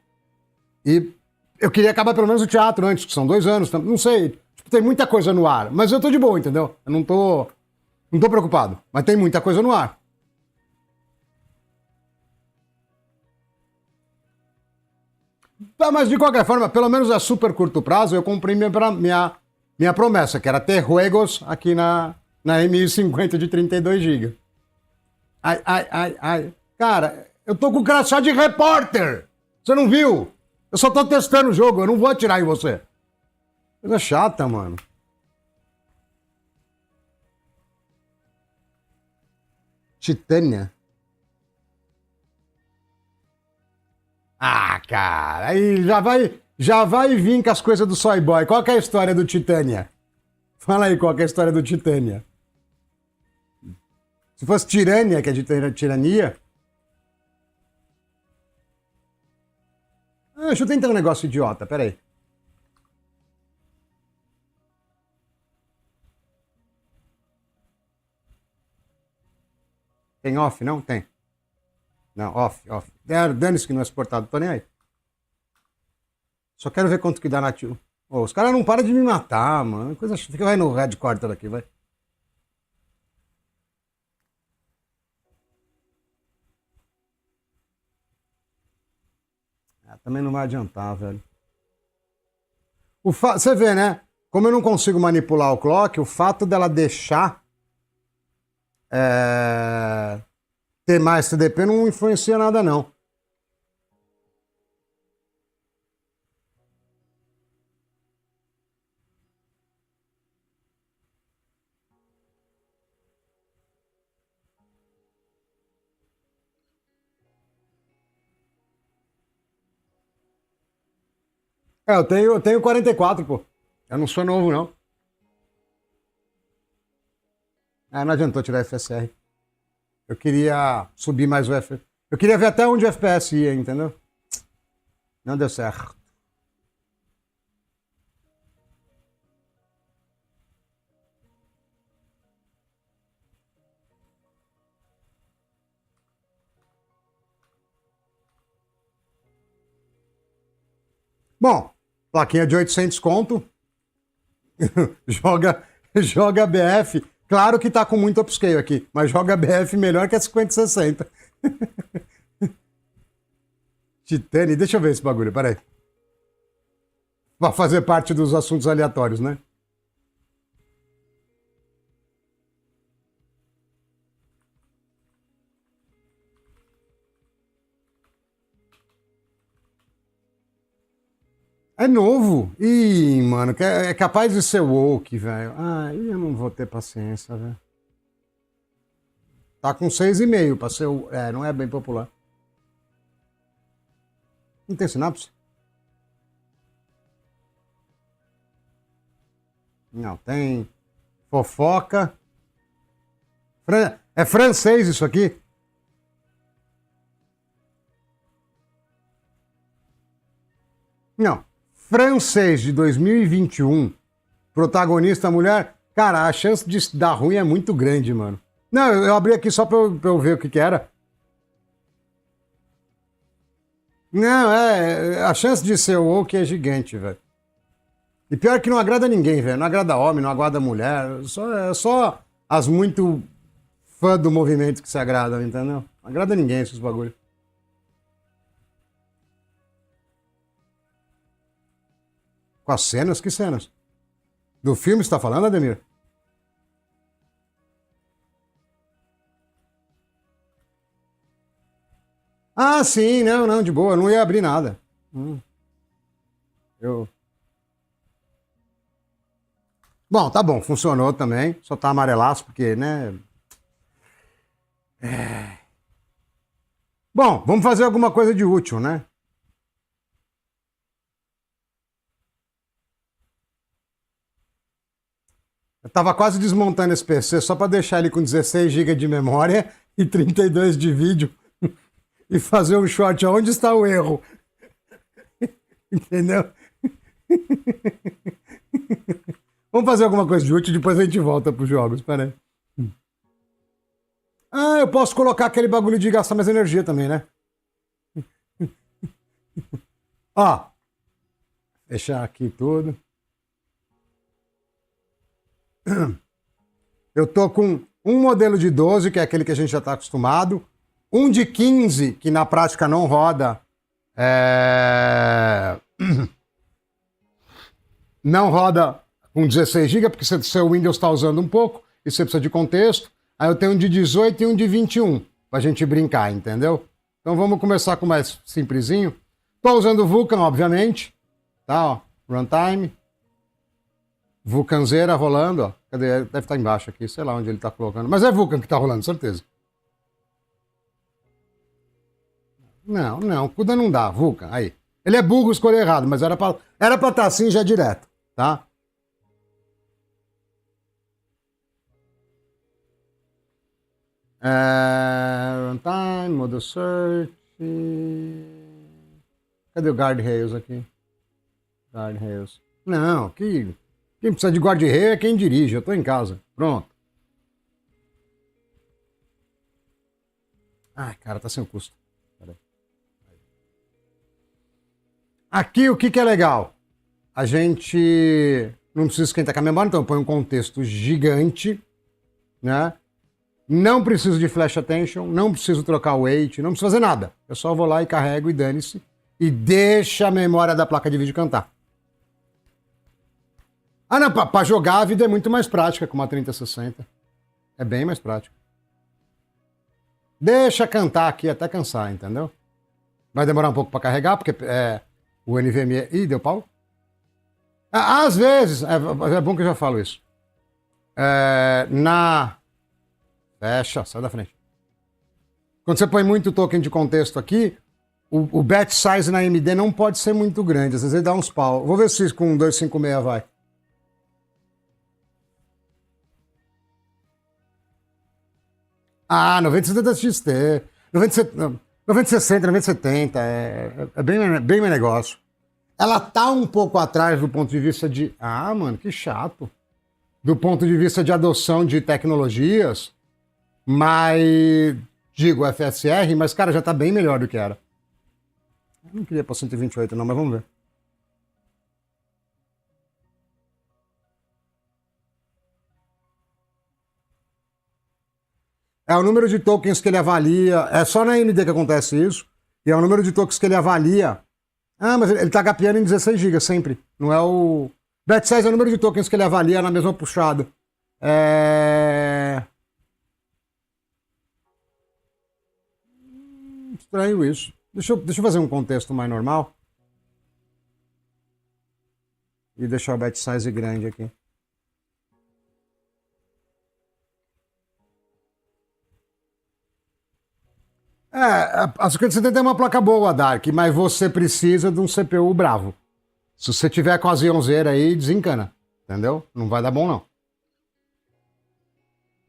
E eu queria acabar pelo menos o teatro antes, que são 2 anos, não sei. Tipo, tem muita coisa no ar. Mas eu tô de boa, entendeu? Eu não tô preocupado. Mas tem muita coisa no ar. Tá, mas de qualquer forma, pelo menos a super curto prazo, eu cumpri minha promessa, que era ter juegos aqui na M1050 de 32 GB. Ai, ai, ai, ai. Cara, eu tô com crachá de repórter. Você não viu? Eu só tô testando o jogo, eu não vou atirar em você. Coisa chata, mano. Titânia. Ah, cara, aí já vai vir com as coisas do Soy Boy. Qual que é a história do Titânia? Fala aí qual que é a história do Titânia. Se fosse Tirânia, que é de tirania. Ah, deixa eu tentar um negócio idiota, peraí. Tem off, não? Tem. Não, off. Dane-se que não é suportado, tô nem aí. Só quero ver quanto que dá nativo. Ô, os caras não param de me matar, mano. Coisa chata. Vai no headquarter aqui, vai. Ah, também não vai adiantar, velho. Você vê, né? Como eu não consigo manipular o clock, o fato dela deixar ter mais TDP não influencia nada, não. Eu tenho 44, pô. Eu não sou novo, não. Ah, não adiantou tirar FSR. Eu queria subir mais o F. Eu queria ver até onde o FPS ia, entendeu? Não deu certo. Bom, plaquinha de 800 conto. joga BF. Claro que tá com muito upscale aqui, mas joga BF melhor que a 5060. Titânia, deixa eu ver esse bagulho, peraí. Pra fazer parte dos assuntos aleatórios, né? É novo. Ih, mano, é capaz de ser woke, velho. Ah, eu não vou ter paciência, velho. Tá com 6,5 pra ser. Não é bem popular. Não tem sinapse? Não, tem. Fofoca. É francês isso aqui? Não. Francês de 2021. Protagonista mulher. Cara, a chance de dar ruim é muito grande, mano. Não, eu abri aqui só pra eu ver o que era. Não, a chance de ser woke é gigante, velho. E pior que não agrada ninguém, velho. Não agrada homem, não agrada mulher. É só as muito fã do movimento que se agradam, entendeu? Não agrada ninguém esses bagulho. Com as cenas? Que cenas? Do filme você tá falando, Ademir? Ah, sim, não, de boa. Eu não ia abrir nada. Eu... Bom, tá bom, funcionou também. Só tá amarelaço, porque, né? Bom, vamos fazer alguma coisa de útil, né? Eu tava quase desmontando esse PC só para deixar ele com 16 GB de memória e 32 de vídeo e fazer um short aonde está o erro. Entendeu? Vamos fazer alguma coisa de útil e depois a gente volta pros jogos, peraí. Ah, eu posso colocar aquele bagulho de gastar mais energia também, né? Ó, fechar aqui tudo. Eu tô com um modelo de 12, que é aquele que a gente já está acostumado. Um de 15, que na prática não roda. Não roda com 16 GB, porque seu Windows está usando um pouco e você precisa de contexto. Aí eu tenho um de 18 e um de 21, pra gente brincar, entendeu? Então vamos começar com o mais simplesinho. Tô usando o Vulkan, obviamente. Tá, ó. Runtime. Vulkanzeira rolando, ó. Cadê? Deve estar embaixo aqui, sei lá onde ele tá colocando. Mas é Vulkan que tá rolando, certeza. Não, Cuda não dá, Vulkan, aí. Ele é burro, escolheu errado, mas era pra estar assim já direto, tá? Runtime, modo search. Cadê o guardrails aqui? Guardrails. Não, quem precisa de guardrail é quem dirige, eu tô em casa. Pronto. Ai, cara, tá sem custo. Aqui o que é legal? A gente não precisa esquentar com a memória, então eu ponho um contexto gigante, né? Não preciso de flash attention, não preciso trocar o weight, não preciso fazer nada. Eu só vou lá e carrego e dane-se. E deixa a memória da placa de vídeo cantar. Ah, não, pra jogar a vida é muito mais prática com uma 3060. É bem mais prática. Deixa cantar aqui até cansar, entendeu? Vai demorar um pouco pra carregar, porque o NVMe... Ih, deu pau? Às vezes, é bom que eu já falo isso. Fecha, sai da frente. Quando você põe muito token de contexto aqui, o batch size na AMD não pode ser muito grande. Às vezes ele dá uns pau. Vou ver se com 256 vai. Ah, 9070 XT. 9060, 9070. É bem mais negócio. Ela tá um pouco atrás do ponto de vista de... Ah, mano, que chato. Do ponto de vista de adoção de tecnologias... Mas, digo, FSR, mas, cara, já tá bem melhor do que era. Eu não queria pra 128 não, mas vamos ver. É o número de tokens que ele avalia, é só na AMD que acontece isso, e é o número de tokens que ele avalia. Ah, mas ele tá gapeando em 16 GB sempre, não é o... Batch size é o número de tokens que ele avalia na mesma puxada. Estranho isso. Deixa eu fazer um contexto mais normal. E deixar o batch size grande aqui. A 5070 é uma placa boa, Dark, mas você precisa de um CPU bravo. Se você tiver com a Xeonzeira aí, desencana. Entendeu? Não vai dar bom, não.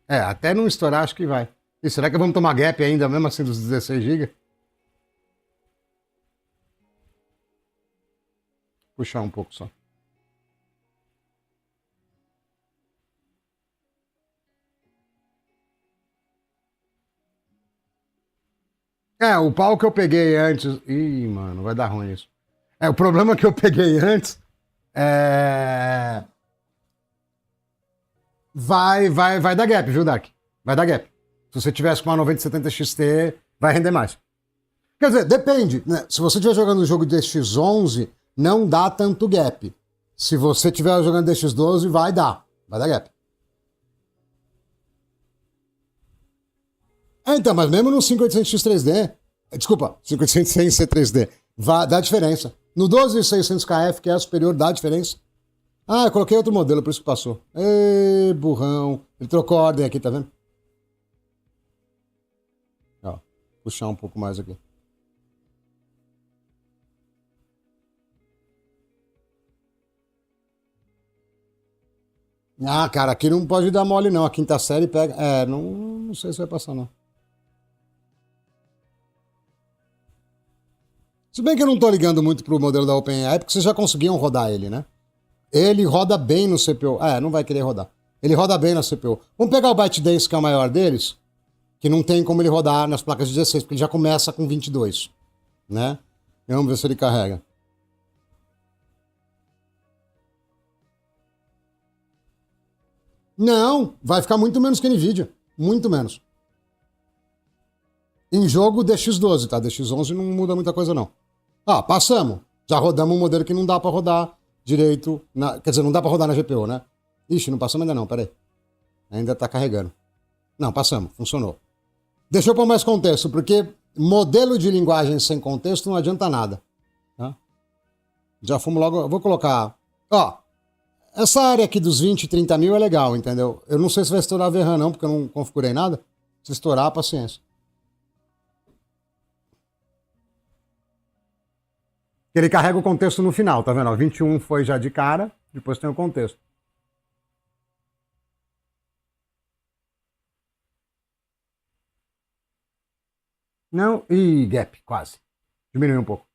Até não estourar, acho que vai. E será que vamos tomar gap ainda, mesmo assim, dos 16 GB? Puxar um pouco só. O pau que eu peguei antes... Ih, mano, vai dar ruim isso. O problema que eu peguei antes vai dar gap, viu, Dark? Vai dar gap. Se você tivesse com uma 9070 XT, vai render mais. Quer dizer, depende, né? Se você estiver jogando o jogo DX11, não dá tanto gap. Se você estiver jogando DX12, vai dar gap. Então, mas mesmo no 5800X 3D, desculpa, 5800 sem ser 3D, dá diferença. No 12600KF, que é superior, dá diferença. Ah, eu coloquei outro modelo, por isso que passou. Ê, burrão. Ele trocou a ordem aqui, tá vendo? Ó, puxar um pouco mais aqui. Ah, cara, aqui não pode dar mole não. A quinta série pega... não sei se vai passar não. Se bem que eu não tô ligando muito pro modelo da OpenAI, porque vocês já conseguiam rodar ele, né? Ele roda bem no CPU. Não vai querer rodar. Ele roda bem na CPU. Vamos pegar o ByteDance, que é o maior deles. que não tem como ele rodar nas placas de 16, porque ele já começa com 22, né? Vamos ver se ele carrega. Não, vai ficar muito menos que a NVIDIA. Muito menos. Em jogo DX12, tá? DX11 não muda muita coisa, não. Ah, passamos. Já rodamos um modelo que não dá pra rodar direito. Quer dizer, não dá pra rodar na GPU, né? Ixi, não passamos ainda não, peraí. Ainda tá carregando. Não, passamos, funcionou. Deixa eu pôr mais contexto, porque modelo de linguagem sem contexto não adianta nada. Tá? Já fomos logo. Eu vou colocar. Ó, essa área aqui dos 20 e 30 mil é legal, entendeu? Eu não sei se vai estourar a VRAM, não, porque eu não configurei nada. Se estourar, paciência. Ele carrega o contexto no final, tá vendo? Ó, 21 foi já de cara, depois tem o contexto. Não, e gap, quase. Diminuiu um pouco.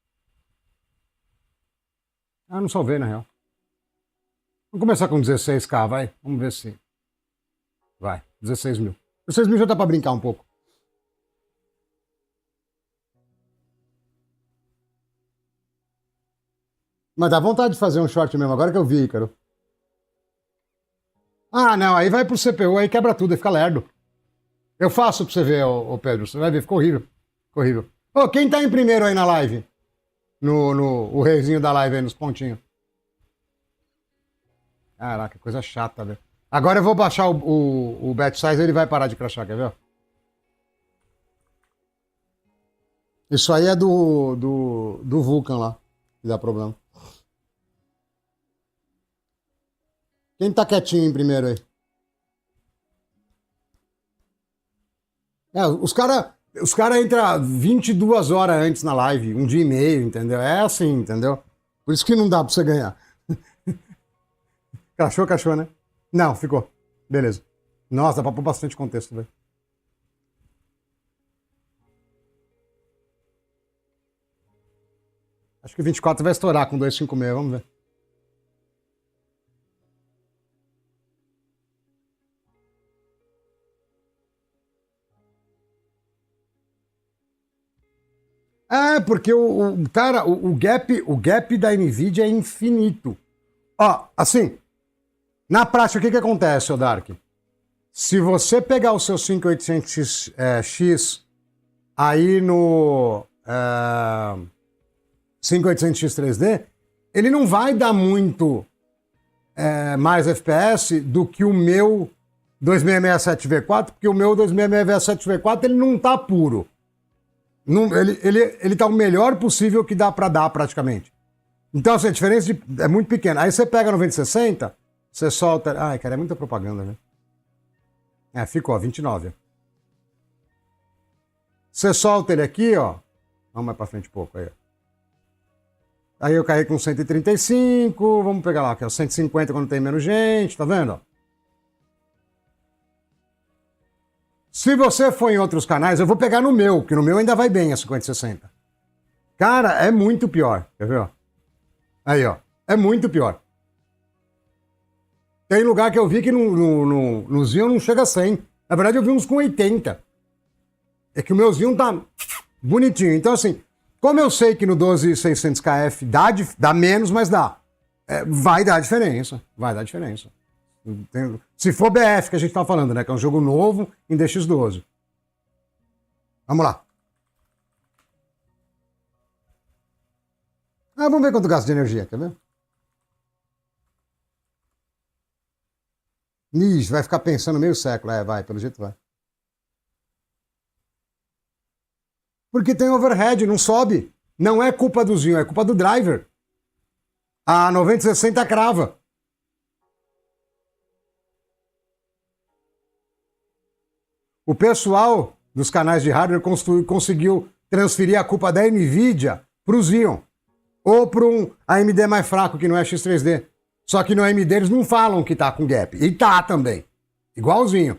Ah, não salvei, na real. Vamos começar com 16K, vai? Vamos ver se... Vai, 16 mil. 16 mil já dá pra brincar um pouco. Mas dá vontade de fazer um short mesmo, agora que eu vi, Ícaro. Ah, não, aí vai pro CPU, aí quebra tudo, aí fica lerdo. Eu faço pra você ver, ô Pedro, você vai ver, ficou horrível. Ficou horrível. Ô, quem tá em primeiro aí na live? O reizinho da live aí, nos pontinhos. Caraca, coisa chata, velho. Agora eu vou baixar o batch size e ele vai parar de crashar, quer ver? Isso aí é do Vulkan lá, que dá problema. Quem tá quietinho em primeiro aí? É, os cara entram 22 horas antes na live, um dia e meio, entendeu? É assim, entendeu? Por isso que não dá pra você ganhar. Cachou, né? Não, ficou. Beleza. Nossa, dá pra pôr bastante contexto, velho. Acho que o 24 vai estourar com 256, vamos ver. É, porque cara, o gap da NVIDIA é infinito. Ó, assim, na prática, o que acontece, ô Dark? Se você pegar o seu 5800X aí no 5800X 3D, ele não vai dar muito mais FPS do que o meu 2667V4, porque o meu 2667V4 ele não tá puro. Não, ele tá o melhor possível que dá para dar praticamente. Então, assim, a diferença é muito pequena. Aí você pega no 2060, você solta. Ai, cara, é muita propaganda, né? Ficou, 29. Você solta ele aqui, ó. Vamos mais pra frente um pouco aí. Aí eu caí com 135. Vamos pegar lá, que é o 150 quando tem menos gente, tá vendo? Se você for em outros canais, eu vou pegar no meu, que no meu ainda vai bem a 5060. Cara, é muito pior. Quer ver, ó? Aí, ó. É muito pior. Tem lugar que eu vi que no Xeon não chega a 100. Na verdade, eu vi uns com 80. É que o meu Xeon tá bonitinho. Então, assim, como eu sei que no 12600KF dá menos, mas dá. Vai dar diferença. Vai dar diferença. Se for BF que a gente tá falando, né? Que é um jogo novo em DX12. Vamos lá. Vamos ver quanto gasta de energia, quer ver? Ixi, vai ficar pensando meio século. Vai, pelo jeito vai. Porque tem overhead, não sobe. Não é culpa do Xeon, é culpa do driver. A 9060 crava. O pessoal dos canais de hardware conseguiu transferir a culpa da NVIDIA para o Xeon. Ou para um AMD mais fraco, que não é X3D. Só que no AMD eles não falam que tá com gap. E tá também. Igualzinho.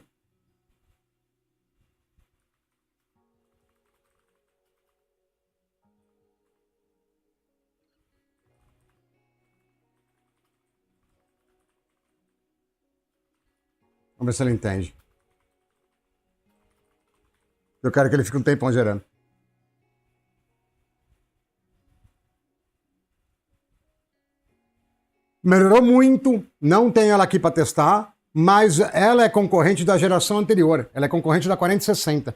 Vamos ver se ele entende. Eu quero que ele fique um tempão gerando. Melhorou muito, não tenho ela aqui para testar, mas ela é concorrente da geração anterior. Ela é concorrente da 4060.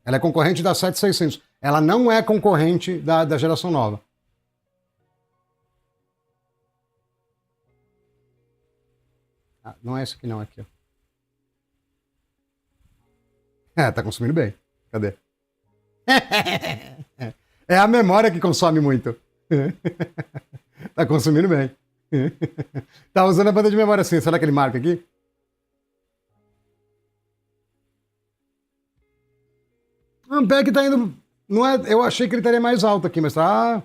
Ela é concorrente da 7600. Ela não é concorrente da geração nova. Ah, não é esse aqui não, aqui. Ó. Tá consumindo bem. Cadê? É a memória que consome muito. Tá consumindo bem. Tá usando a banda de memória assim. Será que ele marca aqui? O Ampere tá indo... Não é, eu achei que ele estaria mais alto aqui, mas tá...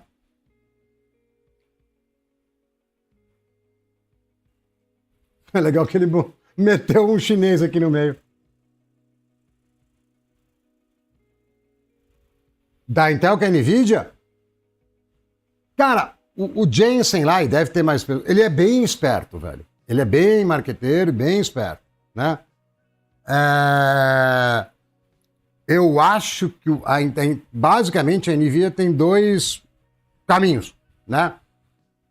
É legal que ele meteu um chinês aqui no meio. Da Intel que é a NVIDIA? Cara, o Jensen lá, e deve ter mais... Ele é bem esperto, velho. Ele é bem marqueteiro, bem esperto, né? Eu acho que basicamente a NVIDIA tem dois caminhos, né?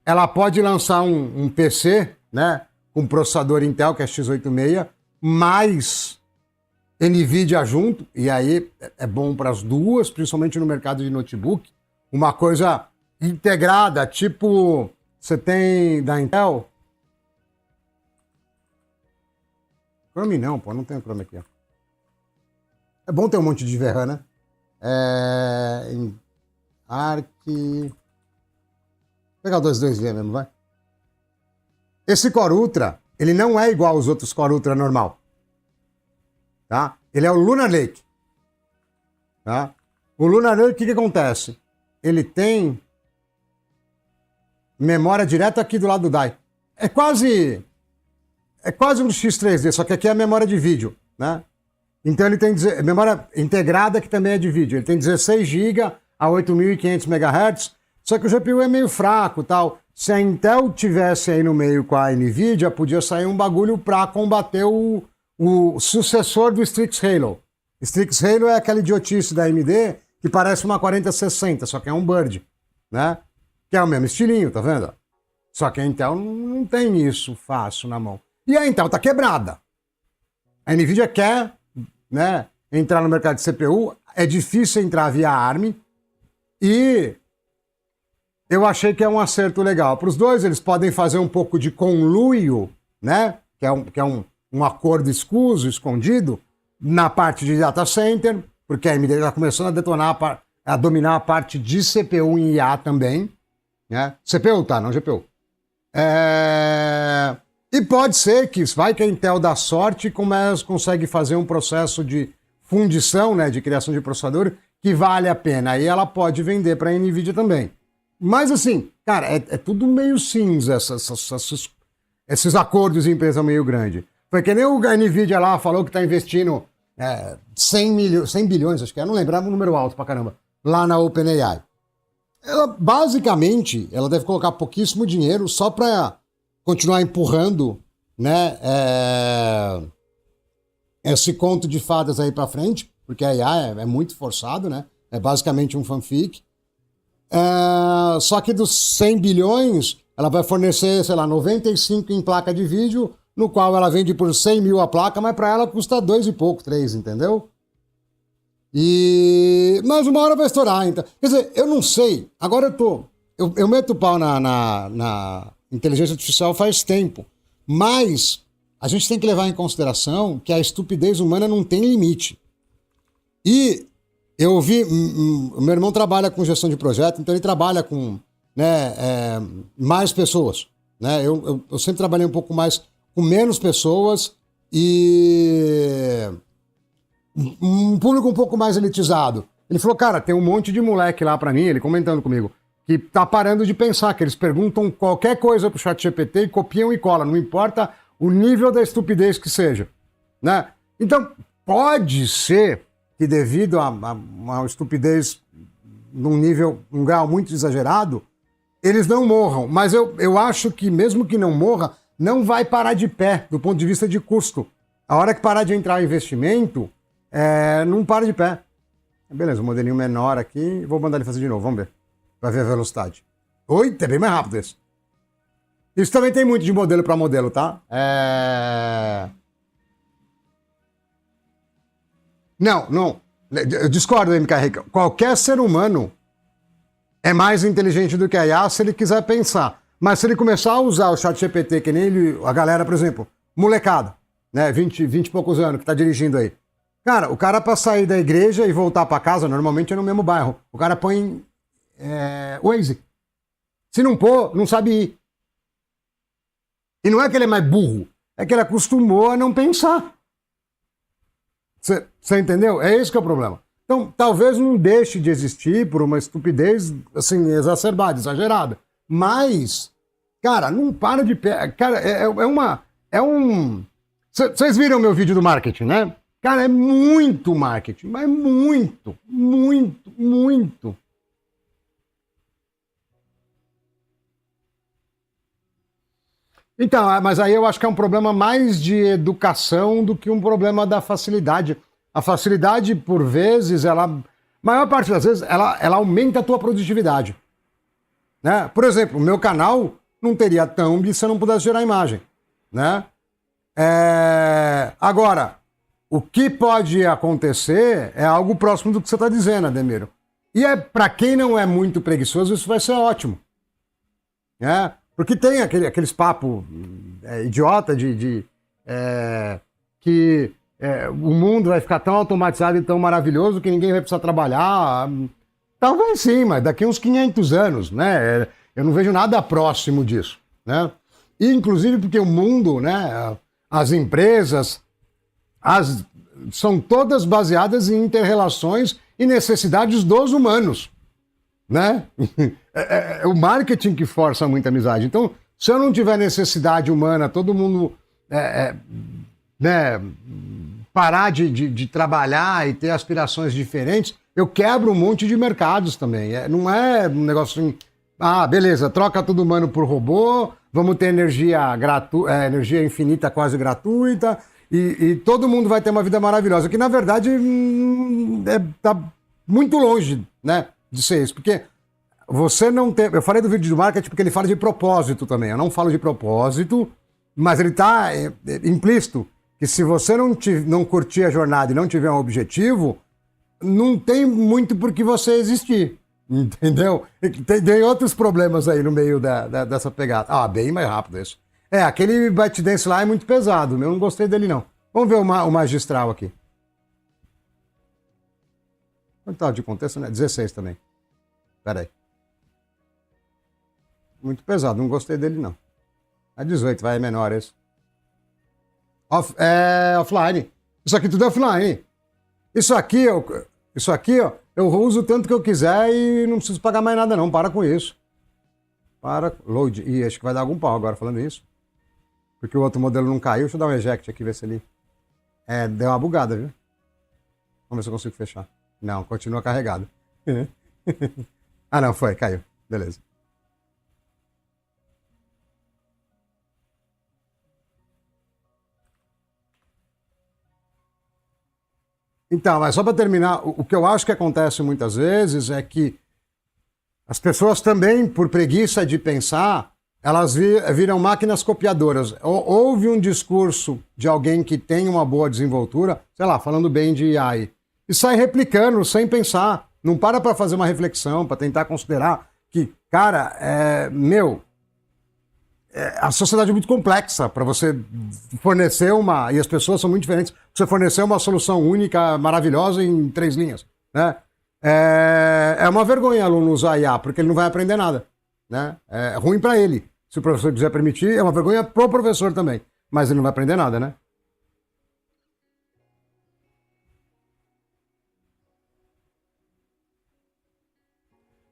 Ela pode lançar um PC, né? Com processador Intel, que é x86, mais NVIDIA junto, e aí é bom para as duas, principalmente no mercado de notebook, uma coisa integrada, tipo, você tem da Intel... Chrome não, pô, não tem Chrome aqui, ó. É bom ter um monte de VRAM, né? Em Arc... Vou pegar o 22V mesmo, vai. Esse Core Ultra, ele não é igual aos outros Core Ultra normal. Tá? Ele é o Lunar Lake. Tá? O Lunar Lake, o que acontece? Ele tem memória direta aqui do lado do die. É quase um X3D, só que aqui é a memória de vídeo, né? Então ele tem memória integrada que também é de vídeo. Ele tem 16 GB a 8.500 MHz, só que o GPU é meio fraco, tal. Se a Intel tivesse aí no meio com a NVIDIA, podia sair um bagulho para combater o sucessor do Strix Halo. Strix Halo é aquela idiotice da AMD que parece uma 4060, só que é um Bird, né? Que é o mesmo estilinho, tá vendo? Só que a Intel não tem isso fácil na mão. E a Intel tá quebrada. A NVIDIA quer, né, entrar no mercado de CPU, é difícil entrar via ARM, e eu achei que é um acerto legal. Para os dois, eles podem fazer um pouco de conluio, né? Que é um acordo escuso, escondido, na parte de data center, porque a AMD está começando a detonar, a dominar a parte de CPU em IA também, né? CPU, tá? Não GPU. E pode ser que vai que a Intel dá sorte e consegue fazer um processo de fundição, né? De criação de processador que vale a pena. Aí ela pode vender para a NVIDIA também. Mas assim, cara, é tudo meio cinza, esses acordos de empresa meio grande. Foi que nem o NVIDIA lá falou que está investindo 100 bilhões, acho que é, não lembrava um número alto pra caramba, lá na OpenAI. Ela, basicamente, ela deve colocar pouquíssimo dinheiro só para continuar empurrando, né, esse conto de fadas aí para frente, porque a AI é muito forçado, né? É basicamente um fanfic. Só que dos 100 bilhões, ela vai fornecer, sei lá, 95 em placa de vídeo, no qual ela vende por 100 mil a placa, mas para ela custa 2 e pouco, 3, entendeu? Mas uma hora vai estourar, então. Quer dizer, eu não sei. Agora eu meto o pau na inteligência artificial faz tempo, mas a gente tem que levar em consideração que a estupidez humana não tem limite. E eu vi, o meu irmão trabalha com gestão de projeto, então ele trabalha com, né, mais pessoas. Né? Eu sempre trabalhei um pouco mais com menos pessoas e um público um pouco mais elitizado. Ele falou, cara, tem um monte de moleque lá pra mim, ele comentando comigo, que tá parando de pensar, que eles perguntam qualquer coisa pro ChatGPT e copiam e colam, não importa o nível da estupidez que seja. Né? Então, pode ser que devido a uma estupidez num grau muito exagerado, eles não morram. Mas eu acho que mesmo que não morra, não vai parar de pé do ponto de vista de custo. A hora que parar de entrar investimento, não para de pé. Beleza, um modelinho menor aqui. Vou mandar ele fazer de novo, vamos ver. Vai ver a velocidade. Oi, é bem mais rápido esse. Isso também tem muito de modelo para modelo, tá? Não. Eu discordo, MK Rica. Qualquer ser humano é mais inteligente do que a IA se ele quiser pensar. Mas se ele começar a usar o chat GPT, que nem ele, a galera, por exemplo, molecada, né, 20 e poucos anos, que tá dirigindo aí. Cara, o cara pra sair da igreja e voltar pra casa, normalmente é no mesmo bairro. O cara põe Waze. Se não pôr, não sabe ir. E não é que ele é mais burro, é que ele acostumou a não pensar. Você entendeu? É esse que é o problema. Então, talvez não deixe de existir por uma estupidez, assim, exacerbada, exagerada. Mas, cara, não para de... Cara, é um... Vocês viram meu vídeo do marketing, né? Cara, é muito marketing, mas muito. Então, mas aí eu acho que é um problema mais de educação do que um problema da facilidade. A facilidade, por vezes, maior parte das vezes, ela aumenta a tua produtividade. Né? Por exemplo, o meu canal não teria thumb se eu não pudesse gerar imagem. Né? Agora, o que pode acontecer é algo próximo do que você está dizendo, Ademiro. E para quem não é muito preguiçoso, isso vai ser ótimo. Né? Porque tem aqueles papos idiota que o mundo vai ficar tão automatizado e tão maravilhoso que ninguém vai precisar trabalhar. Talvez sim, mas daqui uns 500 anos, né? Eu não vejo nada próximo disso, né? E, inclusive porque o mundo, né? As empresas, são todas baseadas em inter-relações e necessidades dos humanos. Né? É o marketing que força muita amizade. Então, se eu não tiver necessidade humana, todo mundo né, parar de trabalhar e ter aspirações diferentes, eu quebro um monte de mercados também. Não é um negócio assim, beleza, troca todo humano por robô, vamos ter energia infinita quase gratuita e todo mundo vai ter uma vida maravilhosa, que na verdade tá muito longe, né? De ser isso, porque você não tem... Eu falei do vídeo do marketing porque ele fala de propósito também. Eu não falo de propósito, mas ele está implícito que se você não curtir a jornada e não tiver um objetivo, não tem muito por que você existir, entendeu? Tem outros problemas aí no meio dessa pegada. Bem mais rápido isso. Aquele ByteDance lá é muito pesado, eu não gostei dele não. Vamos ver o magistral aqui. Quanto tá de contexto, né? 16 também. Pera aí. Muito pesado, não gostei dele, não. 18, vai, é menor esse. Offline. Isso aqui tudo é offline. Isso aqui, ó, eu uso tanto que eu quiser e não preciso pagar mais nada, não. Para com isso. Load. Ih, acho que vai dar algum pau agora falando isso. Porque o outro modelo não caiu. Deixa eu dar um eject aqui, ver se ele... deu uma bugada, viu? Vamos ver se eu consigo fechar. Não, continua carregado. Não, caiu. Beleza. Então, mas só para terminar, o que eu acho que acontece muitas vezes é que as pessoas também, por preguiça de pensar, elas viram máquinas copiadoras. Houve um discurso de alguém que tem uma boa desenvoltura, sei lá, falando bem de AI, e sai replicando sem pensar. Não para fazer uma reflexão, para tentar considerar que, cara, a sociedade é muito complexa para você fornecer e as pessoas são muito diferentes, pra você fornecer uma solução única, maravilhosa em 3 linhas. Né? É uma vergonha aluno usar IA, porque ele não vai aprender nada. Né? É ruim para ele. Se o professor quiser permitir, é uma vergonha pro professor também. Mas ele não vai aprender nada, né?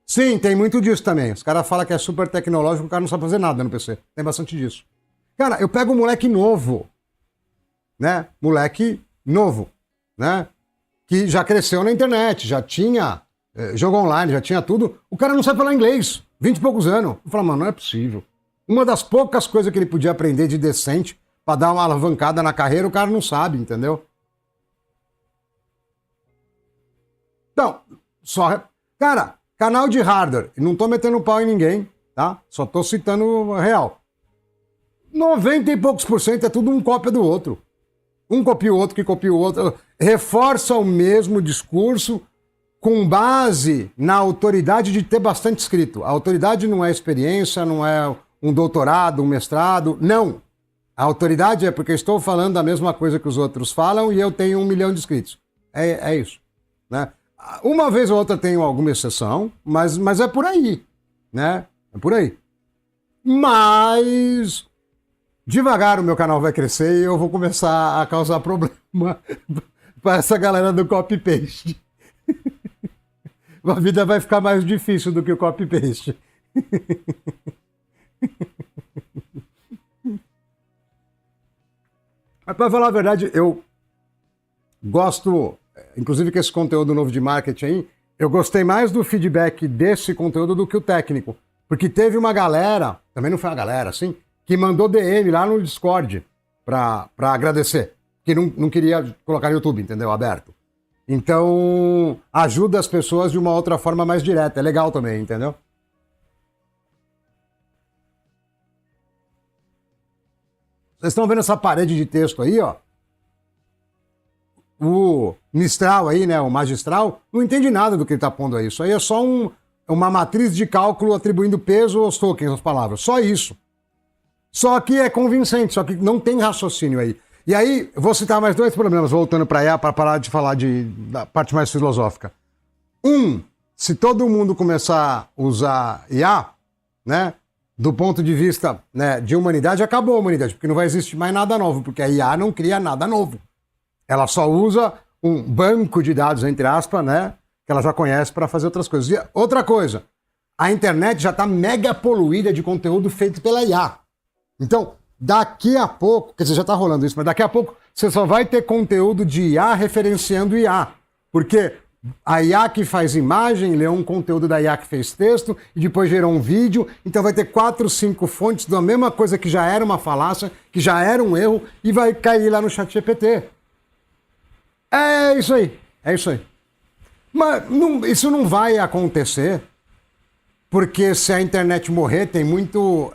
Sim, tem muito disso também. Os caras falam que é super tecnológico, o cara não sabe fazer nada no PC. Tem bastante disso. Cara, eu pego um moleque novo, né? Moleque novo, né? Que já cresceu na internet, já tinha jogo online, já tinha tudo. O cara não sabe falar inglês, 20 e poucos anos. Eu falo, mano, não é possível. Uma das poucas coisas que ele podia aprender de decente pra dar uma alavancada na carreira, o cara não sabe, entendeu? Então, só... Cara, canal de hardware, não tô metendo pau em ninguém, tá? Só tô citando real. 90 e poucos por cento é tudo um cópia do outro. Um copia o outro, que copia o outro. Reforça o mesmo discurso com base na autoridade de ter bastante escrito. A autoridade não é experiência, não é um doutorado, um mestrado, não. A autoridade é porque eu estou falando a mesma coisa que os outros falam e eu tenho 1 milhão de inscritos. É isso, né? Uma vez ou outra tenho alguma exceção, mas é por aí, né? É por aí. Mas devagar o meu canal vai crescer e eu vou começar a causar problema para essa galera do copy-paste. A vida vai ficar mais difícil do que o copy-paste. Mas para falar a verdade, eu gosto, inclusive com esse conteúdo novo de marketing aí, eu gostei mais do feedback desse conteúdo do que o técnico. Porque teve uma galera, também não foi uma galera assim, que mandou DM lá no Discord pra agradecer. Que não queria colocar no YouTube, entendeu? Aberto. Então, ajuda as pessoas de uma outra forma mais direta. É legal também, entendeu? Vocês estão vendo essa parede de texto aí, ó? O Mistral aí, né? O magistral, não entende nada do que ele tá pondo aí. Isso aí é só uma matriz de cálculo atribuindo peso aos tokens, às palavras. Só isso. Só que é convincente, só que não tem raciocínio aí. E aí, vou citar mais 2 problemas, voltando para IA, para parar de falar da parte mais filosófica. Se todo mundo começar a usar IA, né, do ponto de vista, né, de humanidade, acabou a humanidade, porque não vai existir mais nada novo, porque a IA não cria nada novo. Ela só usa um banco de dados, entre aspas, né, que ela já conhece para fazer outras coisas. E outra coisa, a internet já está mega poluída de conteúdo feito pela IA. Então, daqui a pouco, quer dizer, já está rolando isso, mas daqui a pouco você só vai ter conteúdo de IA referenciando IA. Porque a IA que faz imagem leu um conteúdo da IA que fez texto e depois gerou um vídeo, então vai ter 4, 5 fontes da mesma coisa que já era uma falácia, que já era um erro e vai cair lá no ChatGPT. É isso aí, é isso aí. Mas isso não vai acontecer porque se a internet morrer, tem muito...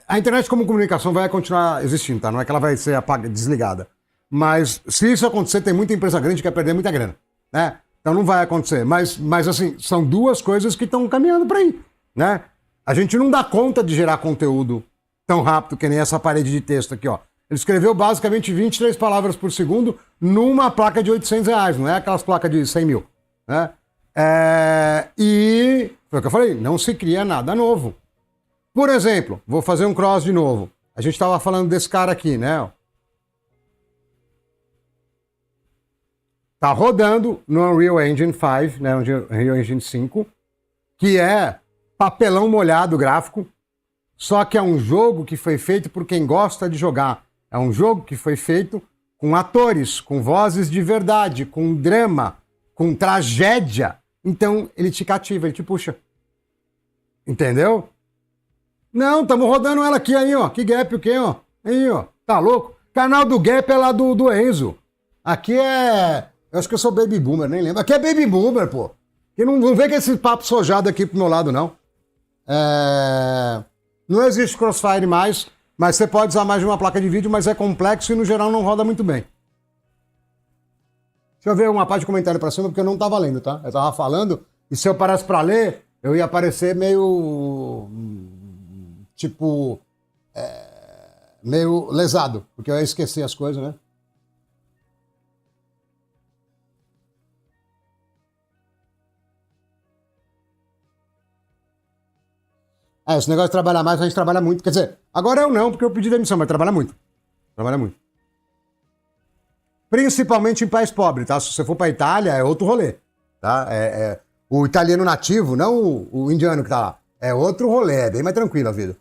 A internet como comunicação vai continuar existindo, tá? Não é que ela vai ser desligada. Mas se isso acontecer, tem muita empresa grande que quer perder muita grana, né? Então não vai acontecer. Mas assim, são 2 coisas que estão caminhando para aí, né? A gente não dá conta de gerar conteúdo tão rápido que nem essa parede de texto aqui, ó. Ele escreveu basicamente 23 palavras por segundo numa placa de R$800, não é aquelas placas de 100 mil, né? E foi o que eu falei, não se cria nada novo. Por exemplo, vou fazer um cross de novo. A gente estava falando desse cara aqui, né? Tá rodando no Unreal Engine 5, né? Unreal Engine 5, que é papelão molhado gráfico, só que é um jogo que foi feito por quem gosta de jogar. É um jogo que foi feito com atores, com vozes de verdade, com drama, com tragédia. Então ele te cativa, ele te puxa. Entendeu? Não, estamos rodando ela aqui aí, ó. Que Gap o quê, ó? Aí, ó. Tá louco? Canal do Gap é lá do Enzo. Aqui é... Eu acho que eu sou Baby Boomer, nem lembro. Aqui é Baby Boomer, pô. E não vem com esse papo sojado aqui pro meu lado, não. Não existe Crossfire mais, mas você pode usar mais de uma placa de vídeo, mas é complexo e no geral não roda muito bem. Deixa eu ver uma parte de comentário pra cima, porque eu não tava lendo, tá? Eu tava falando, e se eu parasse pra ler, eu ia aparecer meio... tipo... meio lesado, porque eu ia esquecer as coisas, né? Esse negócio de trabalhar mais, a gente trabalha muito. Quer dizer, agora eu não, porque eu pedi demissão, mas trabalha muito. Trabalha muito. Principalmente em país pobre, tá? Se você for pra Itália, é outro rolê, tá? O italiano nativo, não o indiano que tá lá. É outro rolê, é bem mais tranquilo a vida.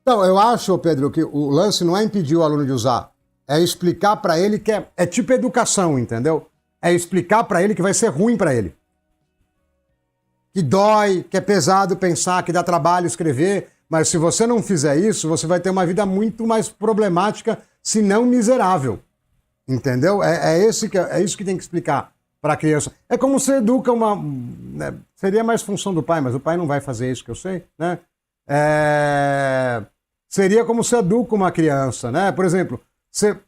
Então, eu acho, Pedro, que o lance não é impedir o aluno de usar, é explicar pra ele que é tipo educação, entendeu? É explicar pra ele que vai ser ruim pra ele. Que dói, que é pesado pensar, que dá trabalho escrever, Mas se você não fizer isso, você vai ter uma vida muito mais problemática, se não miserável. Entendeu? É isso que tem que explicar para a criança. É como você educa uma... Né, seria mais função do pai, mas o pai não vai fazer isso, que eu sei, né? Seria como você educa uma criança, né? Por exemplo, você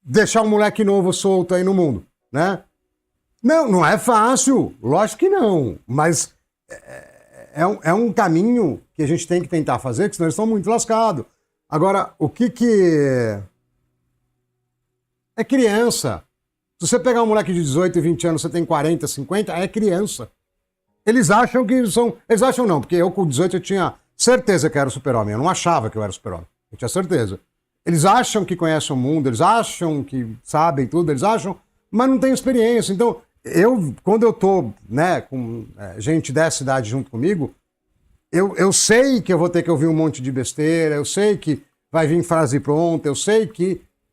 deixar um moleque novo solto aí no mundo, né? Não é fácil, lógico que não, mas é um caminho que a gente tem que tentar fazer, porque senão eles estão muito lascados. Agora, o que é criança? Se você pegar um moleque de 18 e 20 anos, você tem 40, 50, é criança. Eles acham que são... Eles acham não, porque eu com 18 eu tinha certeza que eu era super-homem. Eu não achava que eu era super-homem. Eu tinha certeza. Eles acham que conhecem o mundo, eles acham que sabem tudo, eles acham, mas não têm experiência. Então, quando eu tô, né, com gente dessa idade junto comigo, eu sei que eu vou ter que ouvir um monte de besteira, eu sei que vai vir frase pronta,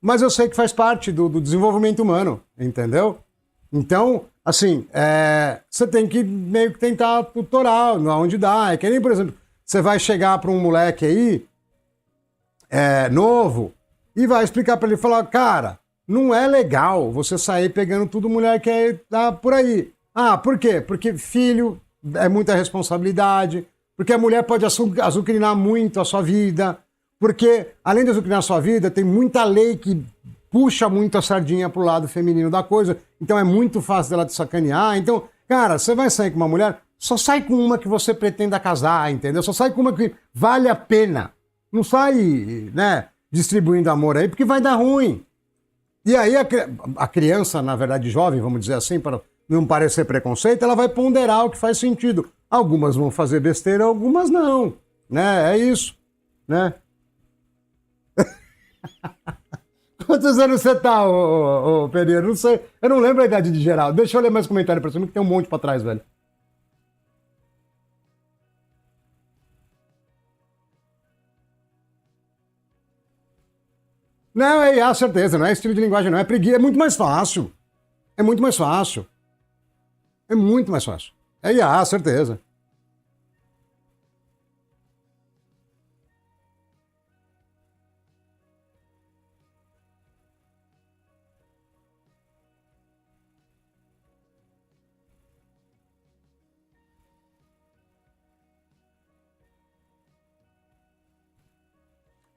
mas eu sei que faz parte do desenvolvimento humano, entendeu? Então, assim, você tem que meio que tentar tutorar onde dá. É que nem, por exemplo, você vai chegar para um moleque aí, novo, e vai explicar para ele, falar, cara, não é legal você sair pegando tudo mulher que tá por aí. Ah, por quê? Porque filho é muita responsabilidade, porque a mulher pode azucrinar muito a sua vida, porque, além de azucrinar a sua vida, tem muita lei que puxa muito a sardinha pro lado feminino da coisa, então é muito fácil dela te sacanear. Então, cara, você vai sair com uma mulher, só sai com uma que você pretenda casar, entendeu? Só sai com uma que vale a pena. Não sai, né, distribuindo amor aí, porque vai dar ruim. E aí a criança, na verdade jovem, vamos dizer assim, para não parecer preconceito, ela vai ponderar o que faz sentido. Algumas vão fazer besteira, algumas não, né? É isso, né? Quantos anos você tá, ô Pereira? Não sei, eu não lembro a idade de geral. Deixa eu ler mais comentário pra cima, que tem um monte pra trás, velho. Não, é IA, certeza, não é estilo de linguagem, não. É preguiça, é muito mais fácil. É muito mais fácil. É muito mais fácil. É IA, certeza.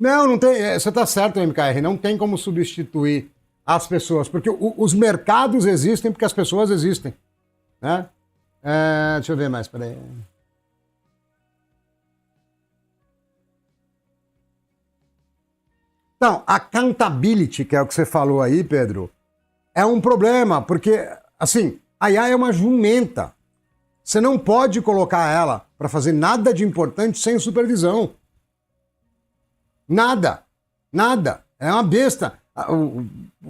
Não tem. Você está certo, MKR. Não tem como substituir as pessoas, porque os mercados existem porque as pessoas existem, né? Deixa eu ver mais, peraí. Então, accountability, que é o que você falou aí, Pedro, é um problema, porque, assim, a IA é uma jumenta. Você não pode colocar ela para fazer nada de importante sem supervisão. Nada. Nada. É uma besta.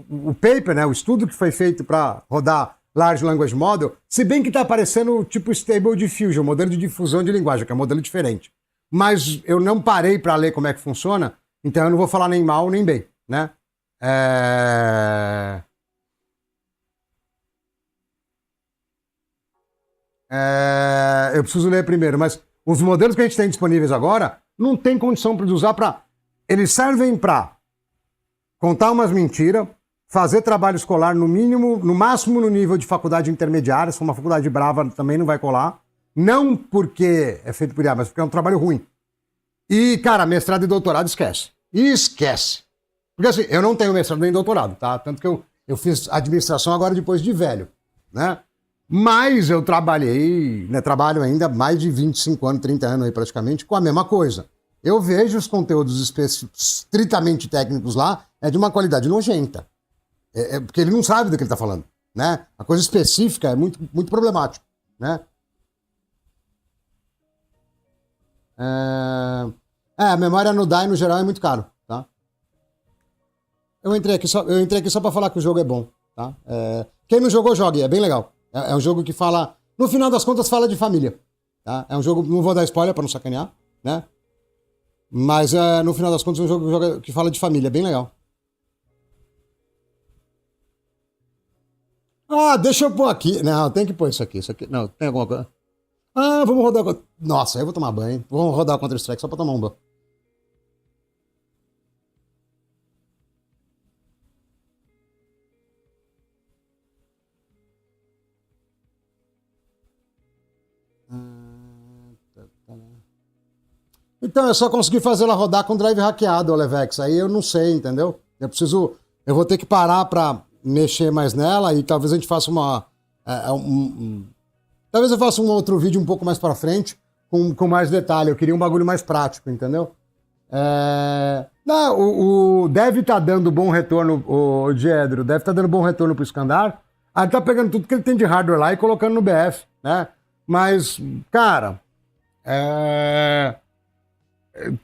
O paper, né, o estudo que foi feito para rodar Large Language Model, se bem que está aparecendo tipo Stable Diffusion, modelo de difusão de linguagem, que é um modelo diferente. Mas eu não parei para ler como é que funciona, então eu não vou falar nem mal nem bem, né? Eu preciso ler primeiro, mas os modelos que a gente tem disponíveis agora não tem condição de usar para... Eles servem para contar umas mentiras, fazer trabalho escolar no mínimo, no máximo no nível de faculdade intermediária, se uma faculdade brava também não vai colar. Não porque é feito por IA, mas porque é um trabalho ruim. E, cara, mestrado e doutorado esquece. Esquece. Porque assim, eu não tenho mestrado nem doutorado, tá? Tanto que eu fiz administração agora depois de velho, né? Mas eu trabalhei, né, trabalho ainda mais de 25 anos, 30 anos aí praticamente, com a mesma coisa. Eu vejo os conteúdos estritamente técnicos lá, de uma qualidade nojenta. Porque ele não sabe do que ele está falando, né? A coisa específica é muito, muito problemático, né? A memória no DAI, no geral, é muito caro, tá? Eu entrei aqui só para falar que o jogo é bom, tá? Quem não jogou, jogue, é bem legal. É um jogo que fala, no final das contas, fala de família, tá? É um jogo, não vou dar spoiler para não sacanear, né? Mas no final das contas é um jogo que fala de família, bem legal. Ah, deixa eu pôr aqui. Não, tem que pôr isso aqui. Não, tem alguma coisa. Ah, vamos rodar. Nossa, aí eu vou tomar banho. Vamos rodar o Counter-Strike só pra tomar um banho. Então, eu só consegui fazer ela rodar com drive hackeado, Olevex. Aí eu não sei, entendeu? Eu preciso. Eu vou ter que parar pra mexer mais nela e talvez a gente faça uma. Talvez eu faça um outro vídeo um pouco mais pra frente, com mais detalhe. Eu queria um bagulho mais prático, entendeu? Não, deve estar dando bom retorno, o Diedro, deve estar dando bom retorno pro Skandar. Aí ele tá pegando tudo que ele tem de hardware lá e colocando no BF, né? Mas, cara,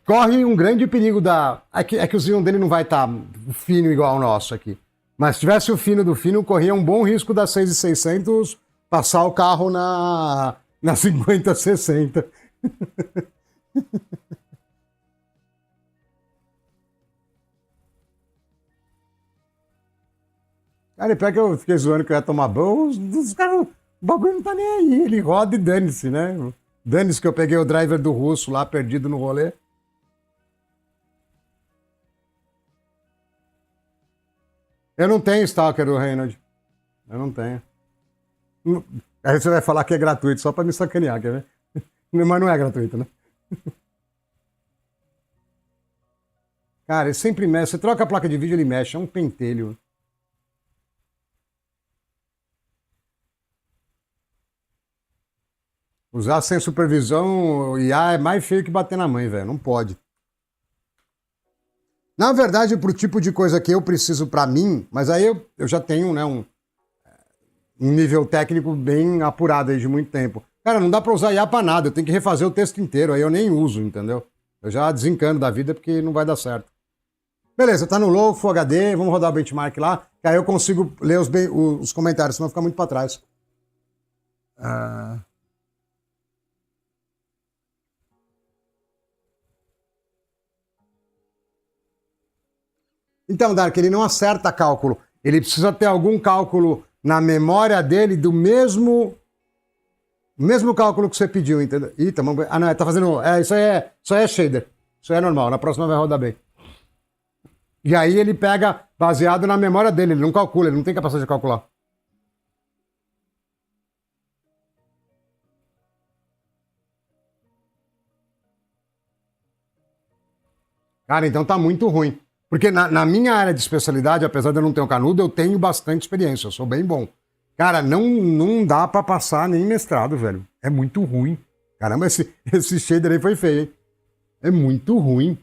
corre um grande perigo da. É que o Xeon dele não vai estar fino igual o nosso aqui. Mas se tivesse o fino do fino, corria um bom risco da 6600 passar o carro na 5060. Cara, e pior que eu fiquei zoando que eu ia tomar banho, os caras, o bagulho não tá nem aí, ele roda e dane-se, né? Dane-se que eu peguei o driver do russo lá, perdido no rolê. Eu não tenho Stalker do Reynolds. Eu não tenho. Aí você vai falar que é gratuito só pra me sacanear, quer ver? Mas não é gratuito, né? Cara, ele sempre mexe. Você troca a placa de vídeo, ele mexe. É um pentelho. Usar sem supervisão o IA é mais feio que bater na mãe, velho. Não pode. Na verdade, pro tipo de coisa que eu preciso pra mim, mas aí eu já tenho, né, um nível técnico bem apurado aí de muito tempo. Cara, não dá pra usar IA pra nada. Eu tenho que refazer o texto inteiro. Aí eu nem uso, entendeu? Eu já desencano da vida porque não vai dar certo. Beleza, tá no low, Full HD, vamos rodar o benchmark lá, que aí eu consigo ler os comentários, senão fica muito pra trás. Ah. Então, Dark, ele não acerta cálculo. Ele precisa ter algum cálculo na memória dele do mesmo cálculo que você pediu, entendeu? Ih, tá, ah, não, tá fazendo. Isso aí é shader. Isso aí é normal. Na próxima vai rodar bem. E aí ele pega baseado na memória dele. Ele não calcula, ele não tem capacidade de calcular. Cara, então tá muito ruim. Porque na minha área de especialidade, apesar de eu não ter o canudo, eu tenho bastante experiência, eu sou bem bom. Cara, não dá pra passar nem mestrado, velho. É muito ruim. Caramba, esse shader aí foi feio, hein? É muito ruim.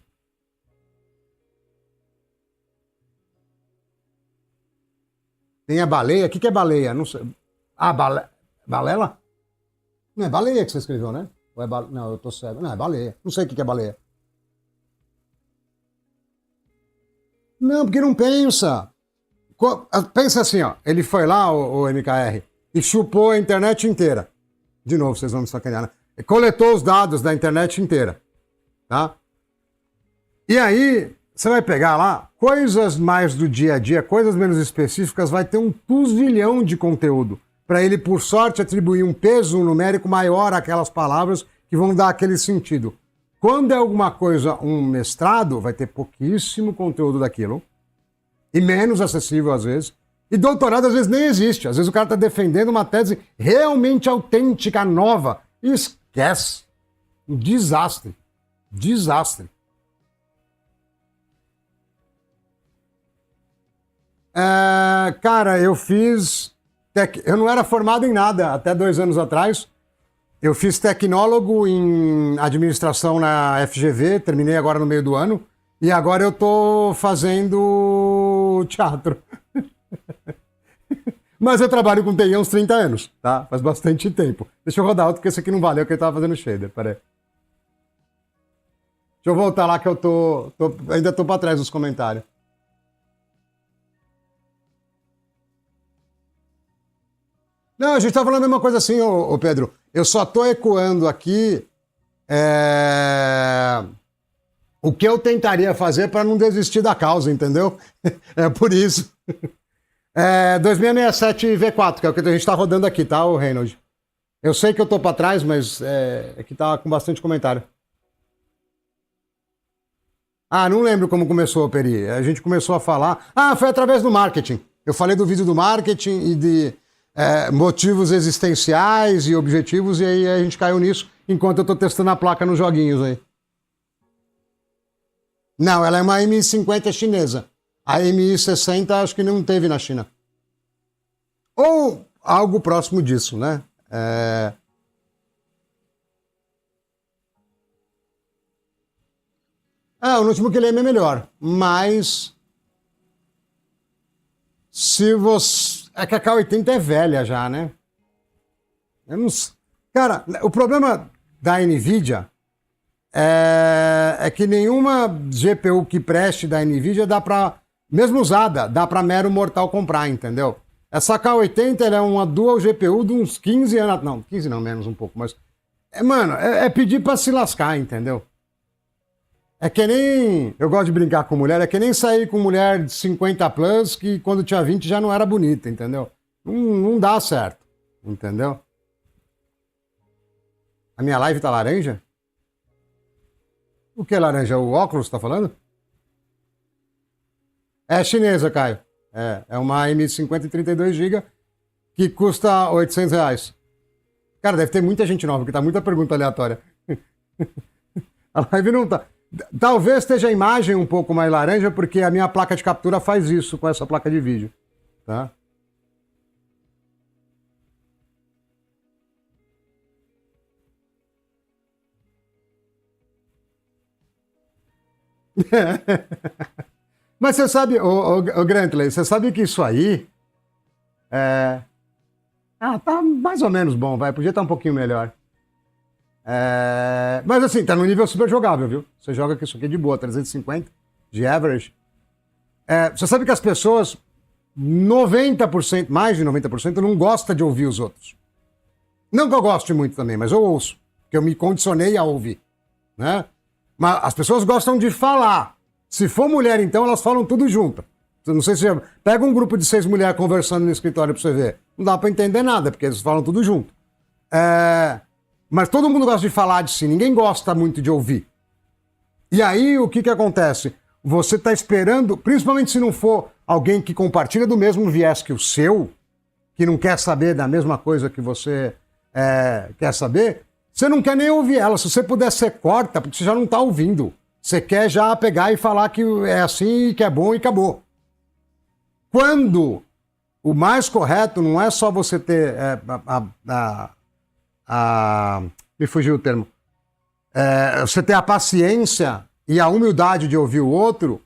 Tem a baleia? O que é baleia? Não sei. Ah, balela? Não é baleia que você escreveu, né? Ou é Não, eu tô cego. Não, é baleia. Não sei o que é baleia. Não, porque não pensa. Pensa assim, ó. Ele foi lá, o MKR, e chupou a internet inteira. De novo, vocês vão me sacanear, né? Coletou os dados da internet inteira. Tá? E aí, você vai pegar lá, coisas mais do dia a dia, coisas menos específicas, vai ter um tuzilhão de conteúdo. Para ele, por sorte, atribuir um peso numérico maior àquelas palavras que vão dar aquele sentido. Quando é alguma coisa, um mestrado, vai ter pouquíssimo conteúdo daquilo. E menos acessível às vezes. E doutorado às vezes nem existe. Às vezes o cara está defendendo uma tese realmente autêntica, nova. E esquece. Um desastre. Desastre. Cara, eu fiz. Eu não era formado em nada até 2 anos atrás. Eu fiz tecnólogo em administração na FGV, terminei agora no meio do ano. E agora eu tô fazendo teatro. Mas eu trabalho com TI há uns 30 anos, tá? Faz bastante tempo. Deixa eu rodar outro, porque esse aqui não valeu, que ele tava fazendo shader. Pera aí. Deixa eu voltar lá que eu ainda tô pra trás dos comentários. Não, a gente tá falando a mesma coisa assim, ô Pedro. Eu só tô ecoando aqui o que eu tentaria fazer para não desistir da causa, entendeu? É por isso. 2667 V4, que é o que a gente tá rodando aqui, tá, o Reynolds? Eu sei que eu tô pra trás, mas é que tá com bastante comentário. Ah, não lembro como começou, Peri. A gente começou a falar. Ah, foi através do marketing. Eu falei do vídeo do marketing e de motivos existenciais e objetivos, e aí a gente caiu nisso enquanto eu tô testando a placa nos joguinhos aí. Não, ela é uma MI50 chinesa. A MI60 acho que não teve na China. Ou algo próximo disso, né? O notebook ele é melhor, mas se você... É que a K80 é velha já, né? Eu não... Cara, o problema da NVIDIA é que nenhuma GPU que preste da NVIDIA dá pra... Mesmo usada, dá pra mero mortal comprar, entendeu? Essa K80 ela é uma dual GPU de uns 15 anos... Não, 15 não, menos um pouco, mas... Mano, é pedir pra se lascar, entendeu? É que nem... Eu gosto de brincar com mulher, é que nem sair com mulher de 50 plus que quando tinha 20 já não era bonita, entendeu? Não dá certo, entendeu? A minha live tá laranja? O que é laranja? O óculos, tá falando? É chinesa, Caio. É uma M50 32GB que custa R$ 800. Cara, deve ter muita gente nova, porque tá muita pergunta aleatória. A live não tá... Talvez esteja a imagem um pouco mais laranja, porque a minha placa de captura faz isso com essa placa de vídeo, tá? Mas você sabe, ô Grantley, você sabe que isso aí tá mais ou menos bom, vai. Podia estar um pouquinho melhor. Mas assim, tá no nível super jogável, viu? Você joga com isso aqui de boa, 350 de average. Você sabe que as pessoas, 90%, mais de 90%, não gosta de ouvir os outros. Não que eu goste muito também, mas eu ouço. Porque eu me condicionei a ouvir, né? Mas as pessoas gostam de falar. Se for mulher, então, elas falam tudo junto. Não sei se você... Pega um grupo de 6 mulheres conversando no escritório pra você ver. Não dá pra entender nada, porque eles falam tudo junto. Mas todo mundo gosta de falar de si, ninguém gosta muito de ouvir. E aí, o que acontece? Você tá esperando, principalmente se não for alguém que compartilha do mesmo viés que o seu, que não quer saber da mesma coisa que você quer saber, você não quer nem ouvir ela. Se você puder, você corta, porque você já não tá ouvindo. Você quer já pegar e falar que é assim, que é bom e acabou. Quando o mais correto não é só você ter me fugiu o termo. Você ter a paciência e a humildade de ouvir o outro,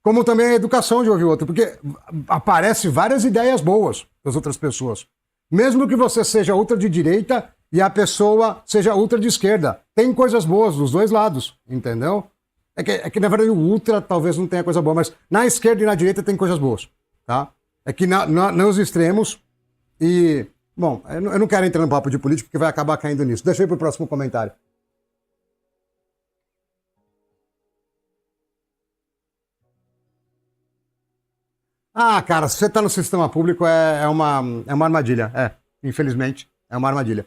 como também a educação de ouvir o outro, porque aparecem várias ideias boas das outras pessoas. Mesmo que você seja ultra de direita e a pessoa seja ultra de esquerda. Tem coisas boas dos dois lados, entendeu? É que na verdade o ultra talvez não tenha coisa boa, mas na esquerda e na direita tem coisas boas, tá? É que nos extremos e... Bom, eu não quero entrar no papo de política porque vai acabar caindo nisso. Deixa eu ir pro próximo comentário. Ah, cara, se você tá no sistema público é uma armadilha. Infelizmente, é uma armadilha.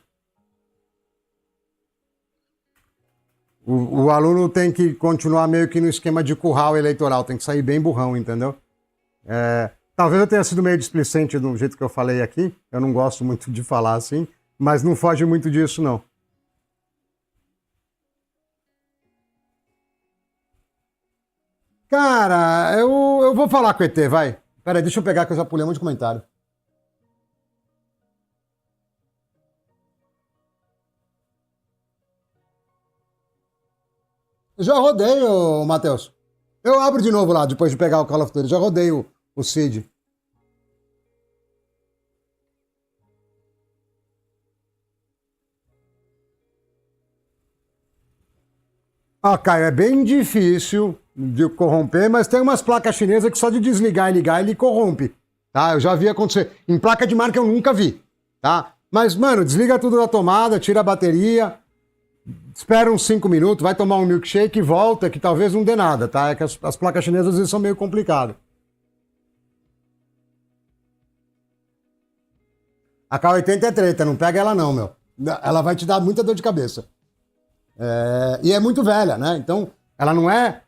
O aluno tem que continuar meio que no esquema de curral eleitoral, tem que sair bem burrão, entendeu? Talvez eu tenha sido meio displicente do jeito que eu falei aqui, eu não gosto muito de falar assim, mas não foge muito disso, não. Cara, eu vou falar com o ET, vai. Peraí, deixa eu pegar que eu já pulei um monte de comentário. Eu já rodei, ô, Matheus. Eu abro de novo lá, depois de pegar o Call of Duty. Já rodei o Cid. Ah, Caio, é bem difícil de corromper, mas tem umas placas chinesas que só de desligar e ligar ele corrompe. Tá? Eu já vi acontecer. Em placa de marca eu nunca vi. Tá? Mas, mano, desliga tudo da tomada, tira a bateria, espera uns 5 minutos, vai tomar um milkshake e volta, que talvez não dê nada, tá? É que as placas chinesas às vezes são meio complicadas. A K80 é treta, não pega ela não, meu. ela vai te dar muita dor de cabeça. E é muito velha, né? Então, ela não é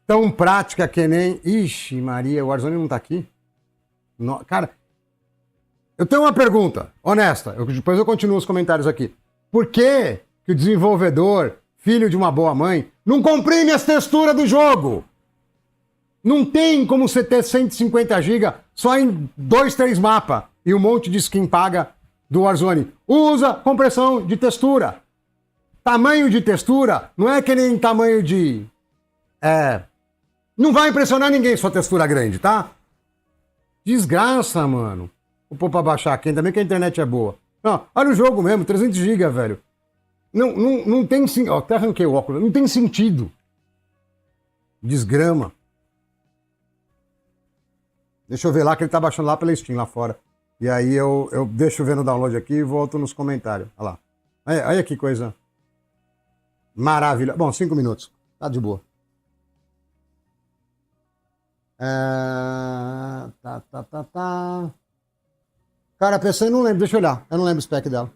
tão prática que nem... Ixi, Maria, o Warzone não tá aqui? Cara, eu tenho uma pergunta, honesta. Depois eu continuo os comentários aqui. Por que o desenvolvedor, filho de uma boa mãe, não comprime as texturas do jogo? Não tem como você ter 150 GB só em 2, 3 mapas e um monte de skin paga do Warzone. Usa compressão de textura. Tamanho de textura não é que nem tamanho de... Não vai impressionar ninguém sua textura grande, tá? Desgraça, mano. Vou pôr pra baixar aqui, ainda bem que a internet é boa. Não, olha o jogo mesmo, 300 GB, velho. Não tem... Ó, até arranquei o óculos. Não tem sentido. Desgrama. Deixa eu ver lá que ele tá baixando lá pela Steam, lá fora. E aí eu deixo ver no download aqui e volto nos comentários. Olha lá. Olha que coisa maravilha. Bom, 5 minutos. Tá de boa. Tá. Cara, a PC eu não lembro. Deixa eu olhar. Eu não lembro o spec dela.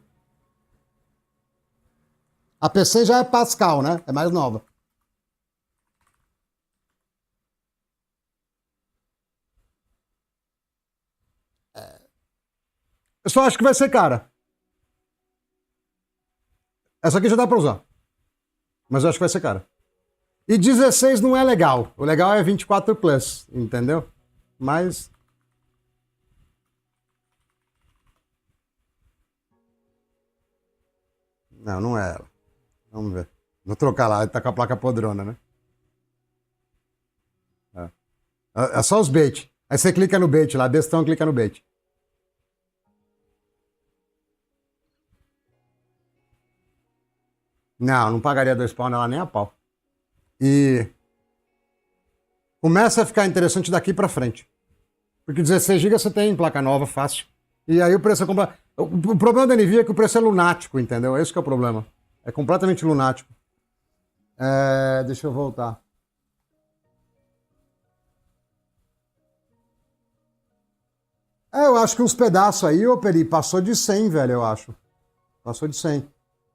A PC já é Pascal, né? É mais nova. Eu só acho que vai ser cara. Essa aqui já dá pra usar. Mas eu acho que vai ser cara. E 16 não é legal. O legal é 24 Plus, entendeu? Mas... Não é ela. Vamos ver. Vou trocar lá, tá com a placa podrona, né? É só os bait. Aí você clica no bait lá, bestão, clica no bait. Não pagaria 2 pau nela nem a pau. E começa a ficar interessante daqui pra frente. Porque 16 GB você tem placa nova, fácil. E aí o preço é completamente... O problema da NVIDIA é que o preço é lunático, entendeu? Esse que é o problema. É completamente lunático. Deixa eu voltar. Eu acho que uns pedaços aí, ô Peri, passou de 100, velho, eu acho. Passou de 100.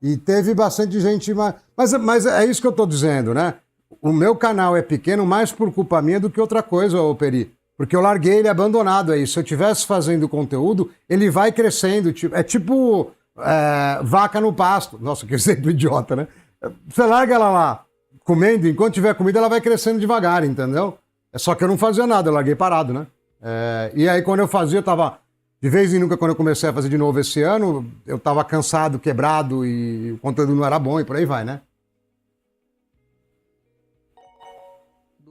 E teve bastante gente... Mas é isso que eu tô dizendo, né? O meu canal é pequeno mais por culpa minha do que outra coisa, ô Peri. Porque eu larguei ele abandonado aí. Se eu tivesse fazendo conteúdo, ele vai crescendo. É tipo vaca no pasto. Nossa, que exemplo idiota, né? Você larga ela lá comendo, enquanto tiver comida, ela vai crescendo devagar, entendeu? É só que eu não fazia nada, eu larguei parado, né? E aí, quando eu fazia, eu tava... De vez em nunca, quando eu comecei a fazer de novo esse ano, eu tava cansado, quebrado e o conteúdo não era bom e por aí vai, né?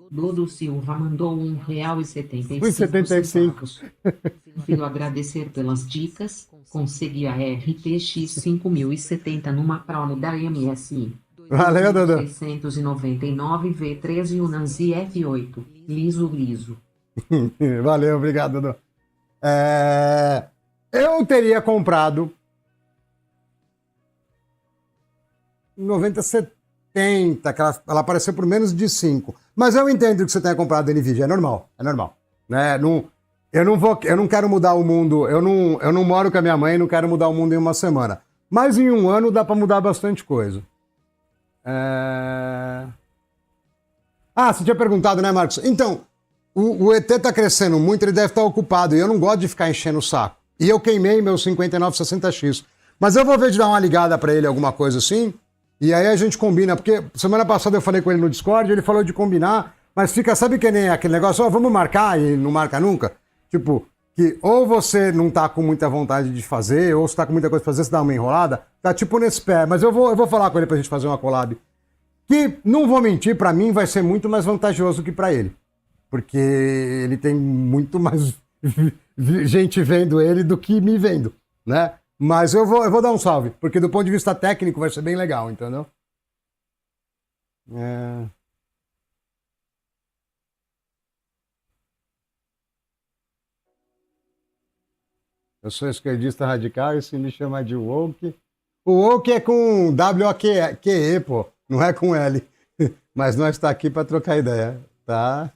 Dodo Silva mandou R$1,75. Filho agradecer pelas dicas. Consegui a RTX 5070 numa promo da MSI. Valeu, Dodô. 699 V3 e Unanzi F8. Liso. Valeu, obrigado, Dodô. Eu teria comprado 9070, que ela apareceu por menos de 5. Mas eu entendo que você tenha comprado a NVIDIA, é normal. Né? Eu não quero mudar o mundo, eu não moro com a minha mãe e não quero mudar o mundo em uma semana. Mas em um ano dá para mudar bastante coisa. Você tinha perguntado, né, Marcos? Então, o ET tá crescendo muito, ele deve estar ocupado, e eu não gosto de ficar enchendo o saco. E eu queimei meu 5960X. Mas eu vou ver de dar uma ligada para ele, alguma coisa assim, e aí a gente combina, porque semana passada eu falei com ele no Discord, ele falou de combinar, mas fica, sabe que nem aquele negócio, vamos marcar e não marca nunca? Tipo, que ou você não tá com muita vontade de fazer, ou você tá com muita coisa pra fazer, você dá uma enrolada, tá tipo nesse pé. Mas eu vou falar com ele pra gente fazer uma collab. Que, não vou mentir, pra mim vai ser muito mais vantajoso que pra ele. Porque ele tem muito mais gente vendo ele do que me vendo, né? Mas eu vou dar um salve, porque do ponto de vista técnico vai ser bem legal, entendeu? Eu sou esquerdista radical e se me chama de woke. O woke é com W-O-Q-E, pô, não é com L. Mas nós está aqui para trocar ideia, tá?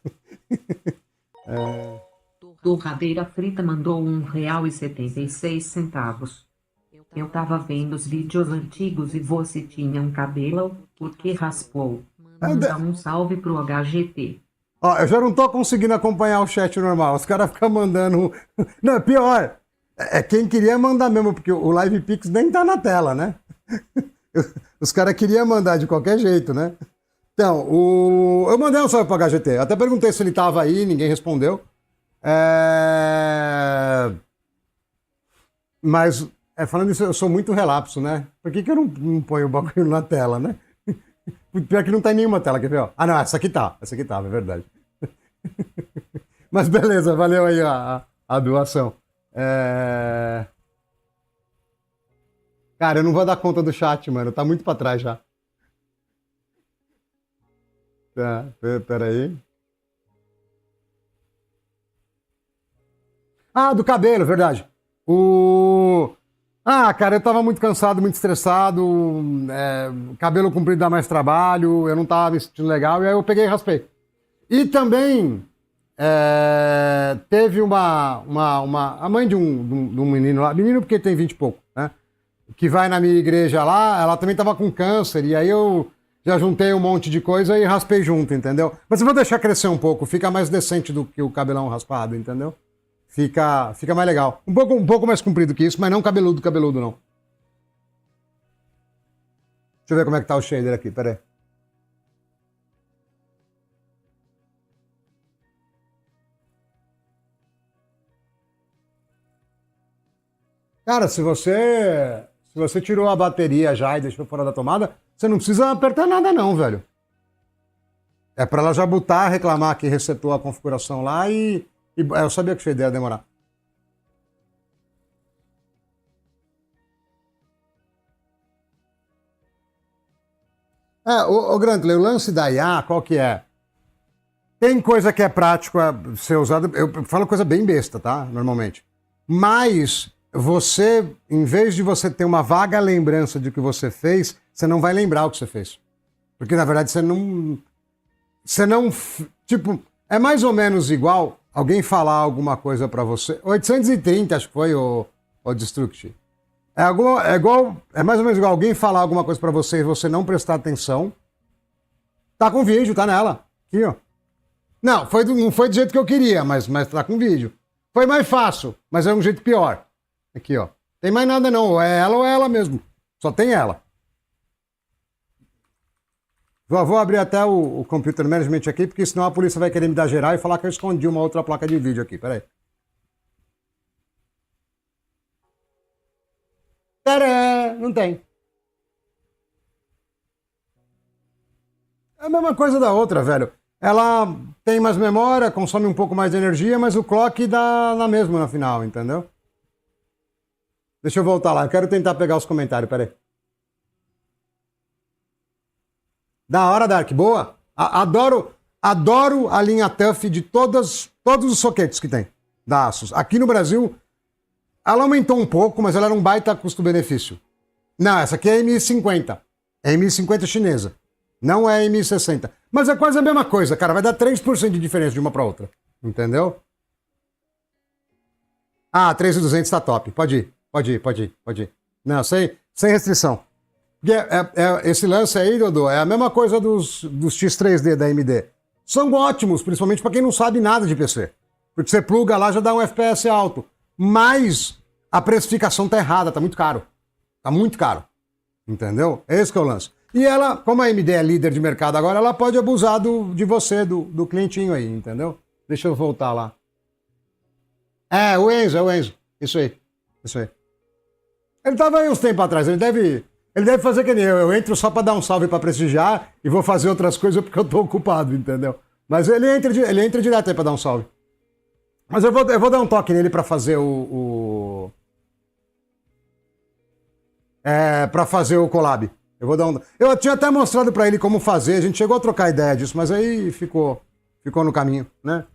Torradeira Frita mandou R$1,76. Eu tava vendo os vídeos antigos e você tinha um cabelo, porque raspou. Manda um salve pro HGT. Ó, eu já não tô conseguindo acompanhar o chat normal. Os caras ficam mandando. Não, pior. É quem queria mandar mesmo, porque o Live Pix nem tá na tela, né? Os caras queriam mandar de qualquer jeito, né? Então, eu mandei um salve pro HGT. Eu até perguntei se ele tava aí, ninguém respondeu. Mas, falando isso, eu sou muito relapso, né? Por que eu não ponho o bagulho na tela, né? Pior que não tá em nenhuma tela, quer ver? Ó? Ah, não, essa aqui tá, é verdade. Mas beleza, valeu aí a doação. Cara, eu não vou dar conta do chat, mano, tá muito pra trás já. Tá, peraí. Ah, do cabelo, verdade. Cara, eu tava muito cansado, muito estressado, cabelo comprido dá mais trabalho, eu não tava me sentindo legal, e aí eu peguei e raspei. E também teve a mãe de um menino lá, menino porque tem 20 e pouco, né? Que vai na minha igreja lá, ela também tava com câncer, e aí eu já juntei um monte de coisa e raspei junto, entendeu? Mas eu vou deixar crescer um pouco, fica mais decente do que o cabelão raspado, entendeu? Fica mais legal. Um pouco mais comprido que isso, mas não cabeludo não. Deixa eu ver como é que tá o shader aqui, peraí. Cara, se você tirou a bateria já e deixou fora da tomada, você não precisa apertar nada não, velho. É pra ela já botar, reclamar que resetou a configuração lá e eu sabia que o shader ia demorar. Ô Grantley, o lance da IA, qual que é? Tem coisa que é prático a ser usada, eu falo coisa bem besta, tá? Normalmente. Mas você, em vez de você ter uma vaga lembrança de que você fez, você não vai lembrar o que você fez. Porque na verdade você não. Tipo, é mais ou menos igual alguém falar alguma coisa pra você. 830, acho que foi o Destruct. É mais ou menos igual alguém falar alguma coisa pra você e você não prestar atenção. Tá com vídeo, tá nela. Aqui, ó. Não foi do jeito que eu queria, mas tá com vídeo. Foi mais fácil, mas é um jeito pior. Aqui, ó. Tem mais nada não, ou é ela mesmo. Só tem ela. Vou abrir até o Computer Management aqui, porque senão a polícia vai querer me dar geral e falar que eu escondi uma outra placa de vídeo aqui. Peraí. Tadã! Não tem. É a mesma coisa da outra, velho. Ela tem mais memória, consome um pouco mais de energia, mas o clock dá na mesma no final, entendeu? Deixa eu voltar lá, eu quero tentar pegar os comentários, peraí. Da hora, Dark, boa. Adoro a linha TUF de todos os soquetes que tem da Asus. Aqui no Brasil, ela aumentou um pouco, mas ela era um baita custo-benefício. Não, essa aqui é a M50. É a M50 chinesa. Não é a M60. Mas é quase a mesma coisa, cara. Vai dar 3% de diferença de uma para outra. Entendeu? Ah, 3.200 tá top. Pode ir. Não, sem restrição. Esse lance aí, Dodô, é a mesma coisa dos X3D da AMD. São ótimos, principalmente para quem não sabe nada de PC. Porque você pluga lá, já dá um FPS alto. Mas a precificação tá errada, tá muito caro. Tá muito caro. Entendeu? Esse que é o lance. E ela, como a AMD é líder de mercado agora, ela pode abusar de você, do clientinho aí, entendeu? Deixa eu voltar lá. É o Enzo. Isso aí. Ele tava aí uns tempos atrás, ele deve fazer que nem eu. Eu entro só pra dar um salve pra prestigiar e vou fazer outras coisas porque eu tô ocupado, entendeu? Mas ele entra direto aí pra dar um salve. Mas eu vou dar um toque nele pra fazer pra fazer o collab. Eu tinha até mostrado pra ele como fazer, a gente chegou a trocar ideia disso, mas aí ficou no caminho, né?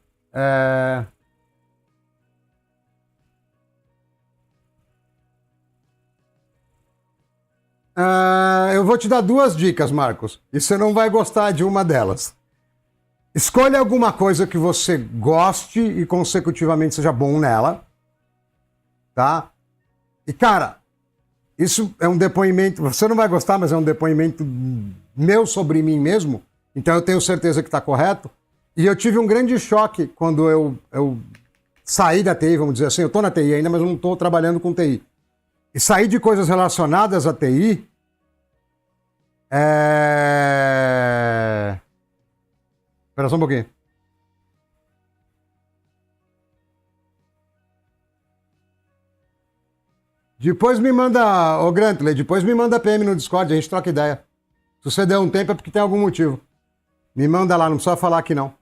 Eu vou te dar 2 dicas, Marcos, e você não vai gostar de uma delas. Escolha alguma coisa que você goste e consecutivamente seja bom nela, tá? E, cara, Isso é um depoimento, você não vai gostar, mas é um depoimento meu sobre mim mesmo, então eu tenho certeza que está correto. E eu tive um grande choque quando eu saí da TI, vamos dizer assim, eu estou na TI ainda, mas não estou trabalhando com TI. E saí de coisas relacionadas à TI. Espera só um pouquinho. Depois me manda, ô Grantley, depois me manda PM no Discord, a gente troca ideia. Se você der um tempo é porque tem algum motivo. Me manda lá, não precisa falar aqui não.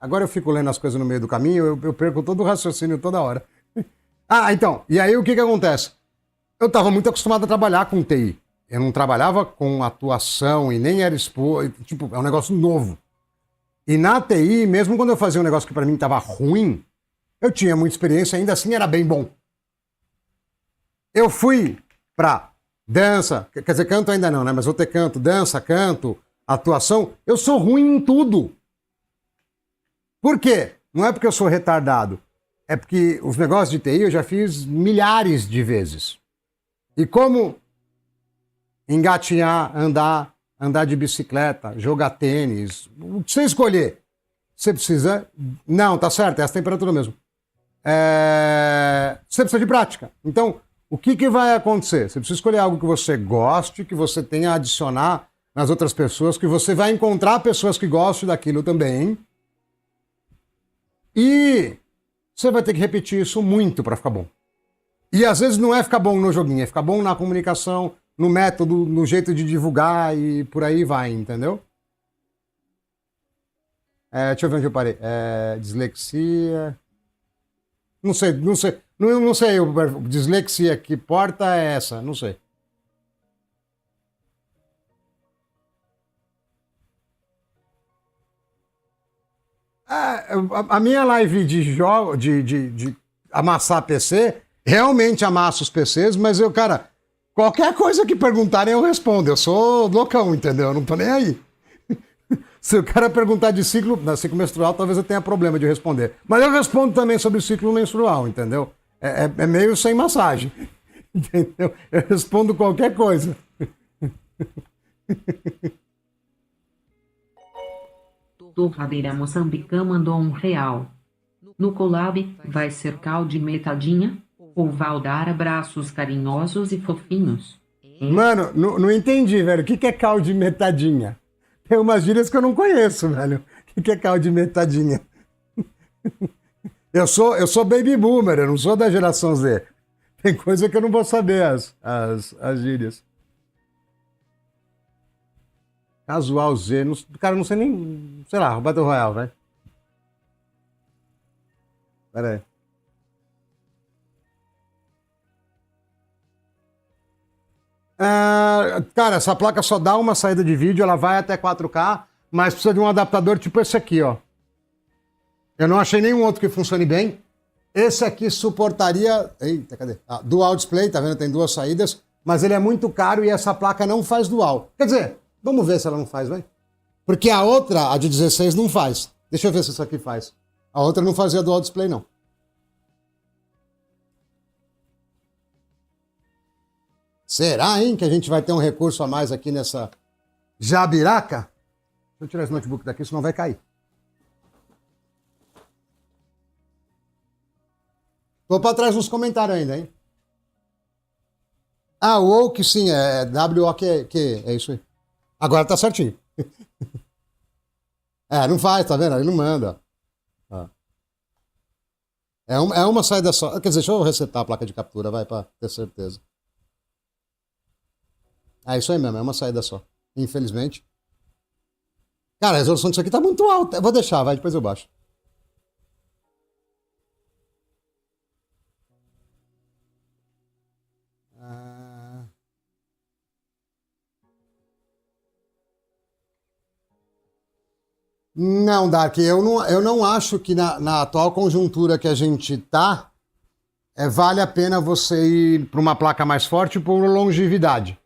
Agora eu fico lendo as coisas no meio do caminho, eu perco todo o raciocínio toda hora. Então, e aí o que acontece? Eu estava muito acostumado a trabalhar com TI. Eu não trabalhava com atuação e nem era tipo, é um negócio novo. E na TI, mesmo quando eu fazia um negócio que para mim estava ruim, eu tinha muita experiência, ainda assim era bem bom. Eu fui pra dança, quer dizer, canto ainda não, né? Mas vou ter canto, dança, canto, atuação. Eu sou ruim em tudo. Por quê? Não é porque eu sou retardado. É porque os negócios de TI eu já fiz milhares de vezes. E como engatinhar, andar de bicicleta, jogar tênis, o que você escolher, você precisa... Não, tá certo, é essa temperatura mesmo. Você precisa de prática. Então, o que vai acontecer? Você precisa escolher algo que você goste, que você tenha a adicionar nas outras pessoas, que você vai encontrar pessoas que gostem daquilo também. E você vai ter que repetir isso muito para ficar bom. E às vezes não é ficar bom no joguinho, é ficar bom na comunicação, no método, no jeito de divulgar e por aí vai, entendeu? Deixa eu ver onde eu parei. Dislexia... Não sei. Não sei, dislexia, que porta é essa? Não sei. A minha live de jogo, de amassar PC, realmente amasso os PCs, mas cara, qualquer coisa que perguntarem eu respondo. Eu sou loucão, entendeu? Eu não tô nem aí. Se o cara perguntar de ciclo menstrual, talvez eu tenha problema de responder. Mas eu respondo também sobre ciclo menstrual, entendeu? É meio sem massagem. Entendeu? Eu respondo qualquer coisa. Torradeira Moçambicã mandou R$1. No collab, vai ser cal de metadinha? Ou vai dar abraços carinhosos e fofinhos? Mano, não entendi, velho. O que é cal de metadinha? Tem umas gírias que eu não conheço, velho. O que é cal de metadinha? Eu sou baby boomer, eu não sou da geração Z. Tem coisa que eu não vou saber, as gírias. Casual Z, cara, não sei nem... Sei lá, Battle Royale, vai. Pera aí. Cara, essa placa só dá uma saída de vídeo, ela vai até 4K, mas precisa de um adaptador tipo esse aqui, ó. Eu não achei nenhum outro que funcione bem. Esse aqui suportaria... Eita, cadê? Dual display, tá vendo? Tem duas saídas, mas ele é muito caro e essa placa não faz dual. Quer dizer, vamos ver se ela não faz, vai? Porque a outra, a de 16, não faz. Deixa eu ver se isso aqui faz. A outra não fazia dual display, não. Será, hein, que a gente vai ter um recurso a mais aqui nessa jabiraca? Deixa eu tirar esse notebook daqui, senão vai cair. Tô pra trás nos comentários ainda, hein? O woke, sim, é W-O-Q, é isso aí. Agora tá certinho. Não faz, tá vendo? Ele não manda. É uma saída só. Quer dizer, deixa eu resetar a placa de captura, vai, pra ter certeza. Isso aí mesmo, é uma saída só. Infelizmente. Cara, a resolução disso aqui tá muito alta. Eu vou deixar, vai, depois eu baixo. Não, Dark, eu não acho que na atual conjuntura que a gente tá, vale a pena você ir para uma placa mais forte por longevidade.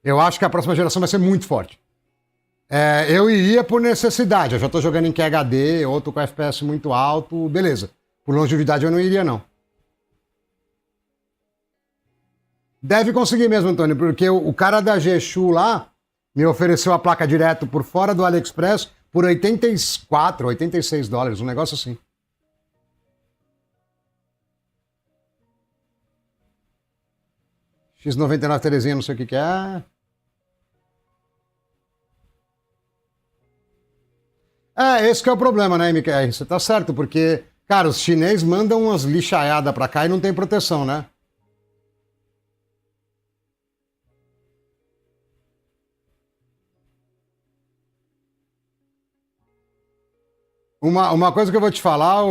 Eu acho que a próxima geração vai ser muito forte. Eu iria por necessidade. Eu já estou jogando em QHD, outro com FPS muito alto, beleza. Por longevidade eu não iria, não. Deve conseguir mesmo, Antônio, porque o cara da G-Shu lá me ofereceu a placa direto por fora do AliExpress por 84, 86 dólares, um negócio assim. X99 Terezinha, não sei o que é. Esse que é o problema, né, MKR? Você tá certo, porque, cara, os chineses mandam umas lixaiadas pra cá e não tem proteção, né? Uma coisa que eu vou te falar,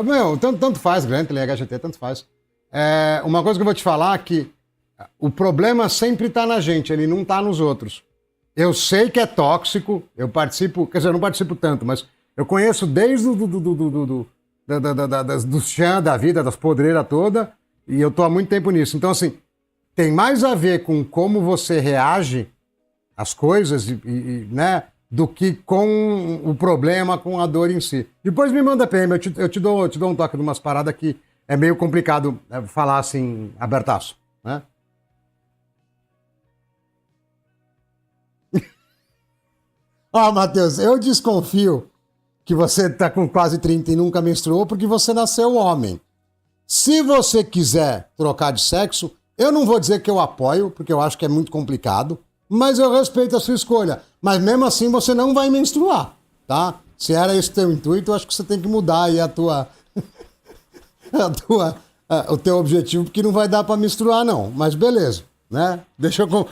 meu, tanto faz, Grantley, HGT, tanto faz. Uma coisa que eu vou te falar é que o problema sempre tá na gente, ele não tá nos outros. Eu sei que é tóxico, eu participo, quer dizer, eu não participo tanto, mas eu conheço desde do chã da vida, das podreiras toda, e eu tô há muito tempo nisso. Então, assim, tem mais a ver com como você reage às coisas, né, do que com o problema, com a dor em si. Depois me manda PM, eu te dou um toque de umas paradas que é meio complicado falar assim, abertaço, né? Matheus, eu desconfio que você tá com quase 30 e nunca menstruou porque você nasceu homem. Se você quiser trocar de sexo, eu não vou dizer que eu apoio, porque eu acho que é muito complicado, mas eu respeito a sua escolha. Mas mesmo assim você não vai menstruar, tá? Se era esse teu intuito, eu acho que você tem que mudar aí o teu objetivo, porque não vai dar pra menstruar não. Mas beleza, né?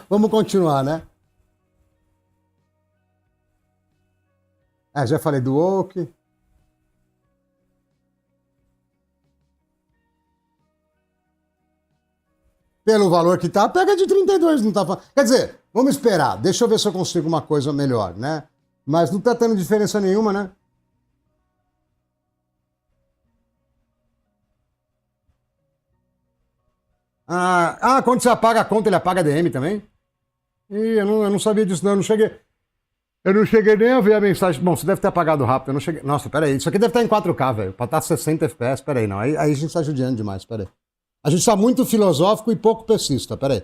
Vamos continuar, né? Já falei do Oak. Pelo valor que tá, pega de 32, não tá falando. Quer dizer, vamos esperar. Deixa eu ver se eu consigo uma coisa melhor, né? Mas não tá tendo diferença nenhuma, né? Quando você apaga a conta, ele apaga a DM também? Eu não sabia disso, não. Eu não cheguei nem a ver a mensagem. Bom, você deve ter apagado rápido. Eu não cheguei. Nossa, peraí. Isso aqui deve estar em 4K, velho. Pra estar 60 FPS. Peraí, não. Aí a gente tá judiando demais. Peraí. A gente tá muito filosófico e pouco pessimista. Peraí.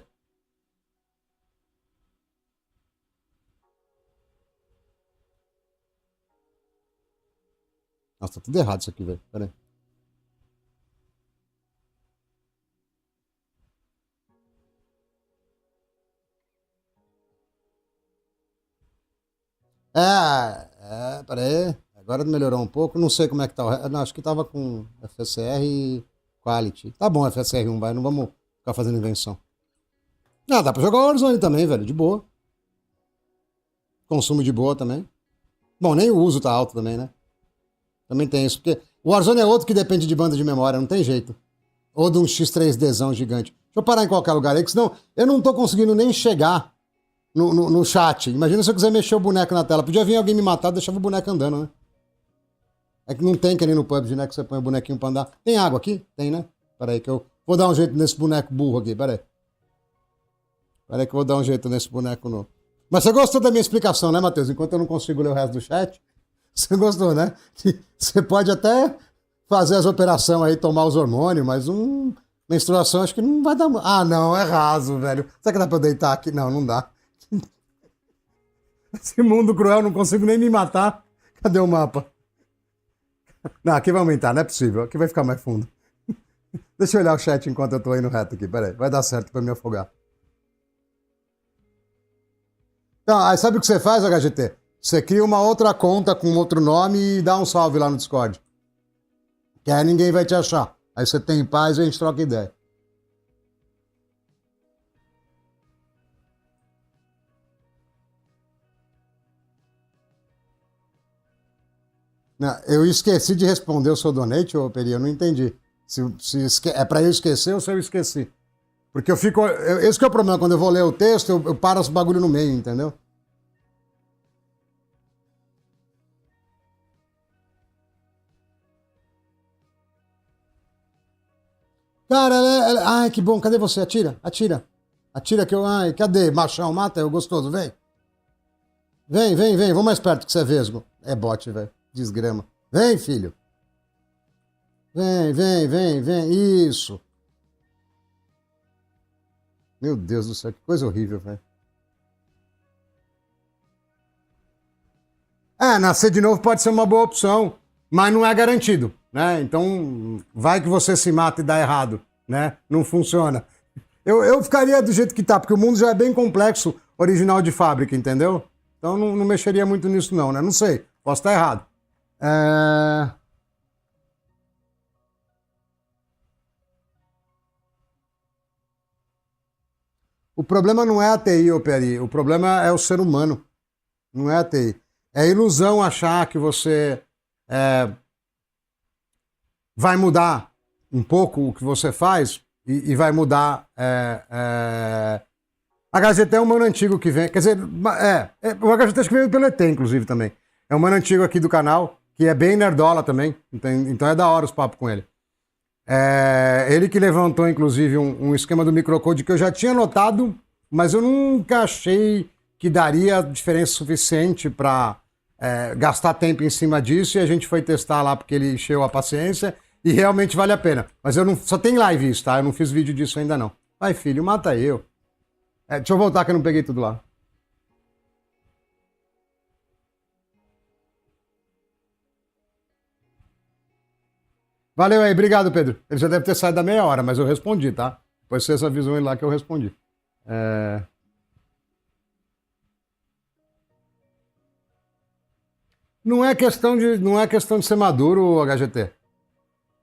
Nossa, tá tudo errado isso aqui, velho. Peraí. Peraí. Agora melhorou um pouco. Não sei como é que tá o resto. Não, acho que tava com FSR e Quality. Tá bom, FSR1, vai. Não vamos ficar fazendo invenção. Dá pra jogar o Warzone também, velho. De boa. Consumo de boa também. Bom, nem o uso tá alto também, né? Também tem isso. Porque o Warzone é outro que depende de banda de memória. Não tem jeito. Ou de um X3Dzão gigante. Deixa eu parar em qualquer lugar aí, que senão eu não tô conseguindo nem chegar no chat. Imagina se eu quiser mexer o boneco na tela. Podia vir alguém me matar, deixava o boneco andando, né? É que não tem que nem no PUBG, né? Que você põe o bonequinho pra andar. Tem água aqui? Tem, né? Pera aí que eu vou dar um jeito nesse boneco burro aqui. Pera aí. Pera aí que eu vou dar um jeito nesse boneco novo. Mas você gostou da minha explicação, né, Matheus? Enquanto eu não consigo ler o resto do chat, você gostou, né? Você pode até fazer as operações aí, tomar os hormônios, mas menstruação acho que não vai dar... não, é raso, velho. Será que dá pra eu deitar aqui? Não, não dá. Esse mundo cruel, não consigo nem me matar. Cadê o mapa? Não, aqui vai aumentar, não é possível. Aqui vai ficar mais fundo. Deixa eu olhar o chat enquanto eu tô indo reto aqui. Pera aí, vai dar certo pra me afogar. Então, aí sabe o que você faz, HGT? Você cria uma outra conta com outro nome e dá um salve lá no Discord. Que aí ninguém vai te achar. Aí você tem paz e a gente troca ideia. Não, eu esqueci de responder o seu donate, ô Peri, eu não entendi. É pra eu esquecer ou se eu esqueci? Porque eu fico. Esse que é o problema, quando eu vou ler o texto, eu paro os bagulho no meio, entendeu? Cara, ai, que bom, cadê você? Atira, atira. Atira que eu. Ai, cadê? Machão, mata eu, gostoso, vem. Vem, vamos mais perto que você é vesgo. É bote, velho. Desgrama. Vem, filho. Vem. Isso. Meu Deus do céu, que coisa horrível, velho. Nascer de novo pode ser uma boa opção, mas não é garantido, né? Então, vai que você se mata e dá errado, né? Não funciona. Eu ficaria do jeito que tá, porque o mundo já é bem complexo, original de fábrica, entendeu? Então não mexeria muito nisso não, né? Não sei, posso estar errado. É... O problema não é a TI, ô Peri, o problema é o ser humano, não é a TI. É ilusão achar que você vai mudar um pouco o que você faz e vai mudar. A Gazeta é um mano antigo que vem. Quer dizer, o Gazeta acho que veio pelo ET, inclusive, também. É um mano antigo aqui do canal, que é bem nerdola também. Então é da hora os papos com ele. Ele que levantou, inclusive, um esquema do microcode que eu já tinha notado, mas eu nunca achei que daria diferença suficiente para gastar tempo em cima disso. E a gente foi testar lá porque ele encheu a paciência e realmente vale a pena. Mas eu não. Só tem live isso, tá? Eu não fiz vídeo disso ainda não. Vai, filho, mata eu. Deixa eu voltar que eu não peguei tudo lá. Valeu aí, obrigado, Pedro. Ele já deve ter saído da meia hora, mas eu respondi, tá? Depois vocês avisam ele lá que eu respondi. Não é questão de ser maduro, HGT.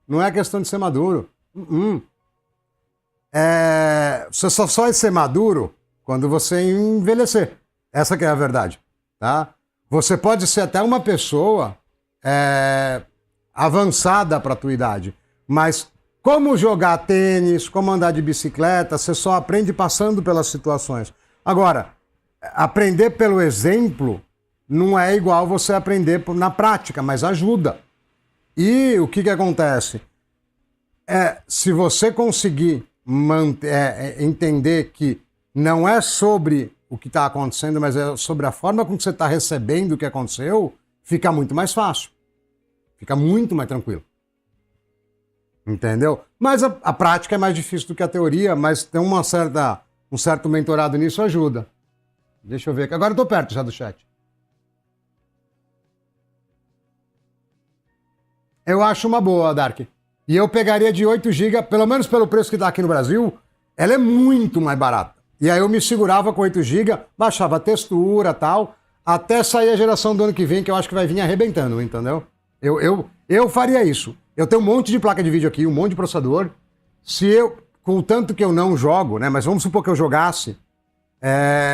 Não é questão de ser maduro. Você só vai ser maduro quando você envelhecer. Essa que é a verdade, tá? Você pode ser até uma pessoa avançada para a tua idade, mas como jogar tênis, como andar de bicicleta, você só aprende passando pelas situações. Agora, aprender pelo exemplo não é igual você aprender na prática, mas ajuda. E o que acontece? Se você conseguir entender que não é sobre o que está acontecendo, mas é sobre a forma como você está recebendo o que aconteceu, fica muito mais fácil. Fica muito mais tranquilo. Entendeu? Mas a prática é mais difícil do que a teoria, mas tem um certo mentorado nisso ajuda. Deixa eu ver aqui. Agora eu tô perto já do chat. Eu acho uma boa, Dark. E eu pegaria de 8 GB, pelo menos pelo preço que tá aqui no Brasil, ela é muito mais barata. E aí eu me segurava com 8 GB, baixava a textura e tal, até sair a geração do ano que vem, que eu acho que vai vir arrebentando, entendeu? Eu faria isso. Eu tenho um monte de placa de vídeo aqui, um monte de processador. Se eu, com o tanto que eu não jogo, né? Mas vamos supor que eu jogasse,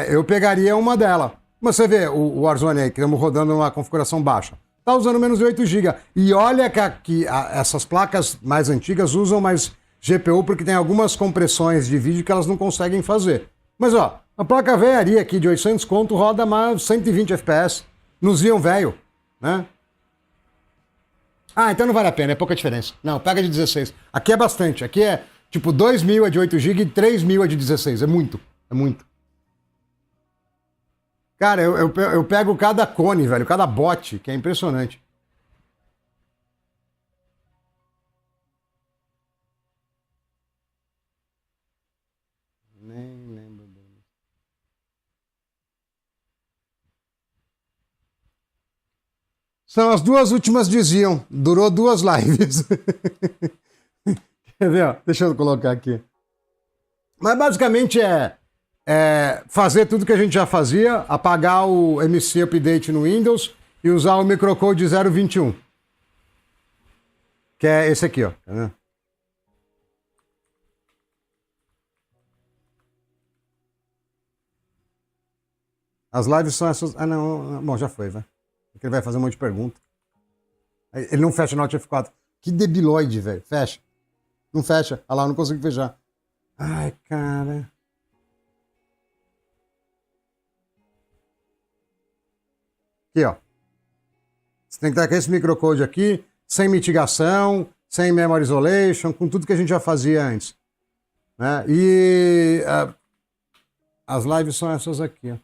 eu pegaria uma dela. Mas você vê o Warzone aí, que estamos rodando uma configuração baixa. Tá usando menos de 8 GB. E olha que essas placas mais antigas usam mais GPU porque tem algumas compressões de vídeo que elas não conseguem fazer. Mas ó, a placa velharia aqui de 800 conto roda mais 120 FPS. Nos Xeon velho, né? Então não vale a pena, é pouca diferença. Não, pega de 16. Aqui é bastante. Aqui é tipo 2.000 é de 8 GB e 3.000 é de 16. É muito. É muito. Cara, eu pego cada cone, velho, cada bote, que é impressionante. Nem lembro dele. São as duas últimas diziam. Durou 2 lives. Quer ver? Ó? Deixa eu colocar aqui. Mas basicamente é fazer tudo que a gente já fazia, apagar o MC Update no Windows e usar o microcode 0.21. Que é esse aqui, ó. Tá vendo? As lives são essas. Não. Bom, já foi, vai. Porque ele vai fazer um monte de pergunta. Ele não fecha no Alt F4. Que debilóide, velho. Fecha. Não fecha. Olha lá, eu não consigo fechar. Ai, cara. Aqui, ó. Você tem que estar com esse microcode aqui, sem mitigação, sem memory isolation, com tudo que a gente já fazia antes. Né? E as lives são essas aqui, ó.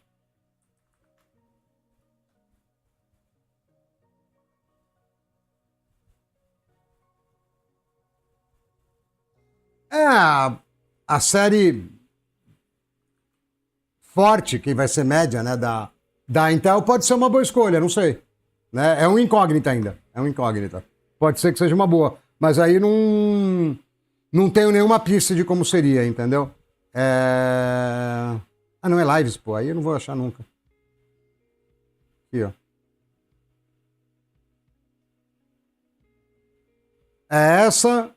A série forte, que vai ser média, né, da Intel, pode ser uma boa escolha, não sei. Né? É um incógnita ainda. É um incógnita. Pode ser que seja uma boa. Mas aí não tenho nenhuma pista de como seria, entendeu? Ah, não é lives, pô. Aí eu não vou achar nunca. Aqui, ó. É essa.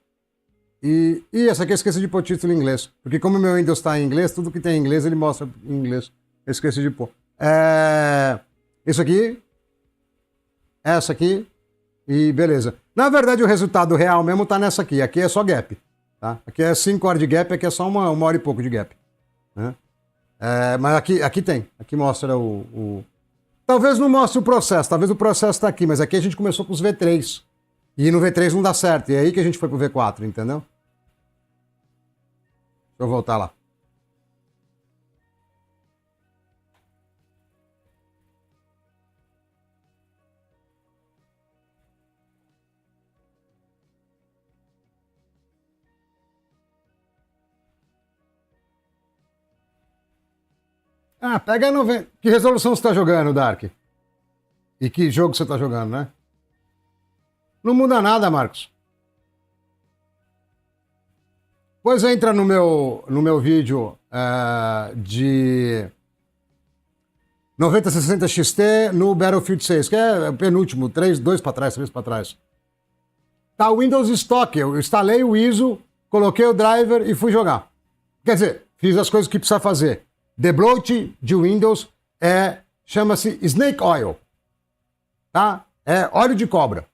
E essa aqui eu esqueci de pôr título em inglês. Porque como o meu Windows está em inglês, tudo que tem em inglês ele mostra em inglês. Eu esqueci de pôr. Isso aqui. Essa aqui. E beleza. Na verdade, o resultado real mesmo tá nessa aqui. Aqui é só gap. Tá? Aqui é 5 horas de gap, aqui é só uma hora e pouco de gap. Né? Mas aqui tem. Aqui mostra Talvez não mostre o processo. Talvez o processo está aqui. Mas aqui a gente começou com os V3. E no V3 não dá certo. E é aí que a gente foi pro V4, entendeu? Deixa eu voltar lá. Ah, pega 90. Que resolução você está jogando, Dark? E que jogo você está jogando, né? Não muda nada, Marcos. Pois entra no meu vídeo de 9060 XT no Battlefield 6, que é o penúltimo, 2 para trás, 3 para trás. Tá o Windows Stock, eu instalei o ISO, coloquei o driver e fui jogar. Quer dizer, fiz as coisas que precisa fazer. Debloat de Windows chama-se Snake Oil. Tá? É óleo de cobra.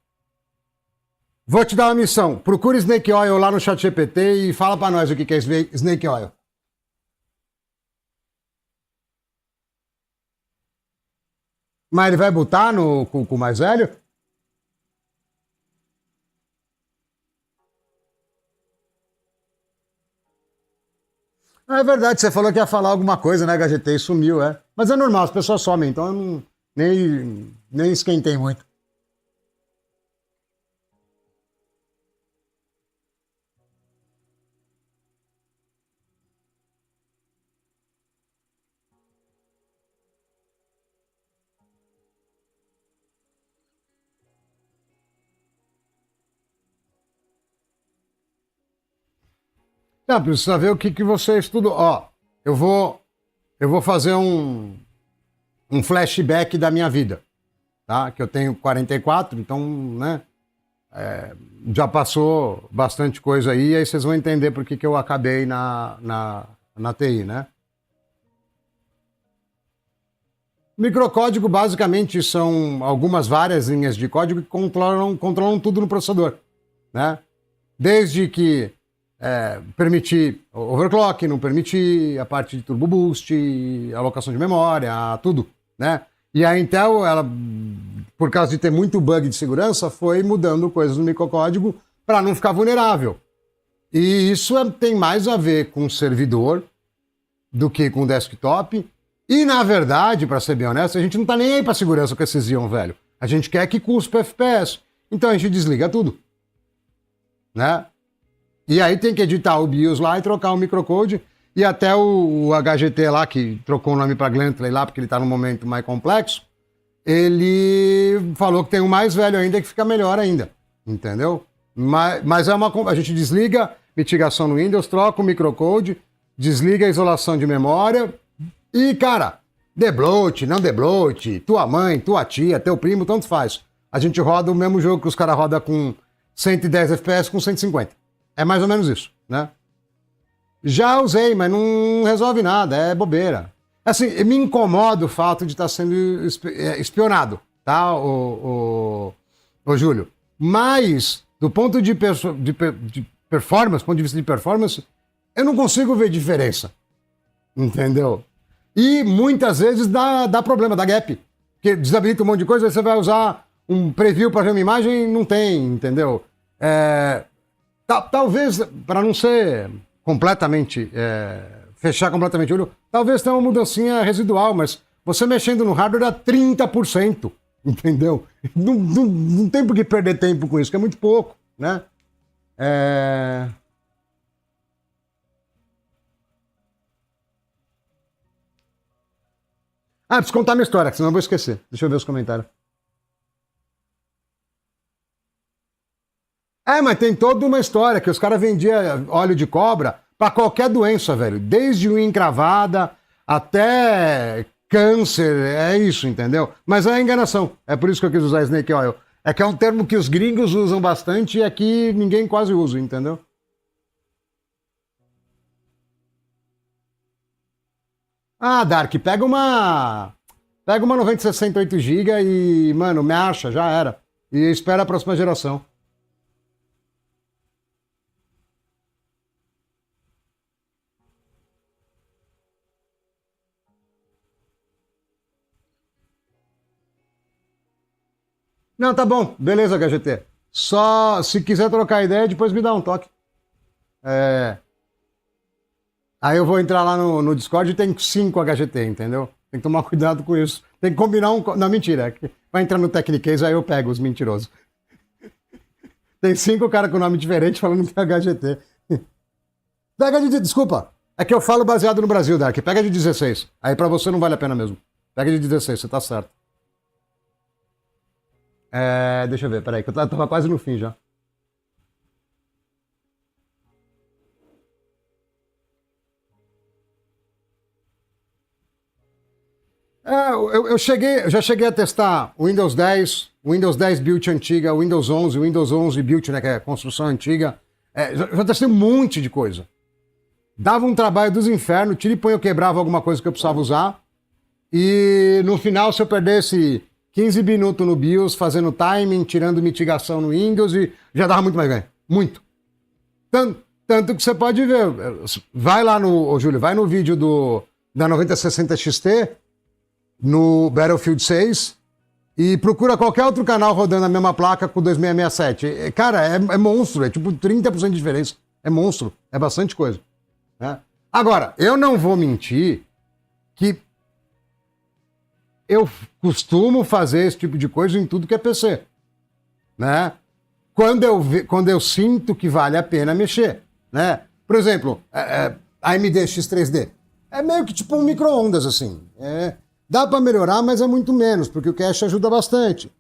Vou te dar uma missão. Procura Snake Oil lá no ChatGPT e fala pra nós o que é Snake Oil. Mas ele vai botar com o mais velho? É verdade, você falou que ia falar alguma coisa, né, HGT, e sumiu, Mas é normal, as pessoas somem, então eu nem esquentei muito. Não, precisa ver o que você estudou. Ó, eu vou fazer um flashback da minha vida, tá? Que eu tenho 44, então, né? Já passou bastante coisa aí vocês vão entender por que eu acabei na TI, né? Microcódigo basicamente são algumas várias linhas de código que controlam tudo no processador, né? Desde que permitir overclock, não permitir a parte de turbo boost, alocação de memória, tudo, né? E a Intel, ela, por causa de ter muito bug de segurança, foi mudando coisas no microcódigo para não ficar vulnerável. E isso tem mais a ver com o servidor do que com o desktop. E, na verdade, para ser bem honesto, a gente não tá nem aí para segurança com esses Xeon, velho. A gente quer que cuspe FPS. Então a gente desliga tudo, né? E aí tem que editar o BIOS lá e trocar o microcode. E até o HGT lá, que trocou o nome para Glantley lá, porque ele está num momento mais complexo, ele falou que tem um mais velho ainda que fica melhor ainda. Entendeu? Mas a gente desliga mitigação no Windows, troca o microcode, desliga a isolação de memória e, cara, debloat, não debloat, tua mãe, tua tia, teu primo, tanto faz. A gente roda o mesmo jogo que os caras rodam com 110 FPS com 150. É mais ou menos isso, né? Já usei, mas não resolve nada, é bobeira. Assim, me incomoda o fato de estar sendo espionado, tá, o Júlio? Mas, do ponto de performance, ponto de vista de performance, eu não consigo ver diferença, entendeu? E muitas vezes dá problema, dá gap. Porque desabilita um monte de coisa, aí você vai usar um preview para ver uma imagem, não tem, entendeu? Talvez, para não ser completamente, fechar completamente o olho, talvez tenha uma mudancinha residual, mas você mexendo no hardware dá 30%, entendeu? Não tem por que perder tempo com isso, que é muito pouco, né? Ah, preciso contar minha história, senão eu vou esquecer. Deixa eu ver os comentários. Mas tem toda uma história que os caras vendiam óleo de cobra pra qualquer doença, velho. Desde unha encravada até câncer, é isso, entendeu? Mas é enganação. É por isso que eu quis usar snake oil. É que é um termo que os gringos usam bastante e aqui ninguém quase usa, entendeu? Ah, Dark, pega uma 9068 GB e, mano, me acha, já era. E espera a próxima geração. Não, tá bom. Beleza, HGT. Só se quiser trocar ideia, depois me dá um toque. É... Aí eu vou entrar lá no Discord e tem 5 HGT, entendeu? Tem que tomar cuidado com isso. Tem que combinar um. Não, mentira. Vai entrar no Technicase, aí eu pego os mentirosos. Tem 5 caras com nome diferente falando que é HGT. Pega de. Desculpa. É que eu falo baseado no Brasil, Dark. Pega de 16. Aí pra você não vale a pena mesmo. Pega de 16, você tá certo. Deixa eu ver, peraí, que eu tava quase no fim já. Eu já cheguei a testar o Windows 10, o Windows 10 Build antiga, o Windows 11, o Windows 11 Build, né, que é construção antiga. Já testei um monte de coisa. Dava um trabalho dos infernos, tira e põe, eu quebrava alguma coisa que eu precisava usar. E no final, se eu perdesse 15 minutos no BIOS, fazendo timing, tirando mitigação no Windows, e já dava muito mais ganho. Muito. Tanto que você pode ver. Vai lá no, Júlio, vai no vídeo da 9060 XT, no Battlefield 6, e procura qualquer outro canal rodando a mesma placa com 2667. Cara, é monstro, é tipo 30% de diferença. É monstro, é bastante coisa. Né? Agora, eu não vou mentir que eu costumo fazer esse tipo de coisa em tudo que é PC. Né? Quando eu sinto que vale a pena mexer. Né? Por exemplo, AMD X3D. É meio que tipo um micro-ondas, assim. Dá para melhorar, mas é muito menos, porque o cache ajuda bastante.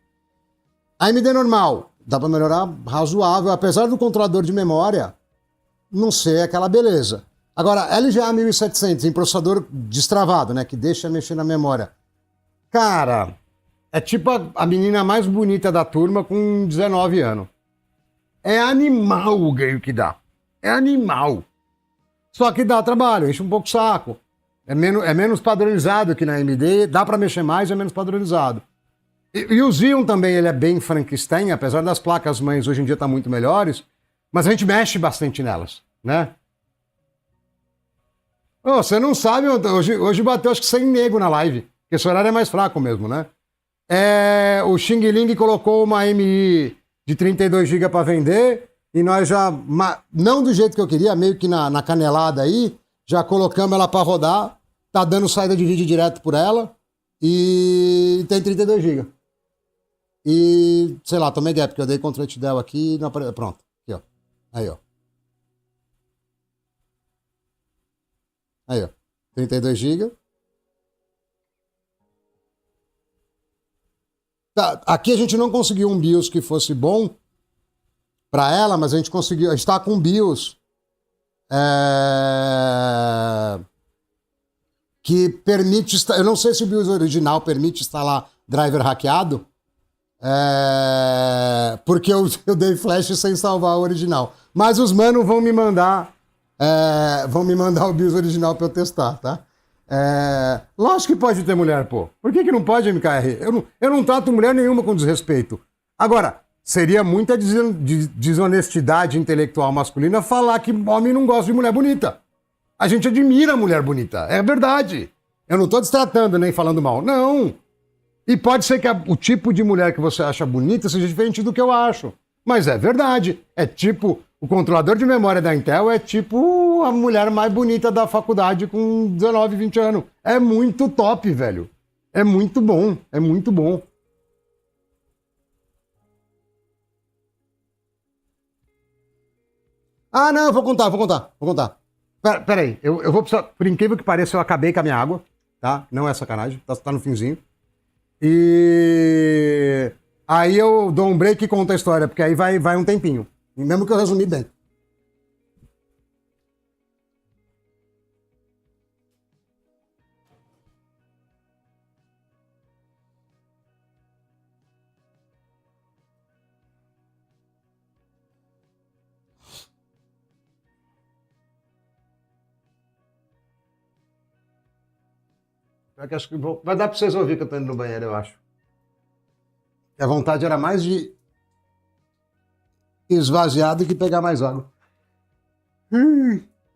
AMD normal, dá para melhorar razoável, apesar do controlador de memória não ser aquela beleza. Agora, LGA 1700 em processador destravado, né, que deixa mexer na memória. Cara, é tipo a menina mais bonita da turma com 19 anos. É animal o ganho que dá. É animal. Só que dá trabalho, enche um pouco o saco. É menos padronizado que na AMD, dá para mexer mais, é menos padronizado. E o Xeon também, ele é bem Frankenstein, apesar das placas mães hoje em dia estar muito melhores, mas a gente mexe bastante nelas, né? Oh, você não sabe, hoje bateu acho que 100 nego na live, porque esse horário é mais fraco mesmo, né? O Xing Ling colocou uma AMI de 32 GB para vender, e nós já, não do jeito que eu queria, meio que na canelada aí, já colocamos ela para rodar, tá dando saída de vídeo direto por ela, e tem 32 GB. E, sei lá, tomei gap, porque eu dei Ctrl Del aqui, não apare... Pronto, aqui ó, aí ó. Aí ó, 32 GB. Tá, aqui a gente não conseguiu um BIOS que fosse bom para ela, mas a gente conseguiu, a gente tá com um BIOS que permite, eu não sei se o BIOS original permite instalar driver hackeado, porque eu dei flash sem salvar o original. Mas os manos vão me mandar o BIOS original para eu testar, tá? Lógico que pode ter mulher, pô. Por que não pode, MKR? Eu não trato mulher nenhuma com desrespeito. Agora, seria muita desonestidade intelectual masculina falar que homem não gosta de mulher bonita. A gente admira mulher bonita, é verdade. Eu não tô destratando nem falando mal, não. E pode ser que o tipo de mulher que você acha bonita seja diferente do que eu acho. Mas é verdade. É tipo, o controlador de memória da Intel é tipo a mulher mais bonita da faculdade com 19, 20 anos. É muito top, velho. É muito bom, é muito bom. Ah, não, vou contar. Peraí, eu vou precisar, por incrível que pareça, eu acabei com a minha água, tá? Não é sacanagem, tá no finzinho. E aí eu dou um break e conto a história, porque aí vai um tempinho. Mesmo que eu resumi bem. Acho que vai dar pra vocês ouvir que eu tô indo no banheiro, eu acho. E a vontade era mais de esvaziar do que pegar mais água.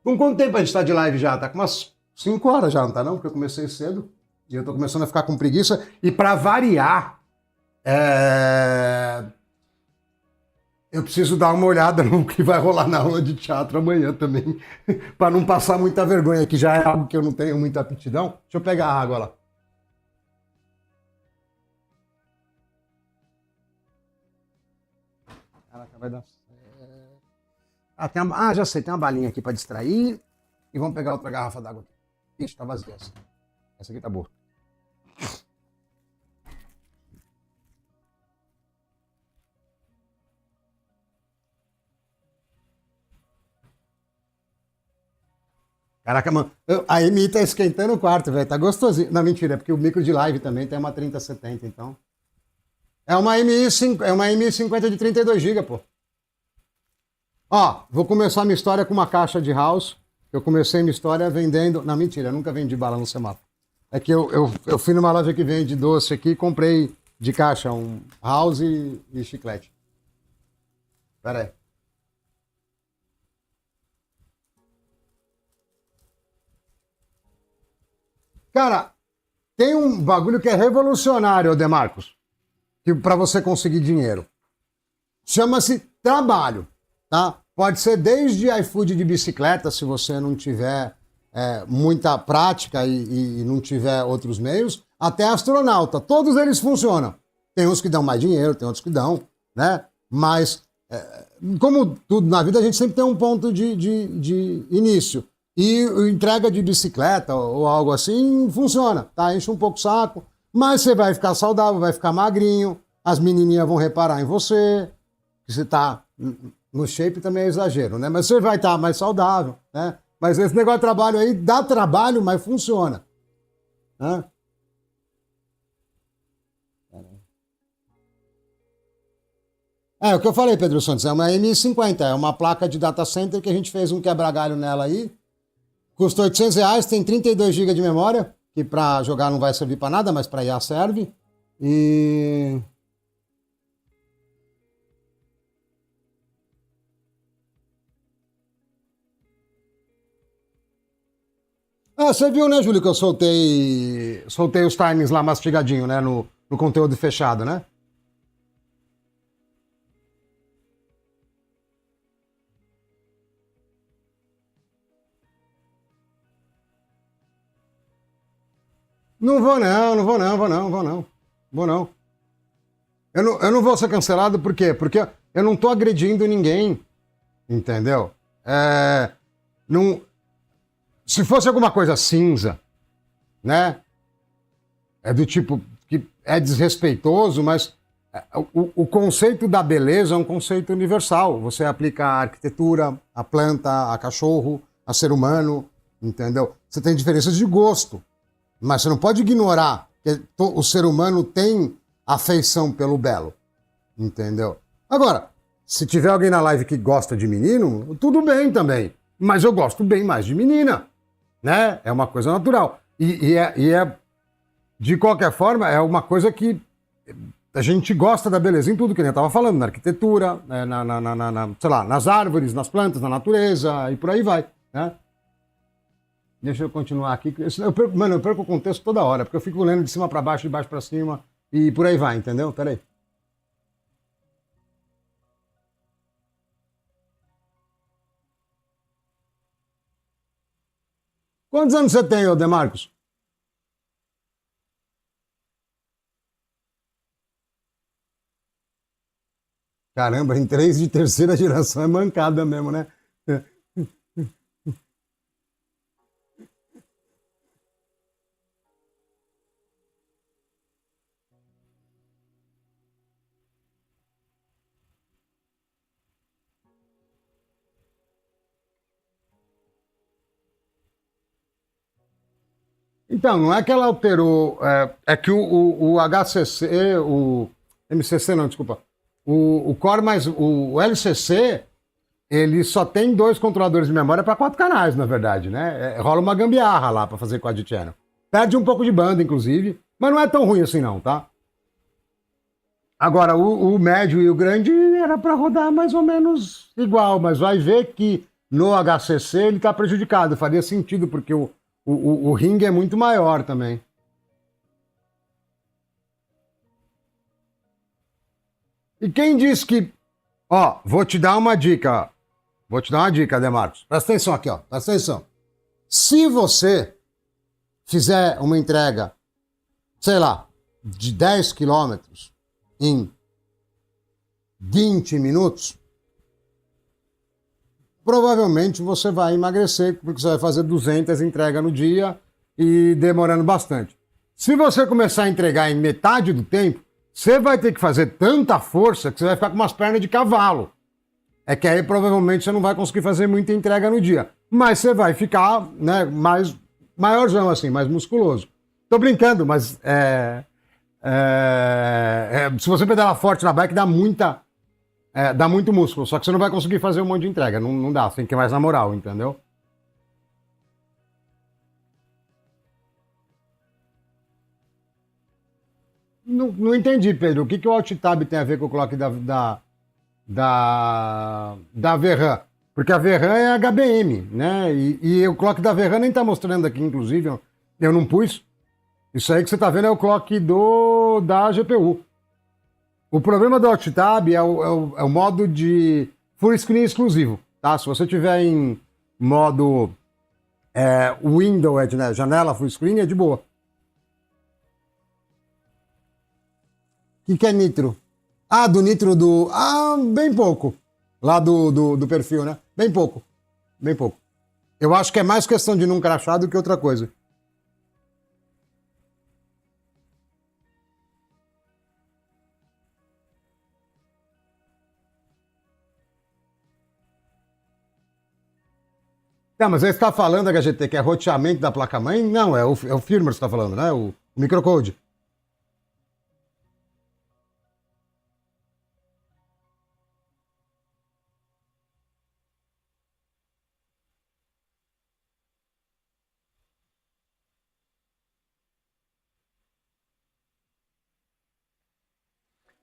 Com quanto tempo a gente tá de live já? Tá com umas 5 horas já, não tá não? Porque eu comecei cedo. E eu tô começando a ficar com preguiça. E pra variar, eu preciso dar uma olhada no que vai rolar na aula de teatro amanhã também. Pra não passar muita vergonha, que já é algo que eu não tenho muita aptidão. Deixa eu pegar a água lá. Caraca, vai dar. Já sei, tem uma balinha aqui pra distrair. E vamos pegar outra garrafa d'água aqui. Ixi, tá vazia essa. Essa aqui tá boa. Caraca, mano, a Emi tá esquentando o quarto, velho. Tá gostosinho. Não, mentira, é porque o micro de live também tem uma 3070, então. É uma MI 50 de 32 GB, pô. Ó, vou começar minha história com uma caixa de house. Eu comecei minha história vendendo. Não, mentira, eu nunca vendi bala no semáforo. É que eu fui numa loja que vende doce aqui e comprei de caixa um house e chiclete. Pera aí. Cara, tem um bagulho que é revolucionário, Demarcos, que para você conseguir dinheiro. Chama-se trabalho, tá? Pode ser desde iFood de bicicleta, se você não tiver muita prática e não tiver outros meios, até astronauta. Todos eles funcionam. Tem uns que dão mais dinheiro, tem outros que dão, né? Mas, como tudo na vida, a gente sempre tem um ponto de início. E entrega de bicicleta ou algo assim funciona, tá? Enche um pouco o saco, mas você vai ficar saudável, vai ficar magrinho, as menininhas vão reparar em você, que você tá no shape também é exagero, né? Mas você vai estar mais saudável, né? Mas esse negócio de trabalho aí dá trabalho, mas funciona, né? É o que eu falei, Pedro Santos, é uma M50, é uma placa de data center que a gente fez um quebra-galho nela aí. Custou R$ 800, tem 32 GB de memória, que para jogar não vai servir para nada, mas para IA serve. E... você viu, né, Júlio, que eu soltei os timings lá mastigadinho, né, no conteúdo fechado, né? Não vou não, não vou não, vou não, vou não. Vou não. Eu não vou ser cancelado, por quê? Porque eu não tô agredindo ninguém, entendeu? Não, se fosse alguma coisa cinza, né? É do tipo que é desrespeitoso, mas o conceito da beleza é um conceito universal. Você aplica a arquitetura, a planta, a cachorro, a ser humano, entendeu? Você tem diferenças de gosto. Mas você não pode ignorar que o ser humano tem afeição pelo belo, entendeu? Agora, se tiver alguém na live que gosta de menino, tudo bem também. Mas eu gosto bem mais de menina, né? É uma coisa natural. De qualquer forma, é uma coisa que a gente gosta da beleza em tudo, que nem eu estava falando, na arquitetura, né? Sei lá, nas árvores, nas plantas, na natureza, e por aí vai, né? Deixa eu continuar aqui. Mano, eu perco o contexto toda hora, porque eu fico lendo de cima para baixo, de baixo para cima, e por aí vai, entendeu? Peraí. Quantos anos você tem, ô Demarcos? Caramba, em 3 de terceira geração é mancada mesmo, né? Então, não é que ela alterou, é que o HCC, o MCC não, desculpa, o Core mais, o LCC, ele só tem 2 controladores de memória para 4 canais, na verdade, né? Rola uma gambiarra lá para fazer quad channel. Perde um pouco de banda, inclusive, mas não é tão ruim assim não, tá? Agora, o médio e o grande era para rodar mais ou menos igual, mas vai ver que no HCC ele está prejudicado. Faria sentido, porque o ring é muito maior também. E quem disse que... Ó, vou te dar uma dica, ó. Vou te dar uma dica, Demarcos. Presta atenção aqui, ó. Presta atenção. Se você fizer uma entrega, sei lá, de 10 quilômetros em 20 minutos, provavelmente você vai emagrecer, porque você vai fazer 200 entregas no dia e demorando bastante. Se você começar a entregar em metade do tempo, você vai ter que fazer tanta força que você vai ficar com umas pernas de cavalo. É que aí provavelmente você não vai conseguir fazer muita entrega no dia. Mas você vai ficar, né, mais maiorzão assim, mais musculoso. Tô brincando, mas se você pedalar forte na bike, dá muito músculo. Só que você não vai conseguir fazer um monte de entrega. Não, não dá, você tem que ir mais na moral, entendeu? Não, não entendi, Pedro. O que o Alt Tab tem a ver com o clock da Verran? Porque a Verran é HBM, né? E o clock da Verran nem tá mostrando aqui, inclusive. Eu não pus. Isso aí que você tá vendo é o clock da GPU. O problema do Alt Tab é o modo de full screen exclusivo, tá? Se você tiver em modo window, né, janela full screen, é de boa. O que é nitro? Ah, do nitro do... Ah, bem pouco. Lá do perfil, né? Bem pouco. Bem pouco. Eu acho que é mais questão de não crachar do que outra coisa. Não, mas você está falando, HGT, que é roteamento da placa-mãe? Não, é o firmware que você está falando, né? O microcode.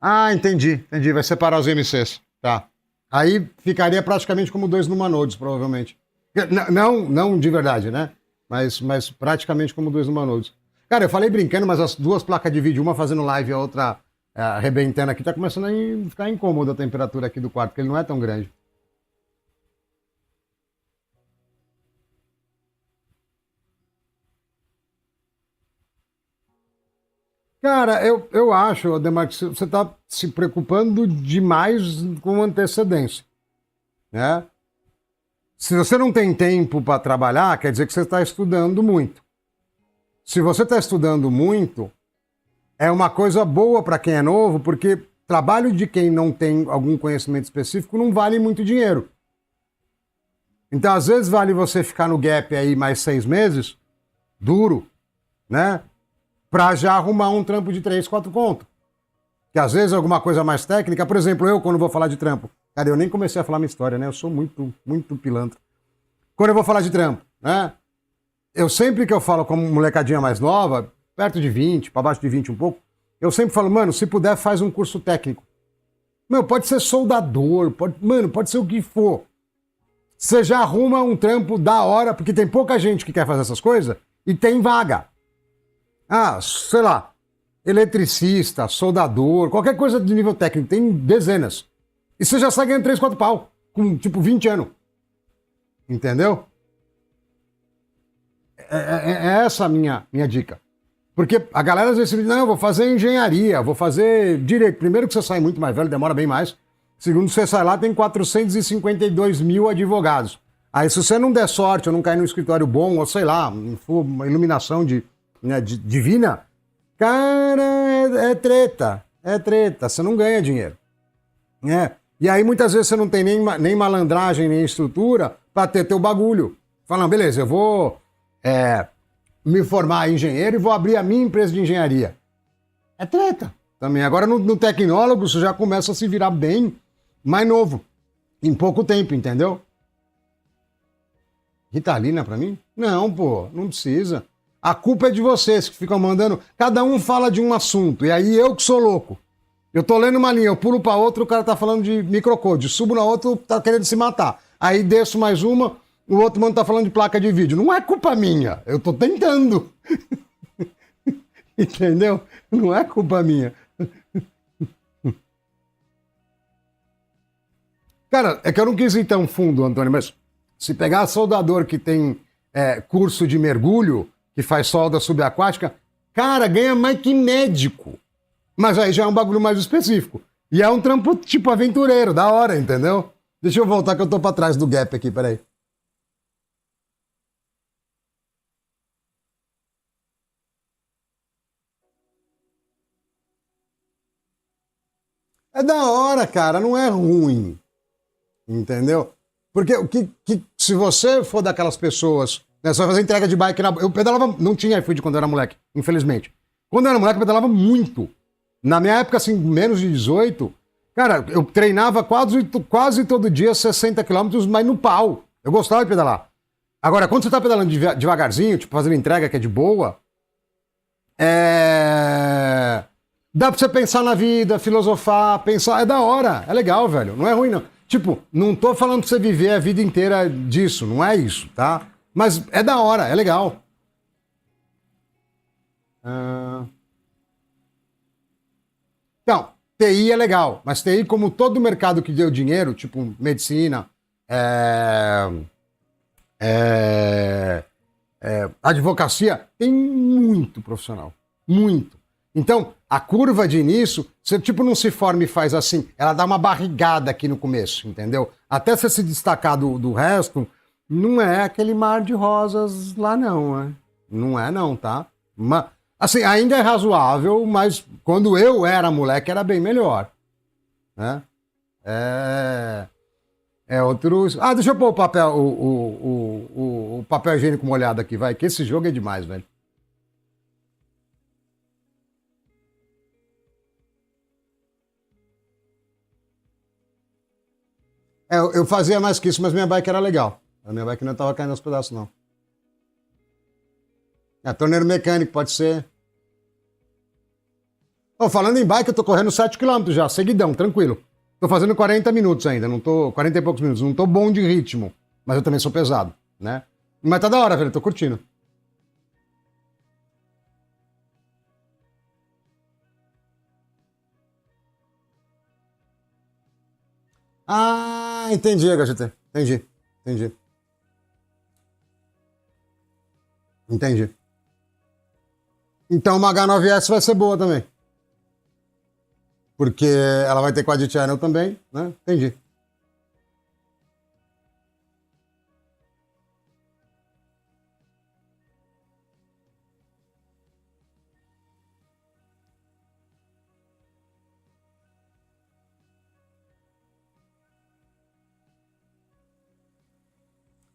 Ah, entendi. Vai separar os MCs. Tá. Aí ficaria praticamente como 2 numa Nodes, provavelmente. Não de verdade, né? Mas praticamente como 2 numa Nodes. Cara, eu falei brincando, mas as 2 placas de vídeo, uma fazendo live e a outra arrebentando aqui, tá começando a ficar incômoda a temperatura aqui do quarto, porque ele não é tão grande. Cara, eu acho, Ademar, que você está se preocupando demais com antecedência, né? Se você não tem tempo para trabalhar, quer dizer que você está estudando muito. Se você está estudando muito, é uma coisa boa para quem é novo, porque trabalho de quem não tem algum conhecimento específico não vale muito dinheiro. Então, às vezes, vale você ficar no gap aí mais 6 meses, duro, né? Para já arrumar um trampo de 3, 4 conto. Que às vezes alguma coisa mais técnica, por exemplo, eu quando vou falar de trampo, cara, eu nem comecei a falar minha história, né? Eu sou muito pilantra. Quando eu vou falar de trampo, né? Eu sempre que eu falo com molecadinha mais nova, perto de 20, para baixo de 20 um pouco, eu sempre falo, mano, se puder faz um curso técnico. Meu, pode ser soldador, pode ser o que for. Você já arruma um trampo da hora, porque tem pouca gente que quer fazer essas coisas e tem vaga. Ah, sei lá, eletricista, soldador, qualquer coisa de nível técnico, tem dezenas. E você já sai ganhando 3, 4 pau, com tipo 20 anos. Entendeu? É essa a minha dica. Porque a galera às vezes diz, não, eu vou fazer engenharia, vou fazer direito. Primeiro que você sai muito mais velho, demora bem mais. Segundo, você sai lá, tem 452 mil advogados. Aí se você não der sorte ou não cair num escritório bom, ou sei lá, não for uma iluminação divina, cara, é treta. É treta, você não ganha dinheiro. E aí muitas vezes você não tem nem malandragem, nem estrutura para ter teu bagulho. Falando, beleza, eu vou me formar engenheiro e vou abrir a minha empresa de engenharia. É treta também. Agora no tecnólogo você já começa a se virar bem mais novo, em pouco tempo, entendeu? Ritalina pra mim? Não, pô, não precisa. A culpa é de vocês que ficam mandando. Cada um fala de um assunto, e aí eu que sou louco. Eu tô lendo uma linha, eu pulo pra outra, o cara tá falando de microcode. Subo na outra, tá querendo se matar. Aí desço mais uma, o outro mano tá falando de placa de vídeo. Não é culpa minha, eu tô tentando. Entendeu? Não é culpa minha. Cara, é que eu não quis ir tão fundo, Antônio, mas se pegar soldador que tem curso de mergulho, que faz solda subaquática, cara, ganha mais que médico. Mas aí já é um bagulho mais específico. E é um trampo tipo aventureiro, da hora, entendeu? Deixa eu voltar que eu tô pra trás do gap aqui, peraí. É da hora, cara, não é ruim. Entendeu? Porque se você for daquelas pessoas, né, você vai fazer entrega de bike eu pedalava, não tinha iFood quando eu era moleque, infelizmente. Quando eu era moleque, eu pedalava muito. Na minha época, assim, menos de 18, cara, eu treinava quase todo dia 60 quilômetros, mas no pau. Eu gostava de pedalar. Agora, quando você tá pedalando devagarzinho, tipo, fazendo entrega que é de boa, dá pra você pensar na vida, filosofar, pensar. É da hora, é legal, velho. Não é ruim, não. Tipo, não tô falando pra você viver a vida inteira disso, não é isso, tá? Mas é da hora, é legal. Então, TI é legal, mas TI, como todo mercado que deu dinheiro, tipo medicina, advocacia, tem muito profissional. Muito. Então, a curva de início, você tipo não se forma e faz assim, ela dá uma barrigada aqui no começo, entendeu? Até você se destacar do resto, não é aquele mar de rosas lá não, né? Não é não, tá? Assim, ainda é razoável, mas quando eu era moleque era bem melhor, né? É outro... Ah, deixa eu pôr o papel, o papel higiênico molhado aqui, vai, que esse jogo é demais, velho. Eu fazia mais que isso, mas minha bike era legal. A minha bike não estava caindo aos pedaços, não. Torneiro mecânico, pode ser. Oh, falando em bike, eu tô correndo 7 km já, seguidão, tranquilo. Tô fazendo 40 minutos ainda, não tô... 40 e poucos minutos, não tô bom de ritmo. Mas eu também sou pesado, né? Mas tá da hora, velho, tô curtindo. Ah, entendi, HGT. Entendi. Entendi. Então uma H9S vai ser boa também. Porque ela vai ter quad channel também, né? Entendi.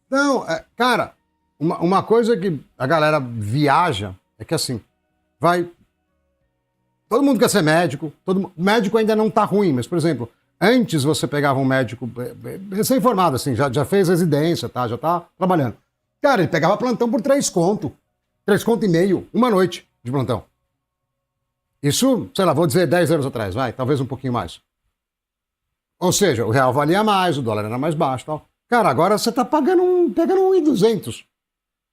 Não, cara, uma coisa que a galera viaja é que assim, vai. Todo mundo quer ser médico, médico ainda não tá ruim, mas, por exemplo, antes você pegava um médico recém-formado, assim, já fez residência, tá? Já tá trabalhando. Cara, ele pegava plantão por 3 conto. 3 conto e meio, uma noite de plantão. Isso, sei lá, vou dizer 10 anos atrás, vai, talvez um pouquinho mais. Ou seja, o real valia mais, o dólar era mais baixo e tal. Cara, agora você tá pegando 1.200.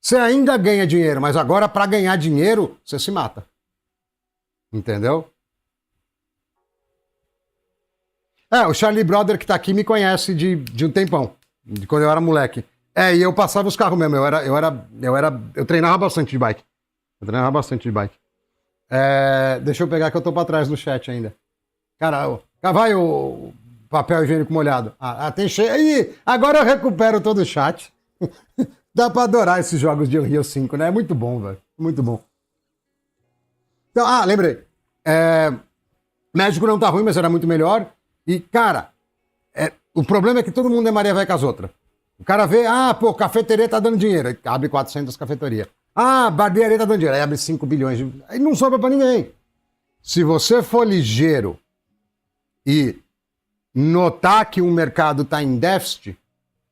Você ainda ganha dinheiro, mas agora para ganhar dinheiro, você se mata. Entendeu? O Charlie Brother que tá aqui me conhece de um tempão, de quando eu era moleque. E eu passava os carros mesmo, eu treinava bastante de bike. Deixa eu pegar que eu tô pra trás no chat ainda. Cara, vai o papel higiênico molhado. Tem cheio. Aí, agora eu recupero todo o chat. Dá pra adorar esses jogos de Unreal 5, né? É muito bom, velho. Muito bom. Então, lembrei. Médico não tá ruim, mas era muito melhor. E, cara, o problema é que todo mundo é Maria vai com as outras. O cara vê, cafeteria tá dando dinheiro. Abre 400 cafeterias. Ah, barbearia tá dando dinheiro. Aí abre 5 bilhões. Aí não sobra pra ninguém. Se você for ligeiro e notar que o mercado tá em déficit,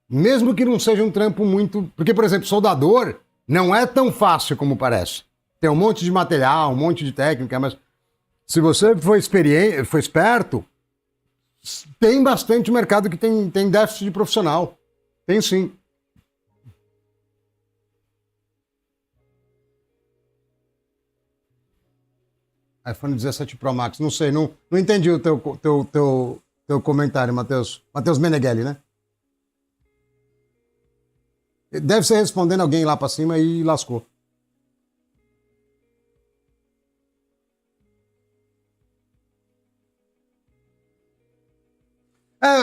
mesmo que não seja um trampo muito... Porque, por exemplo, soldador não é tão fácil como parece. Tem um monte de material, um monte de técnica, mas se você for experiente, for esperto, tem bastante mercado que tem déficit de profissional. Tem sim. iPhone 17 Pro Max, não sei, não entendi o teu comentário, Matheus. Matheus Meneghelli, né? Deve ser respondendo alguém lá pra cima e lascou.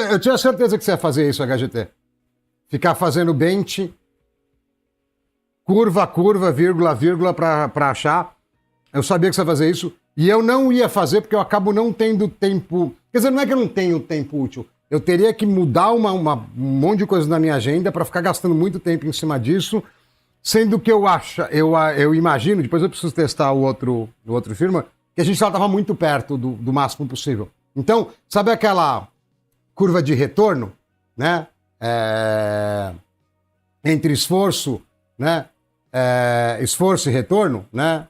Eu tinha certeza que você ia fazer isso, HGT. Ficar fazendo bench, curva a curva, vírgula a vírgula pra achar. Eu sabia que você ia fazer isso. E eu não ia fazer porque eu acabo não tendo tempo... Quer dizer, não é que eu não tenho tempo útil. Eu teria que mudar um monte de coisa na minha agenda para ficar gastando muito tempo em cima disso, sendo que eu imagino, depois eu preciso testar o outro firma, que a gente já estava muito perto do máximo possível. Então, sabe aquela curva de retorno, né? Entre esforço, né? Esforço e retorno, né?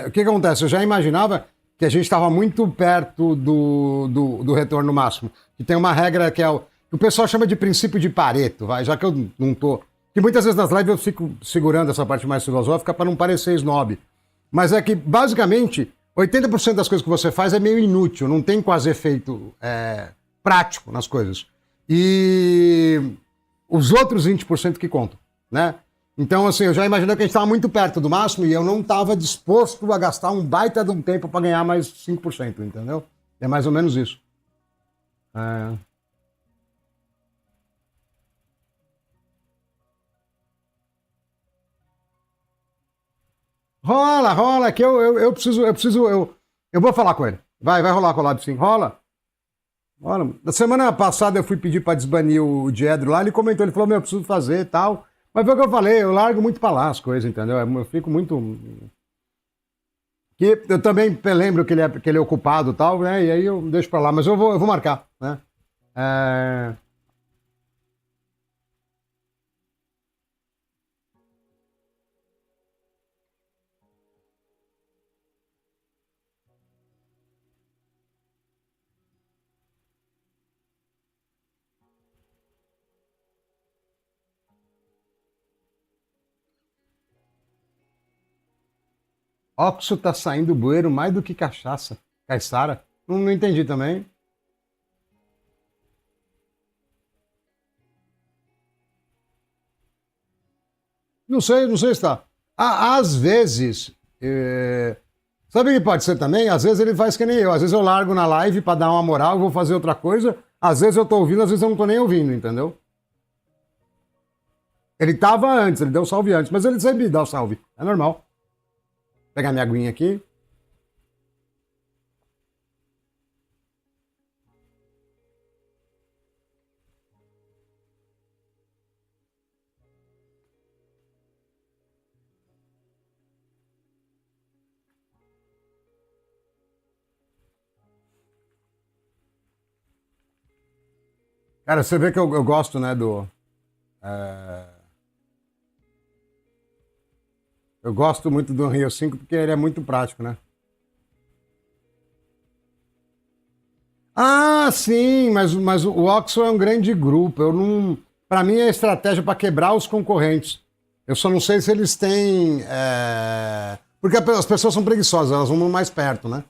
O que acontece? Eu já imaginava que a gente estava muito perto do retorno máximo. Que tem uma regra que que o pessoal chama de princípio de Pareto, vai, já que eu não tô... Que muitas vezes nas lives eu fico segurando essa parte mais filosófica para não parecer snob. Mas é que, basicamente, 80% das coisas que você faz é meio inútil, não tem quase efeito prático nas coisas. E os outros 20% que contam, né? Então, assim, eu já imaginei que a gente estava muito perto do máximo e eu não estava disposto a gastar um baita de um tempo para ganhar mais 5%, entendeu? É mais ou menos isso. Rola, que eu preciso, eu vou falar com ele. Vai rolar collab sim. Rola. Na semana passada eu fui pedir para desbanir o Diedro lá, ele comentou, ele falou, eu preciso fazer e tal. Mas foi o que eu falei, eu largo muito pra lá as coisas, entendeu? Eu fico muito... Que eu também lembro que ele é ocupado e tal, né? E aí eu deixo pra lá, mas eu vou marcar, né? Oxo tá saindo bueiro mais do que cachaça. Caissara. Não entendi também. Não sei se tá. Às vezes. Sabe o que pode ser também? Às vezes ele faz que nem eu. Às vezes eu largo na live pra dar uma moral, vou fazer outra coisa. Às vezes eu tô ouvindo, às vezes eu não tô nem ouvindo, entendeu? Ele tava antes, ele deu salve antes, mas ele sempre dá o salve. É normal. Vou pegar minha aguinha aqui. Cara, você vê que eu gosto, né, eu gosto muito do Rio 5 porque ele é muito prático, né? Ah, sim, mas o Oxford é um grande grupo. Eu não, para mim é estratégia para quebrar os concorrentes. Eu só não sei se eles têm, porque as pessoas são preguiçosas, elas vão mais perto, né?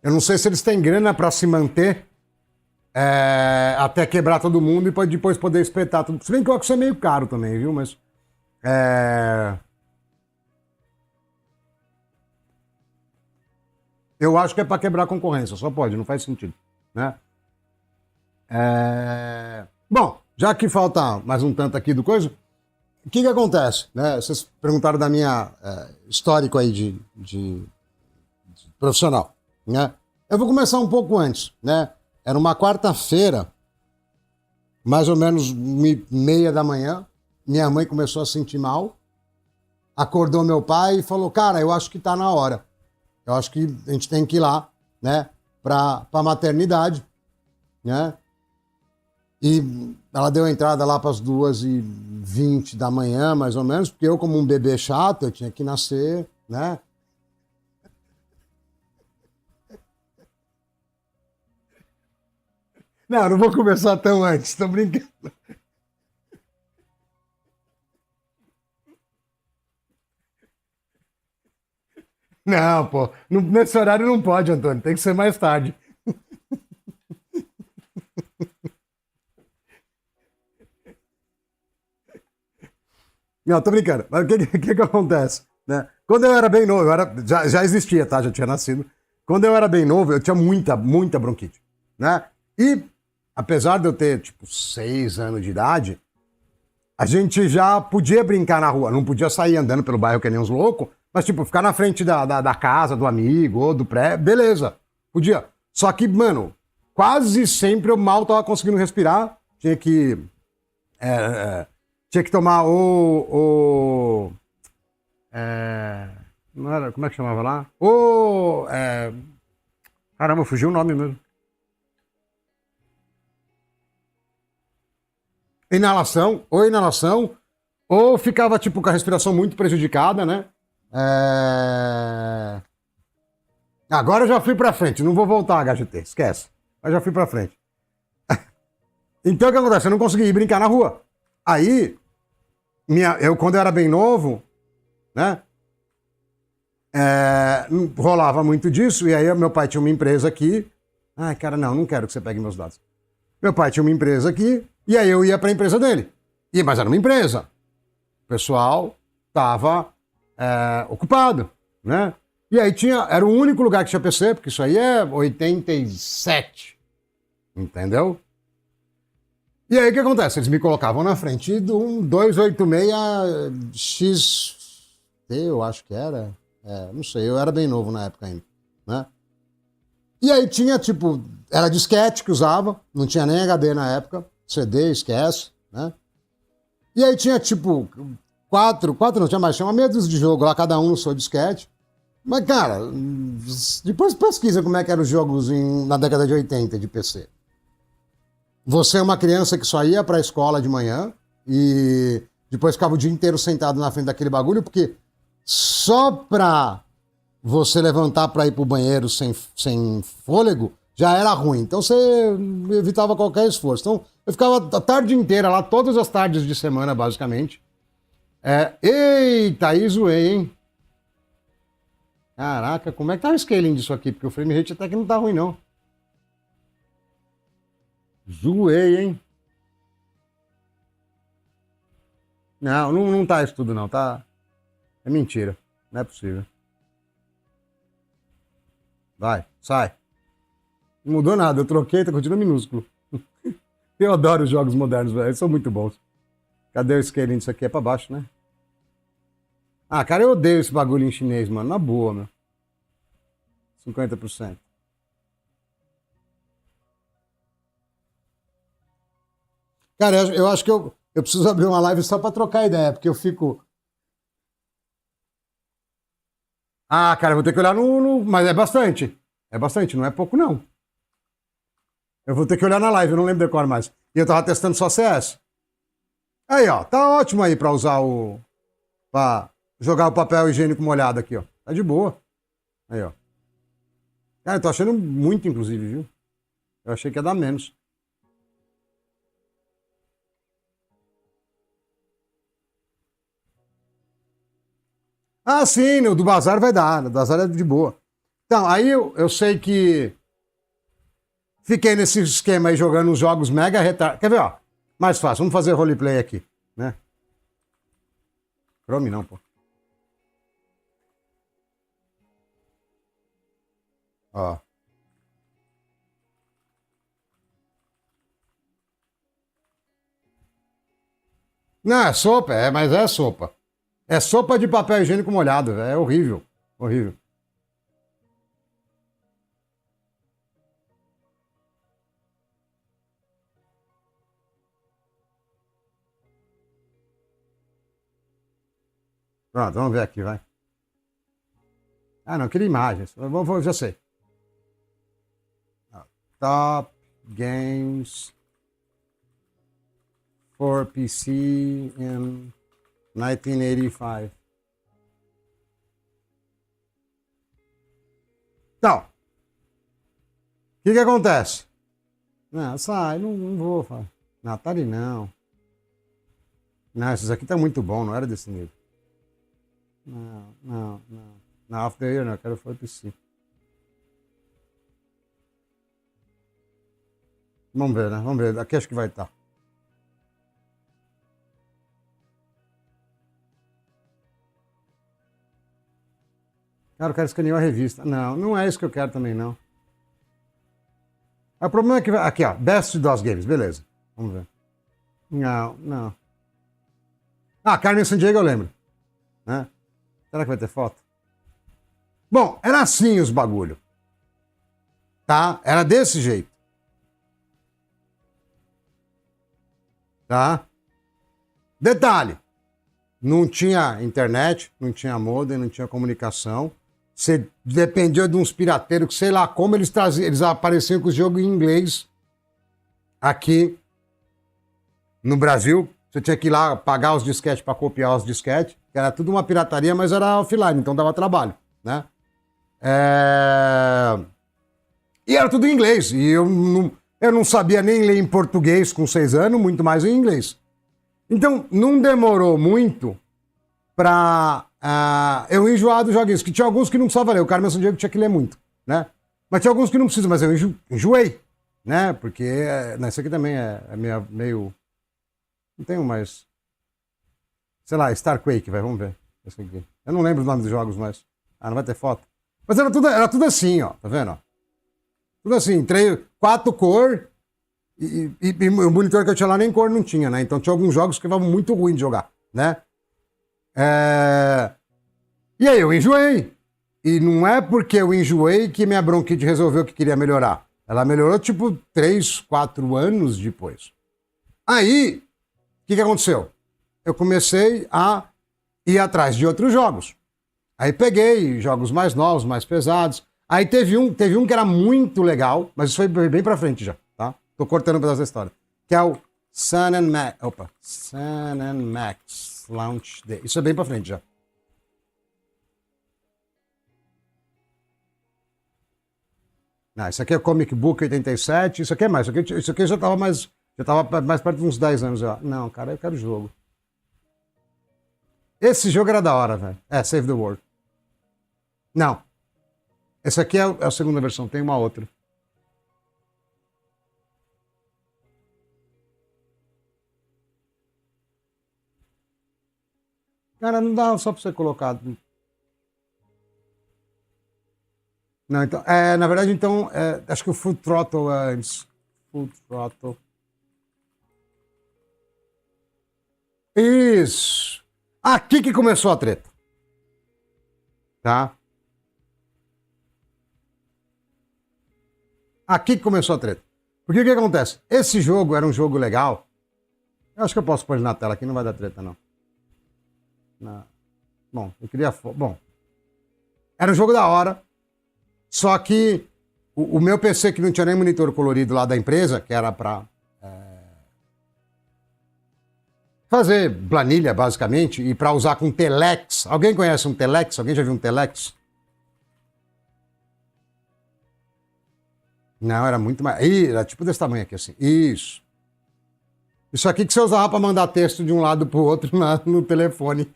Eu não sei se eles têm grana para se manter até quebrar todo mundo e depois poder espetar tudo. Se bem que o Oxford é meio caro também, viu? Mas eu acho que é para quebrar a concorrência, só pode, não faz sentido, né? Bom, já que falta mais um tanto aqui do coisa, o que acontece? Né? Vocês perguntaram da minha histórico aí de profissional, né? Eu vou começar um pouco antes, né? Era uma quarta-feira, mais ou menos 1:30 da manhã, minha mãe começou a sentir mal, acordou meu pai e falou, cara, eu acho que tá na hora. Eu acho que a gente tem que ir lá, né, pra maternidade, né? E ela deu a entrada lá para as 2h20 da manhã, mais ou menos, porque eu, como um bebê chato, eu tinha que nascer, né? Não, não vou começar tão antes, tô brincando. Não, pô, nesse horário não pode, Antônio, tem que ser mais tarde. Não, tô brincando. Mas o que acontece? Né? Quando eu era bem novo, já existia, tá? Já tinha nascido. Quando eu era bem novo, eu tinha muita bronquite. Né? E, apesar de eu ter, tipo, 6 anos de idade, a gente já podia brincar na rua. Não podia sair andando pelo bairro que nem uns loucos, mas, tipo, ficar na frente da casa do amigo ou do pré, beleza. Podia. Só que, mano, quase sempre eu mal tava conseguindo respirar. Tinha que. é, Tinha que tomar não era, como é que chamava lá? Caramba, fugiu o nome mesmo. Inalação, ou ficava tipo com a respiração muito prejudicada, né? É... Agora eu já fui pra frente, não vou voltar HGT, esquece. Eu já fui pra frente. Então o que acontece? Eu não consegui ir brincar na rua. Aí, quando eu era bem novo, né? Rolava muito disso, e aí meu pai tinha uma empresa aqui. Ai, cara, não quero que você pegue meus dados. Meu pai tinha uma empresa aqui, e aí eu ia para a empresa dele. Mas era uma empresa. O pessoal estava ocupado, né? E aí era o único lugar que tinha PC, porque isso aí é 87, entendeu? E aí o que acontece? Eles me colocavam na frente de um 286XT, eu acho que era. Não sei, eu era bem novo na época ainda, né? E aí tinha, tipo, era disquete que usava, não tinha nem HD na época, CD, esquece, né? E aí tinha, tipo, quatro não tinha mais, tinha uma meia dúzia de jogo lá, cada um no seu disquete. Mas, cara, depois pesquisa como é que eram os jogos na década de 80 de PC. Você é uma criança que só ia pra escola de manhã e depois ficava o dia inteiro sentado na frente daquele bagulho, porque só pra você levantar para ir pro banheiro sem fôlego já era ruim. Então você evitava qualquer esforço. Então eu ficava a tarde inteira lá, todas as tardes de semana, basicamente. Eita, aí zoei, hein? Caraca, como é que tá o scaling disso aqui? Porque o frame rate até que não tá ruim, não. Zoei, hein? Não tá isso tudo, não. Tá. É mentira. Não é possível. Vai, sai. Não mudou nada, eu troquei, tá continua minúsculo. Eu adoro os jogos modernos, velho. Eles são muito bons. Cadê o scaling disso aqui? É pra baixo, né? Ah, cara, eu odeio esse bagulho em chinês, mano. Na boa, meu. 50%. Cara, eu acho que eu preciso abrir uma live só pra trocar ideia, porque eu fico. Ah, cara, eu vou ter que olhar Mas é bastante. É bastante, não é pouco, não. Eu vou ter que olhar na live, eu não lembro decor mais. E eu tava testando só CS. Aí, ó, tá ótimo aí pra usar pra jogar o papel higiênico molhado aqui, ó. Tá de boa. Aí, ó. Cara, eu tô achando muito, inclusive, viu? Eu achei que ia dar menos. Ah, sim, o do Bazar vai dar. O do Bazar é de boa. Então, aí eu sei que fiquei nesse esquema aí jogando uns jogos mega retardados. Quer ver, ó? Mais fácil, vamos fazer roleplay aqui, né? Chrome não, pô. Ó. Não, é sopa, mas é sopa. É sopa de papel higiênico molhado, velho. É horrível. Horrível. Pronto, vamos ver aqui, vai. Ah, não, queria imagens. Já sei. Top games for PC in 1985. Então, o que acontece? Não, sai, não vou. Não, Atari não. Não, esses aqui tá muito bom, não era desse nível. Não. Na Off the Year não, eu quero for PC. Vamos ver, né? Vamos ver. Aqui acho que vai estar. Cara, eu quero escanear a revista. Não é isso que eu quero também, não. O problema é que... Aqui, ó. Best DOS Games. Beleza. Vamos ver. Não. Ah, Carmen Sandiego eu lembro. Né? Será que vai ter foto? Bom, era assim os bagulho. Tá? Era desse jeito. Tá? Detalhe. Não tinha internet, não tinha modem, não tinha comunicação. Você dependia de uns pirateiros que sei lá como eles traziam, eles apareciam com o jogo em inglês aqui no Brasil. Você tinha que ir lá pagar os disquetes para copiar os disquetes, que era tudo uma pirataria, mas era offline, então dava trabalho, né? E era tudo em inglês, e eu não sabia nem ler em português com 6 anos, muito mais em inglês. Então, não demorou muito pra eu enjoar dos joguinhos, que tinha alguns que não precisava ler. O Carmen Sandiego tinha que ler muito, né? Mas tinha alguns que não precisam, mas eu enjoei, né? Porque isso aqui também é meio... Não tenho mais... Sei lá, Starquake, vamos ver. Esse aqui. Eu não lembro os nomes dos jogos, mas... não vai ter foto. Mas era tudo assim, ó. Tá vendo? Ó? Tudo assim, 4 cor... E o monitor que eu tinha lá nem cor não tinha, né? Então tinha alguns jogos que ficavam muito ruins de jogar, né? E aí eu enjoei. E não é porque eu enjoei que minha bronquite resolveu que queria melhorar. Ela melhorou tipo 3, 4 anos depois. Aí, o que aconteceu? Eu comecei a ir atrás de outros jogos. Aí peguei jogos mais novos, mais pesados. Aí teve um que era muito legal, mas isso foi bem pra frente já, tá? Tô cortando um pedaço da história. Que é o Sun and Max Launch Day. Isso é bem pra frente já. Isso aqui é Comic Book 87. Isso aqui é mais. Isso aqui já tava mais perto de uns 10 anos já. Não, cara, eu quero jogo. Esse jogo era da hora, velho. Save the World. Não. Esse aqui é a segunda versão, tem uma outra. Cara, não dá só pra você colocar. Não, então, na verdade, então, acho que o Full Throttle é antes. Full Throttle. Isso. Aqui que começou a treta. Tá? Aqui que começou a treta. Porque o que acontece? Esse jogo era um jogo legal. Eu acho que eu posso pôr ele na tela aqui, não vai dar treta, não. Bom, eu queria... Bom, era um jogo da hora, só que o meu PC, que não tinha nem monitor colorido lá da empresa, que era pra fazer planilha, basicamente, e pra usar com Telex. Alguém conhece um Telex? Alguém já viu um Telex? Não, era muito mais... Era tipo desse tamanho aqui, assim. Isso. Isso aqui que você usava pra mandar texto de um lado pro outro no telefone.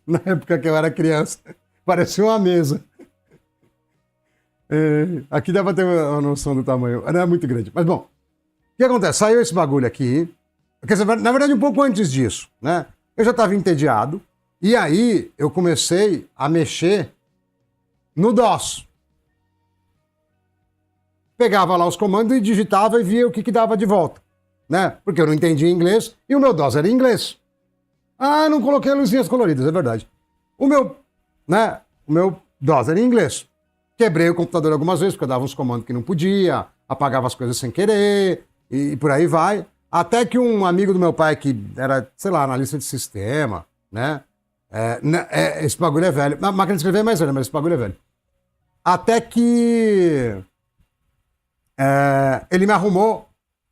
Na época que eu era criança. Parecia uma mesa. Aqui dá pra ter uma noção do tamanho. Era muito grande. Mas, bom. O que acontece? Saiu esse bagulho aqui. Quer dizer, na verdade, um pouco antes disso, né? Eu já estava entediado. E aí, eu comecei a mexer no DOS. Pegava lá os comandos e digitava e via o que dava de volta, né? Porque eu não entendia inglês e o meu DOS era em inglês. Não coloquei luzinhas coloridas, é verdade. O meu DOS era em inglês. Quebrei o computador algumas vezes, porque eu dava uns comandos que não podia, apagava as coisas sem querer, e por aí vai. Até que um amigo do meu pai, que era, sei lá, analista de sistema, né? Esse bagulho é velho. A máquina de escrever é mais velha, mas esse bagulho é velho. Até que ele me arrumou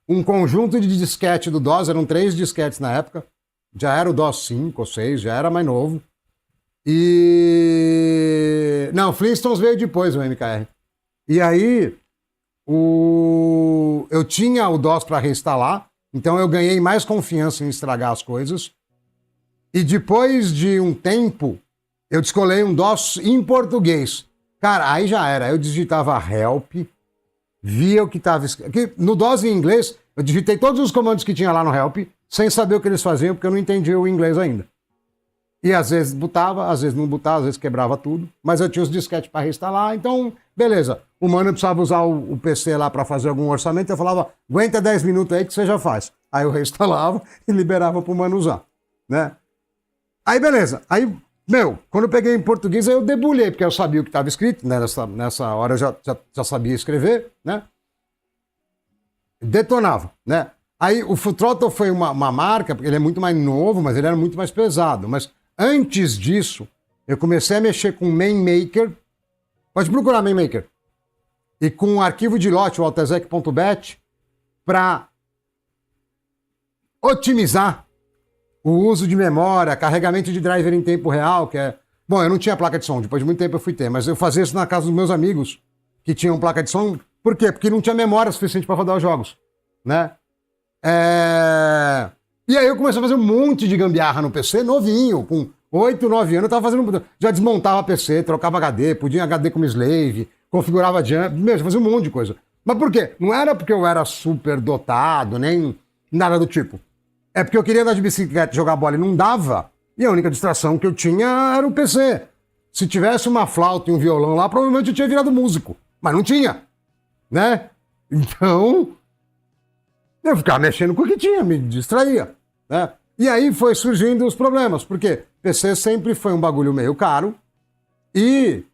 um conjunto de disquete do DOS, eram 3 disquetes na época. Já era o DOS 5 ou 6, já era mais novo. Não, Flintstones veio depois, o MKR. E aí, eu tinha o DOS para reinstalar, então eu ganhei mais confiança em estragar as coisas. E depois de um tempo, eu descolei um DOS em português. Cara, aí já era. Eu digitava help, via o que estava escrito. No DOS em inglês, eu digitei todos os comandos que tinha lá no help, sem saber o que eles faziam, porque eu não entendia o inglês ainda. E às vezes botava, às vezes não botava, às vezes quebrava tudo. Mas eu tinha os disquetes para reinstalar, então, beleza. O mano precisava usar o PC lá para fazer algum orçamento, eu falava, aguenta 10 minutos aí que você já faz. Aí eu reinstalava e liberava pro mano usar, né? Aí beleza. Aí, quando eu peguei em português, aí eu debulhei, porque eu sabia o que estava escrito, né? Nessa hora eu já sabia escrever, né? Detonava, né? Aí o Full Throttle foi uma marca, porque ele é muito mais novo, mas ele era muito mais pesado. Mas antes disso, eu comecei a mexer com Main Maker. Pode procurar Main Maker. E com o arquivo de lote, o altexec.bat, para otimizar o uso de memória, carregamento de driver em tempo real, que é... Bom, eu não tinha placa de som, depois de muito tempo eu fui ter, mas eu fazia isso na casa dos meus amigos, que tinham placa de som. Por quê? Porque não tinha memória suficiente para rodar os jogos, né? E aí eu comecei a fazer um monte de gambiarra no PC, novinho, com 8, 9 anos, eu tava fazendo... Já desmontava PC, trocava HD, podia HD como slave, configurava jump, já fazia um monte de coisa. Mas por quê? Não era porque eu era super dotado, nem nada do tipo. É porque eu queria andar de bicicleta e jogar bola e não dava, e a única distração que eu tinha era o PC. Se tivesse uma flauta e um violão lá, provavelmente eu tinha virado músico, mas não tinha, né? Então... eu ficava mexendo com o que tinha, me distraía, né? E aí foi surgindo os problemas, porque PC sempre foi um bagulho meio caro e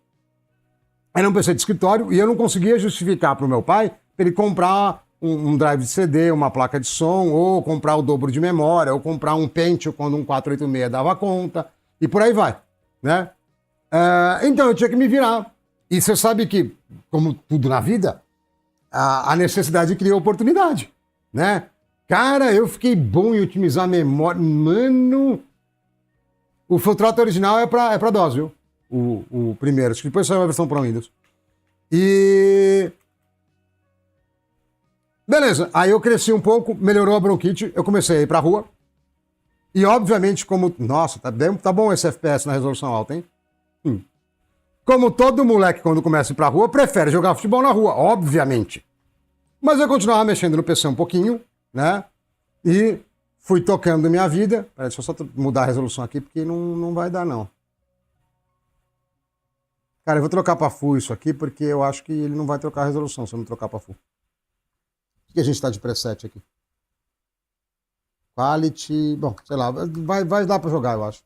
era um PC de escritório e eu não conseguia justificar para o meu pai para ele comprar um drive de CD, uma placa de som, ou comprar o dobro de memória, ou comprar um Pentium quando um 486 dava conta, e por aí vai, né? Então eu tinha que me virar. E você sabe que, como tudo na vida, a necessidade cria oportunidade, né? Cara, eu fiquei bom em otimizar a memória. Mano, o Full Throttle original é pra DOS, viu? O primeiro. Acho que depois saiu a versão para Windows. E... beleza. Aí eu cresci um pouco, melhorou a bronquite, eu comecei a ir pra rua. E obviamente como... nossa, tá bom esse FPS na resolução alta, hein? Como todo moleque quando começa a ir pra rua, prefere jogar futebol na rua, obviamente. Mas eu continuava mexendo no PC um pouquinho, né? E fui tocando minha vida. Peraí, deixa eu só mudar a resolução aqui, porque não vai dar, não. Cara, eu vou trocar pra Full isso aqui, porque eu acho que ele não vai trocar a resolução se eu não trocar pra Full. O que a gente tá de preset aqui? Quality... bom, sei lá, vai dar pra jogar, eu acho.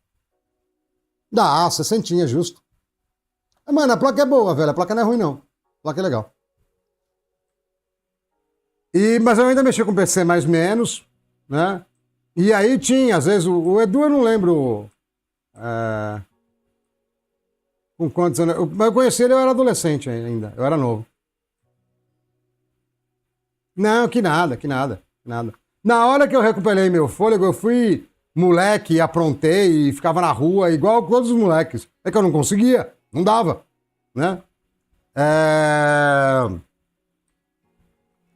Dá, 60, justo. Mano, a placa é boa, velho. A placa não é ruim, não. A placa é legal. Mas eu ainda mexia com PC mais ou menos, né? E aí tinha, às vezes, o Edu eu não lembro com quantos anos. Mas eu conheci ele, eu era adolescente ainda, eu era novo. Não, que nada. Na hora que eu recuperei meu fôlego, eu fui moleque, aprontei e ficava na rua igual todos os moleques. É que eu não conseguia, não dava, né?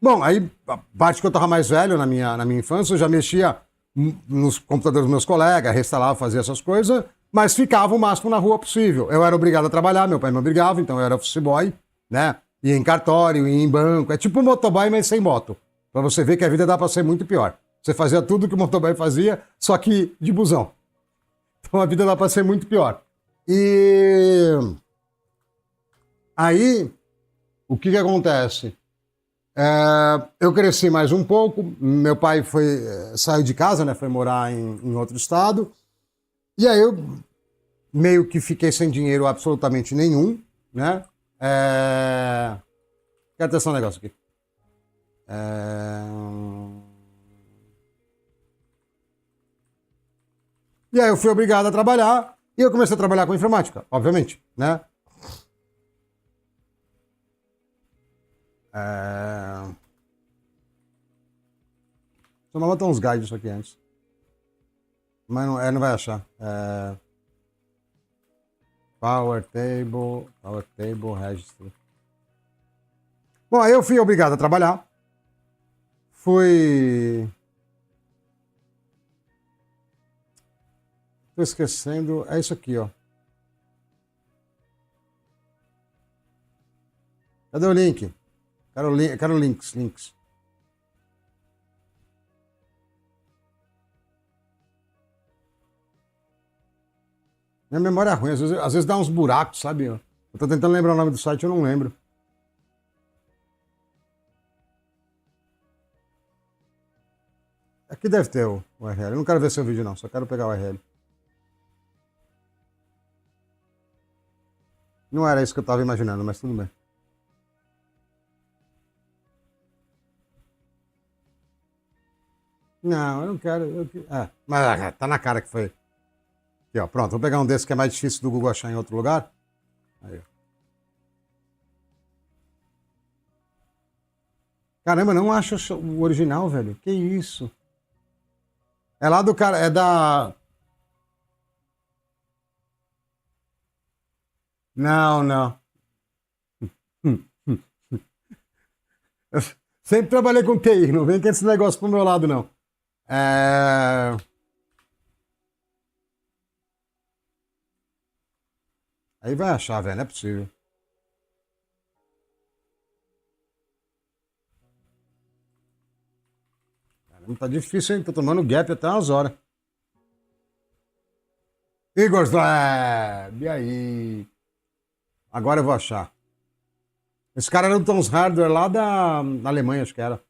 Bom, aí a parte que eu tava mais velho na minha infância, eu já mexia nos computadores dos meus colegas, reinstalava, fazia essas coisas, mas ficava o máximo na rua possível. Eu era obrigado a trabalhar, meu pai me obrigava, então eu era office boy, né? Ia em cartório, ia em banco, é tipo um motoboy, mas sem moto. Pra você ver que a vida dá pra ser muito pior. Você fazia tudo que o motoboy fazia, só que de busão. Então a vida dá pra ser muito pior. E aí, o que acontece? Eu cresci mais um pouco, meu pai saiu de casa, né, foi morar em outro estado, e aí eu meio que fiquei sem dinheiro absolutamente nenhum, né? Quero testar um negócio aqui. E aí eu fui obrigado a trabalhar, E eu comecei a trabalhar com informática, obviamente, né? Tomava até uns guides isso aqui antes. Mas não vai achar. Power Table, Registry. Bom, aí eu fui obrigado a trabalhar. Tô esquecendo. É isso aqui, ó. Cadê o link? Quero links. Minha memória é ruim, às vezes dá uns buracos, sabe? Eu tô tentando lembrar o nome do site, eu não lembro. Aqui deve ter o URL. Eu não quero ver seu vídeo, não. Só quero pegar o URL. Não era isso que eu tava imaginando, mas tudo bem. Não, eu não quero. Mas tá na cara que foi. Aqui, ó. Pronto, vou pegar um desses que é mais difícil do Google achar em outro lugar. Aí, ó. Caramba, não acho o original, velho. Que isso? É lá do cara. É da. Não. Eu sempre trabalhei com TI, não vem com esse negócio pro meu lado, não. Aí vai achar, velho, não é possível. Caramba, tá difícil, hein? Tô tomando gap até umas horas. Igor Slab, e aí? Agora eu vou achar. Esse cara era do Tom's Hardware lá da Alemanha, acho que era.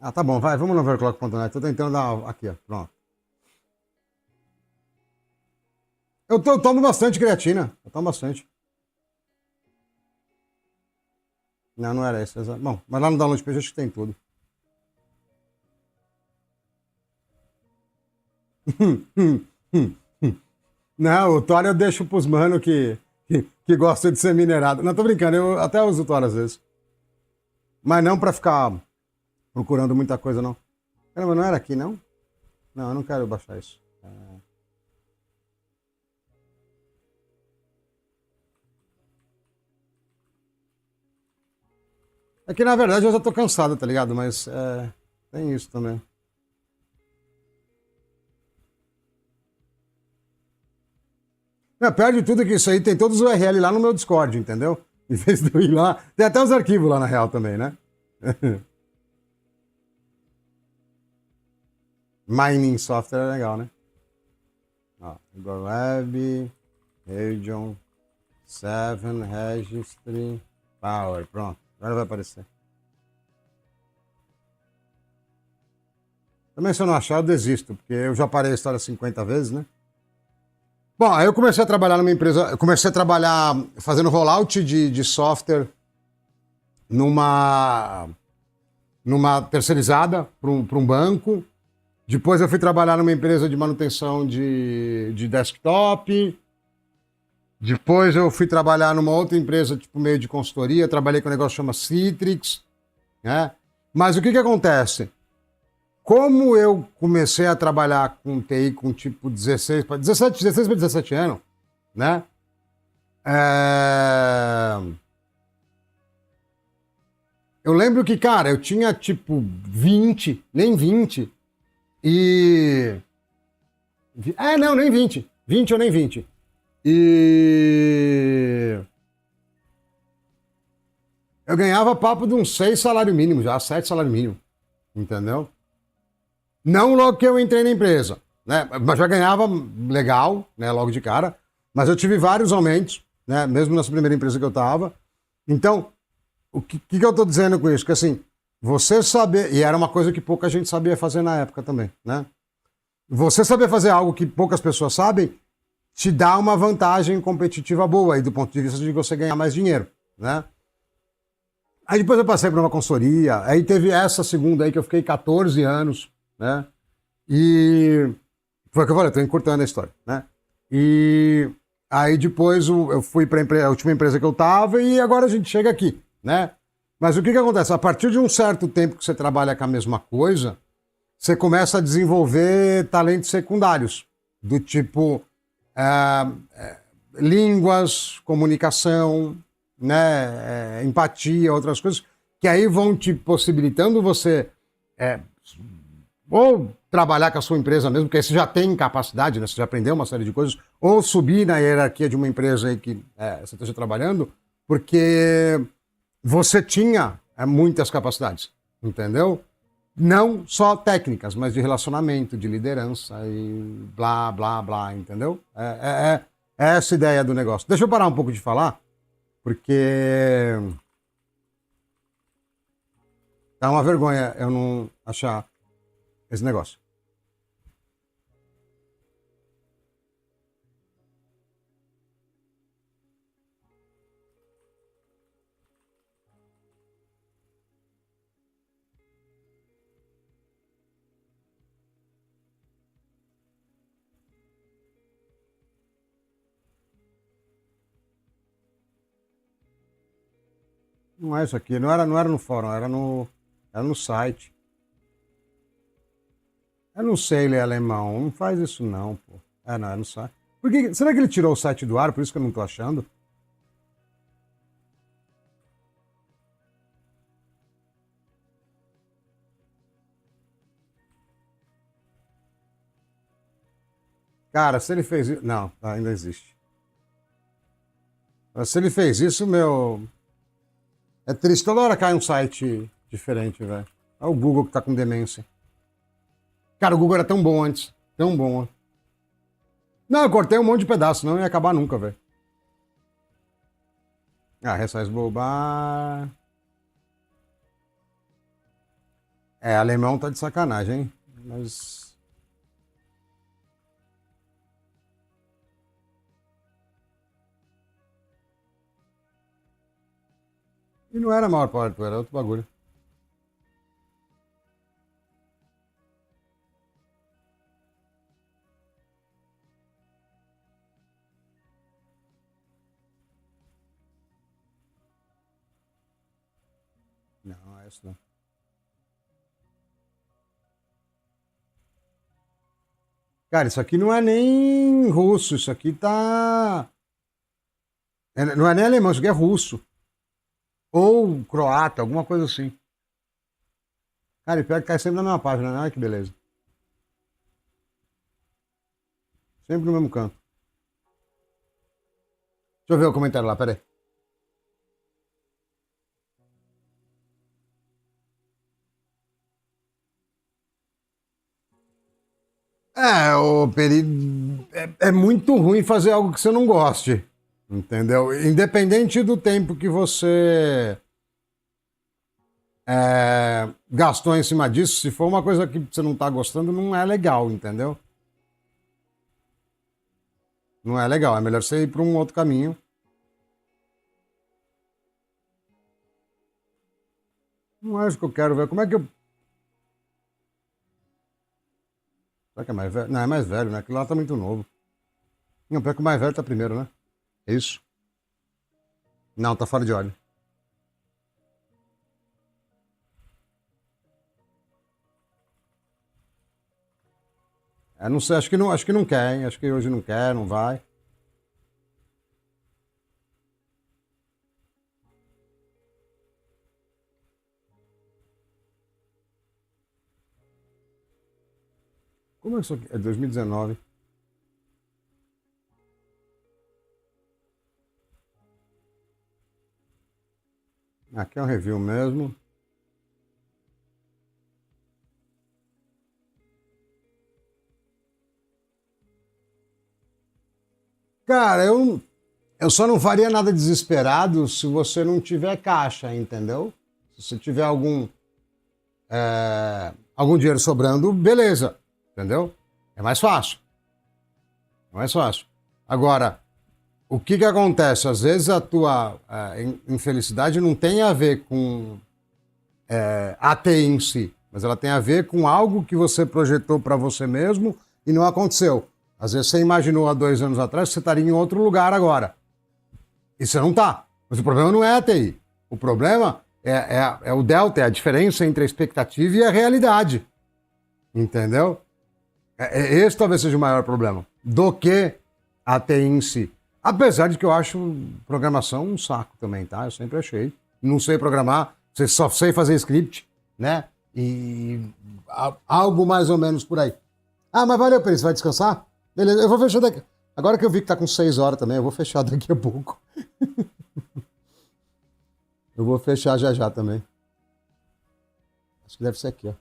Ah, tá bom, vai, vamos no overclock.net. Tô tentando dar. Aqui, ó, pronto. Eu tomo bastante creatina. Eu tomo bastante. Não era isso. Bom, mas lá no Download Page acho que tem tudo. Não, o Tor eu deixo pros mano que gostam de ser minerado. Não, tô brincando, eu até uso o Tor às vezes. Mas não pra ficar procurando muita coisa, não. Caramba, não era aqui, não? Não, eu não quero baixar isso. É que na verdade eu já tô cansado, tá ligado? Mas tem isso também. Não, pior de tudo é que isso aí tem todos os URL lá no meu Discord, entendeu? Em vez de eu ir lá. Tem até os arquivos lá na real também, né? Mining software é legal, né? Ó, Igor Web, Region 7, Registry, Power, pronto. Agora vai aparecer. Também se eu não achar, eu desisto, porque eu já parei a história 50 vezes, né? Bom, aí eu comecei a trabalhar numa empresa, eu comecei a trabalhar fazendo rollout de software numa terceirizada para um banco. Depois eu fui trabalhar numa empresa de manutenção de desktop. Depois eu fui trabalhar numa outra empresa, tipo meio de consultoria. Trabalhei com um negócio que chama Citrix, né? Mas o que acontece? Como eu comecei a trabalhar com TI com tipo 16 para 17 anos, né? Eu lembro que, cara, eu tinha tipo 20, nem 20. E. Não, nem 20. 20 ou nem 20. E. Eu ganhava papo de uns 6 salário mínimo já, 7 salário mínimo. Entendeu? Não logo que eu entrei na empresa, né? Mas já ganhava legal, né? Logo de cara. Mas eu tive vários aumentos, né? Mesmo nessa primeira empresa que eu estava. Então, o que eu estou dizendo com isso? Que assim, você saber, e era uma coisa que pouca gente sabia fazer na época também, né? Você saber fazer algo que poucas pessoas sabem, te dá uma vantagem competitiva boa aí do ponto de vista de você ganhar mais dinheiro, né? Aí depois eu passei para uma consultoria, aí teve essa segunda aí que eu fiquei 14 anos, né? E foi o que eu falei, eu tô encurtando a história, né? E aí depois eu fui para a última empresa que eu tava e agora a gente chega aqui, né? Mas o que acontece? A partir de um certo tempo que você trabalha com a mesma coisa, você começa a desenvolver talentos secundários, do tipo línguas, comunicação, né, empatia, outras coisas, que aí vão te possibilitando você ou trabalhar com a sua empresa mesmo, porque aí você já tem capacidade, né, você já aprendeu uma série de coisas, ou subir na hierarquia de uma empresa aí que você esteja trabalhando, porque você tinha muitas capacidades, entendeu? Não só técnicas, mas de relacionamento, de liderança e blá, blá, blá, entendeu? É essa ideia do negócio. Deixa eu parar um pouco de falar, porque tá uma vergonha eu não achar esse negócio. Não é isso aqui, não era no fórum, era no site. Eu não sei ler alemão, não faz isso não, pô. Não, é no site. Será que ele tirou o site do ar, por isso que eu não tô achando? Cara, se ele fez isso. Não, ainda existe. Mas se ele fez isso, meu. É triste. Toda hora cai um site diferente, velho. É o Google que tá com demência. Cara, o Google era tão bom antes. Tão bom. Não, eu cortei um monte de pedaço, não ia acabar nunca, velho. Resize Bobar. Alemão tá de sacanagem, hein? Mas. E não era a maior parte, era outro bagulho. Não, é isso não. Cara, isso aqui não é nem russo, isso aqui tá. Não é nem alemão, isso aqui é russo. Ou croata, alguma coisa assim. Cara, e pior que cai sempre na mesma página, né? Olha que beleza. Sempre no mesmo canto. Deixa eu ver o comentário lá, peraí. O Peri. É muito ruim fazer algo que você não goste. Entendeu? Independente do tempo que você gastou em cima disso, se for uma coisa que você não tá gostando, não é legal, entendeu? Não é legal. É melhor você ir para um outro caminho. Não é isso que eu quero ver. Como é que eu. Será que é mais velho? Não, é mais velho, né? Aquilo lá tá muito novo. Não, pior que o mais velho tá primeiro, né? É isso? Não, tá fora de ordem. Não sei, acho que não quer, hein? Acho que hoje não quer, não vai. Como é isso aqui? É 2019. Aqui é um review mesmo. Cara, eu só não faria nada desesperado se você não tiver caixa, entendeu? Se você tiver algum dinheiro sobrando, beleza, entendeu? É mais fácil. É mais fácil. Agora, o que que acontece? Às vezes a tua infelicidade não tem a ver com a TI em si, mas ela tem a ver com algo que você projetou para você mesmo e não aconteceu. Às vezes você imaginou há 2 anos atrás que você estaria em outro lugar agora. E você não está. Mas o problema não é a TI. O problema é o delta, é a diferença entre a expectativa e a realidade. Entendeu? Esse talvez seja o maior problema do que a TI em si. Apesar de que eu acho programação um saco também, tá? Eu sempre achei. Não sei programar, só sei fazer script, né? E algo mais ou menos por aí. Ah, mas valeu, Pedro, você vai descansar? Beleza, eu vou fechar daqui. Agora que eu vi que tá com 6 horas também, eu vou fechar daqui a pouco. Eu vou fechar já já também. Acho que deve ser aqui, ó.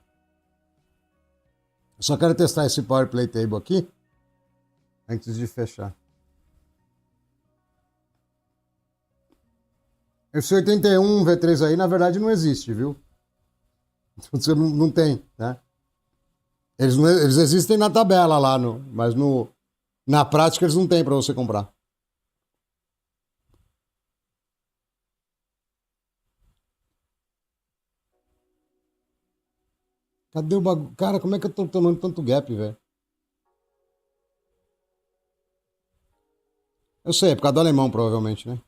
Eu só quero testar esse Power Play Table aqui antes de fechar. Esse 81 V3 aí, na verdade, não existe, viu? Você não tem, né? Eles existem na tabela lá, mas na prática eles não têm para você comprar. Cadê o bagulho? Cara, como é que eu tô tomando tanto gap, velho? Eu sei, é por causa do alemão, provavelmente, né?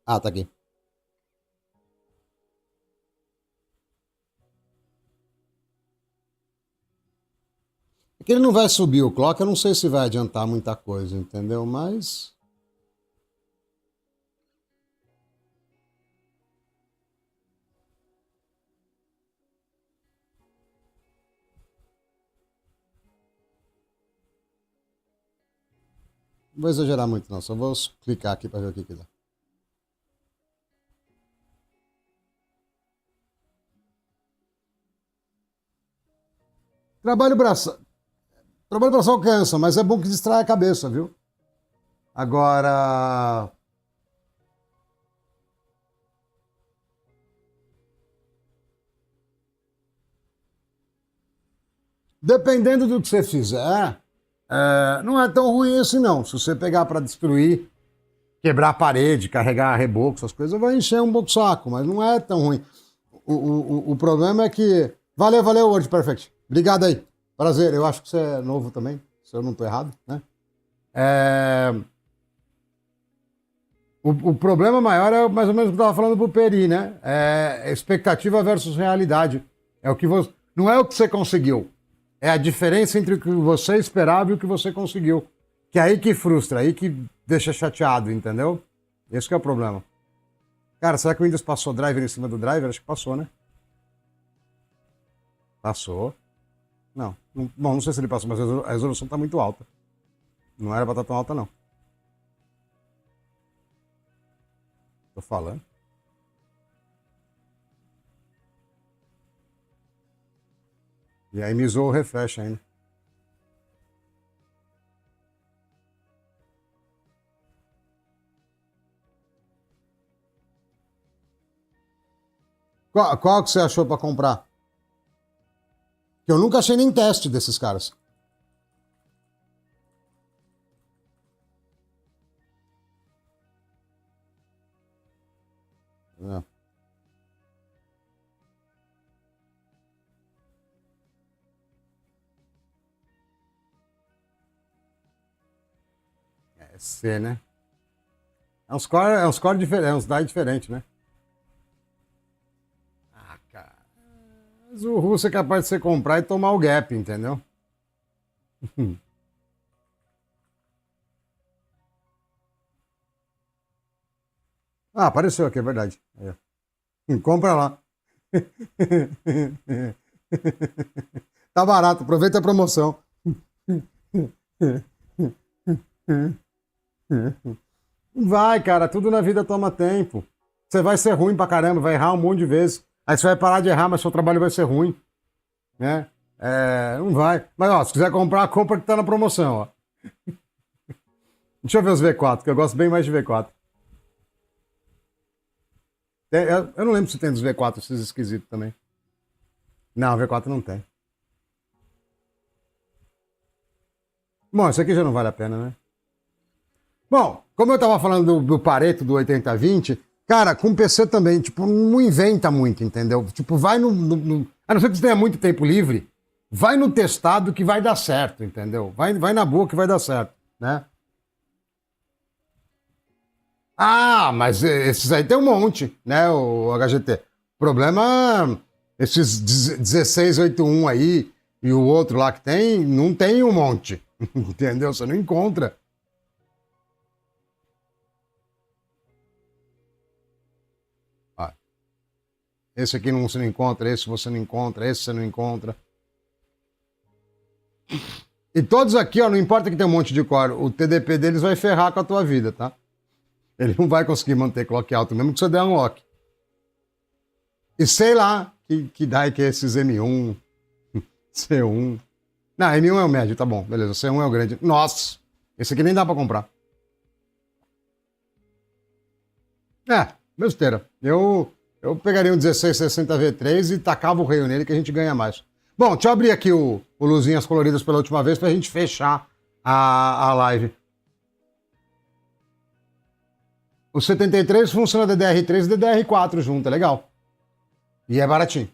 Ah, tá aqui. É que ele não vai subir o clock, eu não sei se vai adiantar muita coisa, entendeu? Mas. Não vou exagerar muito, não. Só vou clicar aqui para ver o que dá. Trabalho braçal. Trabalho braçal cansa, mas é bom que distrai a cabeça, viu? Agora. Dependendo do que você fizer, não é tão ruim assim, não. Se você pegar para destruir, quebrar a parede, carregar reboco, essas coisas, vai encher um pouco o saco, mas não é tão ruim. O problema é que. Valeu, Word Perfect. Obrigado aí. Prazer. Eu acho que você é novo também, se eu não estou errado, né? O problema maior é mais ou menos o que eu estava falando pro Peri, né? É expectativa versus realidade. É o que você. Não é o que você conseguiu. É a diferença entre o que você esperava e o que você conseguiu. Que é aí que frustra, aí que deixa chateado, entendeu? Esse que é o problema. Cara, será que o Windows passou driver em cima do driver? Acho que passou, né? Passou. Não. Bom, não sei se ele passou, mas a resolução está muito alta. Não era para estar tão alta, não. Tô falando. E aí me zoou o refresh ainda. Qual que você achou para comprar? Que eu nunca achei nem teste desses caras. É. É C, né? É uns core diferentes, é uns DAI diferentes, né? Ah, cara. Mas o russo é capaz de você comprar e tomar o gap, entendeu? Ah, apareceu aqui, é verdade. Aí, ó. Compra lá. Tá barato, aproveita a promoção. Vai, cara, tudo na vida toma tempo. Você vai ser ruim pra caramba, vai errar um monte de vezes. Aí você vai parar de errar, mas seu trabalho vai ser ruim, né? Não vai. Mas, ó, se quiser comprar, compra que tá na promoção, ó. Deixa eu ver os V4, que eu gosto bem mais de V4. Eu não lembro se tem dos V4 esses esquisitos também. Não, V4 não tem. Bom, isso aqui já não vale a pena, né? Bom, como eu tava falando do Pareto do 80-20, cara, com PC também, tipo, não inventa muito, entendeu? Tipo, vai a não ser que você tenha muito tempo livre, vai no testado que vai dar certo, entendeu? Vai na boa que vai dar certo, né? Ah, mas esses aí tem um monte, né, o HGT. O problema, esses 1681 aí e o outro lá que tem, não tem um monte, entendeu? Você não encontra. Ah, esse aqui não, você não encontra, esse você não encontra, esse você não encontra. E todos aqui, ó, não importa que tem um monte de core, o TDP deles vai ferrar com a tua vida, tá? Ele não vai conseguir manter clock alto, mesmo que você der unlock. E sei lá que DAI que é esses M1, C1. Não, M1 é o médio, tá bom, beleza. C1 é o grande. Nossa, esse aqui nem dá pra comprar. É, besteira. Eu pegaria um 1660 V3 e tacava o raio nele que a gente ganha mais. Bom, deixa eu abrir aqui o Luzinhas Coloridas pela última vez pra gente fechar a live. O 73 funciona DDR3 e DDR4 junto, é legal. E é baratinho.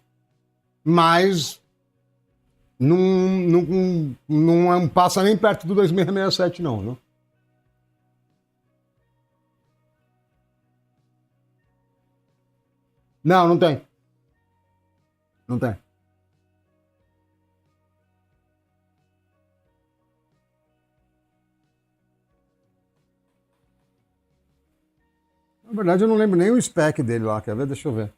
Mas não passa nem perto do 2667 não, viu? Não, não tem. Não tem. Na verdade, eu não lembro nem o spec dele lá. Quer ver? Deixa eu ver.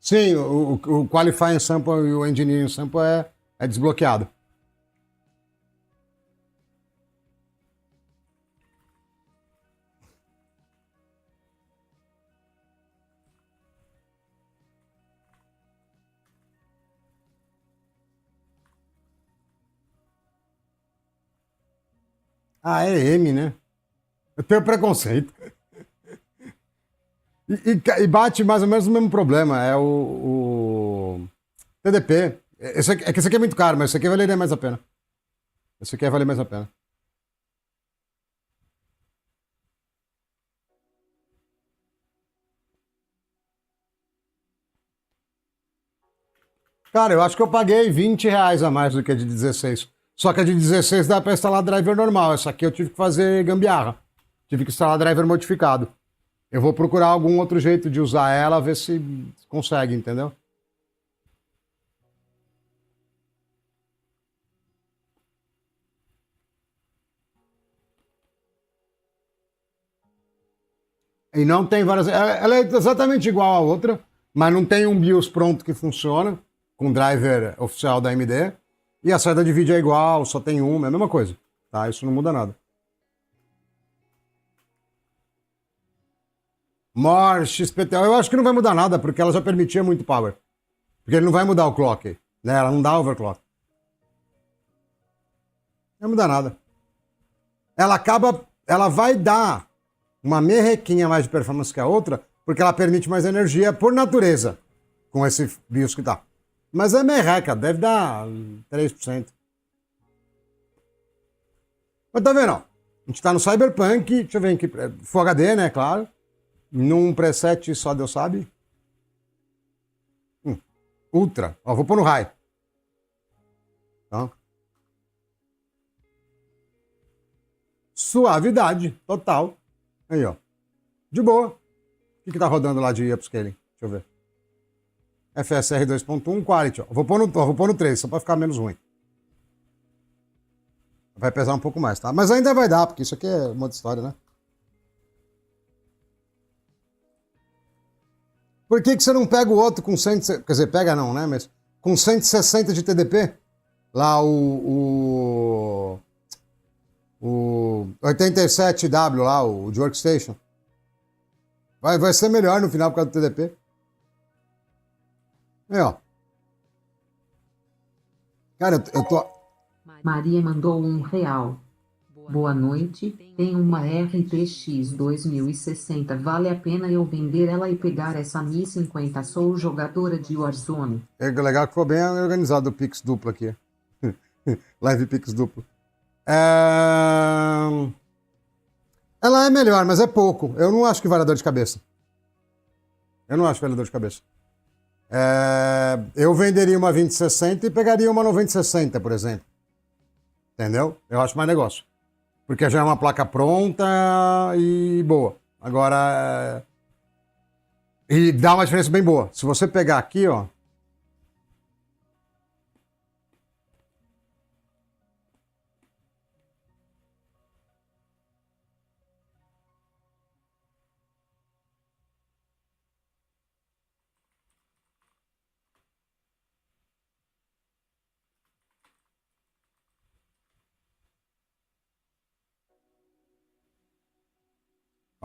Sim, o Qualifying Sample e o Engineering Sample é desbloqueado. Ah, é M, né? Eu tenho preconceito. E bate mais ou menos o mesmo problema. É o TDP. É que esse aqui é muito caro, mas esse aqui valeria mais a pena. Esse aqui vai valer mais a pena. Cara, eu acho que eu paguei R$ 20 a mais do que a de 16. Só que a de 16 dá para instalar driver normal. Essa aqui eu tive que fazer gambiarra. Tive que instalar driver modificado. Eu vou procurar algum outro jeito de usar ela, ver se consegue, entendeu? E não tem várias. Ela é exatamente igual à outra, mas não tem um BIOS pronto que funciona, com driver oficial da AMD. E a saída de vídeo é igual, só tem uma, é a mesma coisa. Tá? Isso não muda nada. More XPTO, eu acho que não vai mudar nada, porque ela já permitia muito power. Porque ele não vai mudar o clock, né? Ela não dá overclock. Não vai mudar nada. Ela vai dar uma merrequinha mais de performance que a outra, porque ela permite mais energia por natureza, com esse BIOS que tá. Mas é merreca, deve dar 3%. Mas tá vendo, ó? A gente tá no Cyberpunk, deixa eu ver aqui, Full HD, né, claro. Num preset só Deus sabe. Ultra. Ó, vou pôr no high. Tá? Suavidade total. Aí, ó. De boa. O que tá rodando lá de upscaling? Deixa eu ver. FSR 2.1 Quality. Ó. Vou pôr no 3, só pra ficar menos ruim. Vai pesar um pouco mais, tá? Mas ainda vai dar, porque isso aqui é uma outra história, né? Por que você não pega o outro com 100... Quer dizer, pega não, né? Mas com 160 de TDP? Lá o 87W lá, o de Workstation. Vai ser melhor no final por causa do TDP. Aí, ó. Cara, eu tô... Maria mandou R$ 1. Boa noite, tem uma RTX 2060. Vale a pena eu vender ela e pegar essa Mi 50? Sou jogadora de Warzone. É legal que ficou bem organizado o Pix duplo aqui. Live Pix duplo. Ela é melhor, mas é pouco. Eu não acho que vale a dor de cabeça. Eu não acho que vale a dor de cabeça. Eu venderia uma 2060 e pegaria uma 9060, por exemplo. Entendeu? Eu acho mais negócio. Porque já é uma placa pronta e boa. Agora. E dá uma diferença bem boa. Se você pegar aqui, ó.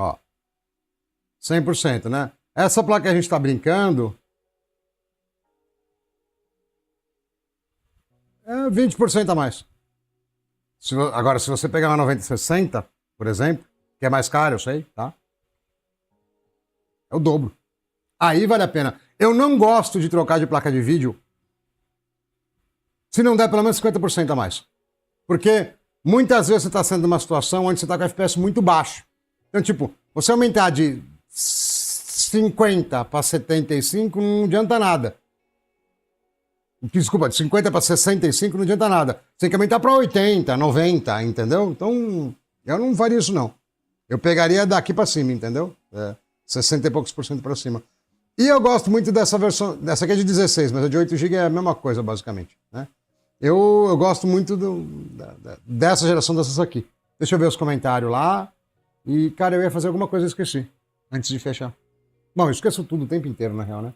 Ó. 100%, né? Essa placa que a gente está brincando é 20% a mais. Agora, se você pegar uma 9060, por exemplo, que é mais caro, eu sei, tá? É o dobro. Aí vale a pena. Eu não gosto de trocar de placa de vídeo se não der pelo menos 50% a mais. Porque muitas vezes você está sendo numa situação onde você está com FPS muito baixo. Então, tipo, você aumentar de 50 para 75 não adianta nada. Desculpa, de 50 para 65 não adianta nada. Você tem que aumentar para 80, 90, entendeu? Então, eu não faria isso, não. Eu pegaria daqui para cima, entendeu? 60 e poucos por cento para cima. E eu gosto muito dessa versão. Dessa aqui é de 16, mas a de 8 GB é a mesma coisa, basicamente. Né? Eu gosto muito dessa geração dessas aqui. Deixa eu ver os comentários lá. E, cara, eu ia fazer alguma coisa e esqueci. Antes de fechar. Bom, eu esqueço tudo o tempo inteiro, na real, né?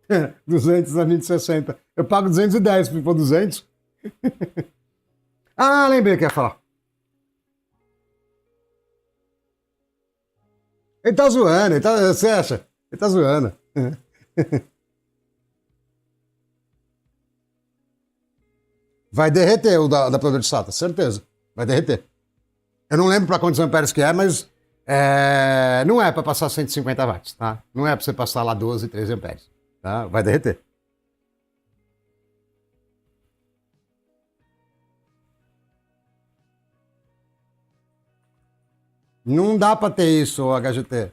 É, 200 a 2060. Eu pago 210 por 200. Ah, lembrei o que ia falar. Ele tá zoando, você acha? Ele tá zoando. Vai derreter o da adaptador de SATA, certeza. Vai derreter. Eu não lembro para quantos amperes que é, mas não é para passar 150 watts, tá? Não é para você passar lá 12, 13 amperes. Tá? Vai derreter. Não dá para ter isso, HGT.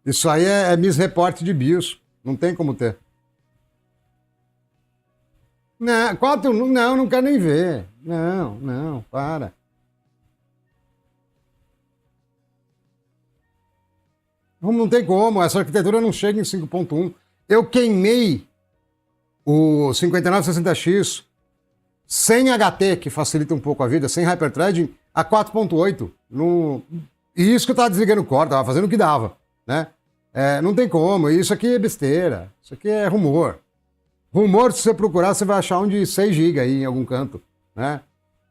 Isso aí é misreporte de BIOS. Não tem como ter. Não, 4, não quero nem ver. Não, para. Não tem como, essa arquitetura não chega em 5.1. Eu queimei o 5960X sem HT, que facilita um pouco a vida, sem hyperthreading, a 4.8. E isso que eu tava desligando o core, tava fazendo o que dava, né? Não tem como, isso aqui é besteira, isso aqui é rumor. Rumor, se você procurar, você vai achar um de 6 GB aí em algum canto, né?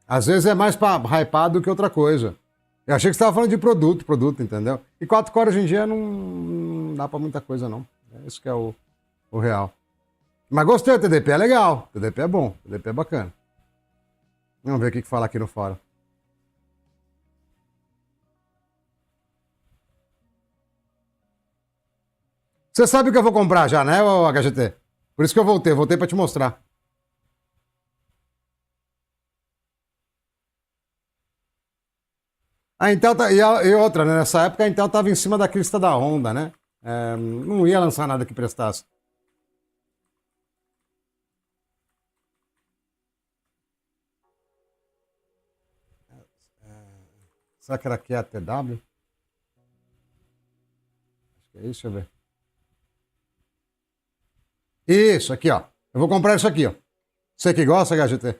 Às vezes é mais pra hypar do que outra coisa. Eu achei que você estava falando de produto, entendeu? E 4 core hoje em dia não dá pra muita coisa, não. Isso que é o real. Mas gostei, o TDP é legal, o TDP é bom, o TDP é bacana. Vamos ver o que fala aqui no fórum. Você sabe o que eu vou comprar já, né, HGT? Por isso que eu voltei pra te mostrar. A Intel e outra, né? Nessa época a Intel estava em cima da crista da onda, né? Não ia lançar nada que prestasse. Será que era aqui a TW? Acho que é isso, deixa eu ver. Isso, aqui, ó. Eu vou comprar isso aqui, ó. Você que gosta, HGT?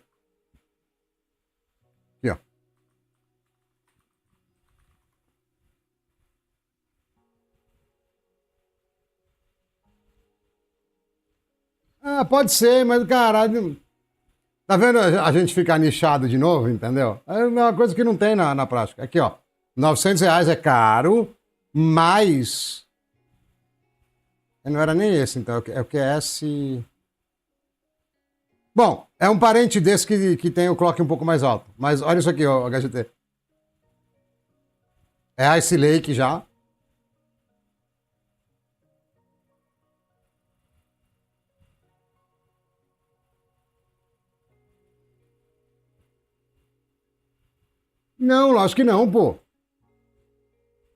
Aqui, ó. Ah, pode ser, mas, caralho. Tá vendo a gente ficar nichado de novo, entendeu? É uma coisa que não tem na prática. Aqui, ó. R$ 900 é caro, mas. Não era nem esse, então. É o QS. Bom, é um parente desse que tem o clock um pouco mais alto. Mas olha isso aqui, ó, HGT. É Ice Lake já. Não, lógico que não, pô.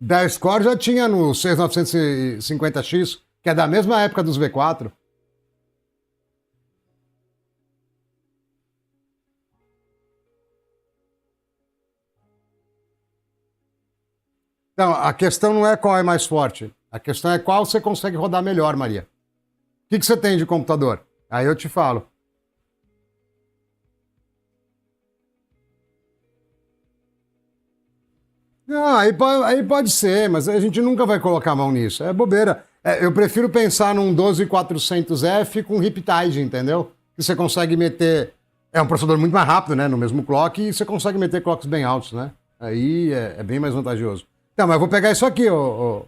10 core já tinha no 6950X, que é da mesma época dos V4. Então, a questão não é qual é mais forte. A questão é qual você consegue rodar melhor, Maria. O que você tem de computador? Aí eu te falo. Não, aí pode ser, mas a gente nunca vai colocar a mão nisso. É bobeira. Eu prefiro pensar num 12400F com Riptide, entendeu? Que você consegue meter. É um processador muito mais rápido, né? No mesmo clock, e você consegue meter clocks bem altos, né? Aí é bem mais vantajoso. Não, mas eu vou pegar isso aqui, o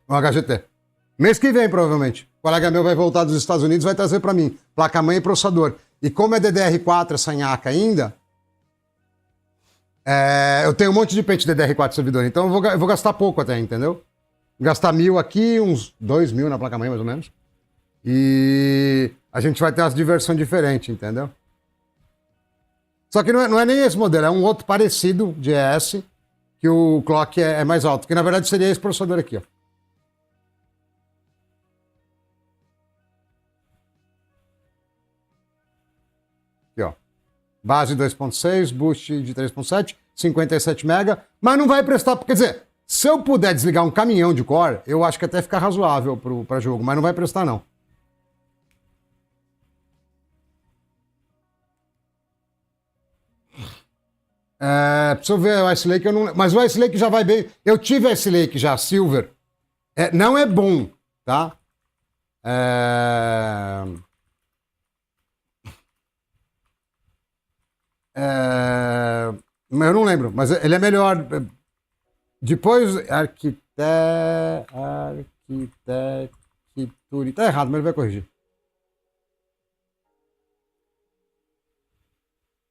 HGT. Mês que vem, provavelmente. O colega meu vai voltar dos Estados Unidos e vai trazer para mim placa-mãe e processador. E como é DDR4 essa nhaca ainda, eu tenho um monte de pente DDR4 servidor, então eu vou gastar pouco até, entendeu? Gastar 1.000 aqui, uns 2.000 na placa-mãe, mais ou menos. E a gente vai ter umas diversões diferentes, entendeu? Só que não é nem esse modelo, é um outro parecido de ES, que o clock é mais alto, que na verdade seria esse processador aqui, ó. Aqui, ó. Base 2.6, boost de 3.7, 57 MB, mas não vai prestar, quer dizer, se eu puder desligar um caminhão de core, eu acho que até fica razoável para jogo, mas não vai prestar não. Preciso ver o Ice Lake, eu não... mas o Ice Lake já vai bem. Eu tive Ice Lake já, Silver. Não é bom, tá? Mas eu não lembro, mas ele é melhor. Depois, arquitetura. Tá errado, mas ele vai corrigir.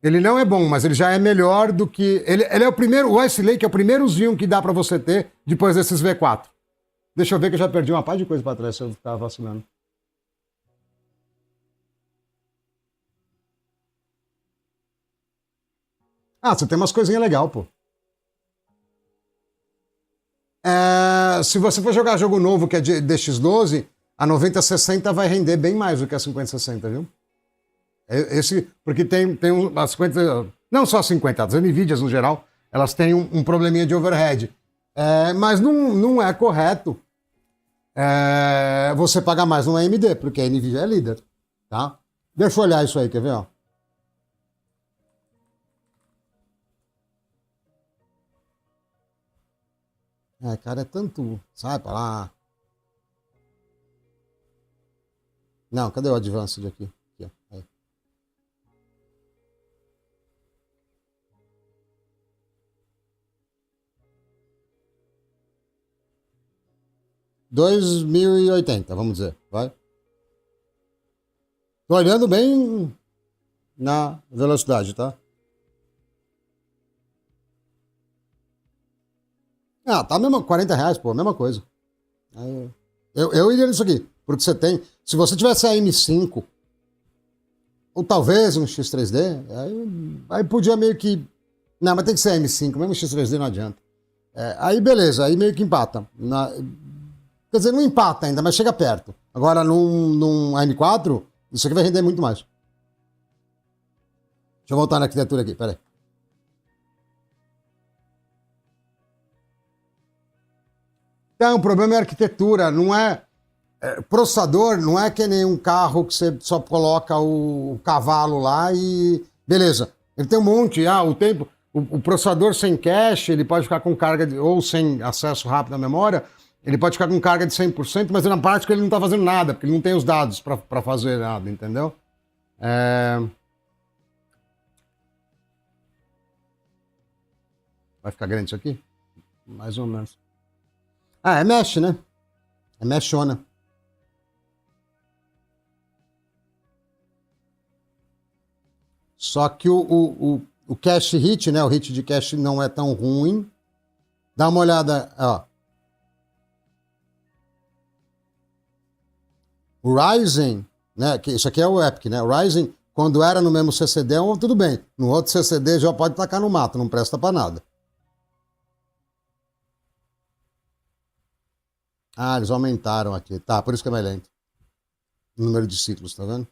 Ele não é bom, mas ele já é melhor do que. Ele é o primeiro. O Ice Lake é o primeiro Xeon que dá pra você ter depois desses V4. Deixa eu ver que eu já perdi uma par de coisa pra trás se eu ficar vacilando. Ah, você tem umas coisinhas legais, pô. Se você for jogar jogo novo que é de DX12, a 9060 vai render bem mais do que a 5060, viu? Porque tem as 50, não só as 50, as NVIDIAs no geral, elas têm um probleminha de overhead. Mas não é correto você pagar mais no AMD, porque a NVIDIA é líder, tá? Deixa eu olhar isso aí, quer ver? Ó? Cara, é tanto. Sai pra lá. Não, cadê o Advanced aqui? Aqui, ó. Aí. $2.080, vamos dizer, vai. Tô olhando bem na velocidade, tá? Tá mesmo, R$ 40, pô, mesma coisa. Eu iria nisso aqui, porque você tem. Se você tivesse a M5, ou talvez um X3D, aí podia meio que. Não, mas tem que ser a M5, mesmo X3D não adianta. Aí beleza, aí meio que empata. Quer dizer, não empata ainda, mas chega perto. Agora num M4, isso aqui vai render muito mais. Deixa eu voltar na arquitetura aqui, peraí. Então, o problema é a arquitetura, não é. Processador não é que nem um carro que você só coloca o cavalo lá e. Beleza. Ele tem um monte, o tempo. O processador sem cache, ele pode ficar com carga ou sem acesso rápido à memória, ele pode ficar com carga de 100%, mas na prática ele não está fazendo nada, porque ele não tem os dados para fazer nada, entendeu? Vai ficar grande isso aqui? Mais ou menos. É mesh, né? É meshona. Só que o cache hit, né? O hit de cache não é tão ruim. Dá uma olhada, ó. O Ryzen, né? Que isso aqui é o Epic, né? O Ryzen, quando era no mesmo CCD, tudo bem. No outro CCD já pode tacar no mato, não presta pra nada. Ah, eles aumentaram aqui. Tá, por isso que é mais lento. O número de ciclos, tá vendo?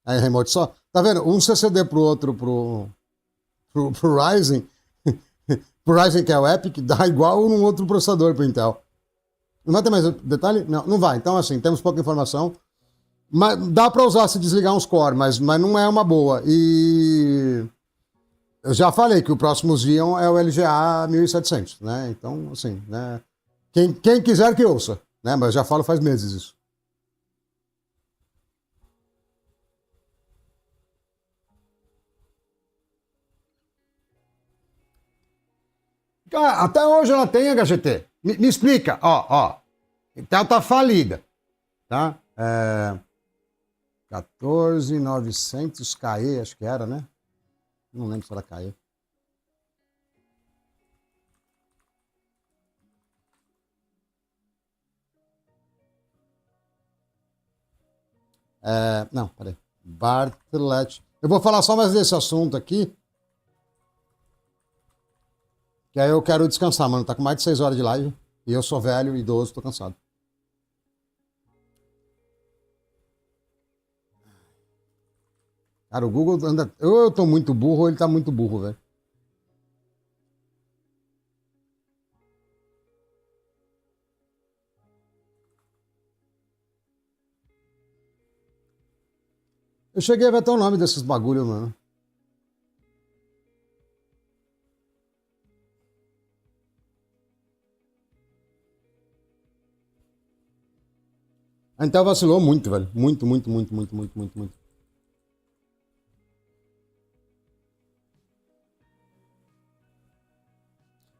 Aí, remote só. Tá vendo? Um CCD pro outro, pro Ryzen, pro Ryzen que é o Epic, dá igual num outro processador pro Intel. Não vai ter mais detalhe? Não, não vai. Então, assim, temos pouca informação. Mas dá pra usar se desligar uns core, mas não é uma boa. E eu já falei que o próximo Xeon é o LGA 1700, né? Então, assim, né? Quem quiser que ouça, né? Mas eu já falo faz meses isso. Cara, até hoje ela tem HGT. Me explica, ó. Intel tá falida, tá? 14900 KE, acho que era, né? Não lembro se era KE. Não, peraí. Bartlett. Eu vou falar só mais desse assunto aqui. Que aí eu quero descansar, mano. Tá com mais de 6 horas de live. E eu sou velho, idoso, tô cansado. Cara, o Google anda. Ou eu tô muito burro ou ele tá muito burro, velho. Eu cheguei a ver até o nome desses bagulho, mano. A Intel vacilou muito, velho. Muito.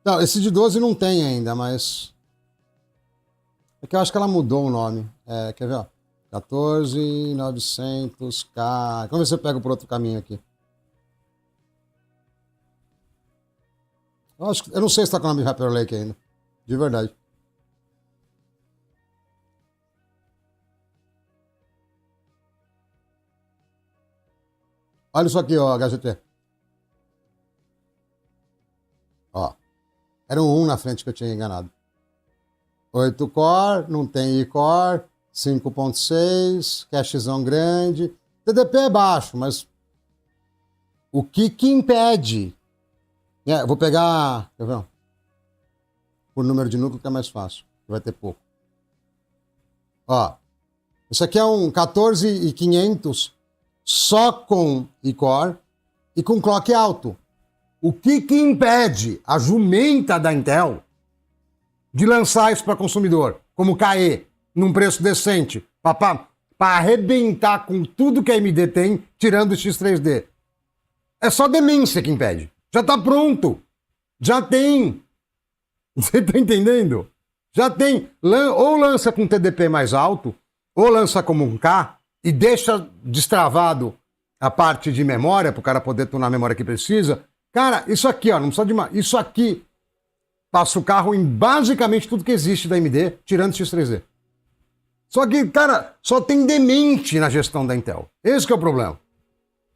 Não, esse de 12 não tem ainda, mas. É que eu acho que ela mudou o nome. Quer ver, ó? 14900K. Vamos ver se eu pego por outro caminho aqui. Eu não sei se tá com o nome de Hyper Lake ainda. De verdade. Olha isso aqui, ó, HGT. Ó. Era um 1 na frente que eu tinha enganado. 8 core, não tem i-core, 5.6, cachezão grande. TDP é baixo, mas o que impede? Eu vou pegar, quer ver? Por número de núcleo que é mais fácil, vai ter pouco. Ó, isso aqui é um 14500 só com i-core e com clock alto. O que impede a jumenta da Intel de lançar isso para consumidor, como KE, num preço decente, para arrebentar com tudo que a AMD tem, tirando o X3D? É só demência que impede. Já tá pronto. Já tem. Você tá entendendo? Já tem. Ou lança com TDP mais alto, ou lança como um K e deixa destravado a parte de memória, para o cara poder tunar a memória que precisa. Cara, isso aqui, ó, não precisa de mais. Isso aqui passa o carro em basicamente tudo que existe da AMD, tirando o X3D. Só que, cara, só tem demente na gestão da Intel. Esse que é o problema.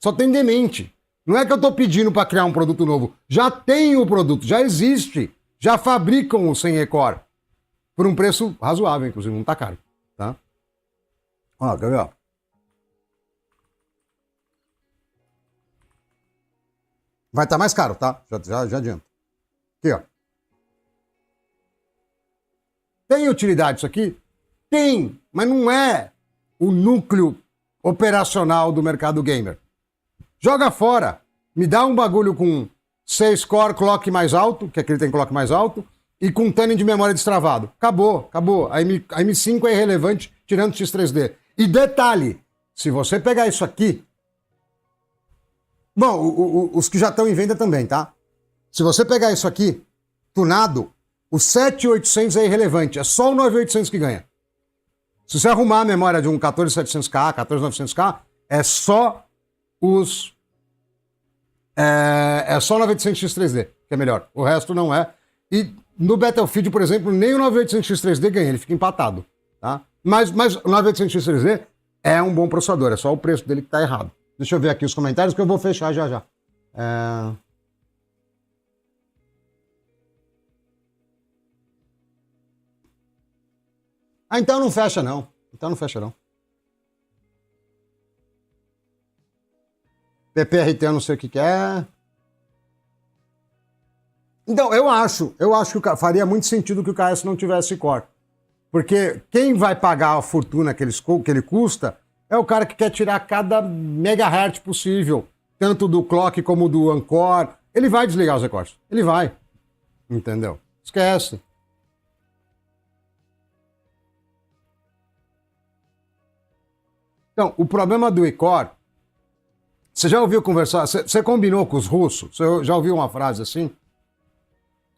Só tem demente. Não é que eu tô pedindo para criar um produto novo. Já tem o produto, já existe. Já fabricam o 100 E-Core. Por um preço razoável, inclusive, não tá caro. Tá? Ó, quer ver, ó? Vai estar mais caro, tá? Já adianto. Aqui, ó. Tem utilidade isso aqui? Tem, mas não é o núcleo operacional do mercado gamer. Joga fora. Me dá um bagulho com 6 core, clock mais alto, que aquele tem clock mais alto, e com tuning de memória destravado. Acabou. A M5 é irrelevante, tirando o X3D. E detalhe, se você pegar isso aqui... Bom, os que já estão em venda também, tá? Se você pegar isso aqui, tunado, o 7800 é irrelevante. É só o 9800 que ganha. Se você arrumar a memória de um 14700K, 14900K, É só os... É só o 9800X3D, que é melhor. O resto não é. E no Battlefield, por exemplo, nem o 9800X3D ganha, ele fica empatado. Tá? Mas o 9800X3D é um bom processador, é só o preço dele que tá errado. Deixa eu ver aqui os comentários que eu vou fechar já já. Ah, então não fecha não. Então não fecha não. PPRT eu não sei o que é. Então, eu acho que faria muito sentido que o KS não tivesse core. Porque quem vai pagar a fortuna que ele custa é o cara que quer tirar cada megahertz possível, tanto do clock como do Encore. Ele vai desligar os recortes. Ele vai. Entendeu? Esquece. Então, o problema do e-core, você já ouviu conversar, você combinou com os russos? Você já ouviu uma frase assim?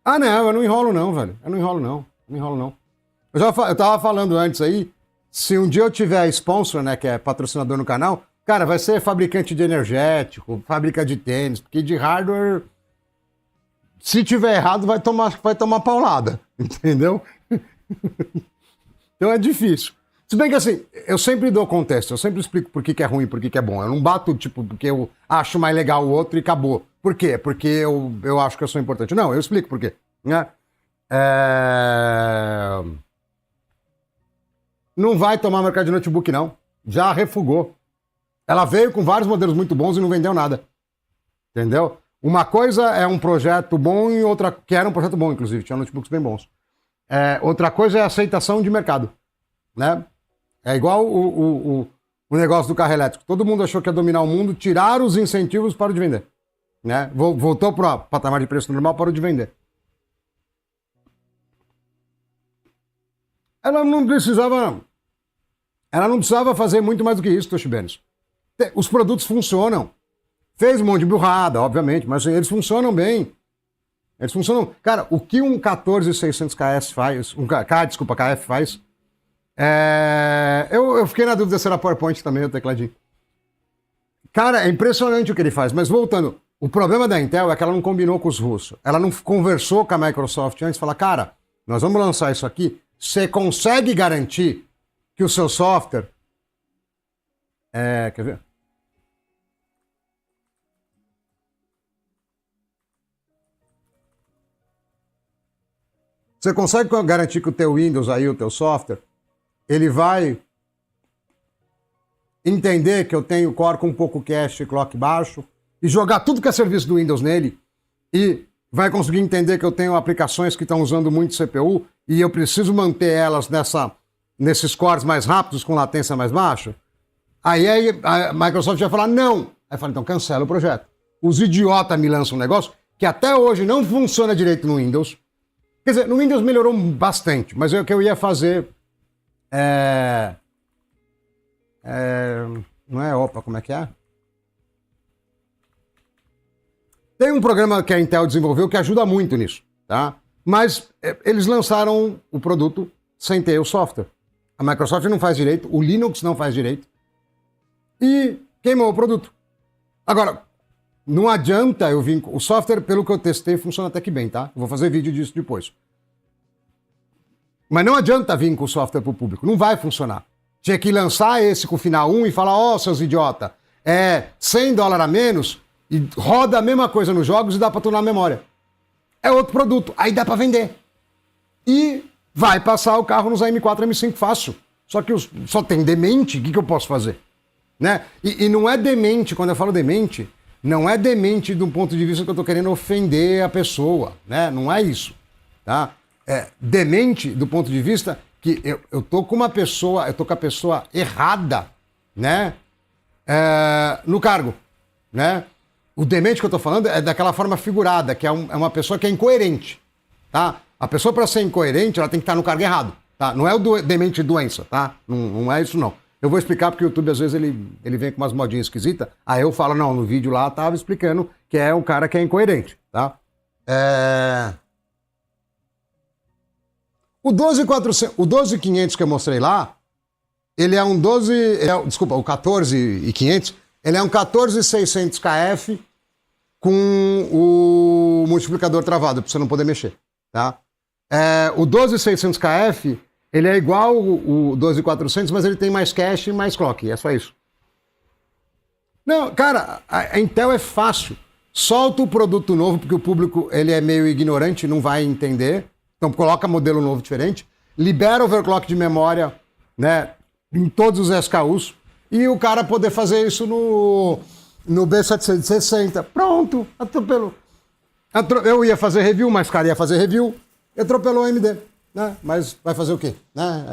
Ah, não, eu não enrolo não, velho. Eu não enrolo não. Não enrolo não. Eu tava falando antes aí, se um dia eu tiver sponsor, né, que é patrocinador no canal, cara, vai ser fabricante de energético, fábrica de tênis, porque de hardware, se tiver errado, vai tomar paulada, entendeu? Então é difícil. Se bem que assim, eu sempre dou contexto, eu sempre explico por que é ruim e por que é bom. Eu não bato, tipo, porque eu acho mais legal o outro e acabou. Por quê? Porque eu acho que eu sou importante. Não, eu explico por quê. Né? Não vai tomar mercado de notebook, não. Já refugou. Ela veio com vários modelos muito bons e não vendeu nada. Entendeu? Uma coisa é um projeto bom e outra... Que era um projeto bom, inclusive. Tinha notebooks bem bons. Outra coisa é a aceitação de mercado. Né? É igual o negócio do carro elétrico. Todo mundo achou que ia dominar o mundo, tiraram os incentivos, parou de vender. Né? Voltou para o patamar de preço normal, parou de vender. Ela não precisava fazer muito mais do que isso, Toshibenes. Os produtos funcionam. Fez um monte de burrada, obviamente, mas assim, eles funcionam bem. Eles funcionam... Cara, o que um 14600KS faz... KF faz... Eu fiquei na dúvida se era PowerPoint também, o tecladinho. Cara, é impressionante o que ele faz. Mas voltando, o problema da Intel é que ela não combinou com os russos. Ela não conversou com a Microsoft antes e falou, cara, nós vamos lançar isso aqui. Você consegue garantir que o seu software... Quer ver? Você consegue garantir que o teu Windows aí, o teu software, ele vai entender que eu tenho core com um pouco cache e clock baixo e jogar tudo que é serviço do Windows nele e vai conseguir entender que eu tenho aplicações que estão usando muito CPU e eu preciso manter elas nesses cores mais rápidos com latência mais baixa? Aí a Microsoft vai falar não. Aí fala, então cancela o projeto. Os idiotas me lançam um negócio que até hoje não funciona direito no Windows. Quer dizer, no Windows melhorou bastante, mas o que eu ia fazer... não é OPA, como é que é? Tem um programa que a Intel desenvolveu que ajuda muito nisso, tá? Mas eles lançaram o produto sem ter o software. A Microsoft não faz direito, o Linux não faz direito e queimou o produto. Agora, não adianta eu vir... O software, pelo que eu testei, funciona até que bem, tá? Eu vou fazer vídeo disso depois. Mas não adianta vir com o software para o público, não vai funcionar. Tinha que lançar esse com o final 1 e falar, ó, seus idiota, $100 a menos e roda a mesma coisa nos jogos e dá para tunar a memória. É outro produto, aí dá para vender. E vai passar o carro nos AM4, AM5 fácil. Só que só tem demente, o que eu posso fazer? Né? E não é demente, quando eu falo demente, não é demente do ponto de vista que eu estou querendo ofender a pessoa, né? Não é isso, tá? É demente do ponto de vista que eu tô com uma pessoa, eu tô com a pessoa errada, né? No cargo, né? O demente que eu tô falando é daquela forma figurada, que é uma pessoa que é incoerente, tá? A pessoa, para ser incoerente, ela tem que estar no cargo errado, tá? Não é o demente de doença, tá? Não é isso, não. Eu vou explicar porque o YouTube, às vezes, ele vem com umas modinhas esquisitas, aí eu falo, não, no vídeo lá tava explicando que é um cara que é incoerente, tá? O 12500 que eu mostrei lá, ele é um 12, desculpa, o 14500, ele é um 14600 KF com o multiplicador travado, para você não poder mexer, tá? O 12600 KF, ele é igual o 12400, mas ele tem mais cache e mais clock, é só isso. Não, cara, a Intel é fácil. Solta o produto novo, porque o público ele é meio ignorante, não vai entender. Então coloca modelo novo diferente. Libera overclock de memória, né, em todos os SKUs. E o cara poder fazer isso no B760. Pronto, atropelou. Eu ia fazer review, mas o cara ia fazer review. Atropelou o AMD. Né? Mas vai fazer o quê? Né?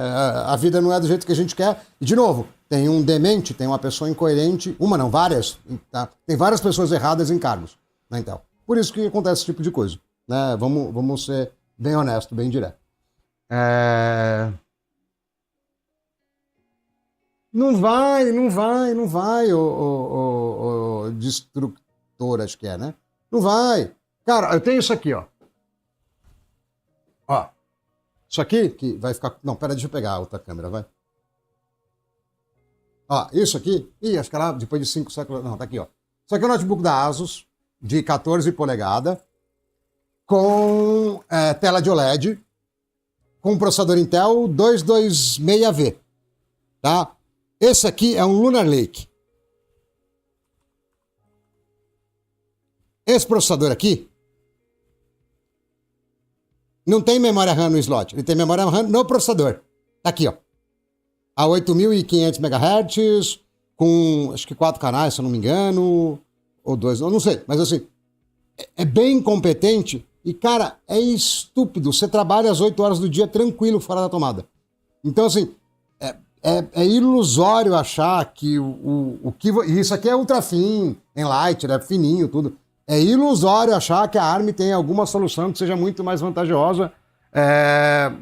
A vida não é do jeito que a gente quer. E, de novo, tem um demente, tem uma pessoa incoerente, uma não, várias. Tá? Tem várias pessoas erradas em cargos na Intel. Por isso que acontece esse tipo de coisa. Né? Vamos ser bem honesto, bem direto. Não vai, o destrutor, acho que é, né? Não vai. Cara, eu tenho isso aqui, ó. Ó. Isso aqui, que vai ficar... Não, pera, deixa eu pegar a outra câmera, vai. Ó, isso aqui... Ih, acho que era depois de 5 séculos... Não, tá aqui, ó. Isso aqui é um notebook da Asus, de 14 polegadas, com tela de OLED, com processador Intel 226V, tá? Esse aqui é um Lunar Lake. Esse processador aqui não tem memória RAM no slot, ele tem memória RAM no processador. Tá aqui, ó. A 8.500 MHz, com acho que 4 canais, se eu não me engano, ou 2, eu não sei, mas assim, é bem competente e, cara, é estúpido. Você trabalha às 8 horas do dia tranquilo fora da tomada. Então, assim, é ilusório achar que o que... Isso aqui é ultra thin, Enlight, é fininho, tudo. É ilusório achar que a ARM tem alguma solução que seja muito mais vantajosa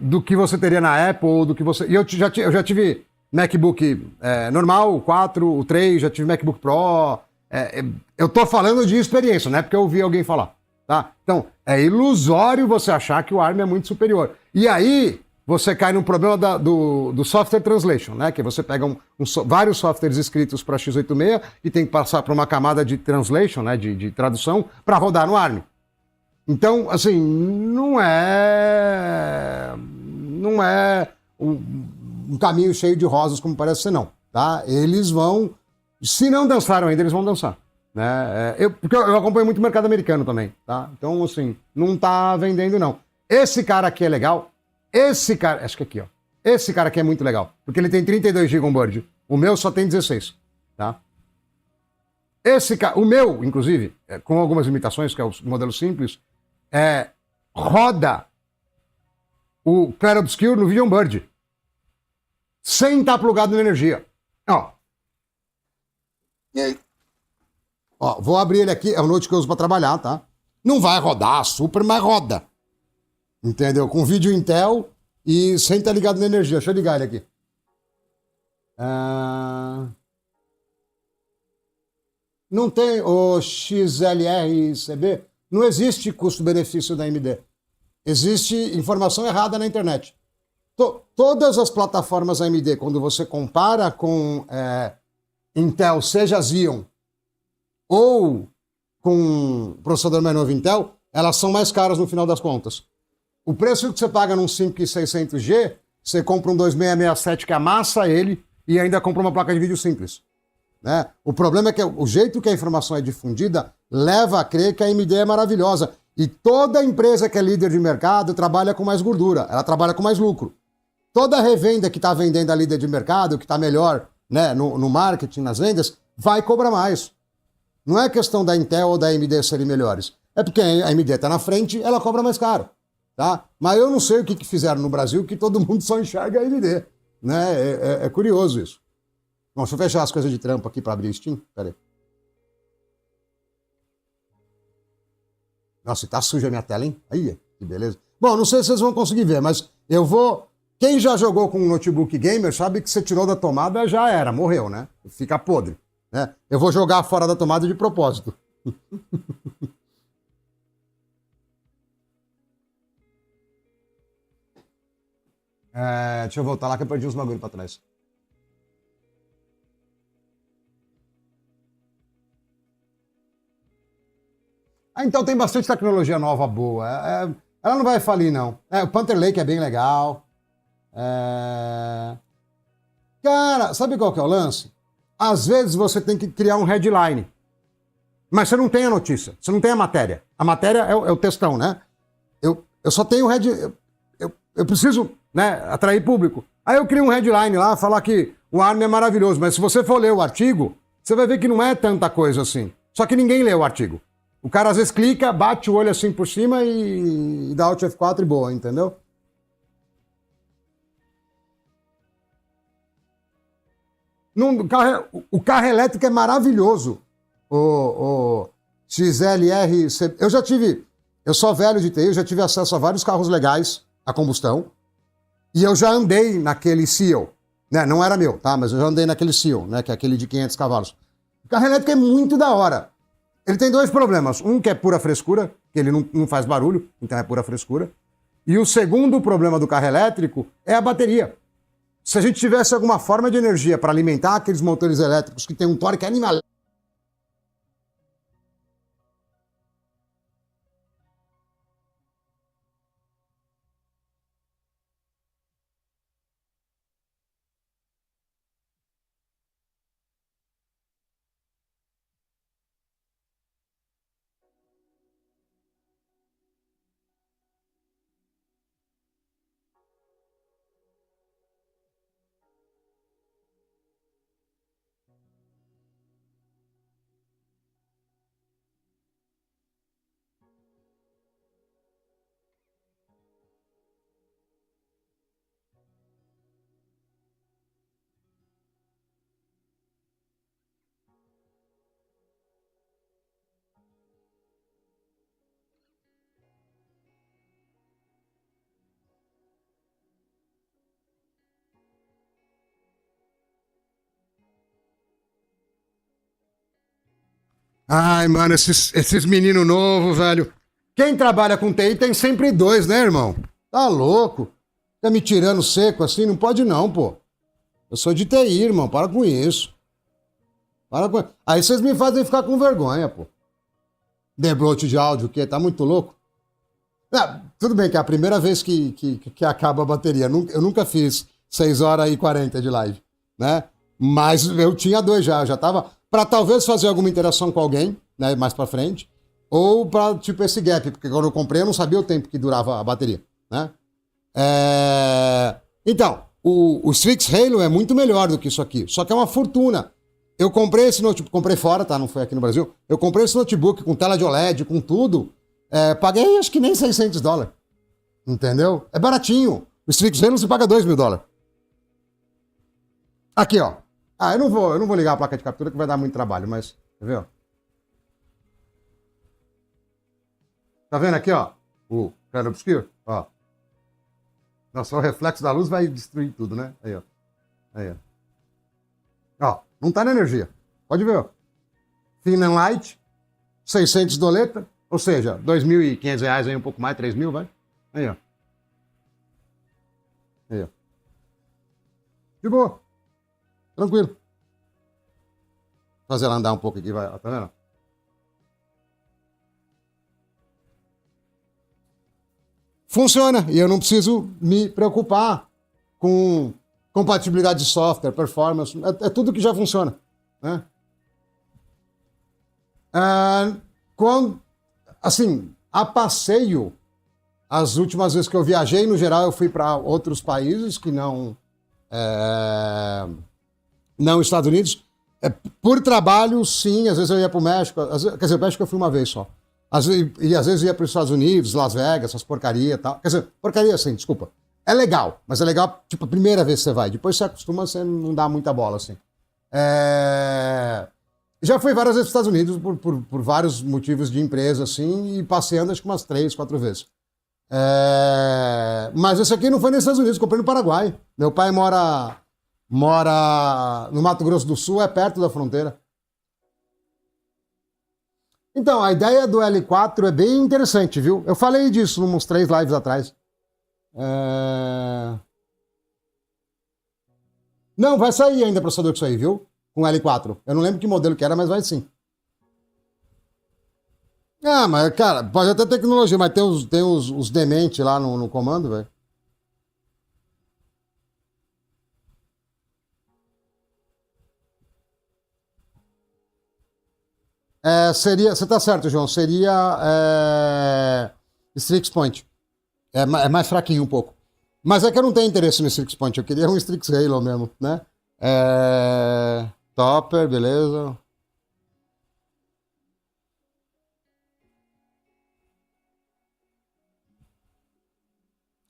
do que você teria na Apple, ou do que você... E eu já tive MacBook normal, o 4, o 3, já tive MacBook Pro. Eu tô falando de experiência, não é porque eu ouvi alguém falar. Tá? Então, é ilusório você achar que o ARM é muito superior. E aí, você cai no problema do software translation, né? Que você pega vários softwares escritos para x86 e tem que passar por uma camada de translation, né? De tradução, para rodar no ARM. Então, assim, não é um caminho cheio de rosas como parece ser, não. Tá? Eles vão, se não dançaram ainda, eles vão dançar. Né? Porque eu acompanho muito o mercado americano também. Tá? Então, assim, não tá vendendo, não. Esse cara aqui é legal. Esse cara, acho que aqui, ó. Esse cara aqui é muito legal, porque ele tem 32 GB on-board. O meu só tem 16, tá? Esse cara, o meu, inclusive, com algumas limitações, que é o modelo simples, roda o Clear Obscure no Video on-board, sem estar plugado na energia. Ó. E aí? Ó, vou abrir ele aqui, é o note que eu uso para trabalhar, tá? Não vai rodar super, mas roda. Entendeu? Com vídeo Intel e sem estar ligado na energia. Deixa eu ligar ele aqui. Não tem o XLR-CB. Não existe custo-benefício da AMD. Existe informação errada na internet. Todas as plataformas AMD, quando você compara com Intel, seja Xeon ou com processador mais novo Intel, elas são mais caras no final das contas. O preço que você paga num 5600G, você compra um 2667 que amassa ele e ainda compra uma placa de vídeo simples. Né? O problema é que o jeito que a informação é difundida leva a crer que a AMD é maravilhosa. E toda empresa que é líder de mercado trabalha com mais gordura, ela trabalha com mais lucro. Toda revenda que está vendendo a líder de mercado, que está melhor, né, no marketing, nas vendas, vai cobrar mais. Não é questão da Intel ou da AMD serem melhores. É porque a AMD está na frente, ela cobra mais caro. Tá? Mas eu não sei o que fizeram no Brasil que todo mundo só enxerga a AMD. Né? É curioso isso. Bom, deixa eu fechar as coisas de trampo aqui para abrir o Steam. Pera aí. Nossa, tá suja a minha tela, hein? Aí, que beleza. Bom, não sei se vocês vão conseguir ver, mas eu vou... Quem já jogou com um notebook gamer sabe que você tirou da tomada, já era, morreu, né? Fica podre. Né? Eu vou jogar fora da tomada de propósito. Deixa eu voltar lá que eu perdi os bagulho pra trás. Ah, então tem bastante tecnologia nova boa. Ela não vai falir, não. O Panther Lake é bem legal. Cara, sabe qual que é o lance? Às vezes você tem que criar um headline. Mas você não tem a notícia, você não tem a matéria. A matéria é o textão, né? Eu só tenho eu preciso, né, atrair público. Aí eu crio um headline lá, falar que o Army é maravilhoso, mas se você for ler o artigo, você vai ver que não é tanta coisa assim. Só que ninguém lê o artigo. O cara às vezes clica, bate o olho assim por cima e dá Alt F4 e boa, entendeu? O carro elétrico é maravilhoso. O XLR. Eu sou velho de TI, eu já tive acesso a vários carros legais a combustão. E eu já andei naquele Seal. Né? Não era meu, tá? Mas eu já andei naquele Seal, né? Que é aquele de 500 cavalos. O carro elétrico é muito da hora. Ele tem dois problemas. Um que é pura frescura, que ele não faz barulho, então é pura frescura. E o segundo problema do carro elétrico é a bateria. Se a gente tivesse alguma forma de energia para alimentar aqueles motores elétricos que tem um torque animal. Ai, mano, esses meninos novos, velho. Quem trabalha com TI tem sempre dois, né, irmão? Tá louco? Tá me tirando seco assim? Não pode não, pô. Eu sou de TI, irmão. Para com isso. Para com... Aí vocês me fazem ficar com vergonha, pô. Deblote de áudio, o quê? Tá muito louco? Tudo bem que é a primeira vez que acaba a bateria. Eu nunca fiz 6 horas e 40 de live, né? Mas eu tinha dois já. Eu já tava... Pra talvez fazer alguma interação com alguém, né? Mais pra frente. Ou pra, tipo, esse gap. Porque quando eu comprei, eu não sabia o tempo que durava a bateria, né? Então, o Strix Halo é muito melhor do que isso aqui. Só que é uma fortuna. Eu comprei esse notebook, comprei fora, tá? Não foi aqui no Brasil. Eu comprei esse notebook com tela de OLED, com tudo. Paguei acho que nem $600. Entendeu? É baratinho. O Strix Halo você paga $2.000. Aqui, ó. Eu não vou ligar a placa de captura que vai dar muito trabalho, mas... Quer ver, ó? Tá vendo aqui, ó? O Claro Obscure, ó. Nossa, o reflexo da luz vai destruir tudo, né? Aí, ó. Aí, ó. Ó, não tá na energia. Pode ver, ó. Thin and Light, 600 doleta, ou seja, R$2.500 aí, um pouco mais, 3.000, vai. Aí, ó. Aí, ó. De boa. Tranquilo. Fazer ela andar um pouco aqui, vai. Tá vendo? Funciona. E eu não preciso me preocupar com compatibilidade de software, performance. É tudo que já funciona, né? Assim, a passeio, as últimas vezes que eu viajei, no geral, eu fui para outros países que não Estados Unidos. Por trabalho, sim, às vezes eu ia para o México, quer dizer, o México eu fui uma vez só. Às vezes eu ia para os Estados Unidos, Las Vegas, essas porcaria e tal. Quer dizer, porcaria assim, desculpa. É legal, mas é legal, tipo, a primeira vez que você vai. Depois você acostuma, você não dá muita bola, assim. Já fui várias vezes para os Estados Unidos por vários motivos de empresa, assim, e passeando acho que umas 3, 4 vezes. Mas esse aqui não foi nos Estados Unidos, comprei no Paraguai. Meu pai mora no Mato Grosso do Sul, é perto da fronteira. Então, a ideia do L4 é bem interessante, viu? Eu falei disso uns 3 lives atrás. Não, vai sair ainda processador com isso aí, viu? Com L4. Eu não lembro que modelo que era, mas vai sim. Ah, mas, cara, pode até tecnologia, mas tem os dementes lá no comando, velho. Você tá certo, João, seria Strix Point. É mais fraquinho um pouco. Mas é que eu não tenho interesse no Strix Point, eu queria um Strix Halo mesmo, né? Topper, beleza.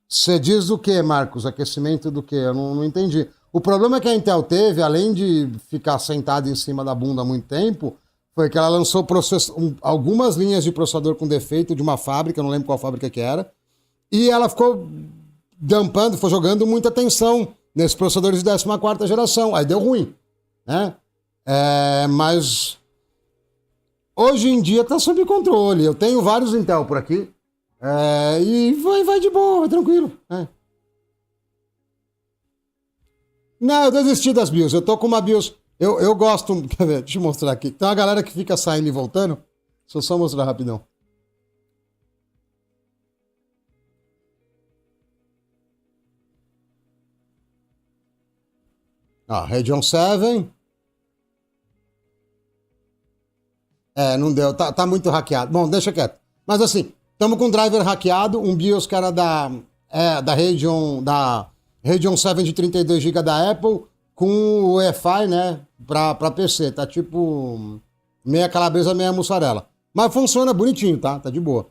Você diz do que, Marcos? Aquecimento do que? Eu não entendi. O problema que a Intel teve, além de ficar sentada em cima da bunda há muito tempo, foi que ela lançou algumas linhas de processador com defeito de uma fábrica, eu não lembro qual fábrica que era, e ela ficou dampando, foi jogando muita tensão nesses processadores de 14ª geração. Aí deu ruim, né? Mas hoje em dia está sob controle. Eu tenho vários Intel por aqui. E vai de boa, vai tranquilo. Não, eu desisti das BIOS. Eu tô com uma BIOS. Eu gosto. Quer ver? Deixa eu mostrar aqui. Tem uma galera que fica saindo e voltando. Deixa eu só mostrar rapidão. Radeon 7. Não deu. Tá muito hackeado. Bom, deixa quieto. Mas assim, estamos com um driver hackeado. Um BIOS que era da Radeon 7 de 32 GB da Apple. Com o EFI, né? Pra PC. Tá tipo meia calabresa, meia mussarela. Mas funciona bonitinho, tá? Tá de boa.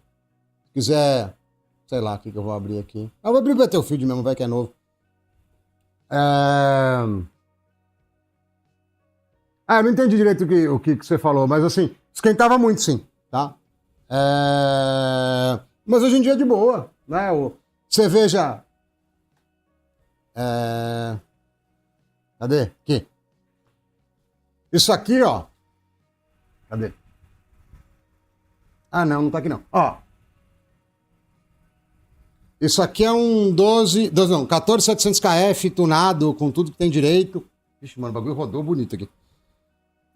Se quiser, sei lá, o que eu vou abrir aqui. Eu vou abrir o Battlefield mesmo, vai que é novo. Eu não entendi direito o que você falou, mas assim, esquentava muito sim, tá? Mas hoje em dia é de boa, né? Você veja. Cadê? Aqui. Isso aqui, ó. Cadê? Não tá aqui não. Ó. Isso aqui é um 14700KF tunado, com tudo que tem direito. Vixe, mano, o bagulho rodou bonito aqui.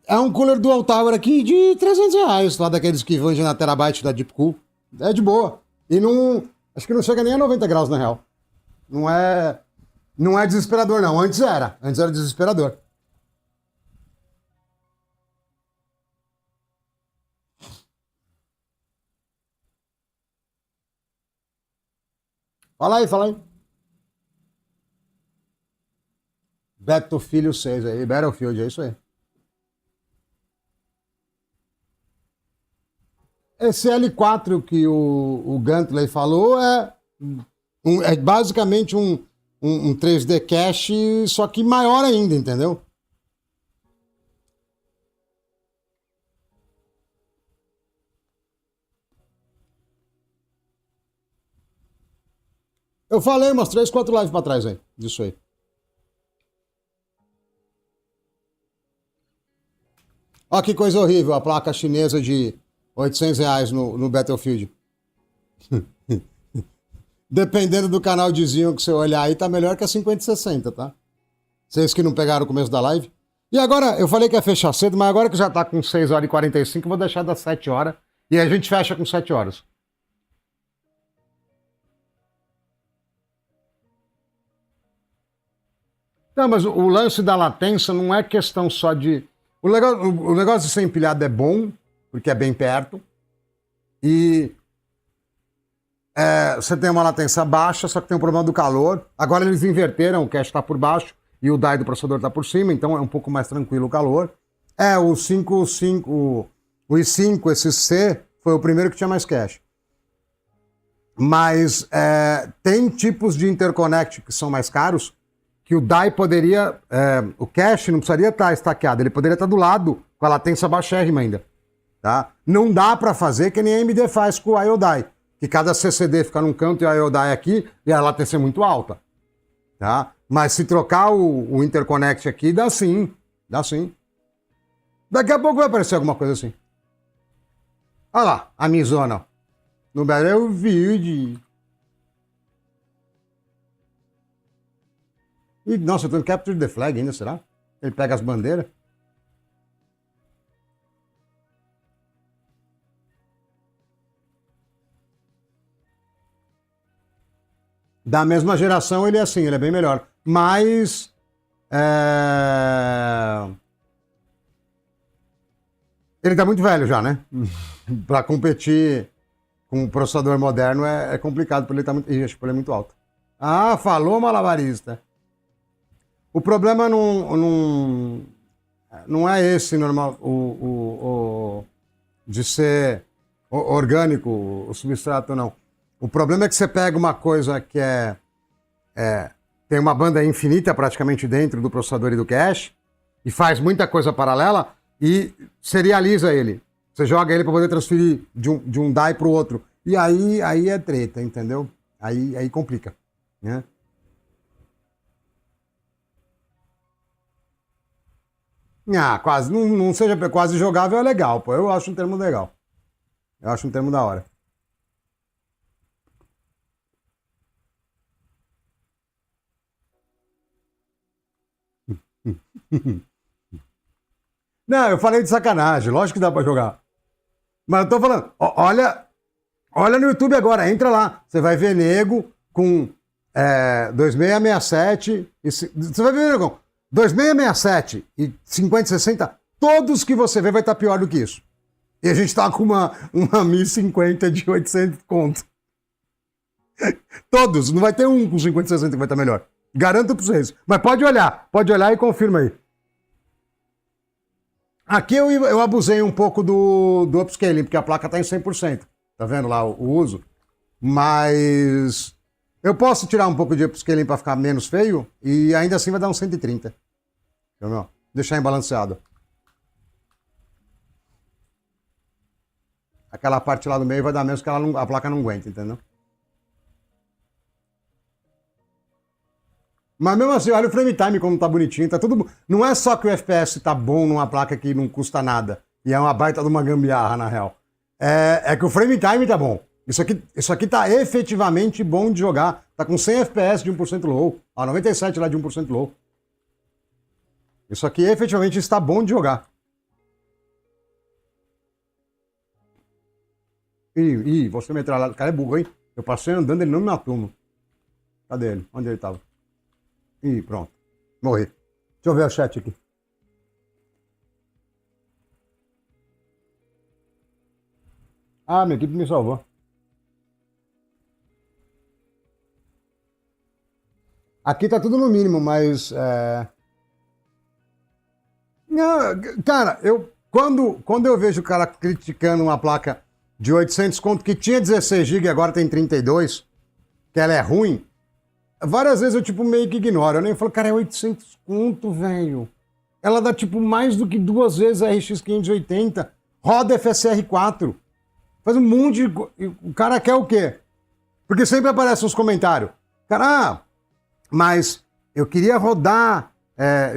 É um cooler dual tower aqui de R$300, lá daqueles que vendem na Terabyte da Deepcool. É de boa. E não. Acho que não chega nem a 90 graus, na real. Não é desesperador, não. Antes era. Antes era desesperador. Fala aí, fala aí. Battlefield 6 aí. Battlefield, é isso aí. Esse L4 que o Gantley falou é basicamente um 3D cache, só que maior ainda, entendeu? Eu falei umas 3, 4 lives pra trás aí, disso aí. Olha que coisa horrível, a placa chinesa de R$800 no Battlefield. Dependendo do canal de Zinho que você olhar aí, tá melhor que a 5060, tá? Vocês que não pegaram o começo da live. E agora, eu falei que ia fechar cedo, mas agora que já tá com 6h45, eu vou deixar das 7 horas. E a gente fecha com 7 horas. Não, mas o lance da latência não é questão só de. O negócio de ser empilhado é bom, porque é bem perto. E você tem uma latência baixa, só que tem um problema do calor. Agora eles inverteram, o cache está por baixo e o die do processador está por cima, então é um pouco mais tranquilo o calor. O 5, o i5, esse C, foi o primeiro que tinha mais cache. Mas tem tipos de interconnect que são mais caros, que o die poderia. O cache não precisaria estar estaqueado, ele poderia estar do lado, com a latência baixérrima ainda. Tá? Não dá para fazer que nem a AMD faz com o IO die, que cada CCD fica num canto e o IO die aqui, e a latência é muito alta. Tá? Mas se trocar o interconnect aqui, dá sim. Dá sim. Daqui a pouco vai aparecer alguma coisa assim. Olha lá, a Mizona. No Battlefield. E, nossa, eu tô em Capture the Flag ainda, será? Ele pega as bandeiras? Da mesma geração, ele é assim, ele é bem melhor. Mas... ele tá muito velho já, né? Pra competir com um processador moderno é complicado, porque ele tá muito... Ih, acho que ele é muito alto. Ah, falou, malabarista. O problema não é esse normal, de ser orgânico, o substrato, não. O problema é que você pega uma coisa que tem uma banda infinita praticamente dentro do processador e do cache, e faz muita coisa paralela, e serializa ele. Você joga ele para poder transferir de um die para o outro. E aí é treta, entendeu? Aí complica, né? Ah, quase, não seja quase jogável é legal, pô. Eu acho um termo legal. Eu acho um termo da hora. Não, eu falei de sacanagem, lógico que dá pra jogar. Mas eu tô falando, olha no YouTube agora, entra lá. Você vai ver nego com 2667. Você vai ver nego com 2667 e 5060. Todos que você vê vai estar pior do que isso. E a gente tá com uma 1050 de 800 conto. Todos, não vai ter um com 5060 que vai estar melhor. Garanto pra vocês. Mas pode olhar e confirma aí. Aqui eu abusei um pouco do upscaling, porque a placa está em 100%. Tá vendo lá o uso? Mas eu posso tirar um pouco de upscaling para ficar menos feio e ainda assim vai dar uns 130. Entendeu? Deixar imbalanceado. Aquela parte lá do meio vai dar menos que a placa não aguenta, entendeu? Mas mesmo assim, olha o frame time como tá bonitinho, tá tudo... Não é só que o FPS tá bom numa placa que não custa nada, e é uma baita de uma gambiarra, na real. É que o frame time tá bom. Isso aqui tá efetivamente bom de jogar. Tá com 100 FPS de 1% low. 97 lá de 1% low. Isso aqui efetivamente está bom de jogar. Ih, você metralhado. O cara é burro, hein? Eu passei andando, ele não me matou, Cadê ele? Onde ele tava? Ih, pronto. Morri. Deixa eu ver o chat aqui. Ah, minha equipe me salvou. Aqui tá tudo no mínimo, mas... Não, cara, quando eu vejo o cara criticando uma placa de 800 conto que tinha 16 GB e agora tem 32, que ela é ruim, várias vezes eu tipo meio que ignoro. Eu nem falo, cara, é 800 conto, velho. Ela dá tipo mais do que 2 vezes a RX 580, roda FSR 4, faz um monte de... O cara quer o quê? Porque sempre aparecem uns comentários. Cara, mas eu queria rodar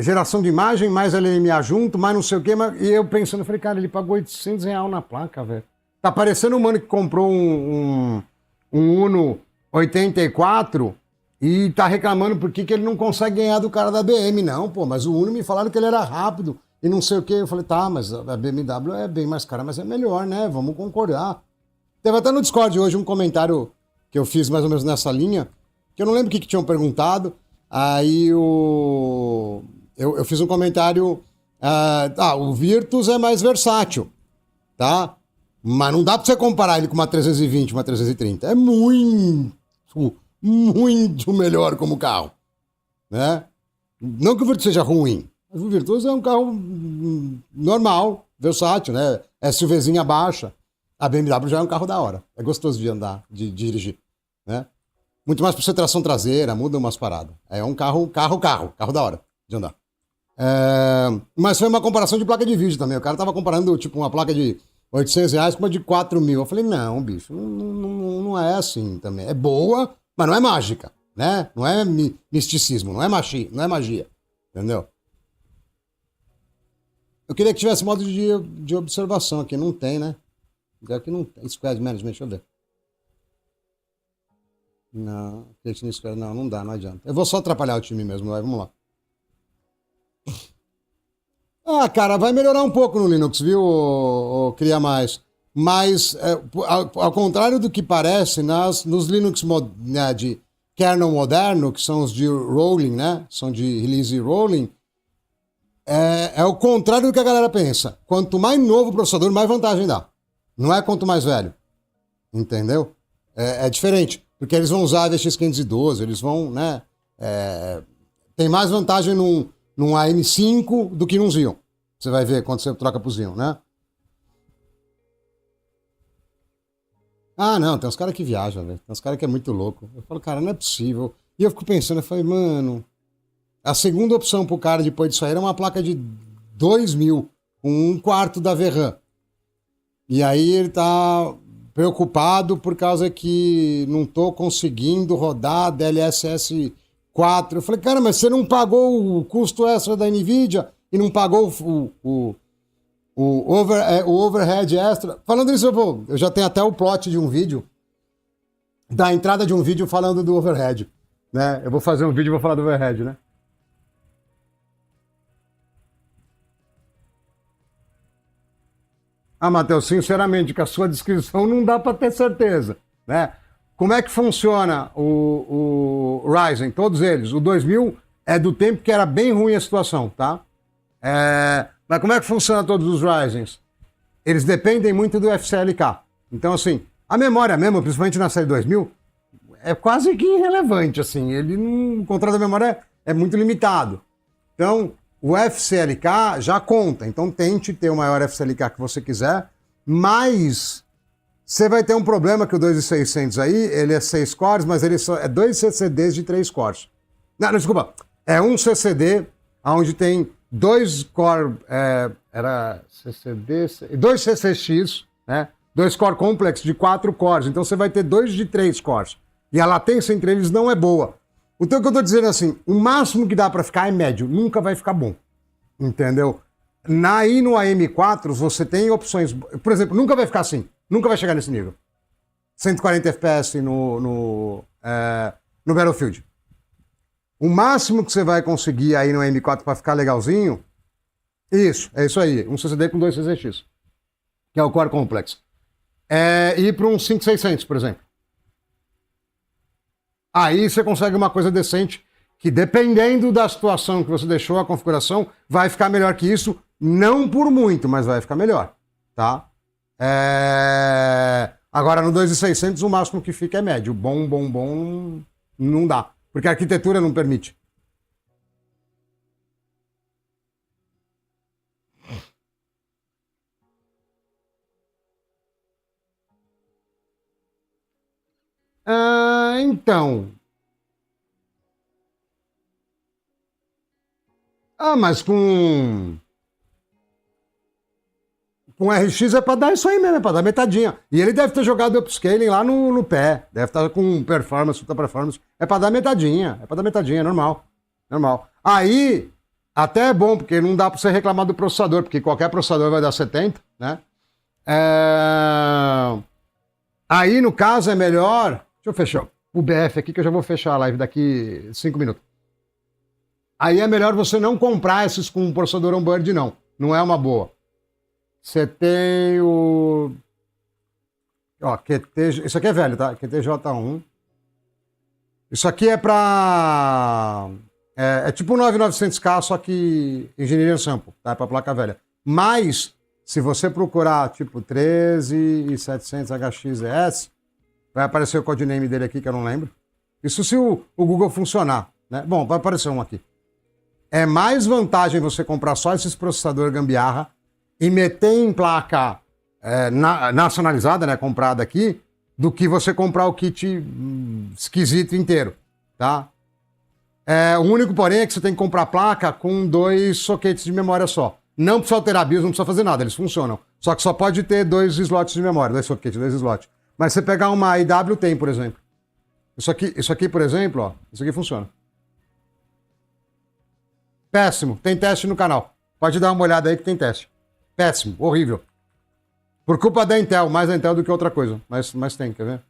geração de imagem, mais LMA junto, mais não sei o quê. E eu pensando, falei, cara, ele pagou R$800 na placa, velho. Tá parecendo um mano que comprou um Uno 84 e tá reclamando por que ele não consegue ganhar do cara da BM. Não, pô, mas o Uno me falaram que ele era rápido e não sei o quê. Eu falei, tá, mas a BMW é bem mais cara, mas é melhor, né? Vamos concordar. Teve até no Discord hoje um comentário que eu fiz mais ou menos nessa linha, que eu não lembro o que tinham perguntado. Aí eu fiz um comentário, o Virtus é mais versátil, tá? Mas não dá pra você comparar ele com uma 320, uma 330. É muito melhor como carro, né? Não que o Virtus seja ruim, mas o Virtus é um carro normal, versátil, né? SUVzinha baixa. A BMW já é um carro da hora. É gostoso de andar, de dirigir, né? Muito mais por ser tração traseira, muda umas paradas. É um carro da hora de andar. Mas foi uma comparação de placa de vídeo também. O cara tava comparando, tipo, uma placa de R$800 com uma de 4 mil. Eu falei, não, bicho, não é assim também. É boa, mas não é mágica, né? Não é misticismo, não é magia, entendeu? Eu queria que tivesse modo de observação aqui, não tem, né? Aqui não tem. Squad Management, deixa eu ver. Não, não dá, não adianta. Eu vou só atrapalhar o time mesmo, vai, vamos lá. Cara, vai melhorar um pouco no Linux, viu, Cria Mais? Mas, ao contrário do que parece, nos Linux kernel moderno, que são os de rolling, né? São de release rolling, é o contrário do que a galera pensa. Quanto mais novo o processador, mais vantagem dá. Não é quanto mais velho. Entendeu? É diferente. Porque eles vão usar a VX512, eles vão, né? Tem mais vantagem num AM5 do que num Xeon. Você vai ver quando você troca pro Xeon, né? Ah, não, tem uns caras que viajam, velho. Tem uns caras que é muito louco. Eu falo, cara, não é possível. E eu fico pensando, eu falei, mano, a segunda opção pro cara depois disso aí era uma placa de 2.000, com um quarto da VRAM. E aí ele tá preocupado por causa que não tô conseguindo rodar DLSS 4. Eu falei, cara, mas você não pagou o custo extra da NVIDIA e não pagou o overhead extra. Falando isso, eu já tenho até o plot de um vídeo, da entrada de um vídeo falando do overhead. Né? Eu vou fazer um vídeo e vou falar do overhead, né? Ah, Matheus, sinceramente, com a sua descrição não dá para ter certeza, né? Como é que funciona o Ryzen? Todos eles. O 2000 é do tempo que era bem ruim a situação, tá? Mas como é que funciona todos os Ryzens? Eles dependem muito do FCLK. Então, assim, a memória mesmo, principalmente na série 2000, é quase que irrelevante, assim. O controle da memória é muito limitado. Então, o FCLK já conta. Então, tente ter o maior FCLK que você quiser, mas você vai ter um problema que o 2600 aí, ele é 6 cores, mas ele só é 2 CCDs de 3 cores. Não, desculpa. É um CCD onde tem 2 core, era CCD, 2 CCX, né? 2 core complex de 4 cores. Então você vai ter 2 de 3 cores. E a latência entre eles não é boa. Então o que eu tô dizendo é assim, o máximo que dá para ficar é médio, nunca vai ficar bom. Entendeu? Aí no AM4 você tem opções, por exemplo, nunca vai ficar assim, nunca vai chegar nesse nível. 140 FPS no Battlefield. O máximo que você vai conseguir aí no AM4 para ficar legalzinho, é isso aí, um CCD com 2 CZX, que é o Core Complex. Ir para um 5600, por exemplo. Aí você consegue uma coisa decente que, dependendo da situação que você deixou, a configuração, vai ficar melhor que isso, não por muito, mas vai ficar melhor, tá? Agora, no 2600, o máximo que fica é médio. Bom, não dá, porque a arquitetura não permite. Então... mas com RX é pra dar isso aí mesmo, é pra dar metadinha. E ele deve ter jogado o upscaling lá no pé. Deve estar com performance, ultra performance. É pra dar metadinha, normal. Normal. Aí, até é bom, porque não dá pra você reclamar do processador, porque qualquer processador vai dar 70, né? Aí, no caso, é melhor... Deixa eu fechar o BF aqui, que eu já vou fechar a live daqui 5 minutos. Aí é melhor você não comprar esses com processador on-board, não. Não é uma boa. Você tem o... QT... Isso aqui é velho, tá? QTJ1. Isso aqui é pra... É tipo um 9900K, só que engenharia sample, tá? É pra placa velha. Mas, se você procurar, tipo, 13700 HXES, vai aparecer o codename dele aqui, que eu não lembro. Isso se o Google funcionar, né? Bom, vai aparecer um aqui. É mais vantagem você comprar só esses processadores gambiarra e meter em placa nacionalizada, né, comprada aqui, do que você comprar o kit esquisito inteiro, tá? O único, porém, é que você tem que comprar placa com 2 soquetes de memória só. Não precisa alterar BIOS, não precisa fazer nada, eles funcionam. Só que só pode ter 2 slots de memória, 2 soquetes, 2 slots. Mas você pegar uma IW tem, por exemplo. Isso aqui, por exemplo, ó, isso aqui funciona. Péssimo. Tem teste no canal. Pode dar uma olhada aí que tem teste. Péssimo. Horrível. Por culpa da Intel. Mais da Intel do que outra coisa. Mas tem, quer ver?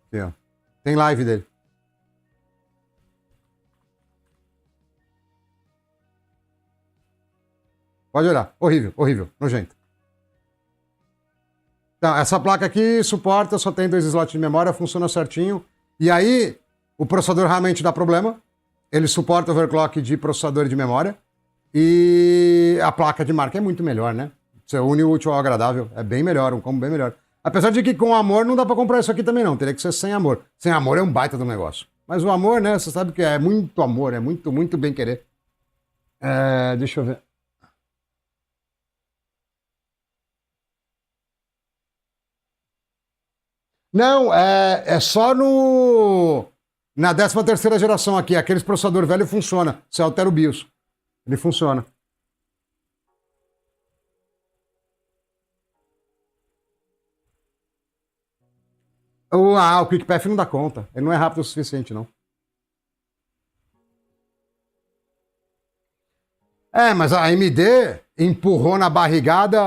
Aqui, ó. Tem live dele. Pode olhar. Horrível, horrível, nojento. Então, essa placa aqui suporta, só tem 2 slots de memória, funciona certinho. E aí, o processador realmente dá problema. Ele suporta overclock de processador e de memória. E a placa de marca é muito melhor, né? Você une o útil ao agradável. É bem melhor, um combo bem melhor. Apesar de que com amor não dá pra comprar isso aqui também não. Teria que ser sem amor. Sem amor é um baita do negócio. Mas o amor, né? Você sabe que é muito amor, é muito, muito bem querer. Deixa eu ver. Não, é só no... Na 13ª geração aqui. Aqueles processador velho funciona. Você altera o BIOS. Ele funciona. O QuickPath não dá conta. Ele não é rápido o suficiente, não. Mas a AMD empurrou na barrigada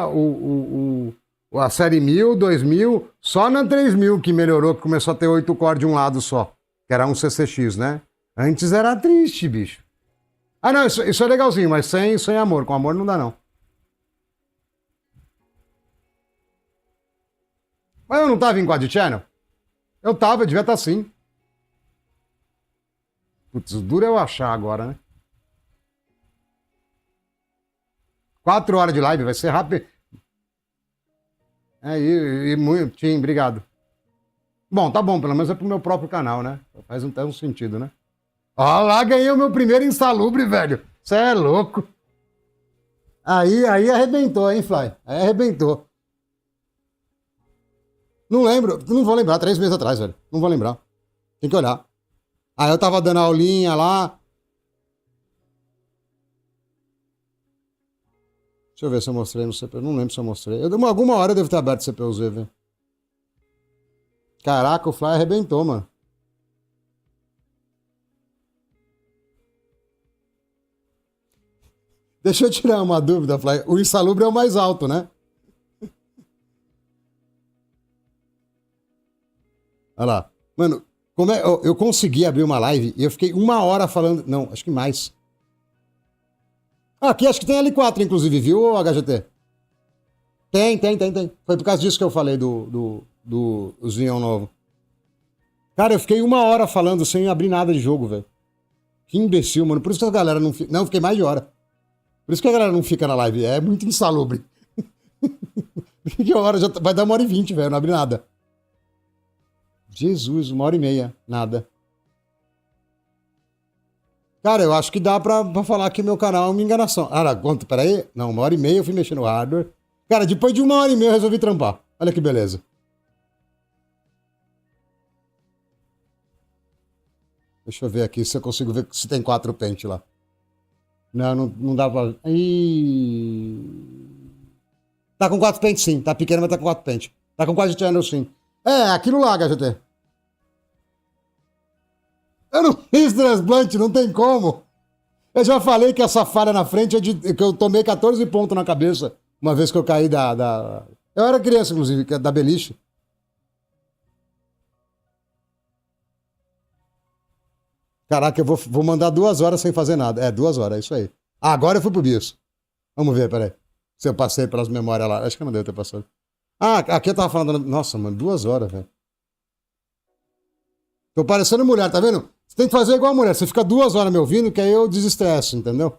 a série 1000, 2000, só na 3000 que melhorou, que começou a ter 8 core de um lado só, que era um CCX, né? Antes era triste, bicho. Ah, não, isso é legalzinho, mas sem amor. Com amor não dá, não. Mas eu não tava em Quad Channel? Eu tava, devia estar sim. Putz, duro é eu achar agora, né? 4 horas de live, vai ser rápido. Muito. Tim, obrigado. Bom, tá bom, pelo menos é pro meu próprio canal, né? Faz um sentido, né? Ó lá, ganhei o meu primeiro insalubre, velho. Você é louco. Aí arrebentou, hein, Fly? Aí arrebentou. Não lembro, não vou lembrar, 3 meses atrás, velho. Não vou lembrar. Tem que olhar. Aí eu tava dando aulinha lá. Deixa eu ver se eu mostrei no CPU. Não lembro se eu mostrei. Alguma hora eu devo ter aberto o CPU-Z, velho. Caraca, o Fly arrebentou, mano. Deixa eu tirar uma dúvida, Fly. O insalubre é o mais alto, né? Olha lá. Mano, como é, eu consegui abrir uma live e eu fiquei 1 hora falando. Não, acho que mais. Aqui acho que tem L4, inclusive, viu, HGT? Tem. Foi por causa disso que eu falei do Xeon novo. Cara, eu fiquei 1 hora falando sem abrir nada de jogo, velho. Que imbecil, mano. Por isso que a galera não fica. Não, fiquei mais de hora. Por isso que a galera não fica na live. É muito insalubre. Que hora? Vai dar 1h20, velho. Não abri nada. Jesus, 1h30. Nada. Cara, eu acho que dá pra falar que meu canal é uma enganação. Ah, quanto? Peraí. Não, 1h30 eu fui mexer no hardware. Cara, depois de 1h30 eu resolvi trampar. Olha que beleza. Deixa eu ver aqui se eu consigo ver se tem 4 pente lá. Não dá pra... Tá com 4 pente sim. Tá pequeno, mas tá com 4 pente. Tá com 4 channel sim. Aquilo lá, HGT. Eu não fiz transplante, não tem como. Eu já falei que essa falha na frente é que eu tomei 14 pontos na cabeça uma vez que eu caí da... Eu era criança, inclusive, da beliche. Caraca, eu vou mandar 2 horas sem fazer nada. 2 horas, é isso aí. Agora eu fui pro BIOS. Vamos ver, peraí. Se eu passei pelas memórias lá. Acho que eu não devo ter passado. Aqui eu tava falando... Nossa, mano, 2 horas, velho. Tô parecendo mulher, tá vendo? Você tem que fazer igual a mulher. Você fica 2 horas me ouvindo, que aí eu desestresso, entendeu?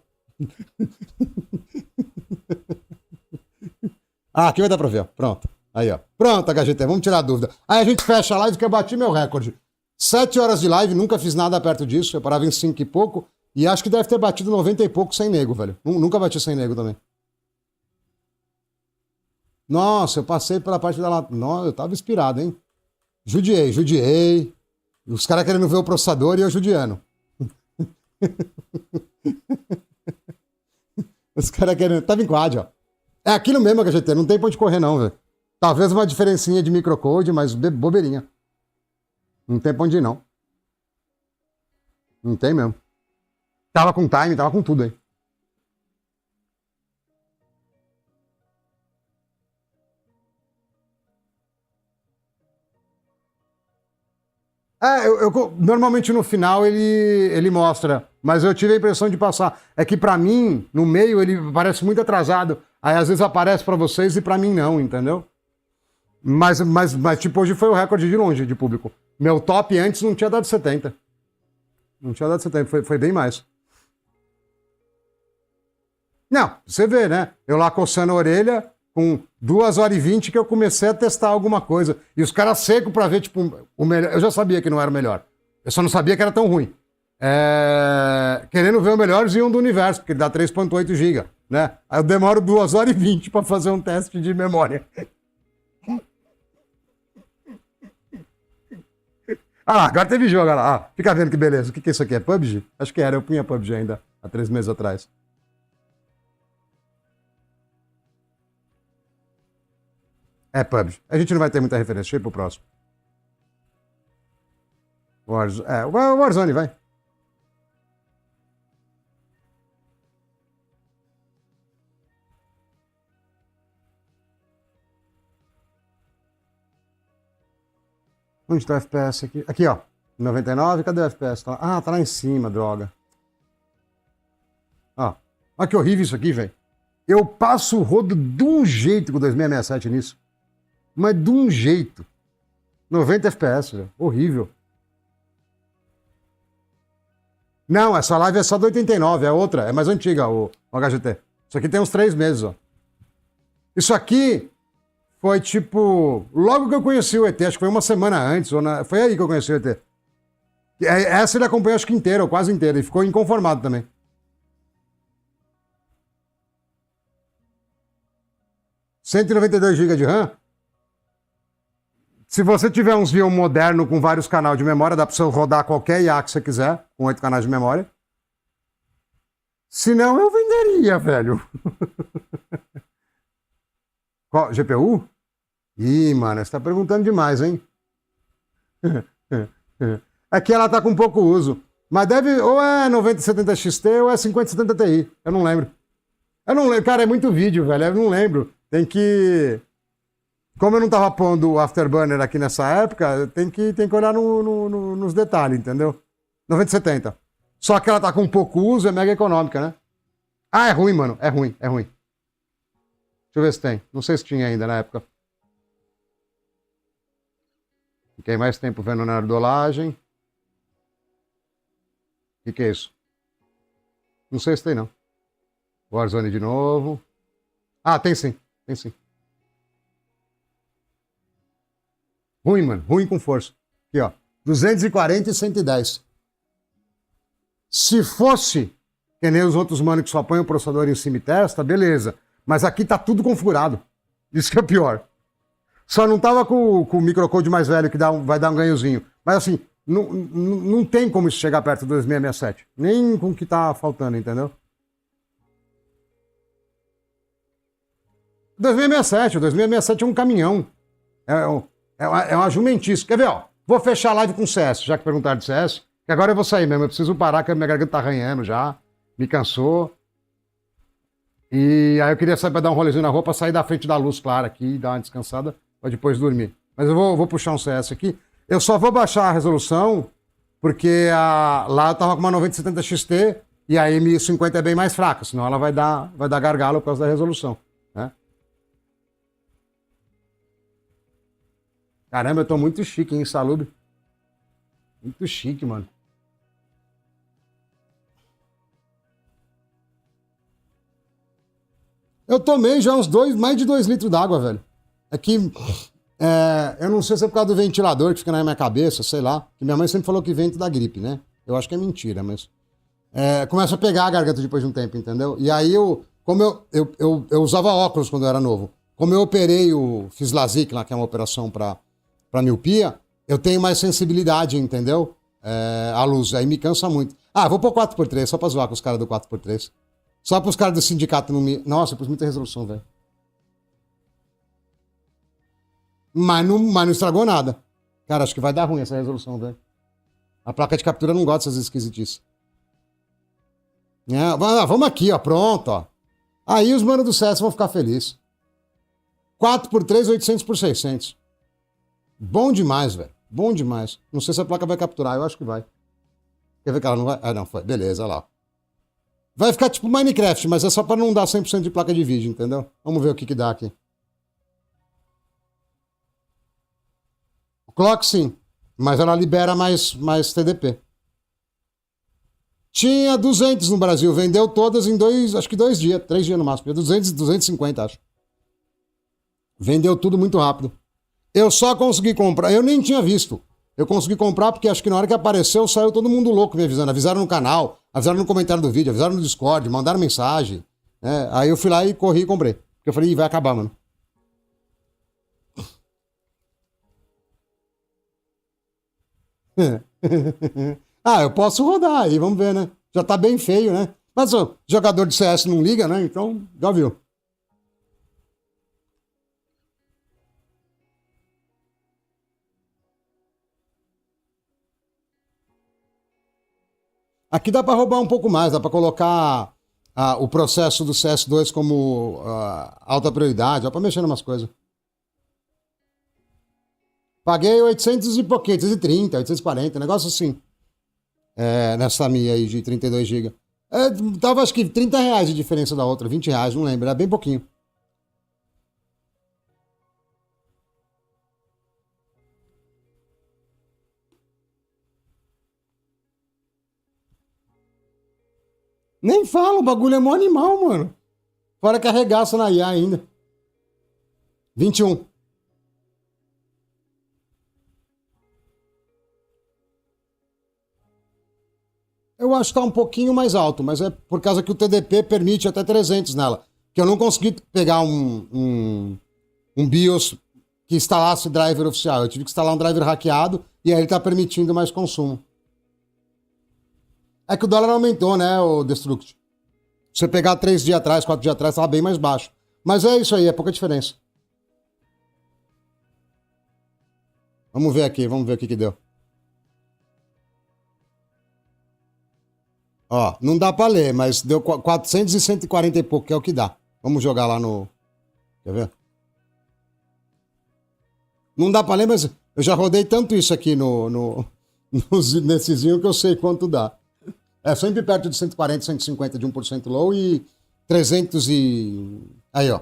Aqui vai dar pra ver, ó. Pronto. Aí, ó. Pronto, HGT, vamos tirar a dúvida. Aí a gente fecha a live que eu bati meu recorde. 7 horas de live, nunca fiz nada perto disso. Eu parava em 5 e pouco. E acho que deve ter batido 90 e pouco sem nego, velho. Nunca bati sem nego também. Nossa, eu passei pela parte da... Nossa, eu tava inspirado, hein? Judiei. Os caras querendo ver o processador e eu judiando. Os caras querendo... Tava em quad, ó. É aquilo mesmo, HGT. Não tem pra onde correr, não, velho. Talvez uma diferencinha de microcode, mas bobeirinha. Não tem pra onde ir, não. Não tem mesmo. Tava com time, tava com tudo aí. Normalmente no final ele mostra, mas eu tive a impressão de passar. É que pra mim, no meio, ele parece muito atrasado. Aí às vezes aparece pra vocês e pra mim não, entendeu? Mas tipo, hoje foi o recorde de longe de público. Meu top antes não tinha dado 70. Não tinha dado 70, foi bem mais. Não, você vê, né? Eu lá coçando a orelha, com 2h20 que eu comecei a testar alguma coisa. E os caras secos pra ver, tipo, o melhor. Eu já sabia que não era o melhor. Eu só não sabia que era tão ruim. Querendo ver o melhorzinho do universo, porque ele dá 3.8 GB, né? Aí eu demoro 2h20 pra fazer um teste de memória. Ah lá, agora teve jogo, olha lá. Ah, fica vendo que beleza. O que é isso aqui? É PUBG? Acho que era, eu punha PUBG ainda, há 3 meses atrás. É PUBG. A gente não vai ter muita referência. Deixa eu ir pro próximo. O Warzone, vai. Onde tá o FPS aqui? Aqui, ó. 99, cadê o FPS? Ah, tá lá em cima, droga. Ó. Olha que horrível isso aqui, velho. Eu passo o rodo de um jeito com o 2667 nisso. Mas de um jeito. 90 FPS, velho. Horrível. Não, essa live é só do 89, é outra. É mais antiga, o HGT. Isso aqui tem uns 3 meses, ó. Isso aqui foi tipo... Logo que eu conheci o ET, acho que foi uma semana antes. Foi aí que eu conheci o ET. Essa ele acompanhou acho que inteira, ou quase inteira. E ficou inconformado também. R$ 192 GB de RAM. Se você tiver uns Xeon moderno com vários canais de memória, dá para você rodar qualquer IA que você quiser, com 8 canais de memória. Se não, eu venderia, velho. Qual? GPU? Ih, mano, você tá perguntando demais, hein? É que ela tá com pouco uso. Mas deve, ou é 9070 XT ou é 5070 Ti. Eu não lembro. Cara, é muito vídeo, velho. Eu não lembro. Tem que... Como eu não tava pondo o Afterburner aqui nessa época, tem que olhar nos detalhes, entendeu? 9070. Só que ela tá com pouco uso, é mega econômica, né? Ah, é ruim, mano. É ruim. Deixa eu ver se tem. Não sei se tinha ainda na época. Fiquei mais tempo vendo na ardolagem. O que é isso? Não sei se tem, não. Warzone de novo. Ah, tem sim. Ruim, mano. Ruim com força. Aqui, ó. 240 e 110. Se fosse, que nem os outros manos que só põem o processador em cima e testa, beleza. Mas aqui tá tudo configurado. Isso que é pior. Só não tava com o microcode mais velho, que vai dar um ganhozinho. Mas assim, não tem como isso chegar perto do 2667. Nem com o que tá faltando, entendeu? 2067, o 2067 é um caminhão. É uma jumentice. Quer ver, ó? Vou fechar a live com CS, já que perguntaram de CS. Que agora eu vou sair mesmo. Eu preciso parar, que a minha garganta tá arranhando já. Me cansou. E aí eu queria sair pra dar um rolezinho na rua, pra sair da frente da luz clara aqui, dar uma descansada, pra depois dormir. Mas eu vou puxar um CS aqui. Eu só vou baixar a resolução, porque lá eu tava com uma 9070 XT, e a M50 é bem mais fraca, senão ela vai dar gargalo por causa da resolução. Né? Caramba, eu tô muito chique, hein, insalubre. Muito chique, mano. Eu tomei já mais de 2 litros d'água, velho. É que eu não sei se é por causa do ventilador que fica na minha cabeça, sei lá. Que minha mãe sempre falou que vento dá gripe, né? Eu acho que é mentira, mas... começa a pegar a garganta depois de um tempo, entendeu? E aí como eu usava óculos quando eu era novo. Como eu fiz LASIK lá, que é uma operação pra miopia, eu tenho mais sensibilidade, entendeu? À luz. Aí me cansa muito. Ah, vou pôr 4x3, só pra zoar com os caras do 4x3. Só para os caras do sindicato não me... Nossa, eu pus muita resolução, velho. Mas não estragou nada. Cara, acho que vai dar ruim essa resolução, velho. A placa de captura não gosta dessas esquisitices. Vamos aqui, ó. Pronto, ó. Aí os manos do CS vão ficar felizes. 4x3, 800 por 600. Bom demais, velho. Bom demais. Não sei se a placa vai capturar, eu acho que vai. Quer ver que ela não vai? Ah, não, foi. Beleza, olha lá. Vai ficar tipo Minecraft, mas é só pra não dar 100% de placa de vídeo, entendeu? Vamos ver o que dá aqui. O clock sim, mas ela libera mais TDP. Tinha 200 no Brasil, vendeu todas em acho que 2 dias, 3 dias no máximo. 200, 250, acho. Vendeu tudo muito rápido. Eu só consegui comprar, eu nem tinha visto. Eu consegui comprar porque acho que na hora que apareceu saiu todo mundo louco me avisando. Avisaram no canal, avisaram no comentário do vídeo, avisaram no Discord, mandaram mensagem. Né? Aí eu fui lá e corri e comprei. Porque eu falei, Ih, vai acabar, mano. Ah, eu posso rodar aí, vamos ver, né? Já tá bem feio, né? Mas o jogador de CS não liga, né? Então, já viu. Aqui dá para roubar um pouco mais, dá para colocar o processo do CS2 como alta prioridade, dá para mexer em umas coisas. Paguei 800 e pouquinho, 830, 840, negócio assim. Nessa minha aí de 32 GB. Tava acho que R$ 30 de diferença da outra, R$ 20, não lembro, era bem pouquinho. Nem fala, o bagulho é mó animal, mano. Fora que arregaça na IA ainda. 21. Eu acho que tá um pouquinho mais alto, mas é por causa que o TDP permite até 300 nela. Que eu não consegui pegar um BIOS que instalasse driver oficial. Eu tive que instalar um driver hackeado e aí ele tá permitindo mais consumo. É que o dólar aumentou, né, o Destruct? Se você pegar 3 dias atrás, 4 dias atrás, tava bem mais baixo. Mas é isso aí, é pouca diferença. Vamos ver aqui, vamos ver o que deu. Ó, não dá pra ler, mas deu 400 e 140 e pouco, que é o que dá. Vamos jogar lá no... Quer ver? Não dá pra ler, mas eu já rodei tanto isso aqui nessezinho que eu sei quanto dá. É sempre perto de 140, 150 de 1% low e 300 e... Aí, ó.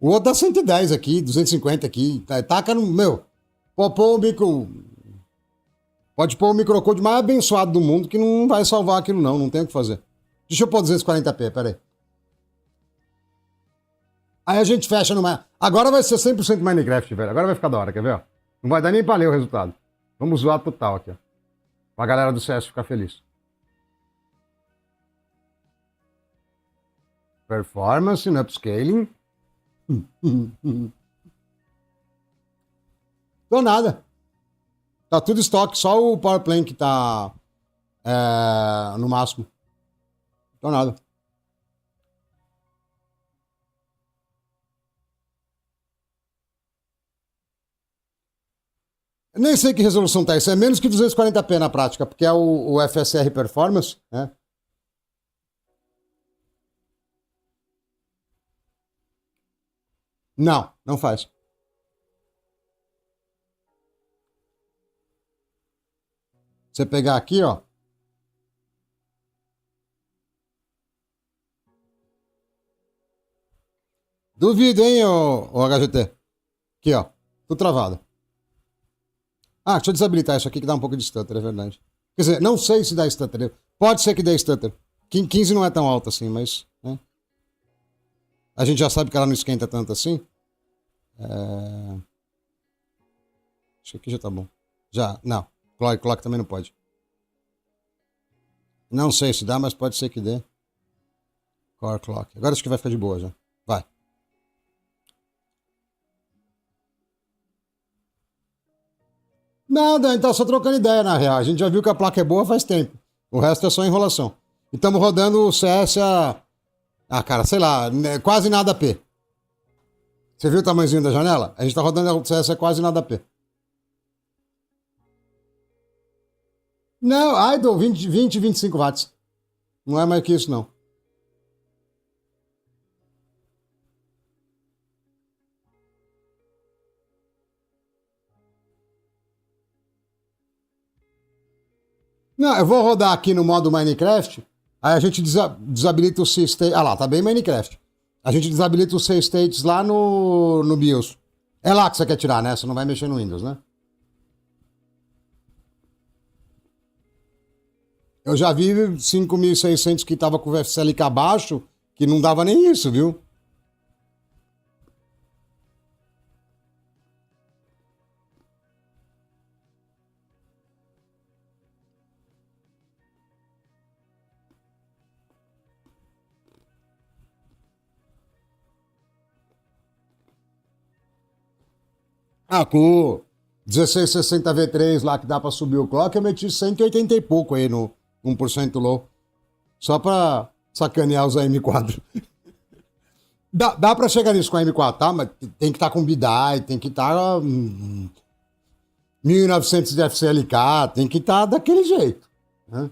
O outro dá 110 aqui, 250 aqui. Taca no... Meu, pode pôr o micro... Pode pôr o microcode mais abençoado do mundo que não vai salvar aquilo não, não tem o que fazer. Deixa eu pôr 240p, peraí. Aí a gente fecha numa... Agora vai ser 100% Minecraft, velho. Agora vai ficar da hora, quer ver? Ó? Não vai dar nem pra ler o resultado. Vamos zoar total aqui, ó. Pra galera do CS ficar feliz. Performance no upscaling. Tô nada. Tá tudo estoque, só o PowerPlan que tá no máximo. Tô nada. Eu nem sei que resolução tá isso. É menos que 240p na prática, porque é o FSR Performance, né? Não, não faz. Você pegar aqui, ó. Duvido, hein, ô HGT. Aqui, ó. Tudo travado. Ah, deixa eu desabilitar isso aqui que dá um pouco de stutter, é verdade. Quer dizer, não sei se dá stutter. Pode ser que dê stutter. 15 não é tão alto assim, mas... Né? A gente já sabe que ela não esquenta tanto assim. Acho que aqui já tá bom. Já, não. Clock também não pode. Não sei se dá, mas pode ser que dê. Core Clock. Agora acho que vai ficar de boa já. Vai. Nada, a gente tá só trocando ideia na real. A gente já viu que a placa é boa faz tempo. O resto é só enrolação. E estamos rodando o CS a... Ah, cara, sei lá, quase nada P. Você viu o tamanhozinho da janela? A gente tá rodando o CS a quase nada P. Não, idle, 20, 25 watts. Não é mais que isso, não. Não, eu vou rodar aqui no modo Minecraft, aí a gente desabilita o save state. Ah lá, tá bem Minecraft. A gente desabilita os save states lá no BIOS. É lá que você quer tirar, né? Você não vai mexer no Windows, né? Eu já vi 5.600 que tava com o VFCLK abaixo, que não dava nem isso, viu? Ah, com o 1660 V3 lá que dá pra subir o clock, eu meti 180 e pouco aí no 1% low. Só pra sacanear os AM4. Dá pra chegar nisso com a M4, tá? Mas tem que estar com BDI, tem que estar 1900 de FCLK, tem que estar daquele jeito, né?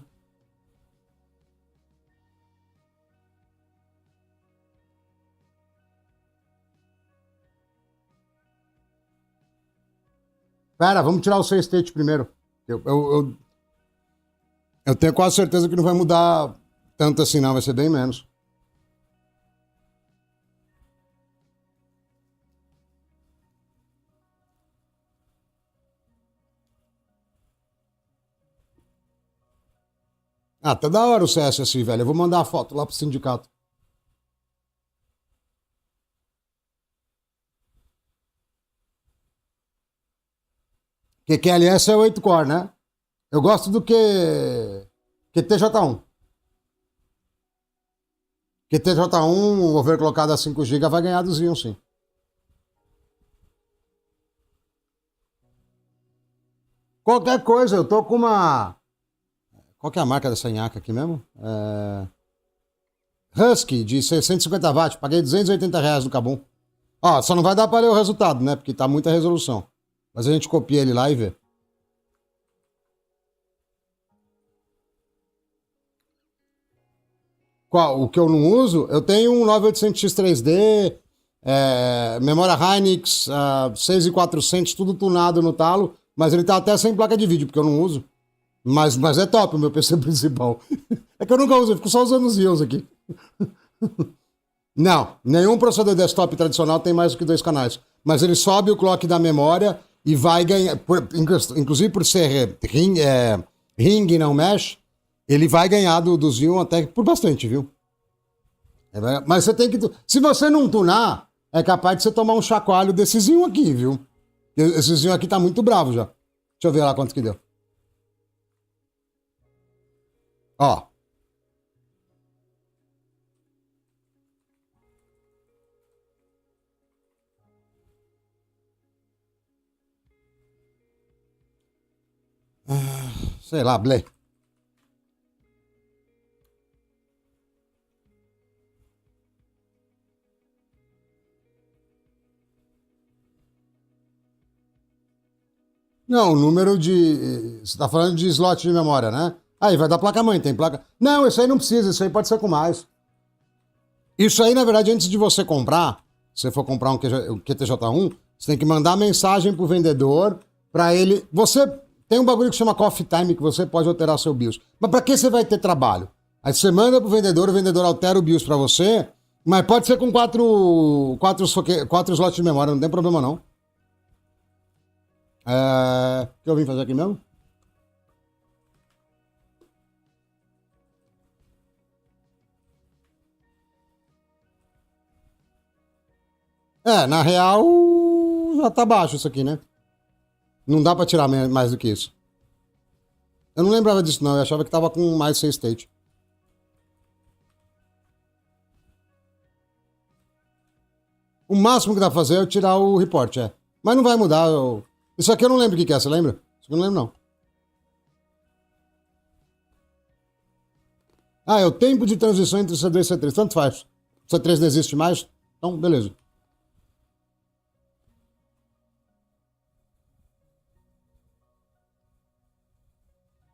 Pera, vamos tirar o seu state primeiro. Eu tenho quase certeza que não vai mudar tanto assim, não. Vai ser bem menos. Ah, tá da hora o CS assim, velho. Eu vou mandar a foto lá pro sindicato. Que QLS é 8 core, né? Eu gosto do que TJ1. Que TJ1 overclockado a 5 GB vai ganhar do Xeon, sim. Qualquer coisa, eu tô com uma. Qual que é a marca dessa nhaca aqui mesmo? Husky, de 650 watts. Paguei R$ 280 no Kabum. Ó, só não vai dar pra ler o resultado, né? Porque tá muita resolução. Mas a gente copia ele lá e vê. Qual? O que eu não uso? Eu tenho um 9800X3D, memória Hynix, 6400, tudo tunado no talo. Mas ele tá até sem placa de vídeo, porque eu não uso. Mas é top o meu PC principal. É que eu nunca uso, eu fico só usando os Xeons aqui. Não, nenhum processador desktop tradicional tem mais do que 2 canais. Mas ele sobe o clock da memória e vai ganhar. Inclusive por ser ring e não mesh, ele vai ganhar do Xeon até por bastante, viu? Mas você tem que. Se você não tunar, é capaz de você tomar um chacoalho desse Xeon aqui, viu? Esse Xeon aqui tá muito bravo já. Deixa eu ver lá quanto que deu. Ó. Sei lá, Blé. Não, o número de. Você tá falando de slot de memória, né? Aí vai dar placa-mãe, tem placa. Não, isso aí não precisa, isso aí pode ser com mais. Isso aí, na verdade, antes de você comprar, se você for comprar um QTJ1, você tem que mandar mensagem pro vendedor para ele. Você tem um bagulho que chama Coffee Time que você pode alterar seu BIOS. Mas para que você vai ter trabalho? Aí você manda pro vendedor, o vendedor altera o BIOS para você, mas pode ser com quatro slots de memória, não tem problema não. O que eu vim fazer aqui mesmo? Na real, já tá baixo isso aqui, né? Não dá pra tirar mais do que isso. Eu não lembrava disso, não. Eu achava que tava com mais 6 state. O máximo que dá pra fazer é eu tirar o report, Mas não vai mudar. Isso aqui eu não lembro o que é, você lembra? Isso aqui eu não lembro, não. É o tempo de transição entre C2 e C3. Tanto faz. C3 não existe mais? Então, beleza.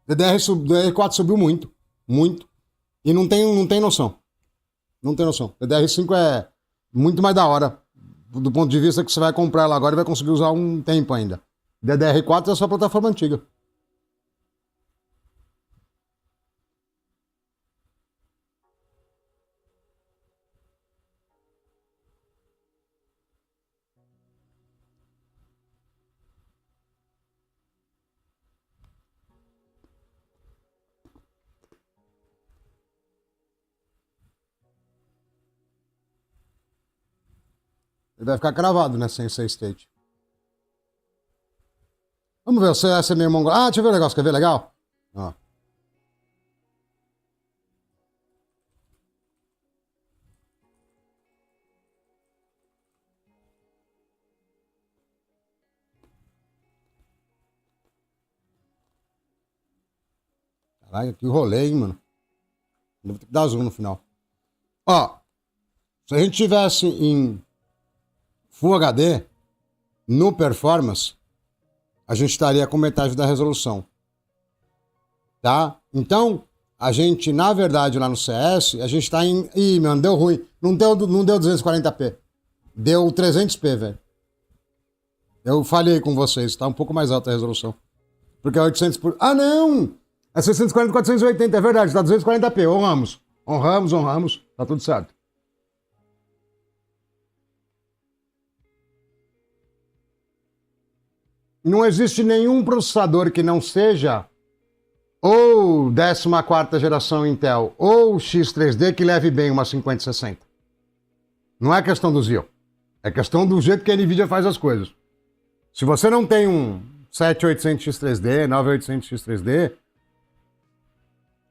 DDR4 subiu muito. Muito. E não tem noção. Não tem noção. DDR5 é muito mais da hora. Do ponto de vista que você vai comprar ela agora e vai conseguir usar um tempo ainda. DDR4 é só plataforma antiga. Ele vai ficar cravado, né? Sensei State. Vamos ver, o CS é meio mongol. Ah, deixa eu ver o negócio, quer ver legal? Ó. Caralho, que rolê, hein, mano. Devo ter que dar zoom no final. Ó, se a gente tivesse em Full HD, no Performance, a gente estaria com metade da resolução. Tá? Então, a gente, na verdade, lá no CS, a gente tá em... Ih, mano, deu ruim. Não deu 240p. Deu 300p, velho. Eu falhei com vocês, tá um pouco mais alta a resolução. Porque é 800 por... Ah, não! É 640 480, é verdade, tá 240p. Honramos. Honramos. Tá tudo certo. Não existe nenhum processador que não seja ou 14ª geração Intel ou X3D que leve bem uma 5060. Não é questão do Xeon. É questão do jeito que a NVIDIA faz as coisas. Se você não tem um 7800X3D, 9800X3D,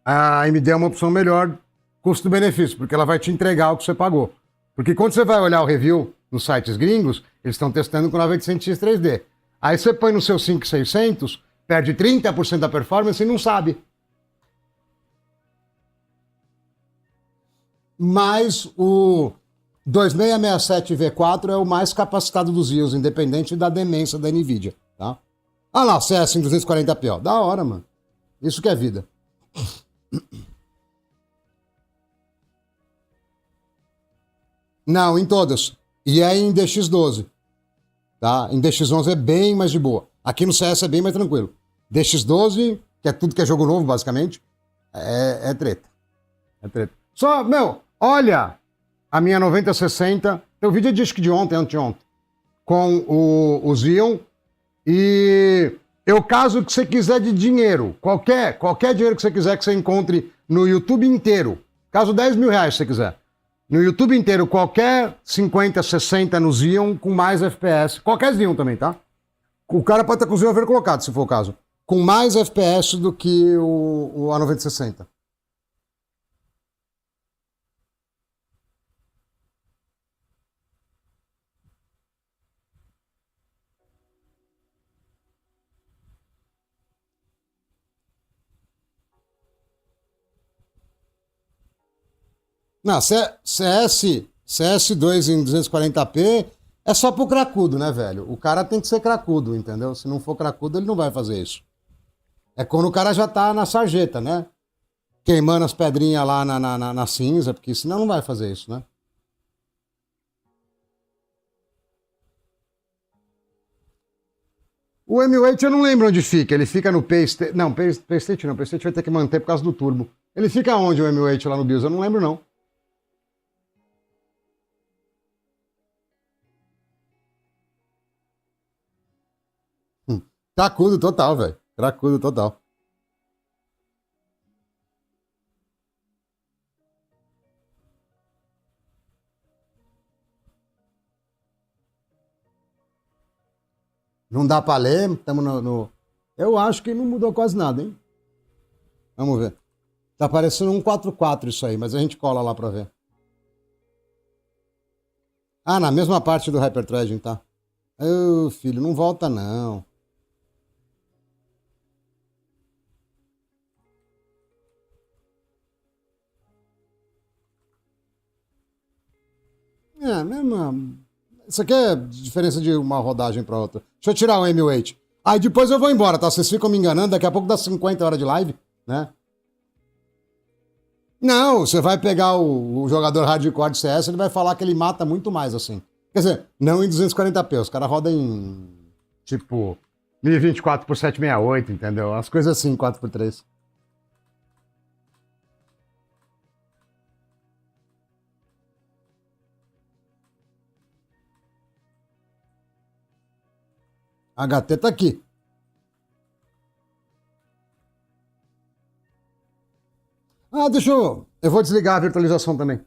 a AMD é uma opção melhor custo-benefício, porque ela vai te entregar o que você pagou. Porque quando você vai olhar o review nos sites gringos, eles estão testando com 9800X3D. Aí você põe no seu 5600, perde 30% da performance e não sabe. Mas o 2667 V4 é o mais capacitado dos Xeons, independente da demência da NVIDIA, tá? Ah lá, CS em 240p, ó. Da hora, mano. Isso que é vida. Não, em todas. E é em DX12. Tá? Em DX11 é bem mais de boa. Aqui no CS é bem mais tranquilo. DX12, que é tudo que é jogo novo, basicamente, é treta. É treta. Só, meu, olha a minha 9060. Tem o vídeo de ontem, anteontem, com o Xeon. E eu caso que você quiser de dinheiro, qualquer dinheiro que você quiser que você encontre no YouTube inteiro. Caso 10 mil reais se você quiser. No YouTube inteiro, qualquer 50, 60 no Xeon com mais FPS. Qualquer Xeon também, tá? O cara pode estar com o Xeon overclockado, se for o caso. Com mais FPS do que o A9060. Não, CS2 em 240p é só pro cracudo, né, velho? O cara tem que ser cracudo, entendeu? Se não for cracudo, ele não vai fazer isso. É quando o cara já tá na sarjeta, né? Queimando as pedrinhas lá na cinza, porque senão não vai fazer isso, né? O M8 eu não lembro onde fica. Ele fica no Paystate. Não, Paystate não. Paystate vai ter que manter por causa do turbo. Ele fica onde o M8 lá no BIOS? Eu não lembro, não. Cracudo total, velho. Cracudo total. Não dá pra ler, estamos Eu acho que não mudou quase nada, hein? Vamos ver. Tá parecendo um 4.4 isso aí, mas a gente cola lá pra ver. Ah, na mesma parte do Hyperthreading, tá? Ô, filho, não volta não. É, mesmo. Isso aqui é diferença de uma rodagem pra outra. Deixa eu tirar o M8. Aí depois eu vou embora, tá? Vocês ficam me enganando, daqui a pouco dá 50 horas de live, né? Não, você vai pegar o jogador hardcore de CS, ele vai falar que ele mata muito mais assim. Quer dizer, não em 240p, os caras rodam em, tipo, 1024 por 768, entendeu? As coisas assim, 4x3. HT tá aqui. Ah, deixa eu... Eu vou desligar a virtualização também.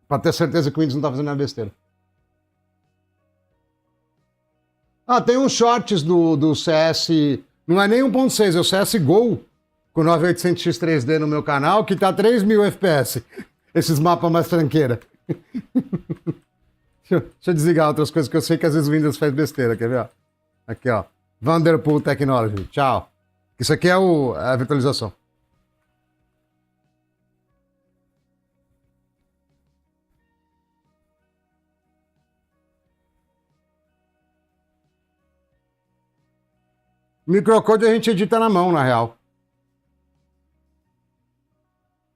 Pra ter certeza que o Windows não tá fazendo nada besteira. Ah, tem uns shorts do CS, não é nem 1.6, é o CSGO, com 9800X3D no meu canal, que tá 3.000 FPS. Esses mapas mais tranqueira. Deixa eu desligar outras coisas que eu sei que às vezes o Windows faz besteira, quer ver? Ó? Aqui, ó. Vanderpool Technology. Tchau. Isso aqui é a virtualização. Microcode a gente edita na mão, na real.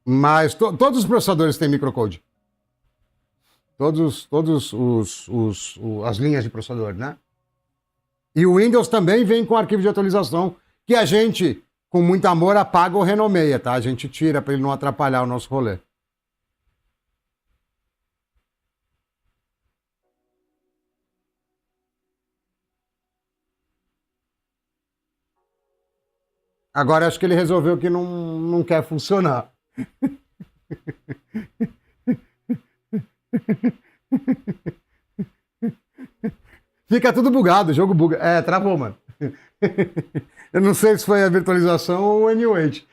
Mas todos os processadores têm microcode. As linhas de processador, né? E o Windows também vem com arquivo de atualização que a gente, com muito amor, apaga ou renomeia, tá? A gente tira para ele não atrapalhar o nosso rolê. Agora acho que ele resolveu que não quer funcionar. Fica tudo bugado, o jogo buga. É, travou, mano. Eu não sei se foi a virtualização ou o N8.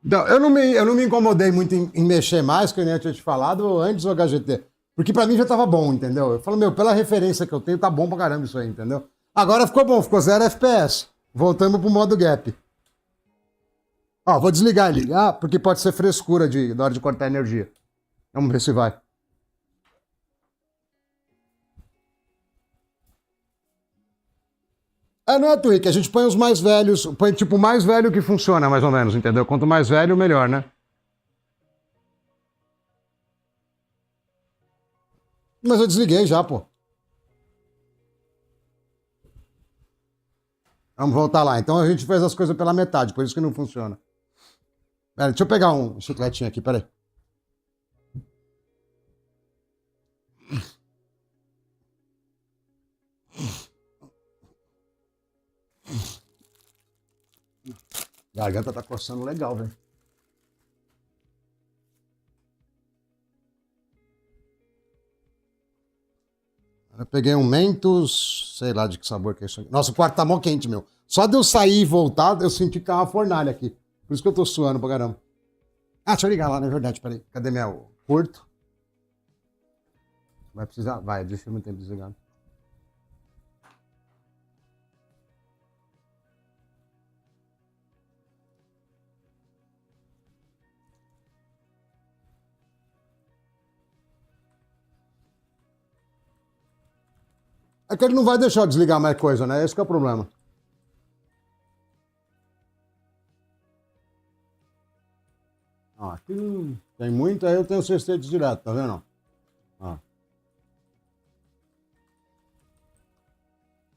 Então, eu não me incomodei muito em mexer mais, que eu nem tinha te falado, antes do HGT. Porque pra mim já tava bom, entendeu? Eu falo, meu, pela referência que eu tenho, tá bom pra caramba isso aí, entendeu? Agora ficou bom, ficou 0 FPS. Voltamos pro modo gap. Ó, vou desligar e ligar, porque pode ser frescura na hora de cortar energia. Vamos ver se vai. É, não é, Twitch, a gente põe os mais velhos, põe tipo o mais velho que funciona, mais ou menos, entendeu? Quanto mais velho, melhor, né? Mas eu desliguei já, pô. Vamos voltar lá. Então a gente fez as coisas pela metade, por isso que não funciona. Pera, deixa eu pegar um chicletinho aqui, peraí. A garganta tá coçando legal, velho. Eu peguei um Mentos, sei lá de que sabor que é isso aqui. Nossa, o quarto tá mó quente, meu. Só de eu sair e voltar, eu senti que tá uma fornalha aqui. Por isso que eu tô suando pra caramba. Ah, deixa eu ligar lá, na verdade, peraí. Cadê meu curto? Vai precisar? Vai, deixa eu muito tempo desligado. É que ele não vai deixar eu desligar mais coisa, né? Esse que é o problema. Ó, aqui não tem muito, aí eu tenho sexteto direto, tá vendo? Ó,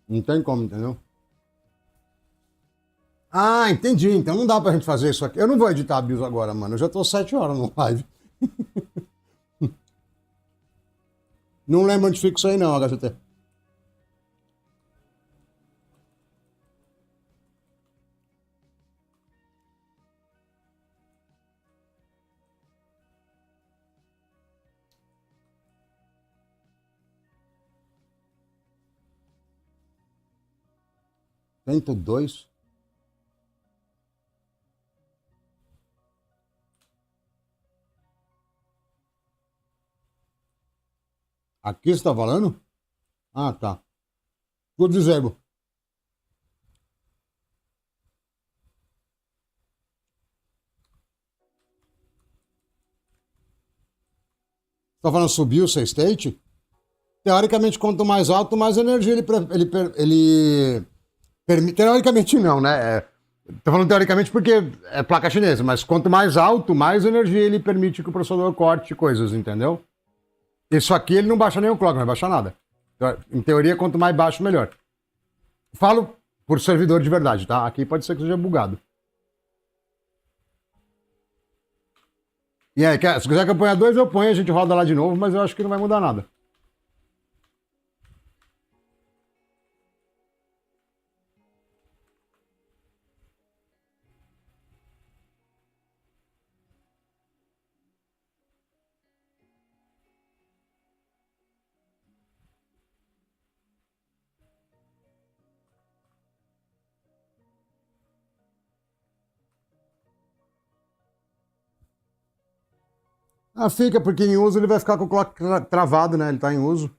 não tem como, entendeu? Ah, entendi. Então não dá pra gente fazer isso aqui. Eu não vou editar a BIOS agora, mano. Eu já tô 7 horas no live. Não lembro onde fica isso aí, não, HCT. Tento 2. Aqui você tá falando? Ah, tá. Vou dizer. Você tá falando subir o seu state? Teoricamente, quanto mais alto, mais energia ele permite. Teoricamente, não, né? Tô falando teoricamente porque é placa chinesa, mas quanto mais alto, mais energia ele permite que o processador corte coisas, entendeu? Isso aqui ele não baixa nem o clock, não vai baixar nada. Então, em teoria, quanto mais baixo, melhor. Falo por servidor de verdade, tá? Aqui pode ser que seja bugado. E aí, se quiser que eu ponha 2, eu ponho, a gente roda lá de novo, mas eu acho que não vai mudar nada. Ah, fica, porque em uso ele vai ficar com o clock travado, né? Ele tá em uso.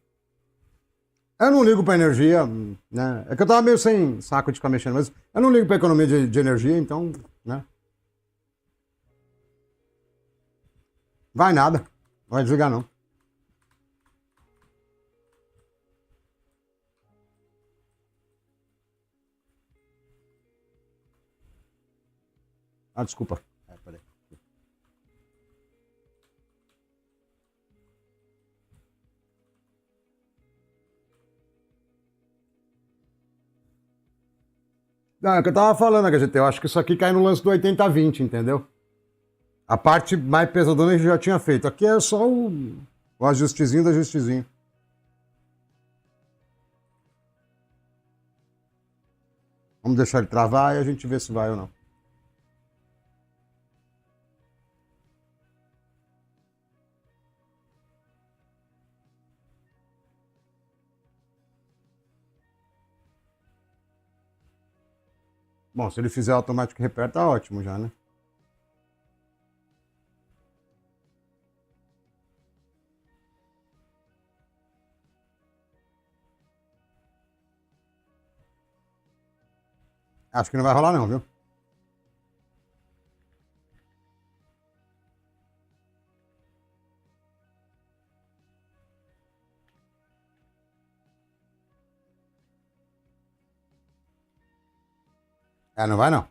Eu não ligo pra energia, né? É que eu tava meio sem saco de ficar mexendo, mas eu não ligo pra economia de energia, então, né? Vai nada. Não vai desligar, não. Ah, desculpa. Peraí. Não, é o que eu tava falando, HGT. Eu acho que isso aqui cai no lance do 80-20, entendeu? A parte mais pesadona a gente já tinha feito. Aqui é só o ajustezinho do ajustezinho. Vamos deixar ele travar e a gente vê se vai ou não. Bom, se ele fizer automático repair, tá ótimo já, né? Acho que não vai rolar não, viu? É, não vai não.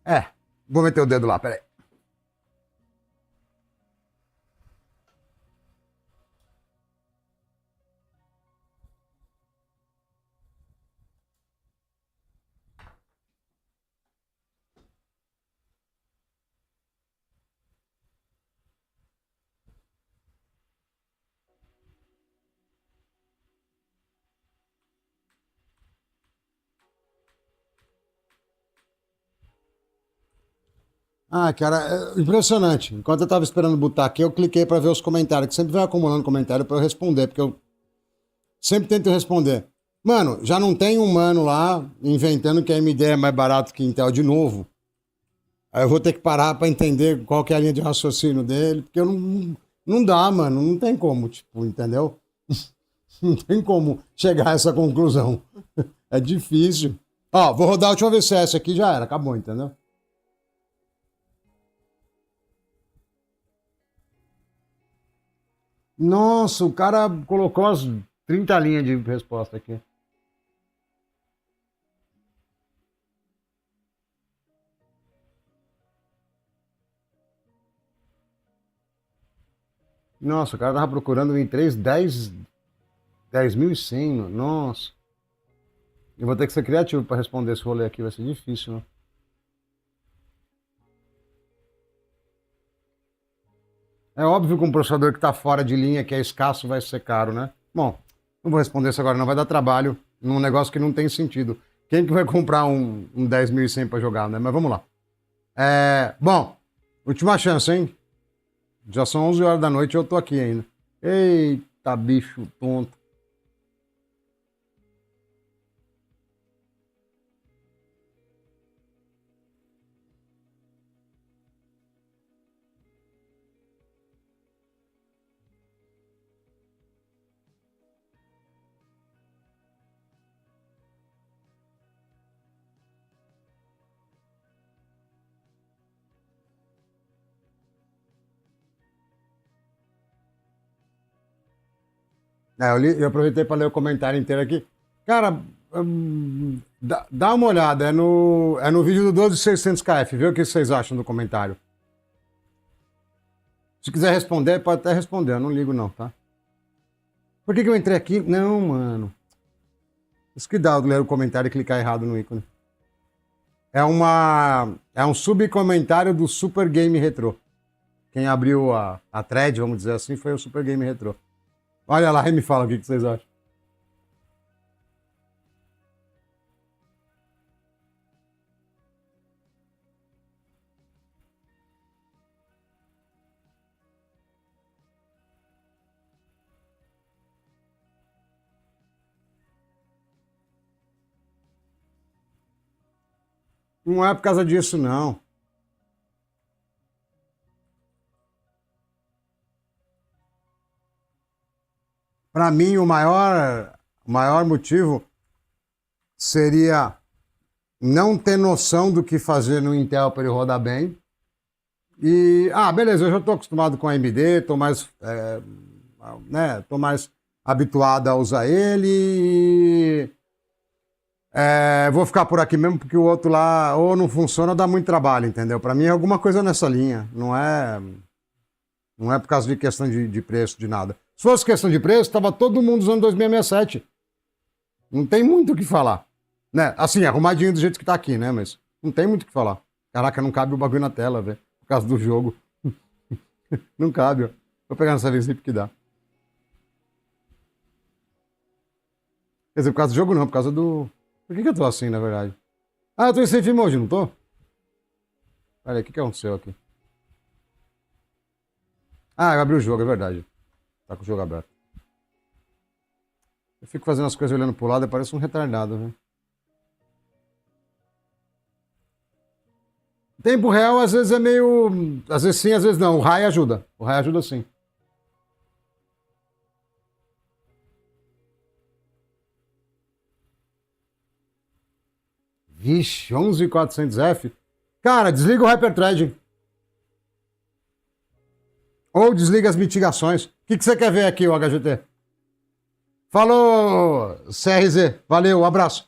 É, vou meter o dedo lá, peraí. Ah, cara, é impressionante. Enquanto eu tava esperando botar aqui, eu cliquei pra ver os comentários, que sempre vai acumulando comentário pra eu responder, porque eu sempre tento responder. Mano, já não tem um mano lá inventando que a AMD é mais barato que Intel de novo. Aí eu vou ter que parar pra entender qual que é a linha de raciocínio dele, porque eu não dá, mano, não tem como, tipo, entendeu? Não tem como chegar a essa conclusão. É difícil. Ó, vou rodar a última VCS aqui, já era, acabou, entendeu? Nossa, o cara colocou as 30 linhas de resposta aqui. Nossa, o cara tava procurando em 3, 10.100, mano. Nossa. Eu vou ter que ser criativo pra responder esse rolê aqui, vai ser difícil, né? É óbvio que um processador que tá fora de linha, que é escasso, vai ser caro, né? Bom, não vou responder isso agora, não vai dar trabalho num negócio que não tem sentido. Quem que vai comprar um 10.100 pra jogar, né? Mas vamos lá. Bom, última chance, hein? Já são 11 horas da noite e eu tô aqui ainda. Eita, bicho tonto. Eu aproveitei para ler o comentário inteiro aqui. Cara, dá uma olhada, é no vídeo do 12600KF, vê o que vocês acham do comentário. Se quiser responder, pode até responder, eu não ligo não, tá? Por que eu entrei aqui? Não, mano. Isso que dá ler o comentário e clicar errado no ícone. É um subcomentário do Super Game Retro. Quem abriu a thread, vamos dizer assim, foi o Super Game Retro. Olha lá e me fala o que vocês acham. Não é por causa disso, não. Para mim, o maior motivo seria não ter noção do que fazer no Intel para ele rodar bem. E, beleza, eu já estou acostumado com AMD, estou mais, tô mais habituado a usar ele. Vou ficar por aqui mesmo, porque o outro lá ou não funciona ou dá muito trabalho, entendeu? Para mim é alguma coisa nessa linha. Não é por causa de questão de preço, de nada. Se fosse questão de preço, estava todo mundo usando 2667. Não tem muito o que falar. Né? Assim, arrumadinho do jeito que tá aqui, né? Mas não tem muito o que falar. Caraca, não cabe o bagulho na tela, velho. Por causa do jogo. Não cabe, ó. Vou pegar nessa vez que dá. Quer dizer, por causa do jogo não, por causa do... Por que eu tô assim, na verdade? Eu tô em safe mode, não tô? Pera aí, o que aconteceu aqui? Eu abri o jogo, é verdade. Tá com o jogo aberto. Eu fico fazendo as coisas olhando pro lado e parece um retardado, né? Tempo real às vezes é meio... Às vezes sim, às vezes não. O raio ajuda. O raio ajuda sim. Vixe, 11400F. Cara, desliga o Hyperthread. Ou desliga as mitigações. O que você quer ver aqui, o HGT? Falou, CRZ. Valeu, abraço.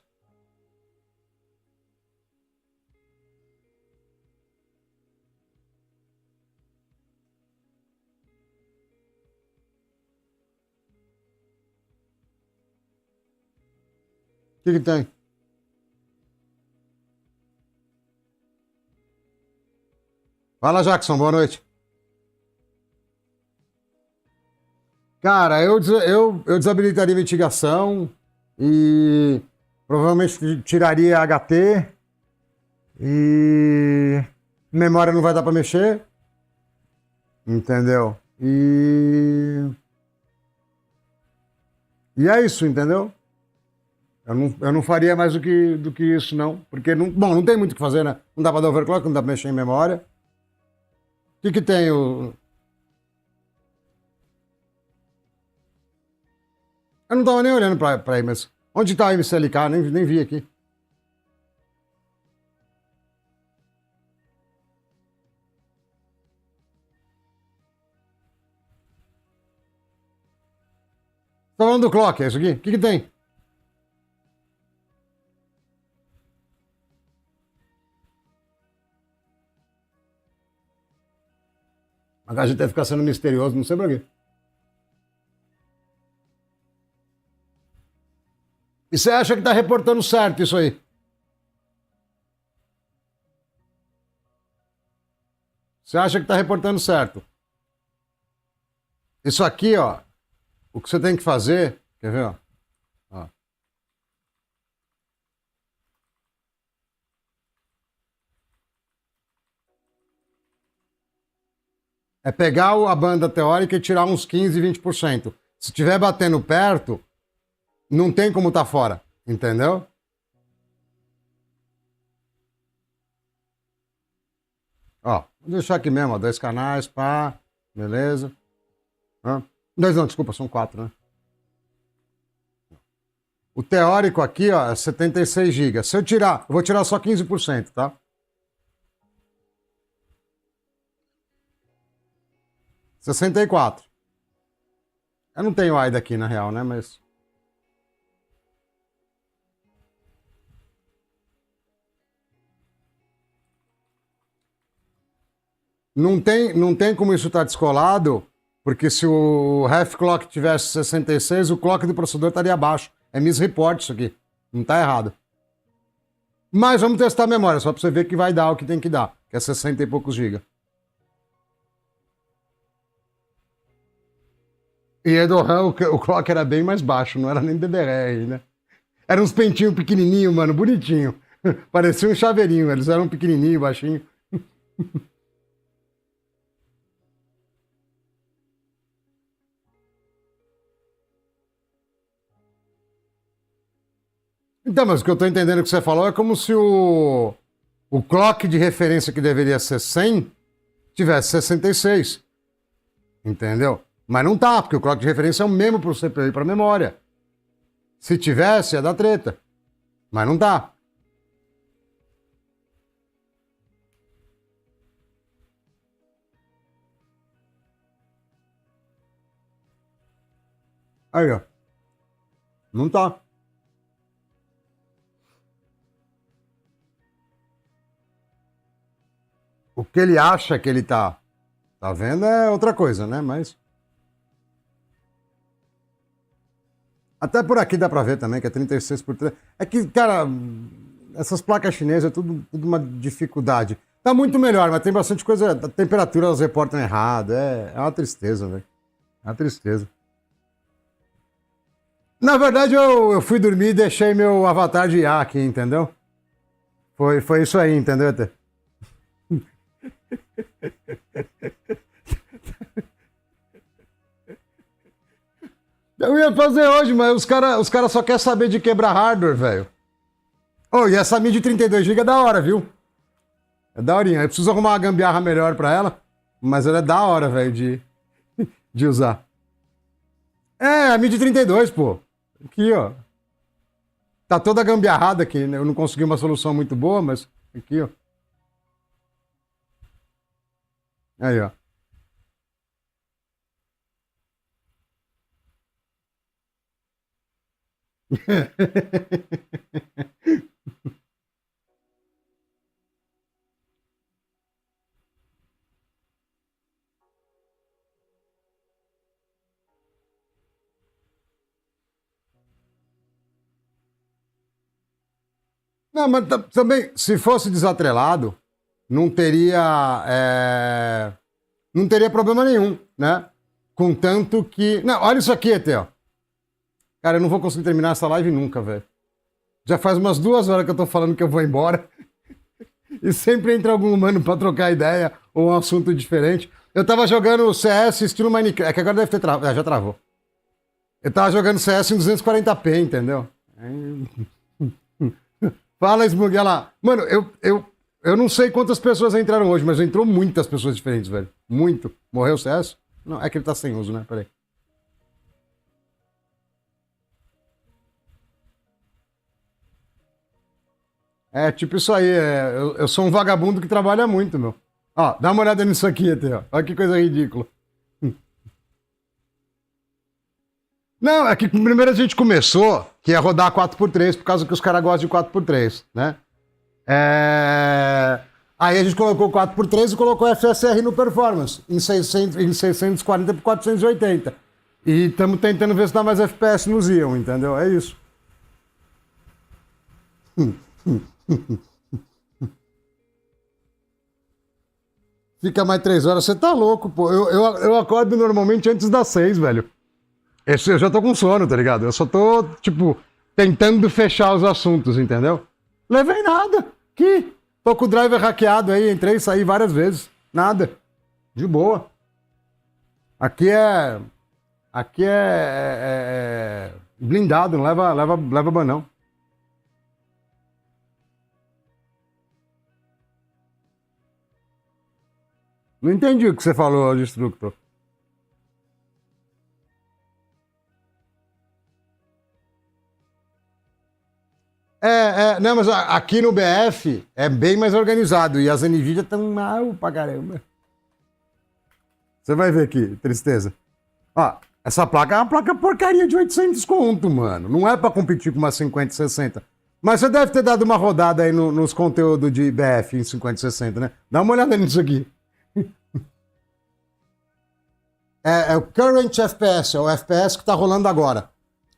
O que tem? Fala, Jackson, boa noite. Cara, eu desabilitaria a mitigação e provavelmente tiraria HT e memória não vai dar pra mexer, entendeu? E é isso, entendeu? Eu não faria mais do que isso, não. Porque, não tem muito o que fazer, né? Não dá pra dar overclock, não dá pra mexer em memória. O que tem o... Eu não tava nem olhando pra aí, mas... Onde tá o MCLK? Nem vi aqui. Tá falando do clock, é isso aqui? O que tem? A gente deve ficar sendo misterioso, não sei pra quê. E você acha que tá reportando certo isso aí? Você acha que tá reportando certo? Isso aqui, ó, o que você tem que fazer, quer ver, ó? Ó. É pegar a banda teórica e tirar uns 15, 20%. Se estiver batendo perto, não tem como tá fora, entendeu? Ó, vou deixar aqui mesmo, ó, 2 canais, pá, beleza. Dois não, desculpa, são 4, né? O teórico aqui, ó, é 76 GB. Se eu tirar, eu vou tirar só 15%, tá? 64. Eu não tenho AIDA aqui, na real, né? Mas... Não tem como isso estar descolado, porque se o ref clock tivesse 66, o clock do processador estaria abaixo. É misreport isso aqui. Não tá errado. Mas vamos testar a memória, só para você ver que vai dar o que tem que dar, que é 60 e poucos GB. E aí do RAM, o clock era bem mais baixo, não era nem DDR, né? Era uns pentinhos pequenininhos, mano, bonitinho. Parecia um chaveirinho, eles eram pequenininho, baixinho. Então, mas o que eu tô entendendo que você falou é como se o o clock de referência que deveria ser 100 tivesse 66. Entendeu? Mas não tá, porque o clock de referência é o mesmo para o CPU e para a memória. Se tivesse, ia dar treta. Mas não tá. Aí, ó. Não tá. O que ele acha que ele tá vendo é outra coisa, né? Mas. Até por aqui dá pra ver também que é 36 por 3. É que, cara, essas placas chinesas é tudo uma dificuldade. Tá muito melhor, mas tem bastante coisa. A temperatura elas reportam errado. É uma tristeza, velho. É uma tristeza. Na verdade, eu fui dormir e deixei meu avatar de IA aqui, entendeu? Foi isso aí, entendeu, Até? Eu ia fazer hoje, mas os cara só querem saber de quebrar hardware, velho. Oh, e essa mídia de 32 GB é da hora, viu? É daorinha. Eu preciso arrumar uma gambiarra melhor pra ela, mas ela é da hora, velho, de usar. É, a mídia de 32, pô. Aqui, ó. Tá toda gambiarrada aqui, né? Eu não consegui uma solução muito boa, mas aqui, ó. Aí, ó. Não, mas também, se fosse desatrelado, não teria, não teria problema nenhum, né? Contanto que. Não, olha isso aqui, Etê, ó. Cara, eu não vou conseguir terminar essa live nunca, velho. Já faz umas 2 horas que eu tô falando que eu vou embora. E sempre entra algum humano pra trocar ideia ou um assunto diferente. Eu tava jogando CS estilo Minecraft. É que agora deve ter travado. Já travou. Eu tava jogando CS em 240p, entendeu? Fala, Smug, olha lá. Mano, eu não sei quantas pessoas entraram hoje, mas entrou muitas pessoas diferentes, velho. Muito. Morreu o CS? Não, é que ele tá sem uso, né? Peraí. É, tipo isso aí. Eu sou um vagabundo que trabalha muito, meu. Ó, dá uma olhada nisso aqui, até, ó. Olha que coisa ridícula. Não, é que primeiro a gente começou que ia rodar 4x3 por causa que os caras gostam de 4x3, né? Aí a gente colocou 4x3 e colocou FSR no performance, em 640 por 480. E estamos tentando ver se dá mais FPS no Xeon, entendeu? É isso. Fica mais 3 horas, você tá louco, pô. Eu acordo normalmente antes das 6, velho. Eu já tô com sono, tá ligado? Eu só tô, tipo, tentando fechar os assuntos, entendeu? Levei nada. Que? Tô com o driver hackeado aí, entrei e saí várias vezes. Nada. De boa. Aqui é. Aqui é blindado, não leva banão. Não entendi o que você falou, Destructor. Não, mas aqui no BF é bem mais organizado e as NVIDIA estão mal pra caramba. Você vai ver aqui, tristeza. Ó, essa placa é uma placa porcaria de 800 conto, mano. Não é pra competir com uma 5060. Mas você deve ter dado uma rodada aí nos conteúdos de BF em 5060, né? Dá uma olhada nisso aqui. É o current FPS, é o FPS que tá rolando agora.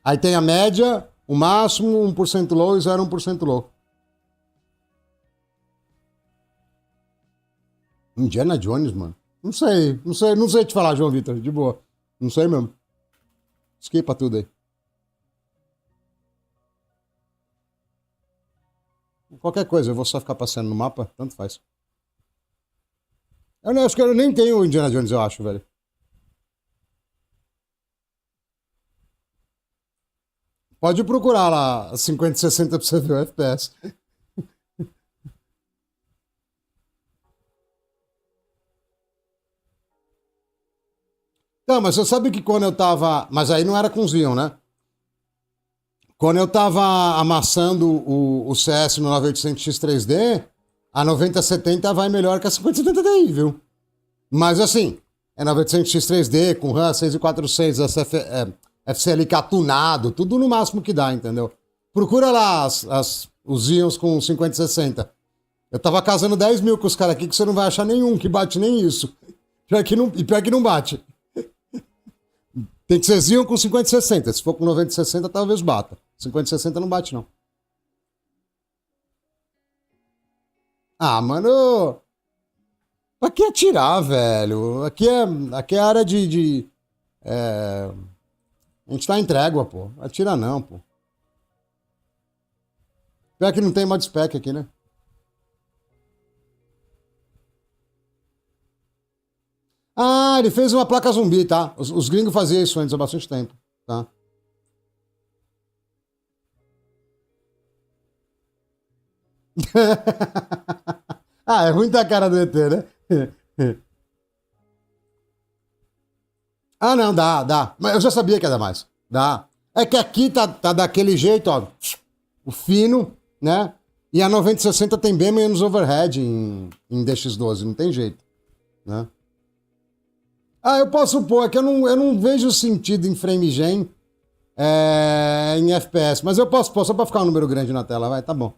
Aí tem a média, o máximo, 1% low e 0,1% low. Indiana Jones, mano. Não sei te falar, João Vitor, de boa. Não sei mesmo. Esquipa tudo aí. Qualquer coisa, eu vou só ficar passeando no mapa, tanto faz. Acho que eu nem tenho o Indiana Jones, eu acho, velho. Pode procurar lá 50 e 60 pra você ver o FPS. Não, mas você sabe que quando eu tava. Mas aí não era com Xeon, né? Quando eu tava amassando o CS no 9800X 3D, a 9070 vai melhor que a 5070 Ti, viu? Mas assim, é 900X 3D, com RAM 6.46, FCLK tunado, tudo no máximo que dá, entendeu? Procura lá os Xeons com 5060. Eu tava casando 10 mil com os caras aqui que você não vai achar nenhum que bate nem isso. Pior que não bate. Tem que ser Xeon com 5060. Se for com 9060, talvez bata. 5060 não bate, não. Ah, mano. Aqui é atirar, velho. Aqui é área a gente tá em trégua, pô. Atira não, pô. Pior que não tem mod spec aqui, né? Ah, ele fez uma placa zumbi, tá? Os gringos faziam isso antes há bastante tempo, tá? Ah, é ruim da cara do ET, né? Ah, não, dá. Mas eu já sabia que ia dar mais. Dá. É que aqui tá daquele jeito, ó. O fino, né? E a 9060 tem bem menos overhead em DX12, não tem jeito, né? Ah, eu posso pôr, é que eu não vejo sentido em frame gen em FPS, mas eu posso pôr só pra ficar um número grande na tela, vai, tá bom.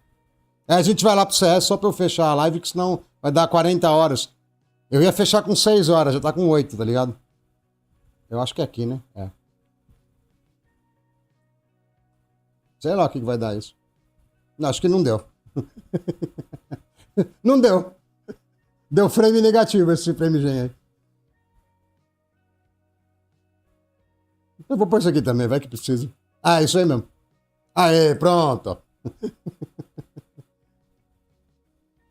A gente vai lá pro CS só pra eu fechar a live, que senão vai dar 40 horas. Eu ia fechar com 6 horas, já tá com 8, tá ligado? Eu acho que é aqui, né? É. Sei lá o que vai dar isso. Não, acho que não deu. Não deu. Deu frame negativo esse frame gen aí. Eu vou pôr isso aqui também, vai que precisa. Ah, isso aí mesmo. Aê, pronto.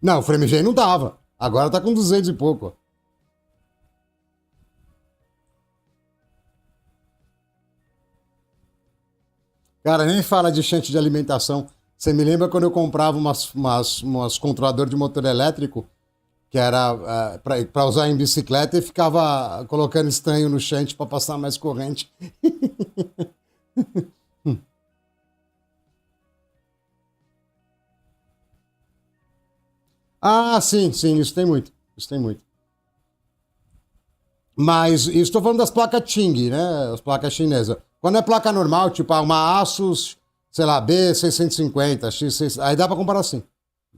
Não, o frame gen não tava. Agora tá com 200 e pouco. Cara, nem fala de chante de alimentação. Você me lembra quando eu comprava umas controlador de motor elétrico, que era para usar em bicicleta e ficava colocando estanho no chante para passar mais corrente. Ah, sim, isso tem muito. Isso tem muito. Mas estou falando das placas Ting, né? As placas chinesas. Quando é placa normal, tipo uma Asus, sei lá, B650, X6, aí dá pra comparar assim.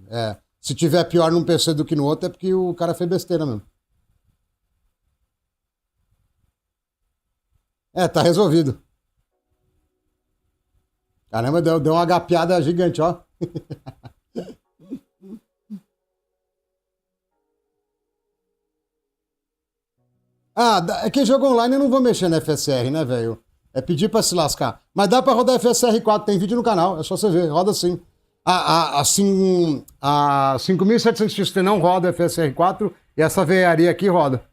É, se tiver pior num PC do que no outro, é porque o cara fez besteira mesmo. É, tá resolvido. Caramba, deu uma gapeada gigante, ó. Ah, é que jogo online eu não vou mexer na FSR, né, velho? É pedir pra se lascar. Mas dá pra rodar FSR 4, tem vídeo no canal, é só você ver, roda sim. A 5700 XT não roda FSR 4 e essa veiaria aqui roda.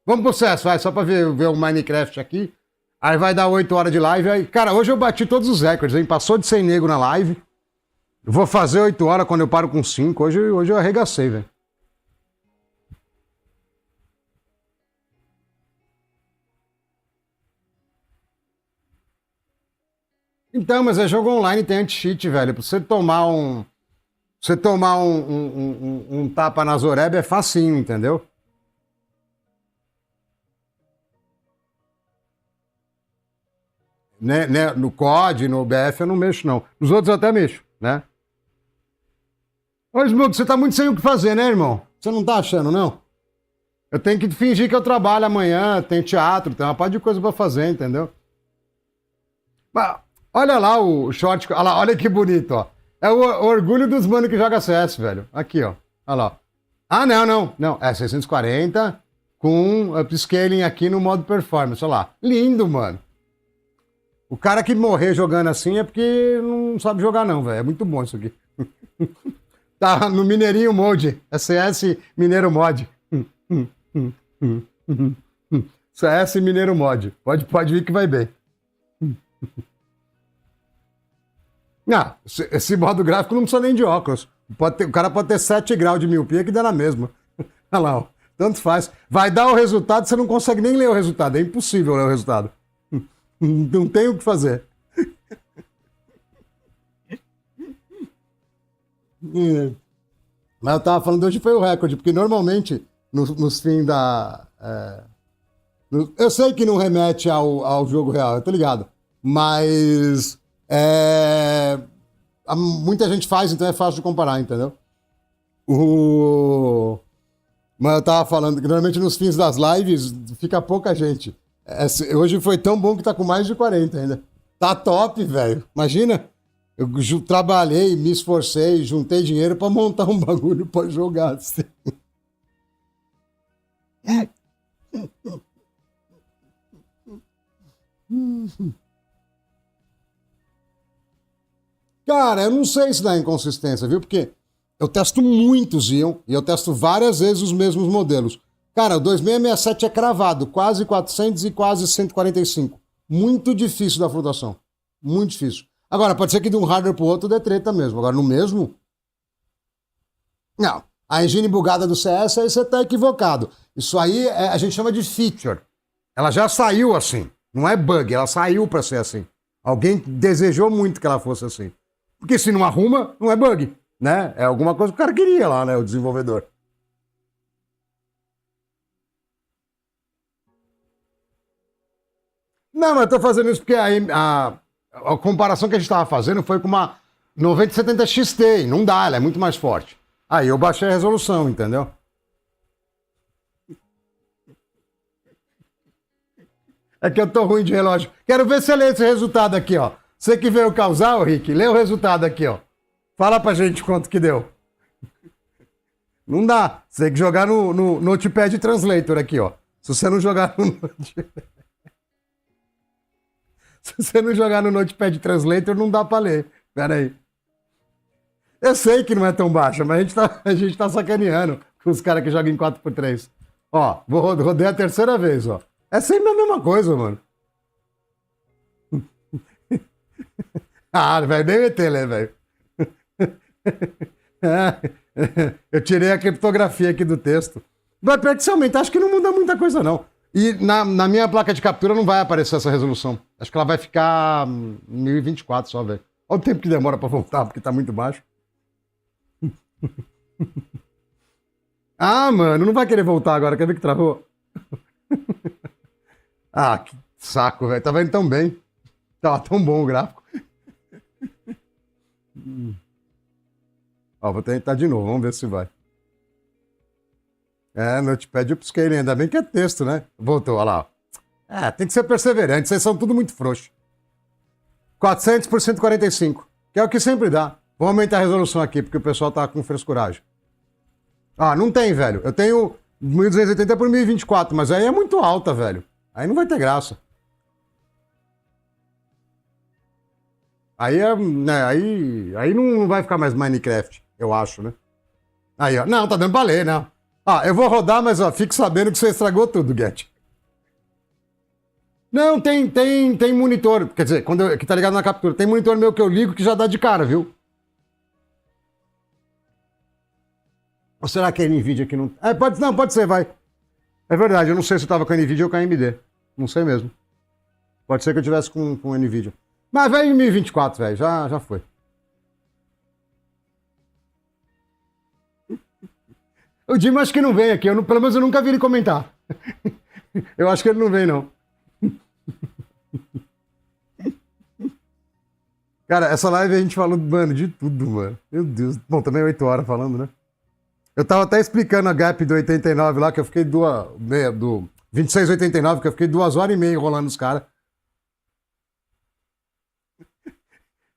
Vamos pro CS, vai, só pra ver o Minecraft aqui. Aí vai dar 8 horas de live. Aí, cara, hoje eu bati todos os recordes, hein? Passou de 100 nego na live. Eu vou fazer 8 horas quando eu paro com 5. Hoje eu arregacei, velho. Então, mas é jogo online, tem anti-cheat, velho. Pra você tomar um. Você tomar um tapa na Zoreb é facinho, entendeu? Né, no COD, no BF eu não mexo, não. Nos outros eu até mexo, né? Ô, Smoke, você tá muito sem o que fazer, né, irmão? Você não tá achando, não? Eu tenho que fingir que eu trabalho amanhã, tem teatro, tem uma parte de coisa pra fazer, entendeu? Mas, olha lá o short, olha lá, olha que bonito, ó. É o orgulho dos mano que joga CS, velho. Aqui, ó. Olha lá. Ah, não. É 640 com upscaling aqui no modo performance, olha lá. Lindo, mano. O cara que morrer jogando assim é porque não sabe jogar, não, velho. É muito bom isso aqui. Tá no Mineirinho Mode. É CS Mineiro Mod. CS Mineiro Mod. Pode vir que vai bem. Ah, esse modo gráfico não precisa nem de óculos. O cara pode ter 7 graus de miopia que dá na mesma. Olha lá, ó. Tanto faz. Vai dar o resultado, você não consegue nem ler o resultado. É impossível ler o resultado. Não tem o que fazer. Mas eu tava falando, hoje foi o recorde, porque normalmente nos fins da... eu sei que não remete ao jogo real, eu tô ligado. Mas muita gente faz, então é fácil de comparar, entendeu? Mas eu tava falando que normalmente nos fins das lives fica pouca gente. Hoje foi tão bom que tá com mais de 40 ainda. Tá top, velho. Imagina, eu trabalhei, me esforcei, juntei dinheiro pra montar um bagulho pra jogar. Assim. Cara, eu não sei se dá inconsistência, viu? Porque eu testo muitos Xeon e eu testo várias vezes os mesmos modelos. Cara, o 2667 é cravado, quase 400 e quase 145. Muito difícil da flutuação. Muito difícil. Agora, pode ser que de um hardware pro outro dê treta mesmo. Agora, no mesmo? Não. A engine bugada do CS, aí você tá equivocado. Isso aí a gente chama de feature. Ela já saiu assim. Não é bug, ela saiu pra ser assim. Alguém desejou muito que ela fosse assim. Porque se não arruma, não é bug, né? É alguma coisa que o cara queria lá, né? O desenvolvedor. Não, mas eu tô fazendo isso porque a comparação que a gente tava fazendo foi com uma 9070 XT. E não dá, ela é muito mais forte. Aí eu baixei a resolução, entendeu? É que eu tô ruim de relógio. Quero ver se você lê esse resultado aqui, ó. Você que veio causar, ô Rick, lê o resultado aqui, ó. Fala pra gente quanto que deu. Não dá. Você tem que jogar no Notepad Translator aqui, ó. Se você não jogar no Se você não jogar no Notepad Translator, não dá pra ler. Pera aí. Eu sei que não é tão baixa, mas a gente tá sacaneando com os caras que jogam em 4x3. Ó, rodei a terceira vez, ó. É sempre a mesma coisa, mano. Ah, velho, nem meter, né, velho? Eu tirei a criptografia aqui do texto. Mas, percialmente, acho que não muda muita coisa, não. E na minha placa de captura não vai aparecer essa resolução. Acho que ela vai ficar 1024 só, velho. Olha o tempo que demora pra voltar, porque tá muito baixo. Ah, mano, não vai querer voltar agora. Quer ver que travou? Ah, que saco, velho. Tava indo tão bem. Tava tão bom o gráfico. Ó, vou tentar de novo. Vamos ver se vai. Notepad Upscaling. Ainda bem que é texto, né? Voltou, olha lá. Tem que ser perseverante. Vocês são tudo muito frouxos. 400 por 145. Que é o que sempre dá. Vou aumentar a resolução aqui, porque o pessoal tá com frescuragem. Ah, não tem, velho. Eu tenho 1280 por 1024, mas aí é muito alta, velho. Aí não vai ter graça. Aí aí não vai ficar mais Minecraft, eu acho, né? Aí, ó. Não, tá dando pra ler, não. Ah, eu vou rodar, mas ó, fique sabendo que você estragou tudo, Get. Não, tem monitor. Quer dizer, que tá ligado na captura. Tem monitor meu que eu ligo que já dá de cara, viu? Ou será que é NVIDIA que não... pode ser, vai. É verdade, eu não sei se eu tava com a NVIDIA ou com a AMD. Não sei mesmo. Pode ser que eu tivesse com a NVIDIA. Mas vai em 1024, velho. Já foi. O Dima acho que não vem aqui. Pelo menos eu nunca vi ele comentar. Eu acho que ele não vem, não. Cara, essa live a gente falou, mano, de tudo, mano. Meu Deus. Bom, também é 8 horas falando, né? Eu tava até explicando a gap do 89 lá, que eu fiquei do 2689, que eu fiquei 2h30 enrolando os caras.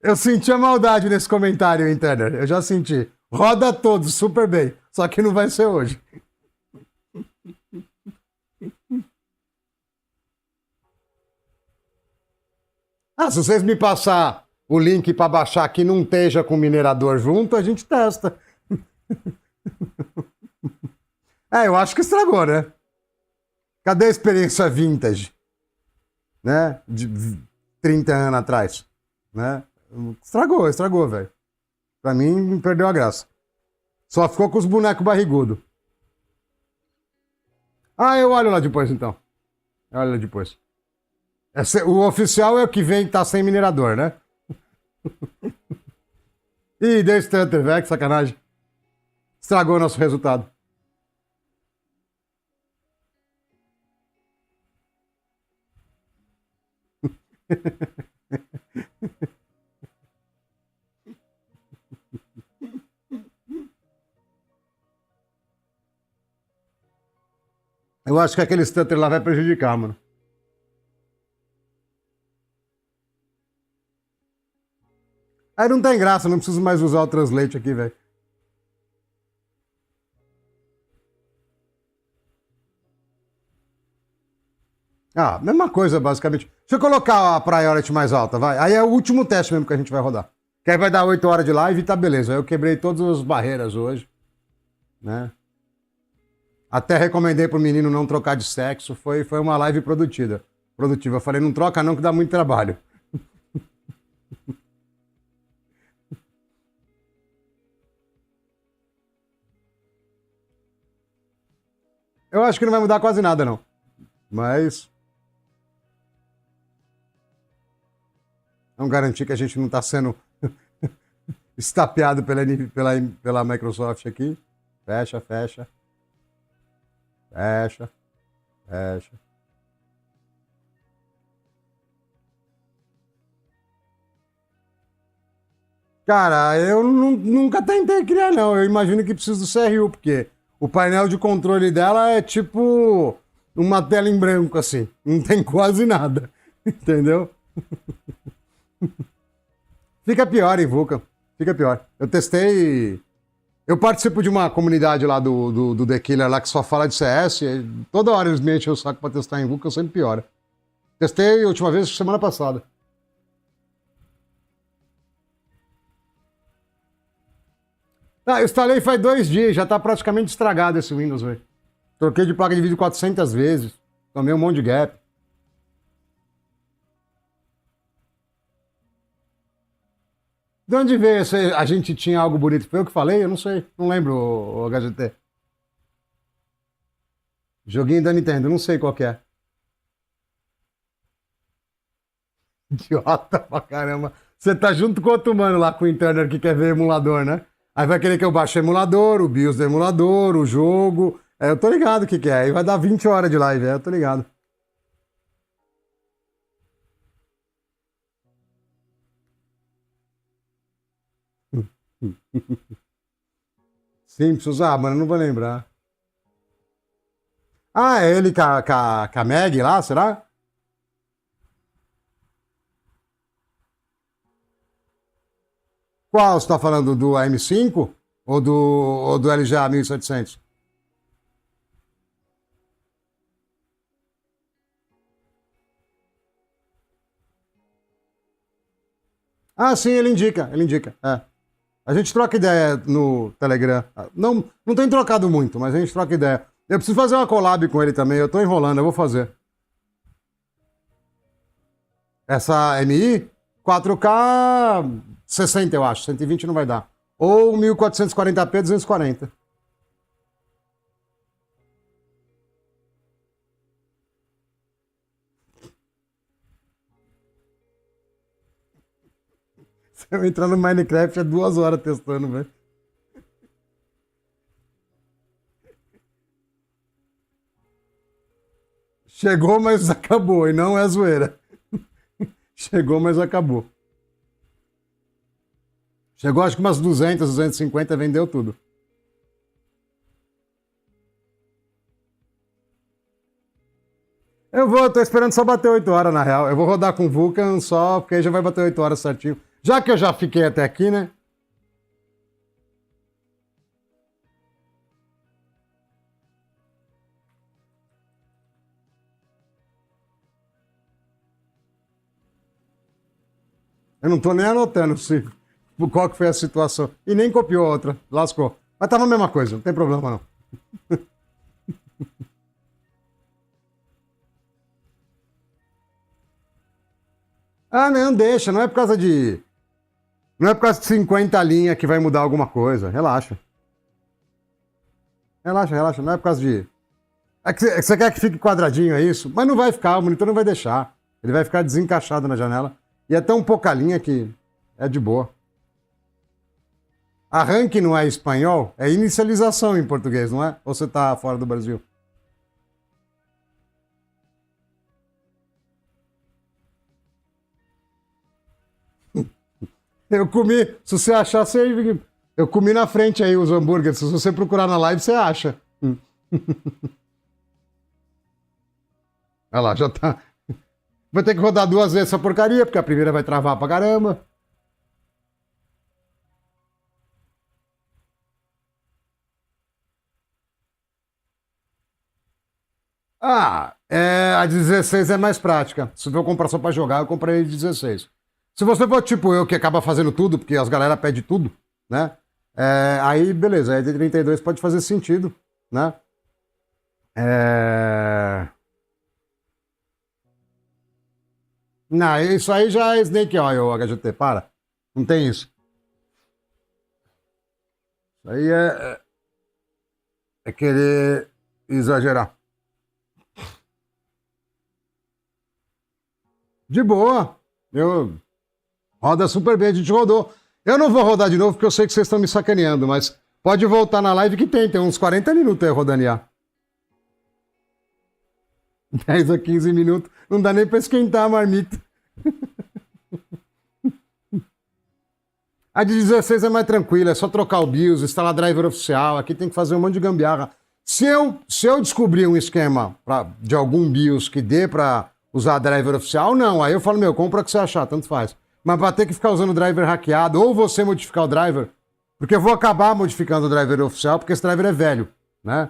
Eu senti a maldade nesse comentário, Internet. Eu já senti. Roda todos, super bem. Só que não vai ser hoje. Se vocês me passar o link para baixar que não esteja com o minerador junto, a gente testa. Eu acho que estragou, né? Cadê a experiência vintage? Né? De 30 anos atrás. Né? Estragou, velho. Pra mim, perdeu a graça. Só ficou com os bonecos barrigudos. Ah, eu olho lá depois, então. Eu olho lá depois. O oficial é o que vem, tá sem minerador, né? Ih, deu stutter, velho, que sacanagem. Estragou o nosso resultado. Eu acho que aquele stutter lá vai prejudicar, mano. Aí não tem graça, não preciso mais usar o translate aqui, velho. Ah, mesma coisa, basicamente. Deixa eu colocar a priority mais alta, vai. Aí é o último teste mesmo que a gente vai rodar. Que aí vai dar 8 horas de live e tá beleza. Aí eu quebrei todas as barreiras hoje, né? Até recomendei pro menino não trocar de sexo. Foi uma live produtiva. Eu falei, não troca não que dá muito trabalho. Eu acho que não vai mudar quase nada, não. Mas vamos garantir que a gente não tá sendo estapeado pela Microsoft aqui. Fecha, fecha. Fecha, fecha. Cara, eu nunca tentei criar, não. Eu imagino que preciso do CRU, porque o painel de controle dela é tipo uma tela em branco, assim. Não tem quase nada. Entendeu? Fica pior em Vulkan. Fica pior. Eu testei. Eu participo de uma comunidade lá do The Killer lá que só fala de CS. Toda hora eles me enchem o saco pra testar em Vulkan, sempre piora. Testei a última vez semana passada. Ah, eu instalei faz 2 dias, já tá praticamente estragado esse Windows, velho. Troquei de placa de vídeo 400 vezes. Tomei um monte de gap. De onde veio esse, a gente tinha algo bonito? Foi eu que falei? Eu não sei. Não lembro, o HGT. Joguinho da Nintendo, não sei qual que é. Idiota pra caramba. Você tá junto com outro mano lá com o internet que quer ver emulador, né? Aí vai querer que eu baixe o emulador, o BIOS do emulador, o jogo. É, eu tô ligado o que que é. Aí vai dar 20 horas de live, eu tô ligado. Simpsons, ah, mano, não vou lembrar. Ah, é ele com a Meg lá, será? Qual você tá falando? Do AM5? Ou do LGA 1700? Ah, sim, ele indica, ele indica. É. A gente troca ideia no Telegram. Não tem trocado muito, mas a gente troca ideia. Eu preciso fazer uma collab com ele também. Eu tô enrolando, eu vou fazer. Essa MI, 4K 60, eu acho. 120 não vai dar. Ou 1440p 240. Se eu entrar no Minecraft é 2 horas testando, velho. Chegou, mas acabou. E não é zoeira. Chegou, mas acabou. Chegou acho que umas 200, 250, vendeu tudo. Eu tô esperando só bater 8 horas na real. Eu vou rodar com o Vulkan só, porque aí já vai bater 8 horas certinho. Já que eu já fiquei até aqui, né? Eu não tô nem anotando qual que foi a situação. E nem copiou a outra. Lascou. Mas tava a mesma coisa, não tem problema não. Ah, não, deixa. Não é por causa de. Não é por causa de 50 linhas que vai mudar alguma coisa. Relaxa. Relaxa, relaxa. Não é por causa de. É que você quer que fique quadradinho, é isso? Mas não vai ficar, o monitor não vai deixar. Ele vai ficar desencaixado na janela. E é tão pouca linha que é de boa. Arranque não é espanhol? É inicialização em português, não é? Ou você tá fora do Brasil? Eu comi, se você achar, você... Eu comi na frente aí os hambúrgueres. Se você procurar na live, você acha. Olha lá, já tá. Vai ter que rodar 2 vezes essa porcaria, porque a primeira vai travar pra caramba. A 16 é mais prática. Se eu comprar só pra jogar, eu comprei de 16. Se você for tipo eu, que acaba fazendo tudo, porque as galera pedem tudo, né? Aí, beleza, aí de 32 pode fazer sentido, né? Não, isso aí já é Snake Oil, HGT, para. Não tem isso. Isso aí é querer exagerar. De boa. Roda super bem, a gente rodou. Eu não vou rodar de novo porque eu sei que vocês estão me sacaneando, mas pode voltar na live que tem uns 40 minutos aí rodando IA. 10 a 15 minutos, não dá nem pra esquentar a marmita. A de 16 é mais tranquila, é só trocar o BIOS, instalar driver oficial, aqui tem que fazer um monte de gambiarra. Se eu descobrir um esquema de algum BIOS que dê pra usar driver oficial, não. Aí eu falo, compra o que você achar, tanto faz. Mas vai ter que ficar usando driver hackeado, ou você modificar o driver, porque eu vou acabar modificando o driver oficial, porque esse driver é velho, né?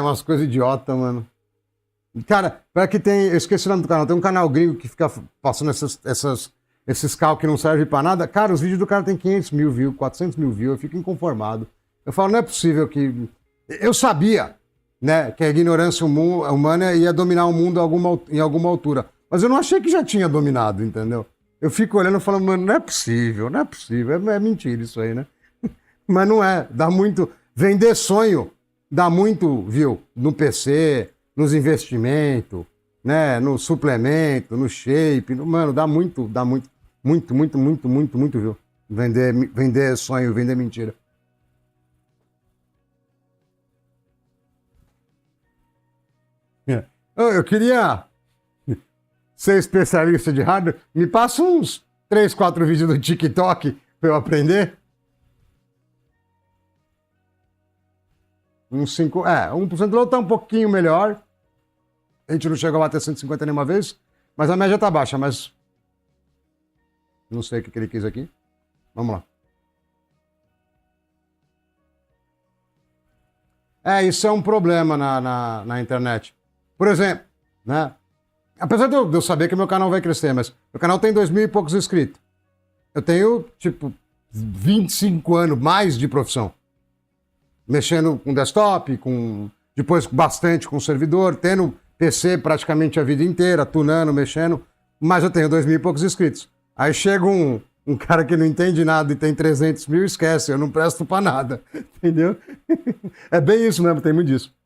Umas coisas idiota, mano. Cara, para que tem. Eu esqueci o nome do canal. Tem um canal gringo que fica passando esses cálculos que não servem pra nada. Cara, os vídeos do cara tem 500 mil views, 400 mil views. Eu fico inconformado. Eu falo, não é possível que. Eu sabia, né, que a ignorância humana ia dominar o mundo em alguma altura. Mas eu não achei que já tinha dominado, entendeu? Eu fico olhando e falando, mano, não é possível, não é possível. É mentira isso aí, né? Mas não é. Dá muito. Vender sonho dá muito, viu? No PC, nos investimentos, né? No suplemento, no shape. Mano, dá muito, viu? Vender sonho, vender mentira. Eu queria ser especialista de hardware. Me passa uns 3, 4 vídeos do TikTok pra eu aprender. Uns 5. 1% do outro tá um pouquinho melhor. A gente não chegou a bater 150 nenhuma vez. Mas a média tá baixa, mas. Não sei o que ele quis aqui. Vamos lá. Isso é um problema na internet. Por exemplo, né? Apesar de eu saber que meu canal vai crescer, mas meu canal tem 2.000 e poucos inscritos. Eu tenho, tipo, 25 anos mais de profissão. Mexendo com desktop, depois bastante com servidor, tendo PC praticamente a vida inteira, tunando, mexendo, mas eu tenho 2.000 e poucos inscritos. Aí chega um cara que não entende nada e tem 300 mil, esquece, eu não presto pra nada, entendeu? É bem isso mesmo, tem muito disso.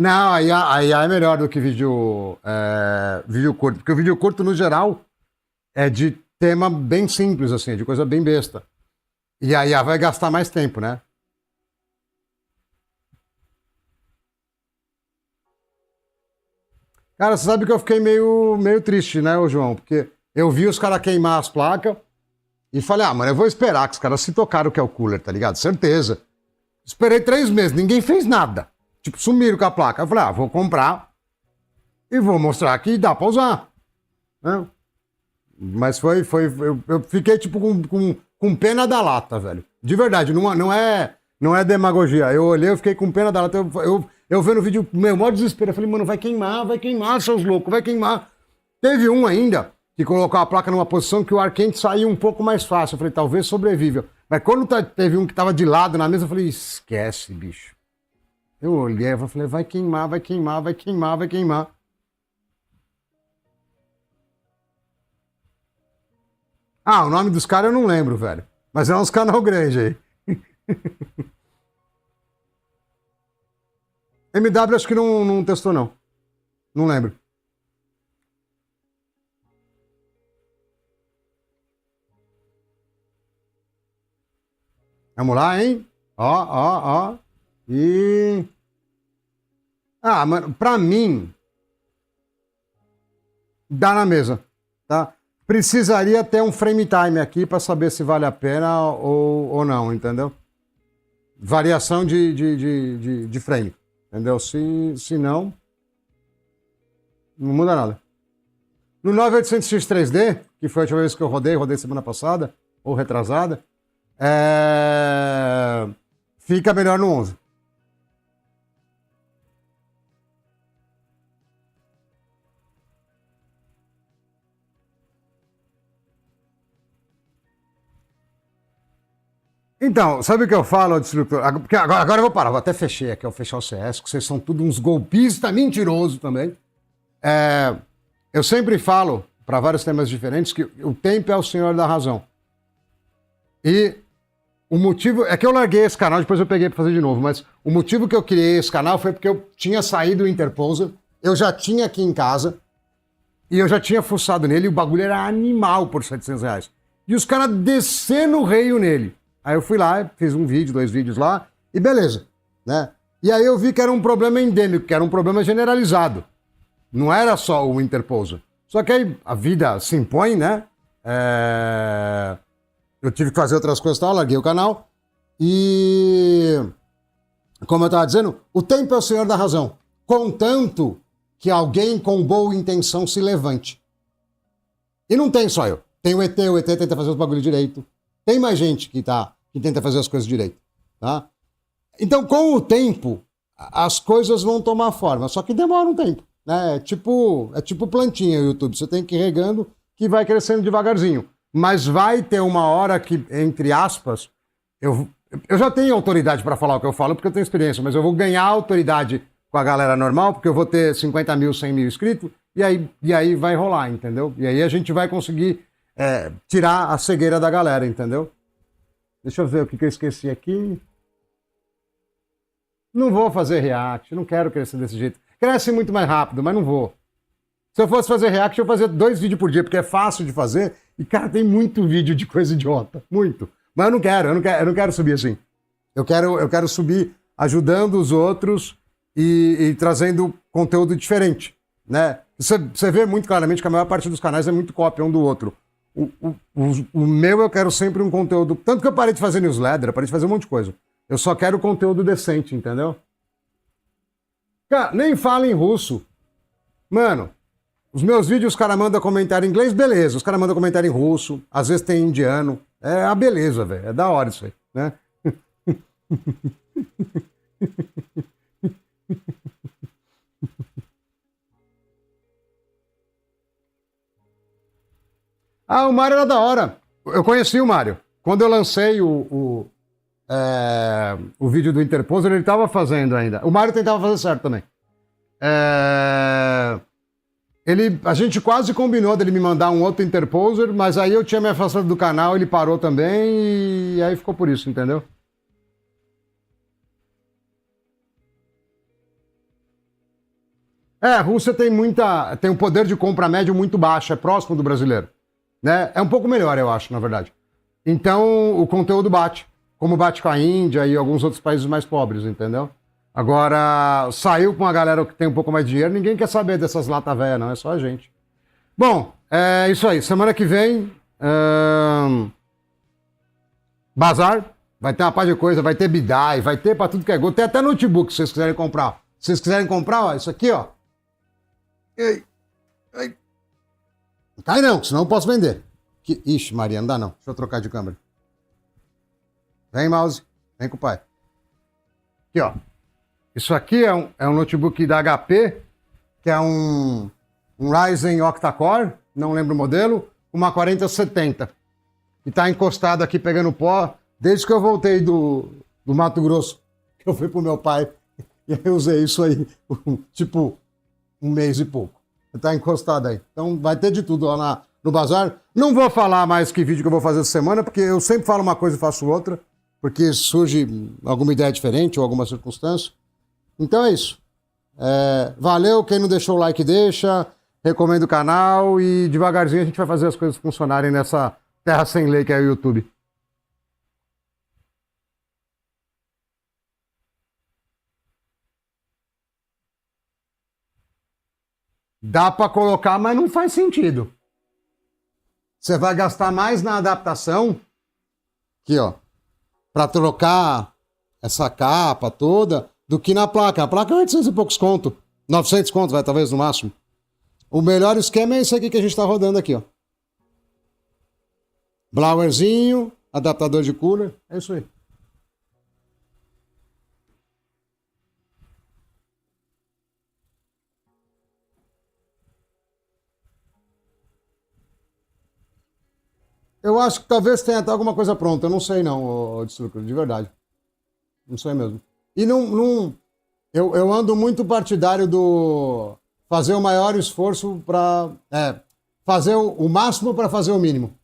Não, a IA é melhor do que vídeo curto, porque o vídeo curto, no geral, é de tema bem simples, assim, de coisa bem besta. E a IA vai gastar mais tempo, né? Cara, você sabe que eu fiquei meio triste, né, ô João? Porque eu vi os caras queimar as placas e falei, mano, eu vou esperar que os caras se tocaram que é o cooler, tá ligado? Certeza. Esperei 3 meses, ninguém fez nada. Tipo, sumiram com a placa. Eu falei, vou comprar e vou mostrar que dá pra usar. Né? Mas eu fiquei, tipo, com pena da lata, velho. De verdade, não é demagogia. Eu olhei, eu fiquei com pena da lata. Eu vendo o vídeo, meu maior desespero. Eu falei, mano, vai queimar, seus loucos, vai queimar. Teve um ainda que colocou a placa numa posição que o ar quente saiu um pouco mais fácil. Eu falei, talvez sobreviva. Mas quando teve um que tava de lado na mesa, eu falei, esquece, bicho. Eu olhei, eu falei, vai queimar. Ah, o nome dos caras eu não lembro, velho. Mas é uns canal grande aí. MW acho que não testou, não. Não lembro. Vamos lá, hein? Ó. E... Ah, mano, pra mim... Dá na mesa, tá? Precisaria ter um frame time aqui pra saber se vale a pena ou não, entendeu? Variação de frame, entendeu? Se não muda nada. No 9800X 3D, que foi a última vez que eu rodei semana passada, ou retrasada, fica melhor no 11. Então, sabe o que eu falo, destrutor? Porque agora eu vou parar, vou até fechar aqui, eu fechar o CS, que vocês são tudo uns golpistas mentirosos também. Eu sempre falo, para vários temas diferentes, que o tempo é o senhor da razão. E o motivo... É que eu larguei esse canal, depois eu peguei para fazer de novo, mas o motivo que eu criei esse canal foi porque eu tinha saído do Interposer, eu já tinha aqui em casa, e eu já tinha fuçado nele, e o bagulho era animal por R$700. E os caras descendo o reio nele. Aí eu fui lá, fiz um vídeo, 2 vídeos lá, e beleza, né? E aí eu vi que era um problema endêmico, que era um problema generalizado. Não era só o Interposer. Só que aí a vida se impõe, né? Eu tive que fazer outras coisas e tal, larguei o canal. E... Como eu estava dizendo, o tempo é o senhor da razão. Contanto que alguém com boa intenção se levante. E não tem só eu. Tem o ET tenta fazer os bagulho direito. Tem mais gente que tenta fazer as coisas direito, tá? Então, com o tempo, as coisas vão tomar forma, só que demora um tempo, né? É tipo plantinha no YouTube, você tem que ir regando que vai crescendo devagarzinho. Mas vai ter uma hora que, entre aspas, eu já tenho autoridade para falar o que eu falo, porque eu tenho experiência, mas eu vou ganhar autoridade com a galera normal, porque eu vou ter 50 mil, 100 mil inscritos, e aí vai rolar, entendeu? E aí a gente vai conseguir... tirar a cegueira da galera, entendeu? Deixa eu ver o que eu esqueci aqui. Não vou fazer react, não quero crescer desse jeito. Cresce muito mais rápido, mas não vou. Se eu fosse fazer react, eu ia fazer 2 vídeos por dia, porque é fácil de fazer. E, cara, tem muito vídeo de coisa idiota. Muito. Mas eu não quero subir assim. Eu quero subir ajudando os outros e trazendo conteúdo diferente, né? Você vê muito claramente que a maior parte dos canais é muito cópia um do outro. O meu eu quero sempre um conteúdo... Tanto que eu parei de fazer newsletter, eu parei de fazer um monte de coisa. Eu só quero conteúdo decente, entendeu? Cara, nem fala em russo. Mano, os meus vídeos os caras mandam comentário em inglês, beleza. Os caras mandam comentário em russo, às vezes tem indiano. É a beleza, velho. É da hora isso aí, né? Ah, o Mário era da hora. Eu conheci o Mário. Quando eu lancei o vídeo do Interposer, ele estava fazendo ainda. O Mário tentava fazer certo também. A gente quase combinou dele me mandar um outro Interposer, mas aí eu tinha me afastado do canal, ele parou também e aí ficou por isso, entendeu? A Rússia tem um poder de compra médio muito baixo, é próximo do brasileiro. Né? É um pouco melhor, eu acho, na verdade. Então, o conteúdo bate, como bate com a Índia e alguns outros países mais pobres, entendeu? Agora, saiu com a galera que tem um pouco mais de dinheiro, ninguém quer saber dessas latas velhas, não, é só a gente. Bom, é isso aí. Semana que vem, bazar, vai ter uma par de coisa, vai ter bidai, vai ter pra tudo que é gol, tem até notebook se vocês quiserem comprar. Se vocês quiserem comprar, ó, isso aqui, ó. Ei. Cai não, senão eu posso vender. Ixi, Maria, não dá não. Deixa eu trocar de câmera. Vem, mouse. Vem com o pai. Aqui, ó. Isso aqui é um notebook da HP, que é um Ryzen octa-core, não lembro o modelo, uma 4070. E tá encostado aqui pegando pó desde que eu voltei do Mato Grosso, que eu fui pro meu pai. E eu usei isso aí, tipo, 1 mês e pouco. Tá encostado aí. Então vai ter de tudo lá no bazar. Não vou falar mais que vídeo que eu vou fazer essa semana, porque eu sempre falo uma coisa e faço outra, porque surge alguma ideia diferente ou alguma circunstância. Então é isso. Valeu, quem não deixou o like deixa, recomenda o canal e devagarzinho a gente vai fazer as coisas funcionarem nessa terra sem lei que é o YouTube. Dá para colocar, mas não faz sentido. Você vai gastar mais na adaptação, aqui ó, para trocar essa capa toda, do que na placa. A placa é 800 e poucos conto, 900 conto, vai talvez no máximo. O melhor esquema é esse aqui que a gente está rodando aqui, ó. Blowerzinho, adaptador de cooler, é isso aí. Eu acho que talvez tenha até alguma coisa pronta. Eu não sei não, Destructor, de verdade. Não sei mesmo. E eu ando muito partidário do fazer o maior esforço para fazer o máximo para fazer o mínimo.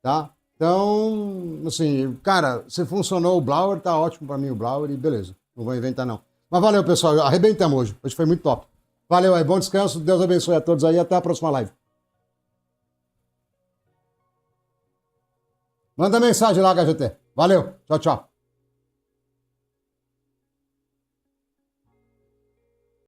Tá? Então, assim, cara, se funcionou o Blower, tá ótimo para mim o Blower e beleza. Não vou inventar não. Mas valeu, pessoal. Arrebentamos hoje. Hoje foi muito top. Valeu aí, bom descanso. Deus abençoe a todos aí. Até a próxima live. Manda mensagem lá, HGT. Valeu. Tchau, tchau.